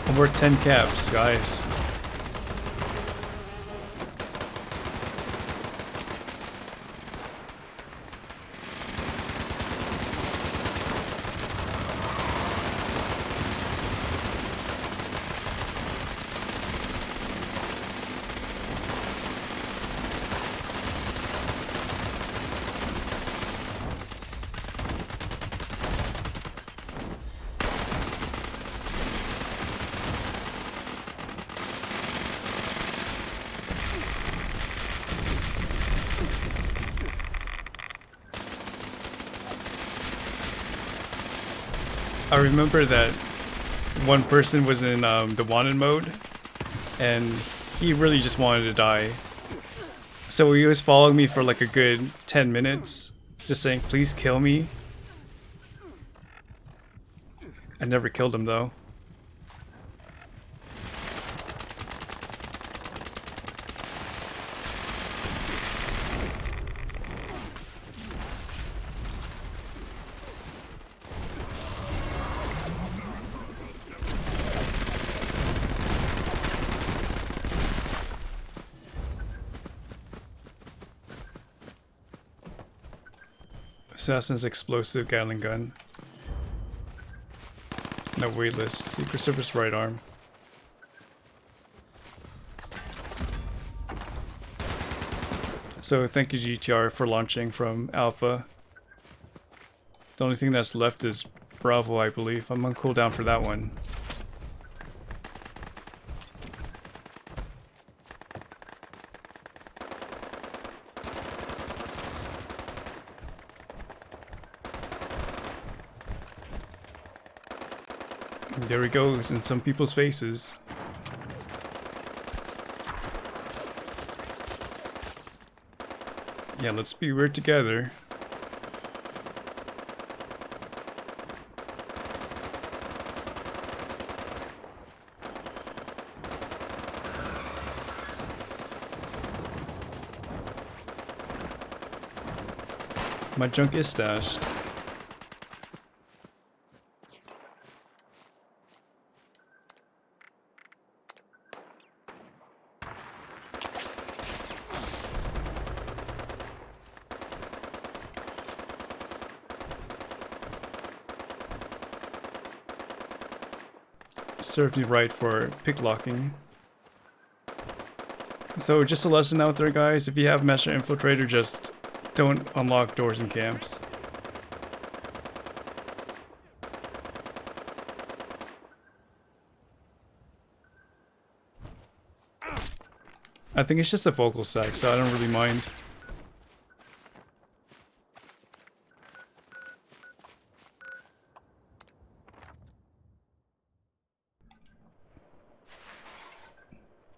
I'm worth 10 caps, guys. I remember that one person was in the wanted mode, and he really just wanted to die. So he was following me for like a good 10 minutes, just saying, please kill me. I never killed him though. Assassin's explosive Gatling gun. No waitlist. Secret Service right arm. So thank you GTR for launching from Alpha. The only thing that's left is Bravo, I believe. I'm on cooldown for that one. There he goes in some people's faces. Yeah, let's be weird together. My junk is stashed. Served me right for picklocking. So just a lesson out there, guys, if you have Master Infiltrator, just don't unlock doors in camps. I think it's just a vocal sack, so I don't really mind.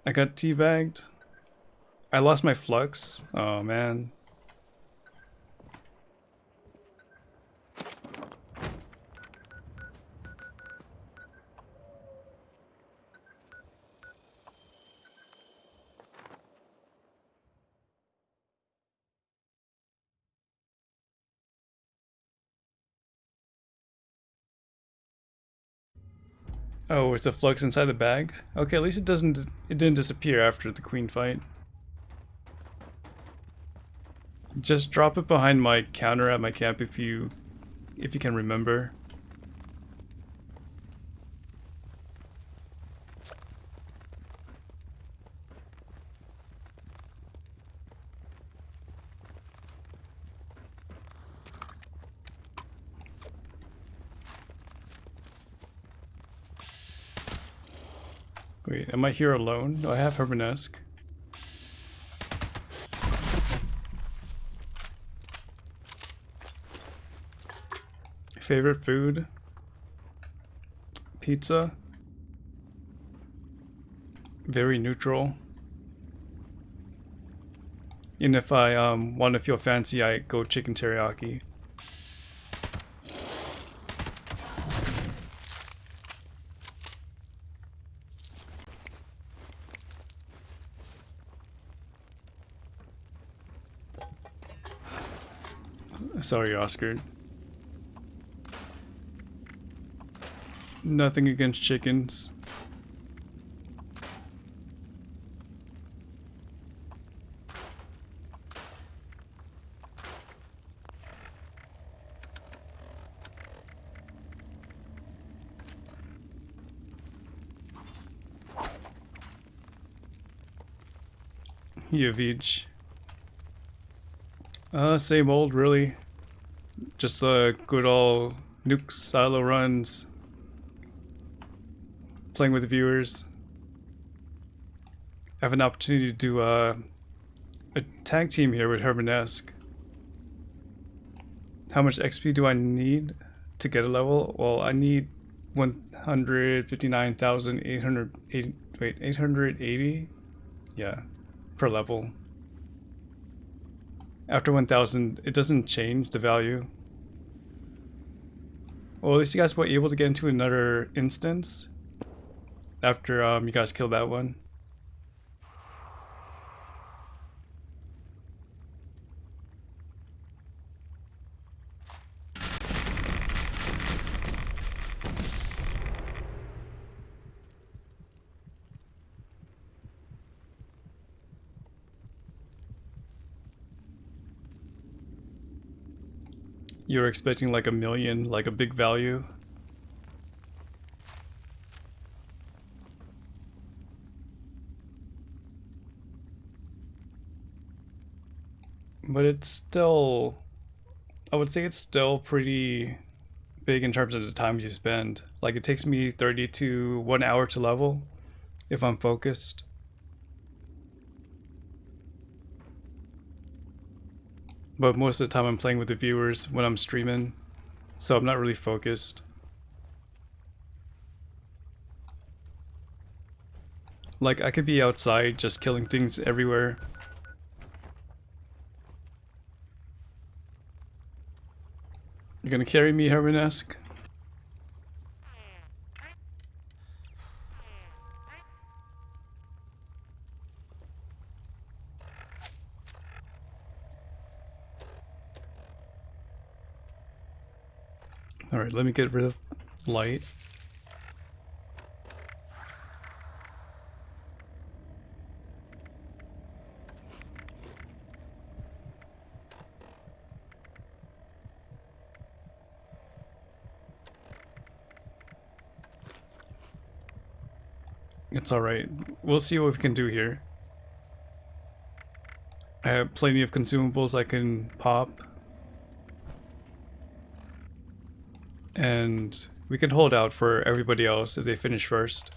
I got teabagged. I lost my flux. Oh man. Oh, it's a flux inside the bag? Okay, at least it didn't disappear after the queen fight. Just drop it behind my counter at my camp if you can remember. Wait, am I here alone? No, I have Hermanesque. Favorite food? Pizza. Very neutral. And if I want to feel fancy, I go chicken teriyaki. Sorry, Oscar. Nothing against chickens. You have each. Same old, really. Just good old nuke silo runs. Playing with the viewers. I have an opportunity to do a tag team here with Hermanesque. How much XP do I need? to get a level? Well, I need 880, yeah, per level. After 1000, it doesn't change the value. Well, at least you guys were able to get into another instance after you guys killed that one. You were expecting like 1 million, like a big value. But it's still, I would say it's still pretty big in terms of the time you spend. Like it takes me 30 to 1 hour to level if I'm focused. But most of the time I'm playing with the viewers when I'm streaming, so I'm not really focused. Like I could be outside just killing things everywhere. You gonna carry me, Hermanesque? Alright, let me get rid of light. It's alright. We'll see what we can do here. I have plenty of consumables I can pop. And we can hold out for everybody else if they finish first.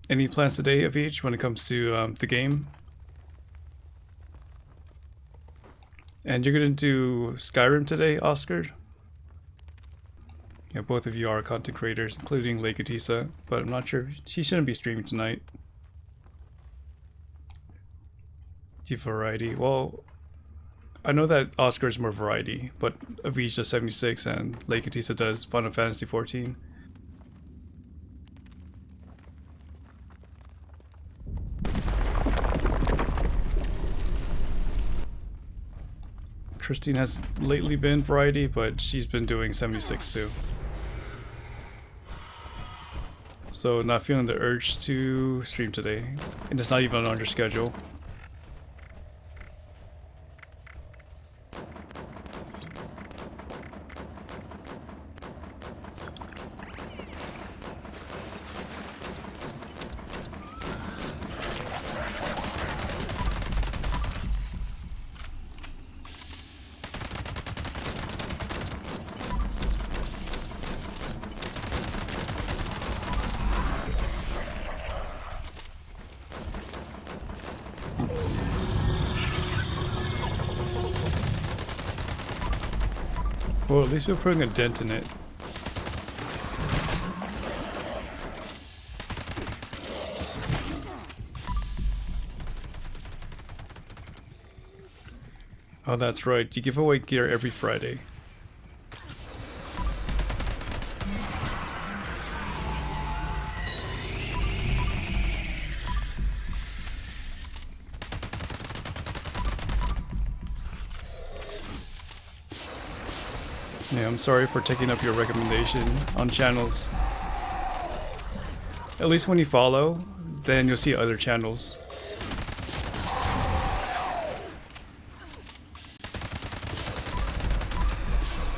Any plans today of each when it comes to the game? And you're gonna do Skyrim today, Oscar? Yeah, both of you are content creators, including Lekatisa, but I'm not sure. She shouldn't be streaming tonight. Variety. Well, I know that Oscar is more variety, but Avij does 76 and Lekatisa does Final Fantasy 14. Christine has lately been variety, but she's been doing 76 too. So not feeling the urge to stream today, and it's not even on your schedule. Well, at least we're putting a dent in it. Oh, that's right. You give away gear every Friday. Yeah, I'm sorry for taking up your recommendation on channels. At least when you follow, then you'll see other channels.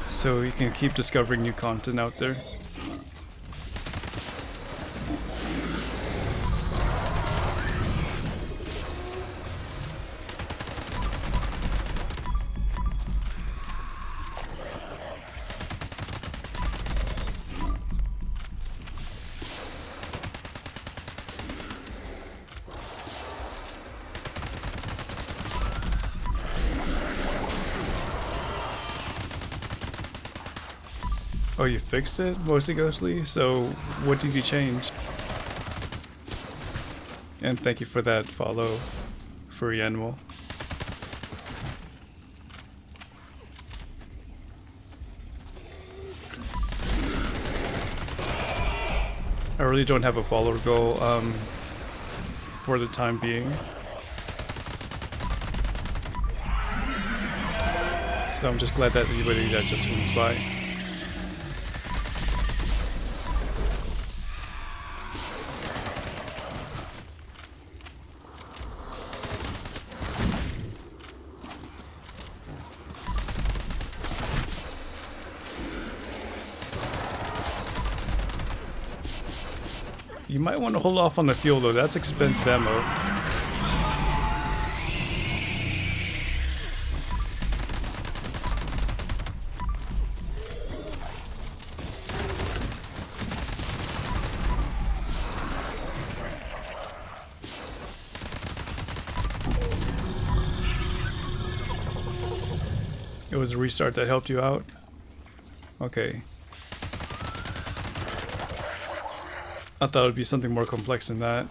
So you can keep discovering new content out there. Oh, you fixed it? Mostly ghostly? So, what did you change? And thank you for that follow, furry animal. I really don't have a follower goal for the time being. So I'm just glad that anybody that just swings by. You might want to hold off on the fuel though, that's expensive ammo. It was a restart that helped you out? Okay. I thought it would be something more complex than that.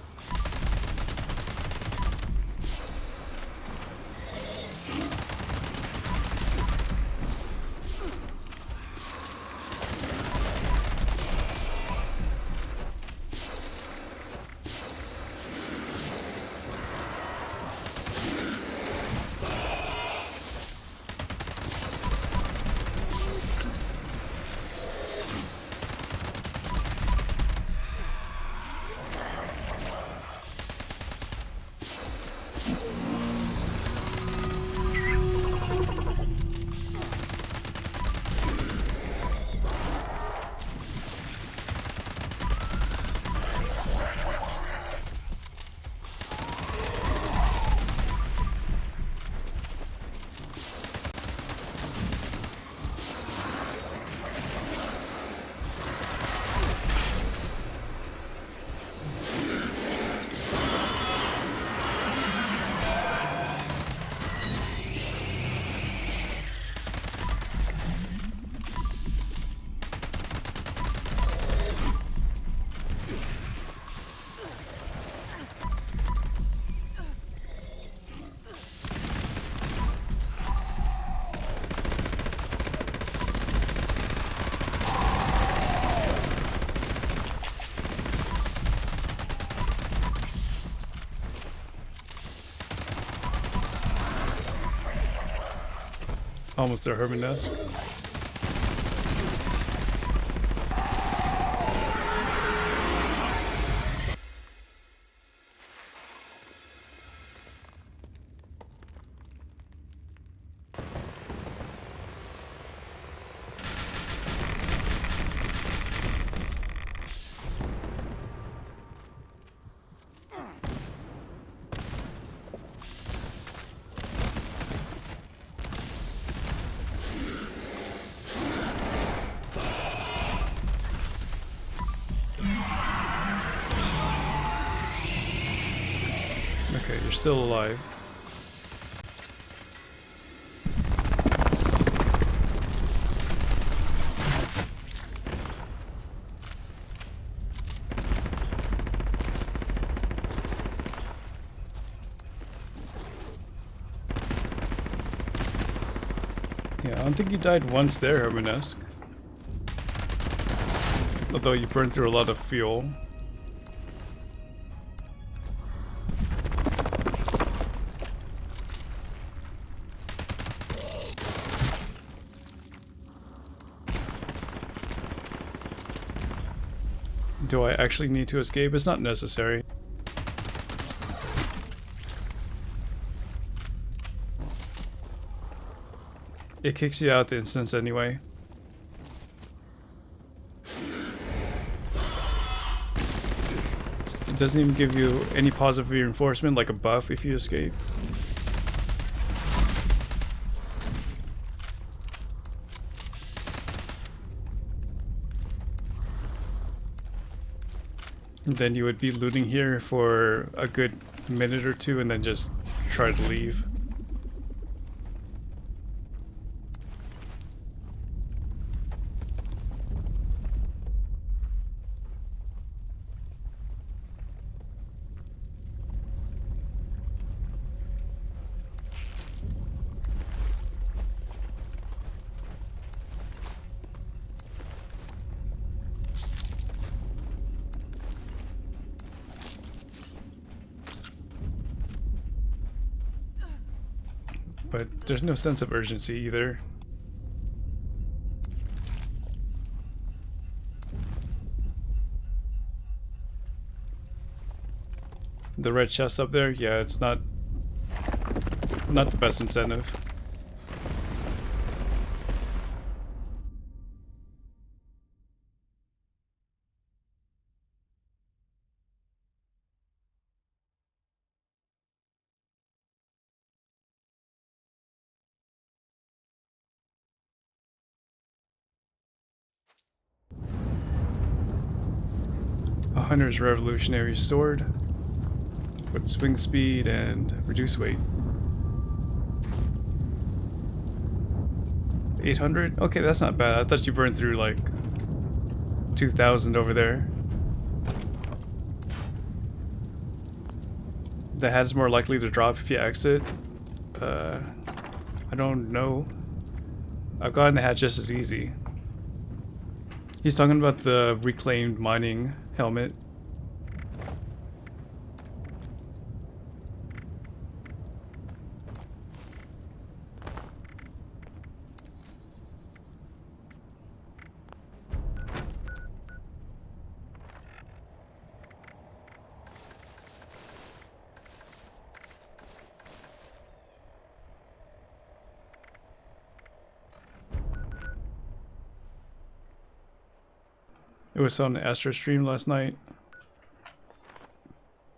Almost a Herman-esque. Okay, you're still alive. Yeah, I don't think you died once there, Herman-esque. Although you burned through a lot of fuel. Do I actually need to escape? It's not necessary. It kicks you out the instance anyway. It doesn't even give you any positive reinforcement like a buff if you escape. Then you would be looting here for a good minute or two and then just try to leave. but there's no sense of urgency either. The red chest up there, yeah, it's not the best incentive. A hunter's revolutionary sword with swing speed and reduce weight. 800? Okay, that's not bad. I thought you burned through like 2,000 over there. The hat's more likely to drop if you exit. I don't know. I've gotten the hat just as easy. He's talking about the reclaimed mining helmet. It was on the Astro stream last night.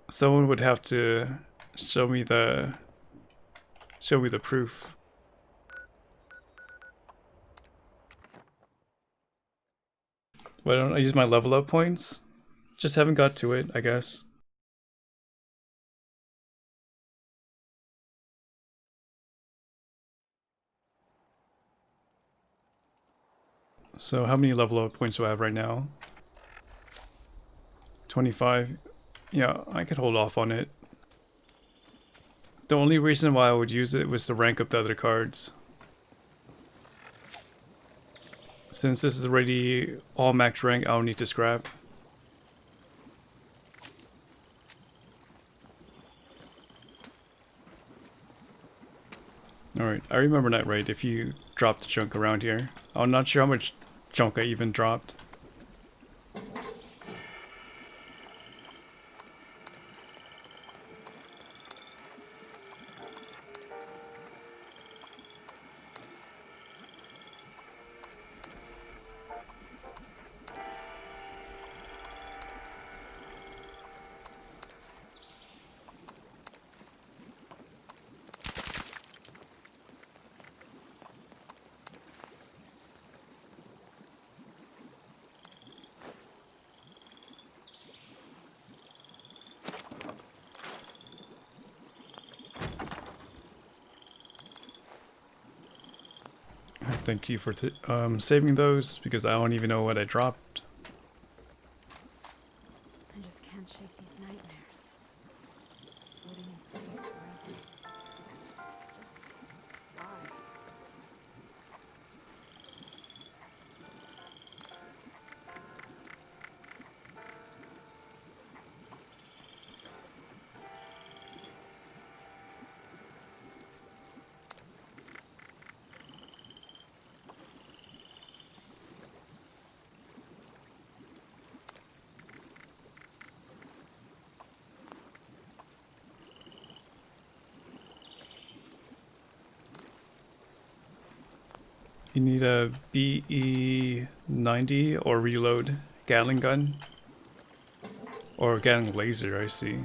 Someone would have to show me the proof. Why don't I use my level up points? Just haven't got to it, I guess. So how many level up points do I have right now? 25. Yeah, I could hold off on it. The only reason why I would use it was to rank up the other cards. Since this is already all max rank, I don't need to scrap. Alright, I remember that right if you drop the junk around here. I'm not sure how much junk I even dropped. Thank you for saving those, because I don't even know what I dropped. I just can't shake these nightmares. Floating in space forever. Just why? You need a BE-90 or reload Gatling gun. Or Gatling laser, I see.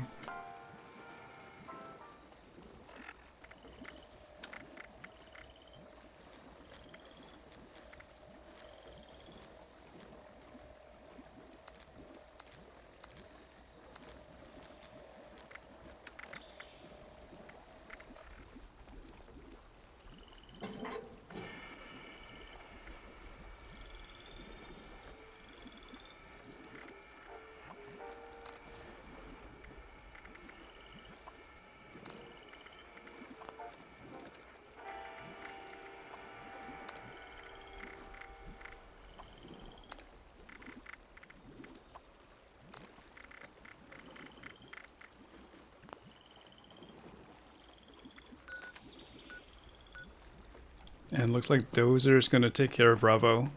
And looks like Dozer's gonna take care of Bravo.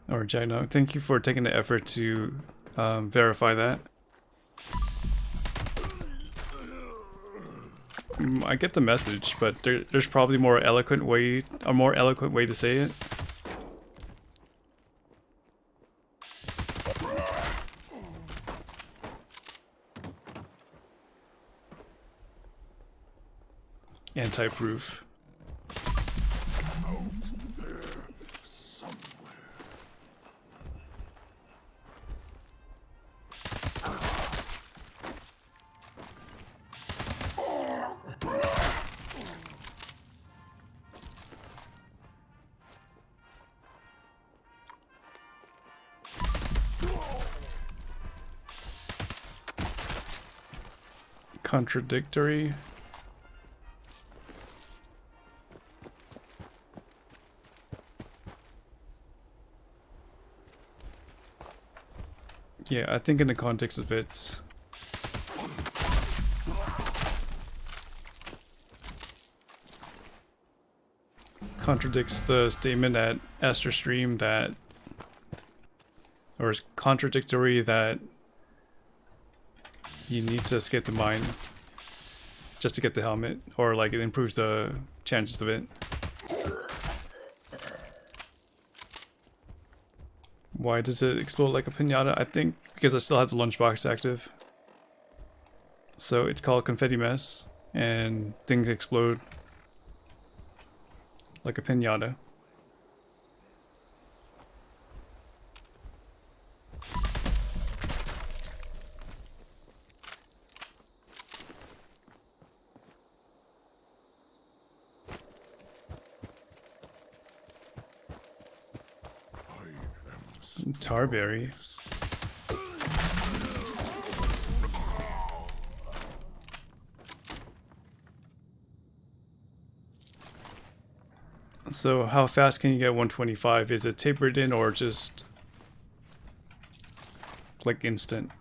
Or Jagno, thank you for taking the effort to verify that. I get the message, but there's probably a more eloquent way to say it. Anti-proof. Contradictory. Yeah, I think in the context of it, contradicts the statement at Aster Stream that, or is contradictory that you need to escape the mine just to get the helmet, or like it improves the chances of it. Why does it explode like a pinata? I think because I still have the lunchbox active. So it's called Confetti Mess, and things explode like a pinata. Tarberry. So how fast can you get 125? Is it tapered in or just like instant?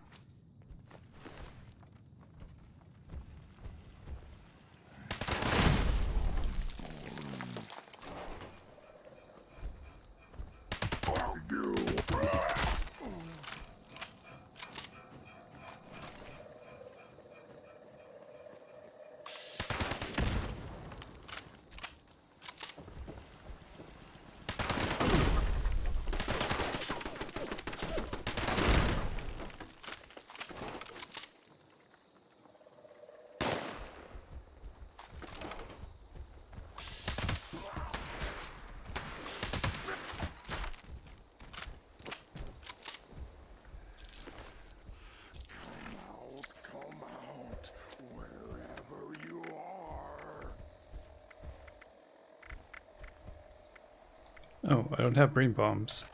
Oh, I don't have brain bombs.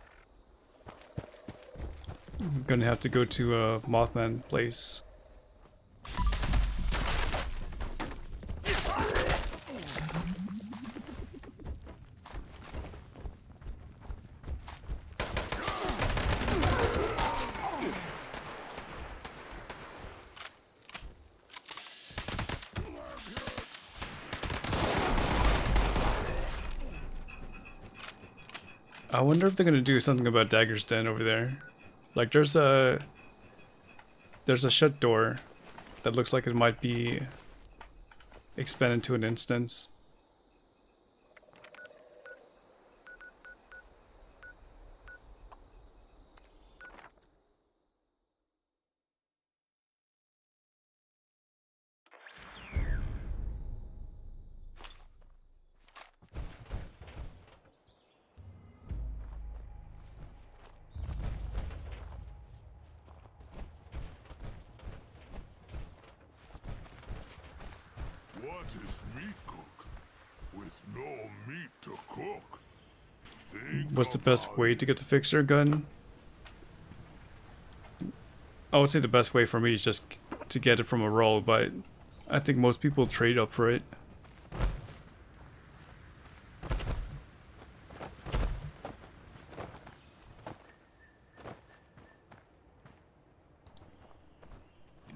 I'm gonna have to go to a Mothman place. I wonder if they're gonna do something about Dagger's Den over there. Like there's a shut door that looks like it might be expanded to an instance. What is meat cook? With no meat to cook. What's the best way to get the fixer gun? I would say the best way for me is just to get it from a roll, but I think most people trade up for it.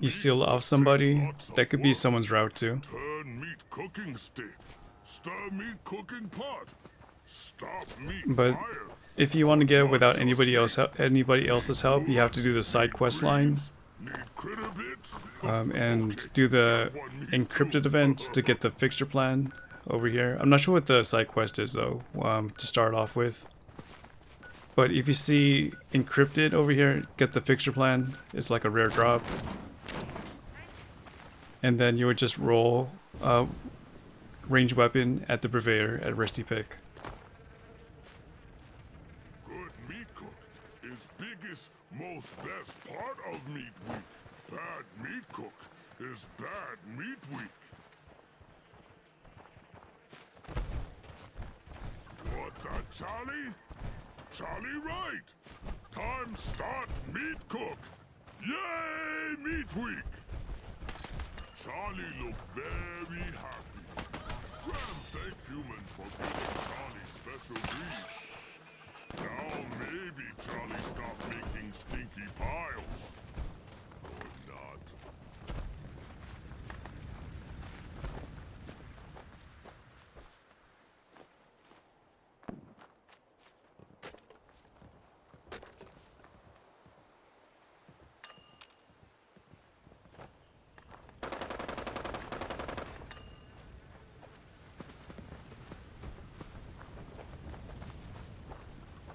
You steal off somebody, that could be someone's route too. Turn meat cooking stick. Stir meat cooking pot. Stop meat But fire. if you want to get it without anybody else's help, you have to do the side quest line. And do the encrypted event to get the fixture plan over here. I'm not sure what the side quest is though, to start off with. But if you see encrypted over here, get the fixture plan. It's like a rare drop. And then you would just roll ranged weapon at the purveyor at Rusty Pick. Good meat cook is biggest, most best part of meat week. Bad meat cook is bad meat week. What the Charlie? Charlie right. Time start meat cook. Yay, meat week. Charlie looked very happy. Graham thank humans for giving Charlie special grease. Now maybe Charlie stop making stinky piles. Or not.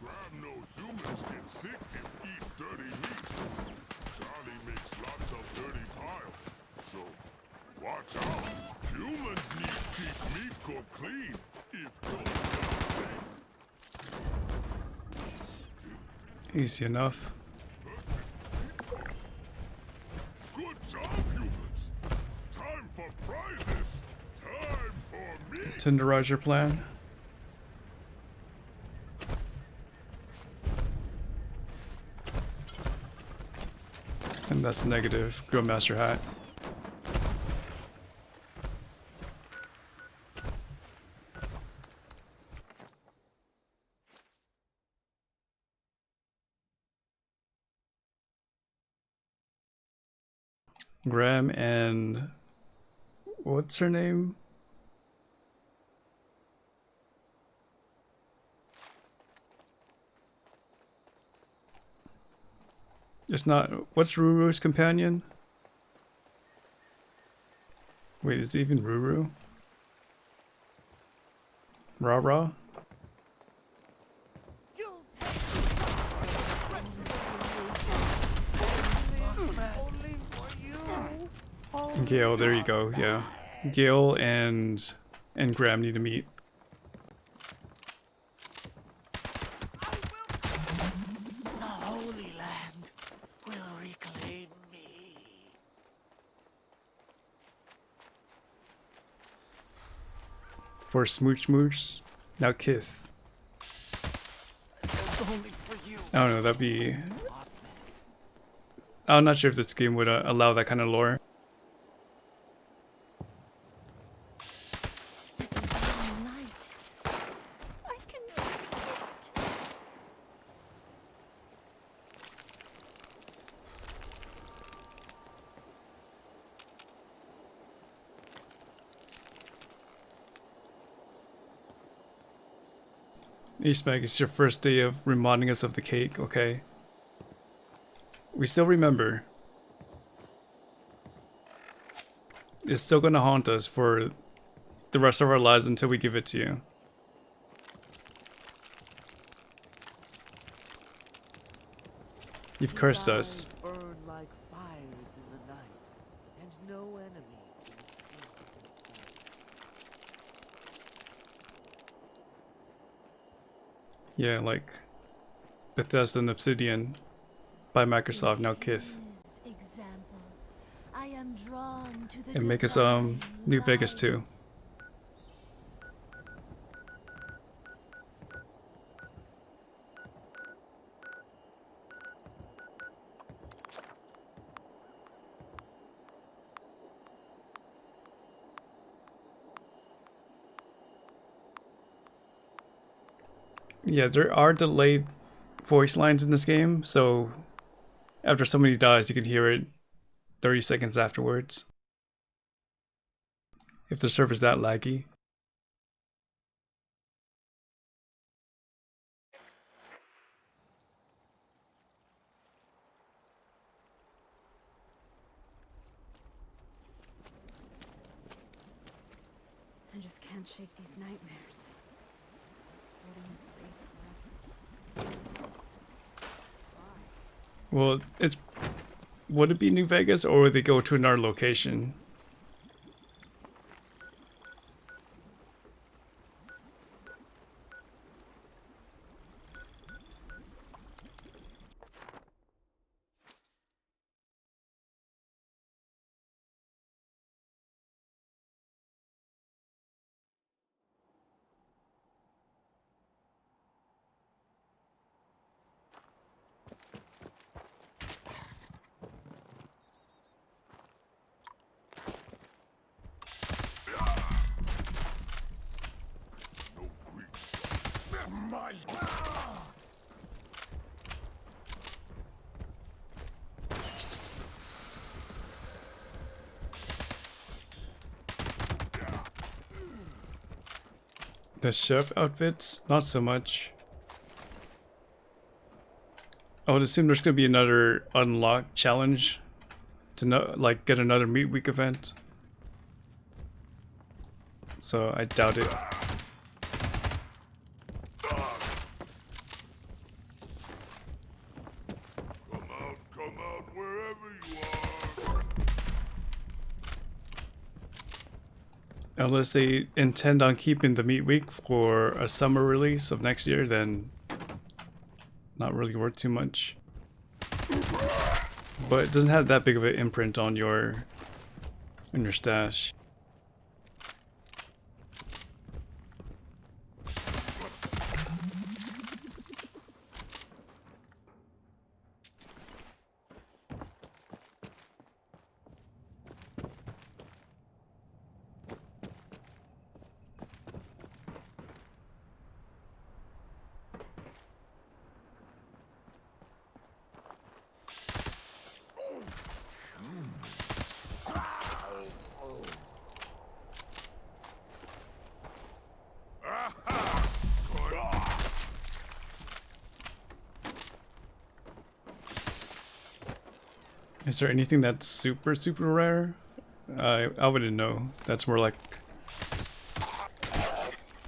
Graham knows humans get sick if eat dirty meat. Charlie makes lots of dirty piles, so watch out. Humans need to keep meat cooked clean if don't get sick. Easy enough. Good job, humans. Time for prizes. Time for meat. Tenderize your plan. And that's negative. Grill Master hat. Graham and what's her name? It's not. What's Ruru's companion? Wait, is it even Ruru? Ra-Ra? Gale, there you go, yeah. Gale and Graham need to meet. The Holy Land will reclaim me. For Smooch Mooch, now Kith. Only for you. I don't know, that'd be... I'm not sure if this game would allow that kind of lore. Light. I can see it. Eastbag, it's your first day of reminding us of the cake, okay? We still remember. It's still gonna haunt us for the rest of our lives until we give it to you. You've cursed us. Burn like fires in the night, and no enemy can escape his sight. Yeah, like Bethesda and Obsidian by Microsoft, now Kith. Example. I am drawn to the And make us divine New Vegas light. too. Yeah, there are delayed voice lines in this game, so after somebody dies, you can hear it 30 seconds afterwards. If the server's that laggy. I just can't shake these nightmares. Floating in space forever. Just why? Well, it's... Would it be New Vegas, or would they go to another location? The chef outfits? Not so much. I would assume there's gonna be another unlock challenge to know, like, get another Meat Week event. So I doubt it. Come out wherever you are. Unless they intend on keeping the Meat Week for a summer release of next year, then not really worth too much. But it doesn't have that big of an imprint on your stash. Is there anything that's super rare? I wouldn't know. That's more like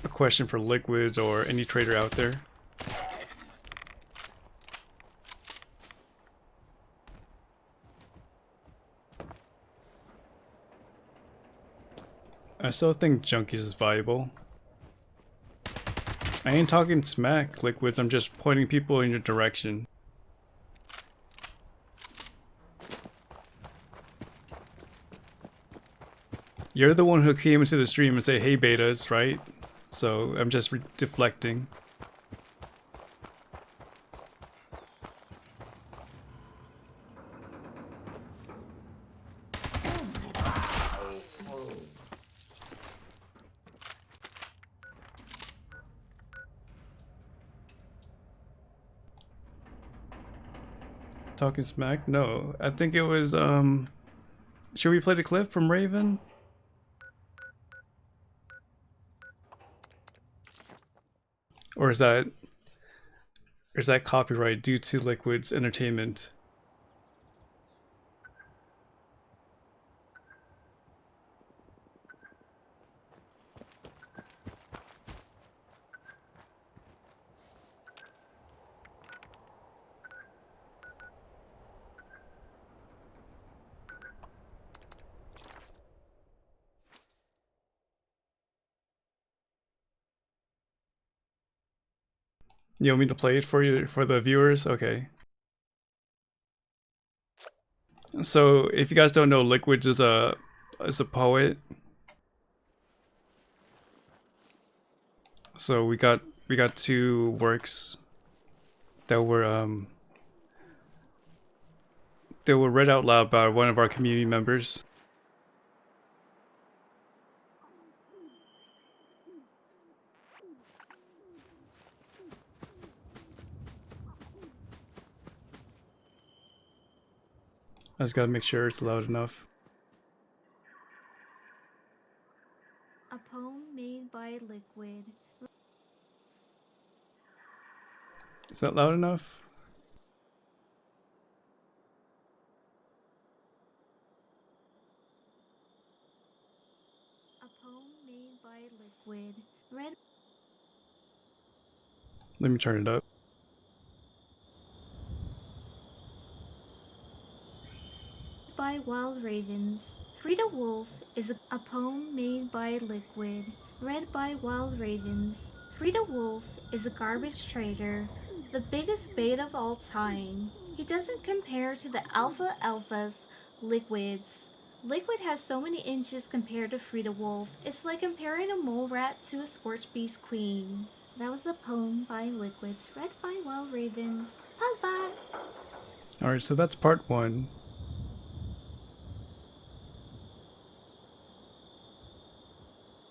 a question for Liquids or any trader out there. I still think Junkies is viable. I ain't talking smack, Liquids, I'm just pointing people in your direction. You're the one who came into the stream and say, hey betas, right? So I'm just deflecting. Talking smack? No, I think it was, should we play the clip from Raven? Or is that copyright due to Liquid's entertainment? You want me to play it for you, for the viewers? Okay. So if you guys don't know, Liquids is a poet. So we got two works that were read out loud by one of our community members. I just gotta make sure it's loud enough. A poem made by Liquid. Is that loud enough? A poem made by Liquid. Read Let me turn it up. by Wild Ravens. Frida Wolf is a poem made by Liquid. Read by Wild Ravens. Frida Wolf is a garbage trader, the biggest bait of all time. He doesn't compare to the alpha alphas, Liquids. Liquid has so many inches compared to Frida Wolf. It's like comparing a mole rat to a scorched beast queen. That was a poem by Liquids, read by Wild Ravens. Bye-bye. Alright, so that's part 1.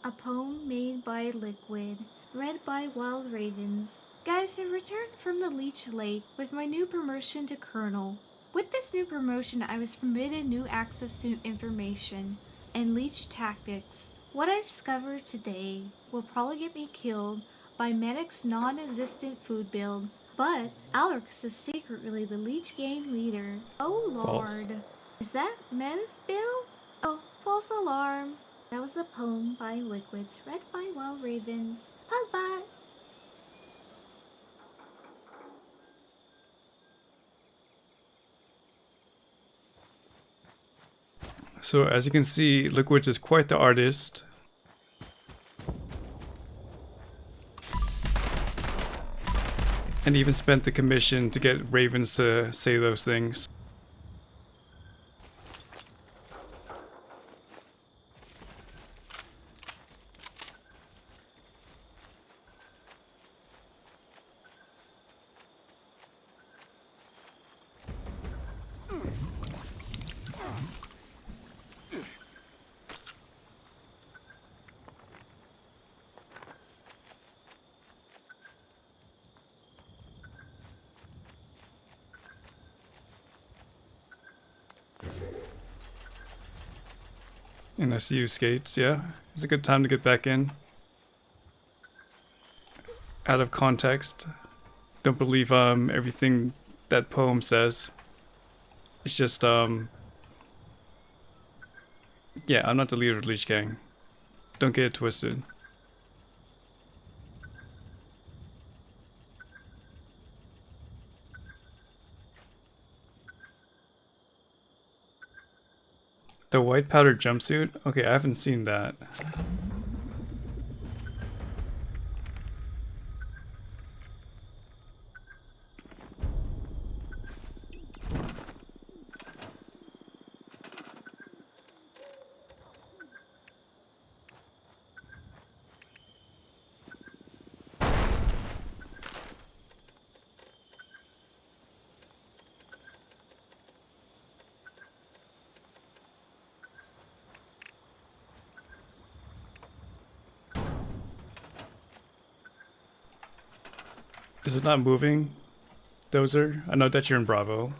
A poem made by Liquid, read by Wild Ravens. Guys, I returned from the Leech Lake with my new promotion to Colonel. With this new promotion, I was permitted new access to information and leech tactics. What I discovered today will probably get me killed by Medic's non-existent food build, but Alex is secretly the Leech Gang leader. Oh lord. False. Is that Medic's build? Oh, false alarm. That was a poem by Liquids, read by Wild Ravens. Bye-bye. So as you can see, Liquids is quite the artist. And even spent the commission to get Ravens to say those things. And I see you skates, yeah. It's a good time to get back in. Out of context. Don't believe everything that poem says. It's just yeah, I'm not the leader of the Leech Gang. Don't get it twisted. The white powder jumpsuit? Okay, I haven't seen that. Is it not moving? Dozer? I know that you're in Bravo.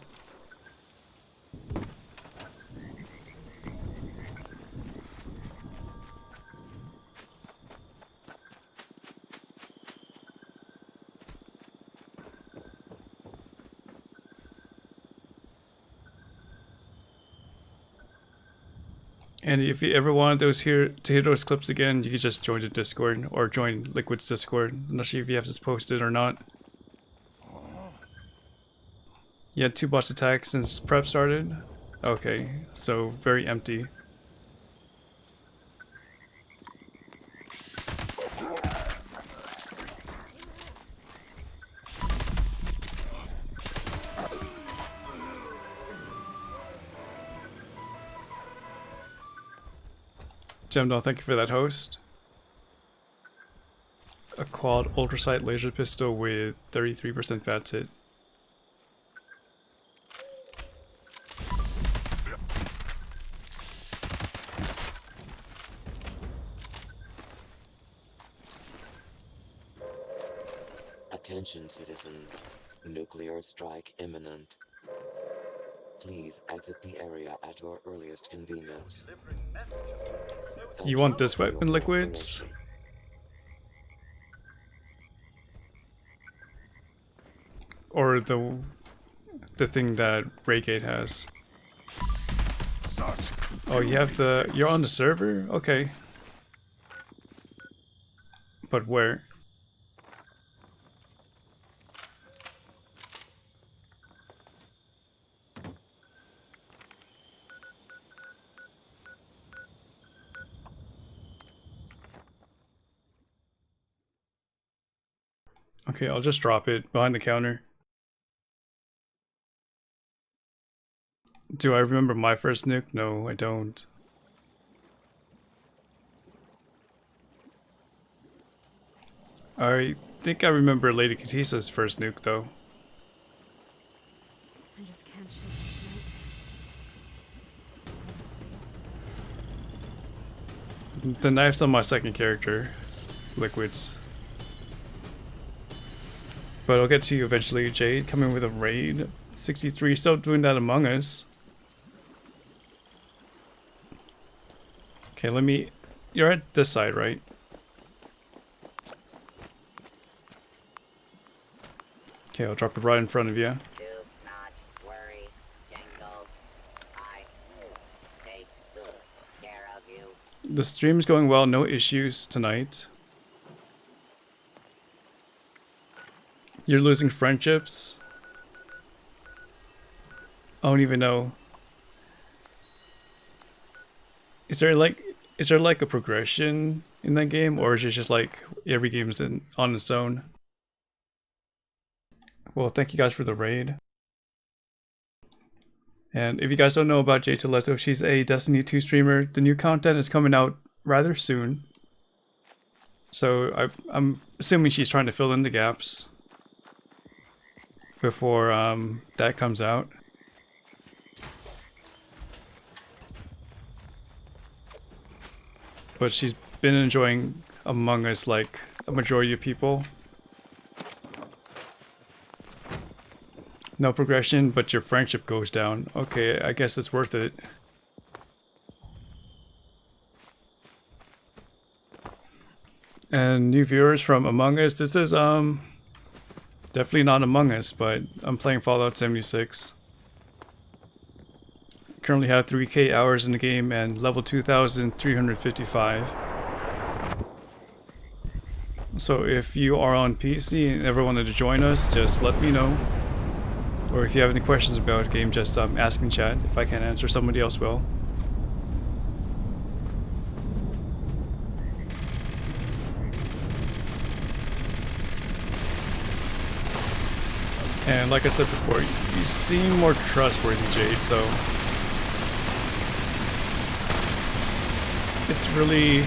And if you ever wanted to hear those clips again, you can just join the Discord or join Liquid's Discord. I'm not sure if you have this posted or not. You had 2 boss attacks since prep started? Okay, so very empty. Gemdol, thank you for that host. A quad ultrasight laser pistol with 33% VATS hit. Attention citizens. Nuclear strike imminent. Please exit the area at your earliest convenience. You want this weapon, Liquids? Or the thing that Raygate has? Oh, you have the... You're on the server? Okay. But where? Okay, I'll just drop it behind the counter. Do I remember my first nuke? No, I don't. I think I remember Lady Katisa's first nuke, though. I just can't shake these nightmares. The knife's on my second character, Liquids. But I'll get to you eventually, Jade. Coming with a raid. 63, still doing that Among Us. Okay, let me... You're at this side, right? Okay, I'll drop it right in front of you. Do not worry, Jingles. I will take good care of you. The stream's going well, no issues tonight. You're losing friendships? I don't even know. Is there like a progression in that game, or is it just like every game is on its own? Well, thank you guys for the raid. And if you guys don't know about Jade Telesto, she's a Destiny 2 streamer. The new content is coming out rather soon. So I'm assuming she's trying to fill in the gaps before that comes out. But she's been enjoying Among Us like a majority of people. No progression, but your friendship goes down. Okay, I guess it's worth it. And new viewers from Among Us. This is definitely not Among Us, but I'm playing Fallout 76. Currently have 3k hours in the game and level 2355. So if you are on PC and ever wanted to join us, just let me know. Or if you have any questions about the game, just ask in chat. If I can't answer, somebody else will. And like I said before, you seem more trustworthy, Jade, so it's really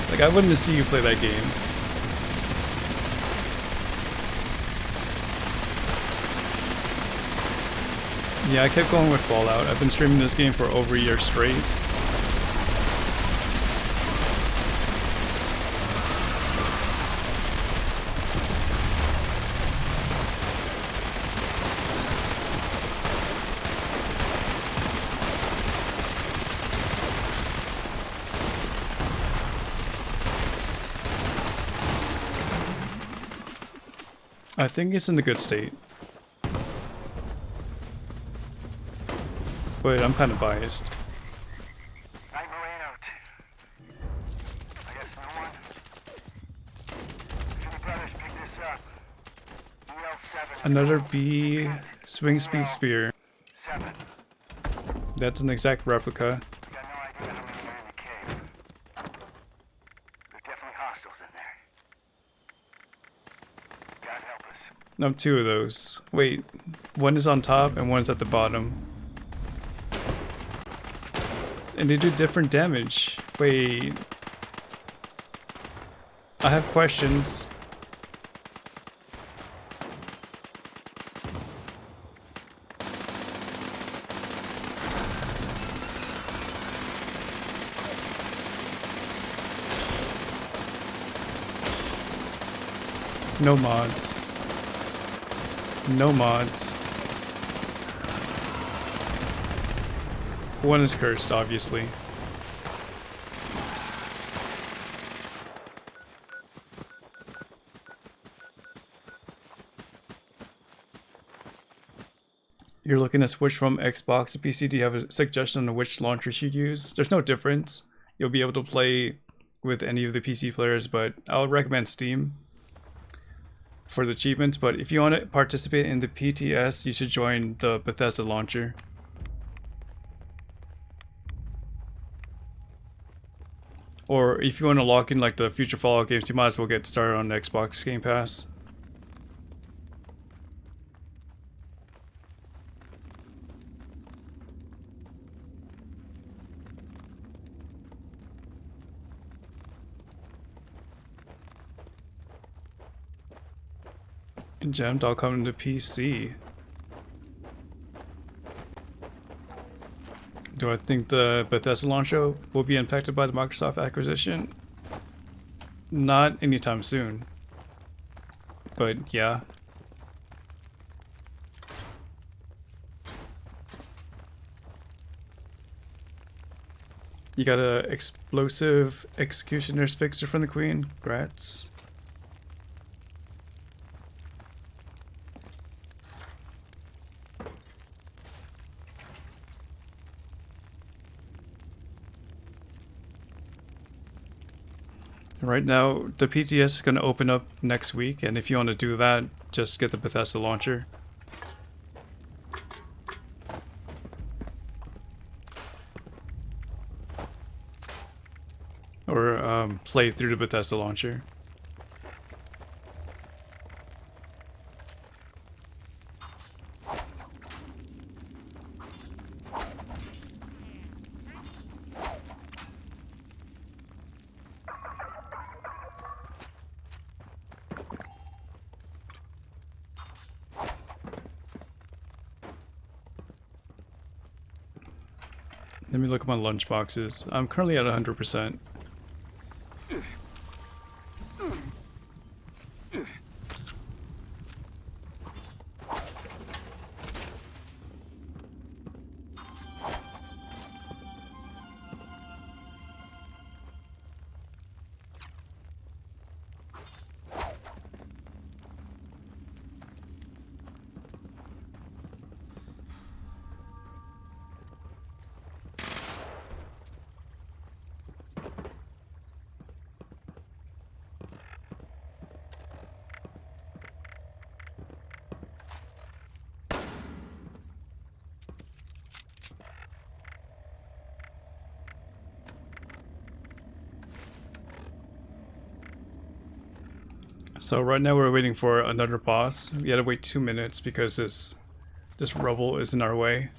like I wouldn't see you play that game. Yeah, I kept going with Fallout. I've been streaming this game for over a year straight. I think it's in a good state. But I'm kind of biased. Night Marine out. I guess no one. If any brothers pick this up, EL7. Another B swing speed spear. 7. That's an exact replica. Got no idea how many are in the cave. There are definitely hostiles in there. God help us. No, 2 of those. Wait, one is on top and one's at the bottom. And they do different damage. Wait. I have questions. No mods. No mods. One is cursed, obviously. You're looking to switch from Xbox to PC. Do you have a suggestion on which launcher you'd use? There's no difference. You'll be able to play with any of the PC players, but I would recommend Steam for the achievements. But if you want to participate in the PTS, you should join the Bethesda launcher. Or if you want to lock in like the future Fallout games, you might as well get started on Xbox Game Pass. Gem.com to PC. Do I think the Bethesda launcher will be impacted by the Microsoft acquisition? Not anytime soon. But yeah. You got a explosive executioner's fixer from the Queen. Grats. Right now, the PTS is going to open up next week, and if you want to do that, just get the Bethesda launcher. Or play through the Bethesda launcher. Let me look at my lunch boxes. I'm currently at 100%. So right now we're waiting for another boss. We had to wait 2 minutes because this rubble is in our way.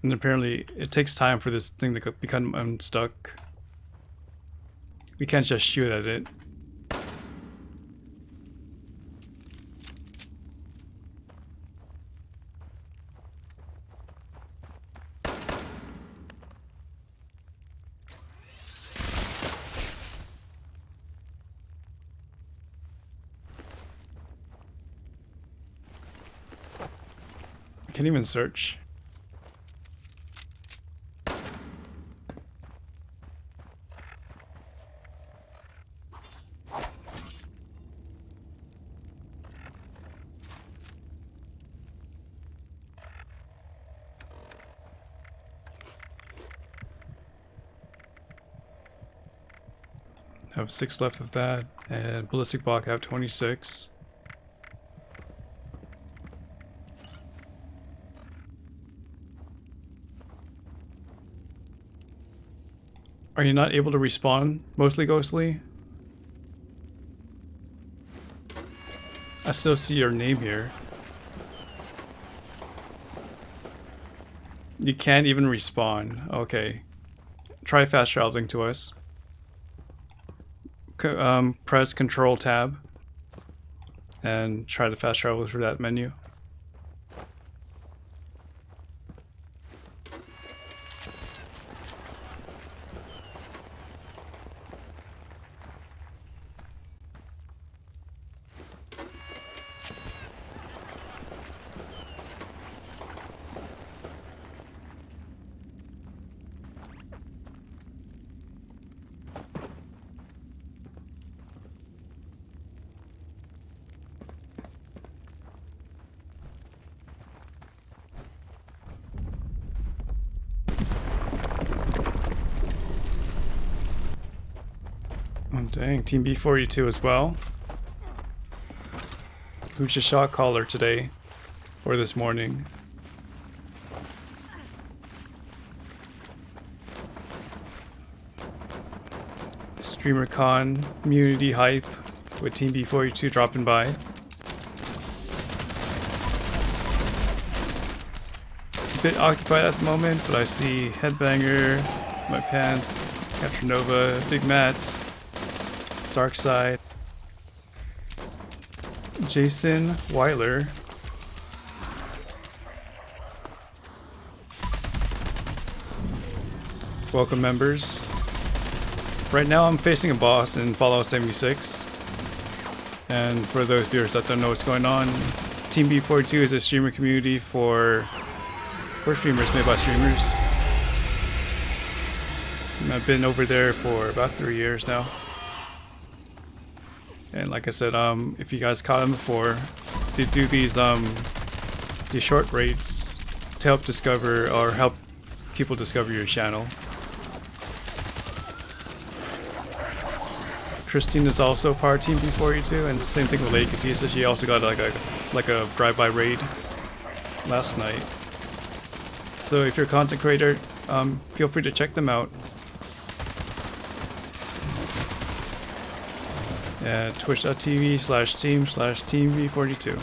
And apparently it takes time for this thing to become unstuck. We can't just shoot at it. I can't even search. I have 6 left of that, and Ballistic Block I have 26. Are you not able to respawn, mostly ghostly? I still see your name here. You can't even respawn. Okay. Try fast traveling to us. Press Control Tab and try to fast travel through that menu. Dang, Team B42 as well. Who's your shot caller today? Or this morning? StreamerCon community hype with Team B42 dropping by. A bit occupied at the moment, but I see Headbanger, My Pants, Capture Nova, Big Matt, Darkside, Jason Weiler. Welcome, members. Right now I'm facing a boss in Fallout 76. And for those viewers that don't know what's going on, Team B42 is a streamer community for streamers made by streamers. And I've been over there for about 3 years now. And like I said, if you guys caught them before, they do these short raids to help discover or help people discover your channel. Christine is also part of Team B42, and same thing with Lady Katisa. She also got like a drive-by raid last night. So if you're a content creator, feel free to check them out. At twitch.tv/team/teamb42.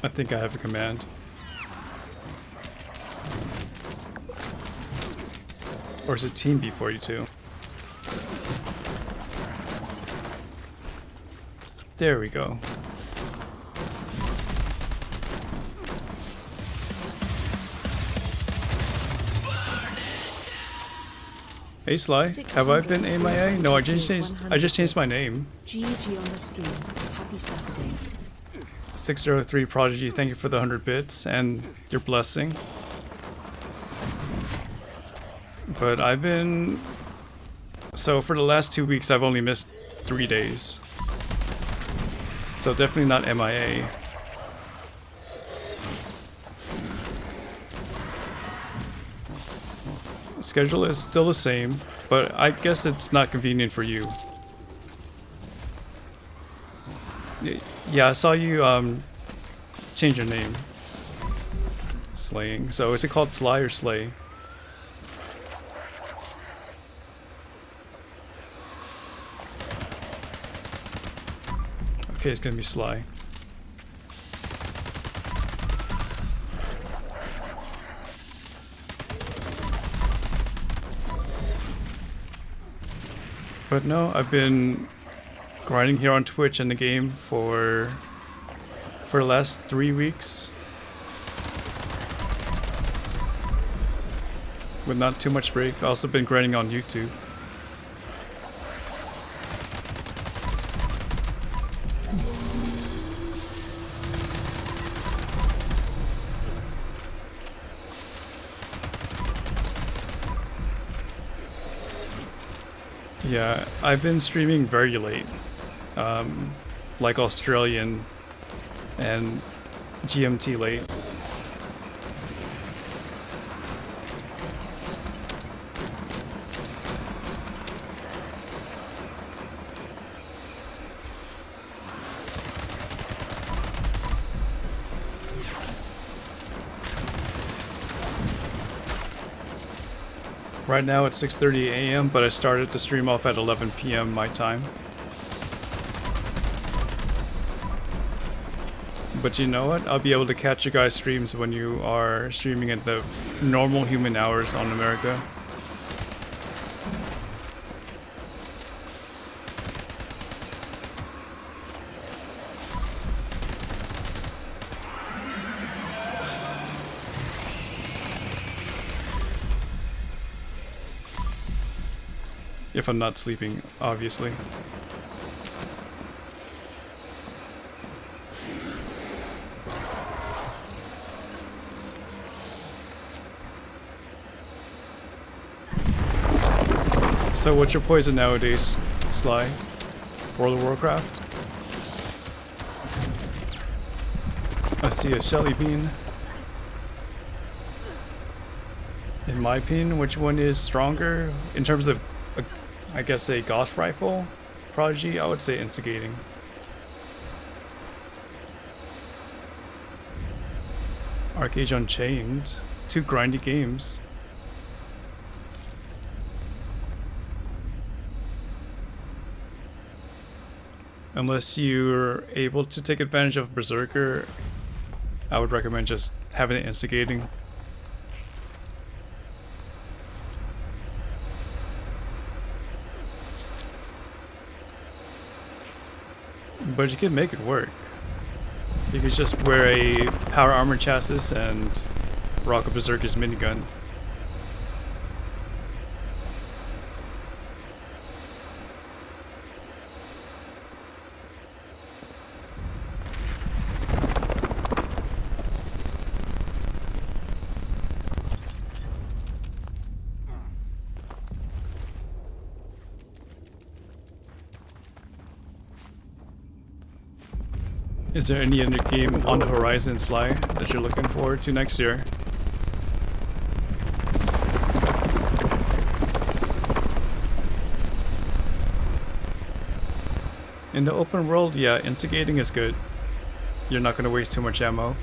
I think I have a command. Or is it Team B42? There we go. Hey Sly, have I been MIA? No, I just changed my name. GG on the stream. Happy Saturday. 603 Prodigy, thank you for the 100 bits and your blessing. But I've been... So for the last 2 weeks I've only missed 3 days. So definitely not MIA. Schedule is still the same, but I guess it's not convenient for you. Yeah, I saw you change your name. Slaying. So is it called Sly or Slay? Okay, it's gonna be Sly. But no, I've been grinding here on Twitch and the game for the last 3 weeks. With not too much break. I've also been grinding on YouTube. Yeah, I've been streaming very late, like Australian and GMT late. Right now it's 6:30 a.m., but I started to stream off at 11 p.m. my time. But you know what? I'll be able to catch you guys' streams when you are streaming at the normal human hours on America. If I'm not sleeping, obviously. So what's your poison nowadays, Sly? World of Warcraft? I see a Shelly bean. In my opinion, which one is stronger in terms of, I guess, a Gauss rifle prodigy? I would say instigating. Arcade Unchained. 2 grindy games. Unless you're able to take advantage of Berserker, I would recommend just having it instigating. But you can make it work. You could just wear a power armor chassis and rock a Berserker's minigun. Is there any other game on the horizon, Sly, that you're looking forward to next year? In the open world, yeah, instigating is good. You're not going to waste too much ammo.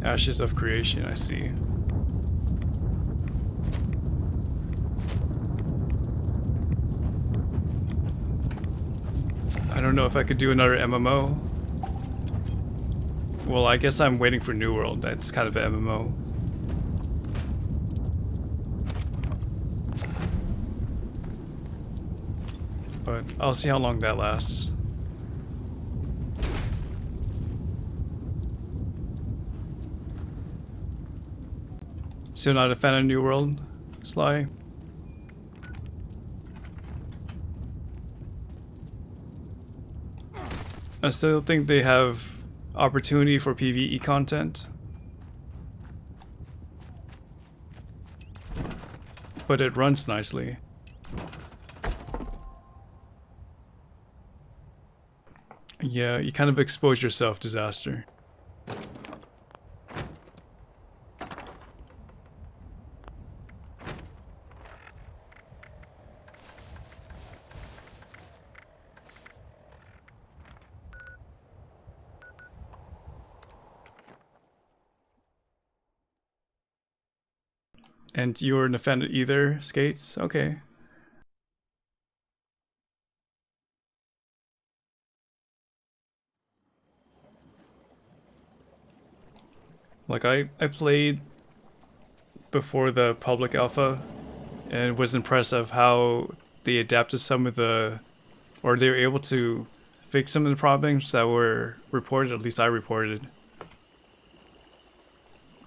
Ashes of Creation, I see. I don't know if I could do another MMO. Well, I guess I'm waiting for New World. That's kind of an MMO. But I'll see how long that lasts. Still not a fan of New World, Sly? I still think they have opportunity for PvE content. But it runs nicely. Yeah, you kind of expose yourself, Disaster. And you were an fan of either Skates? Okay. Like I played before the public alpha and was impressed of how they adapted some of the, or they were able to fix some of the problems that were reported, at least I reported,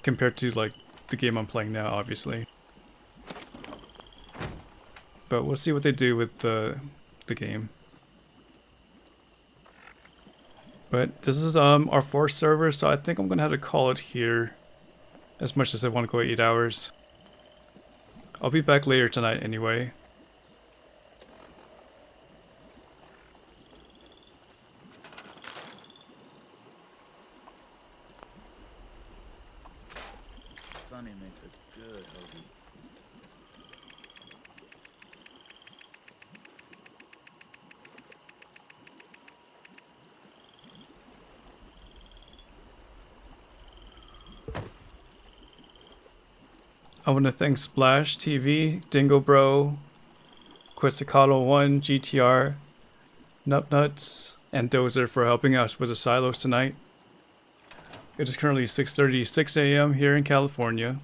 compared to like the game I'm playing now, obviously. But we'll see what they do with the game. But this is our fourth server, so I think I'm gonna have to call it here, as much as I want to go 8 hours. I'll be back later tonight anyway. Sonny makes a good hoagie. I want to thank Splash TV, Dingo Bro, Quetzalcoatl1, GTR, Nutnuts, and Dozer for helping us with the silos tonight. It is currently 6:36 a.m. here in California.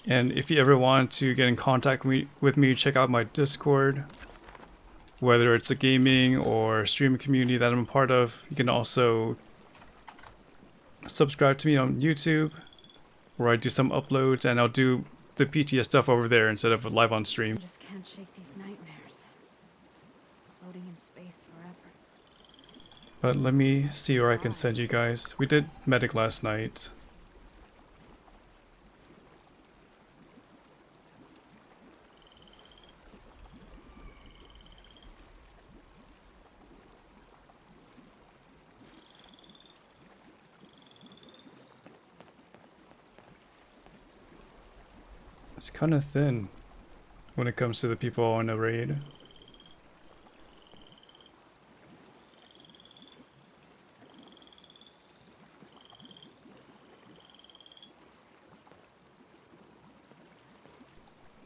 And if you ever want to get in contact with me, check out my Discord. Whether it's a gaming or streaming community that I'm a part of, you can also subscribe to me on YouTube, where I do some uploads, and I'll do the PTS stuff over there instead of live on stream. I just can't shake these nightmares. Floating in space forever. But let me see where I can send you guys. We did medic last night. It's kind of thin when it comes to the people on a raid.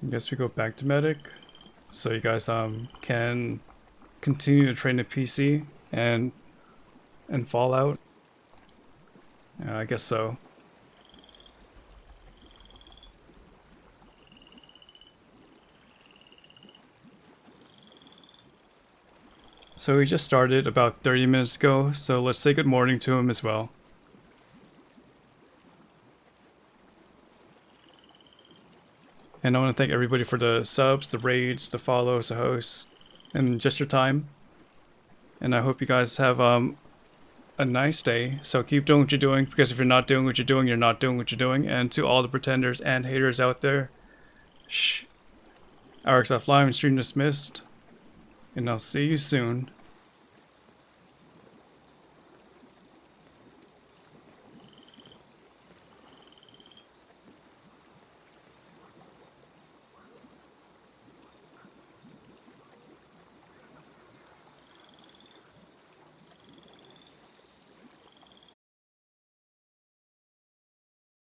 I guess we go back to medic, so you guys can continue to train the PC and Fallout. I guess so. So he just started about 30 minutes ago, so let's say good morning to him as well. And I want to thank everybody for the subs, the raids, the follows, the hosts, and just your time. And I hope you guys have a nice day. So keep doing what you're doing, because if you're not doing what you're doing, you're not doing what you're doing. And to all the pretenders and haters out there, shh. RX Offline, stream dismissed. And I'll see you soon.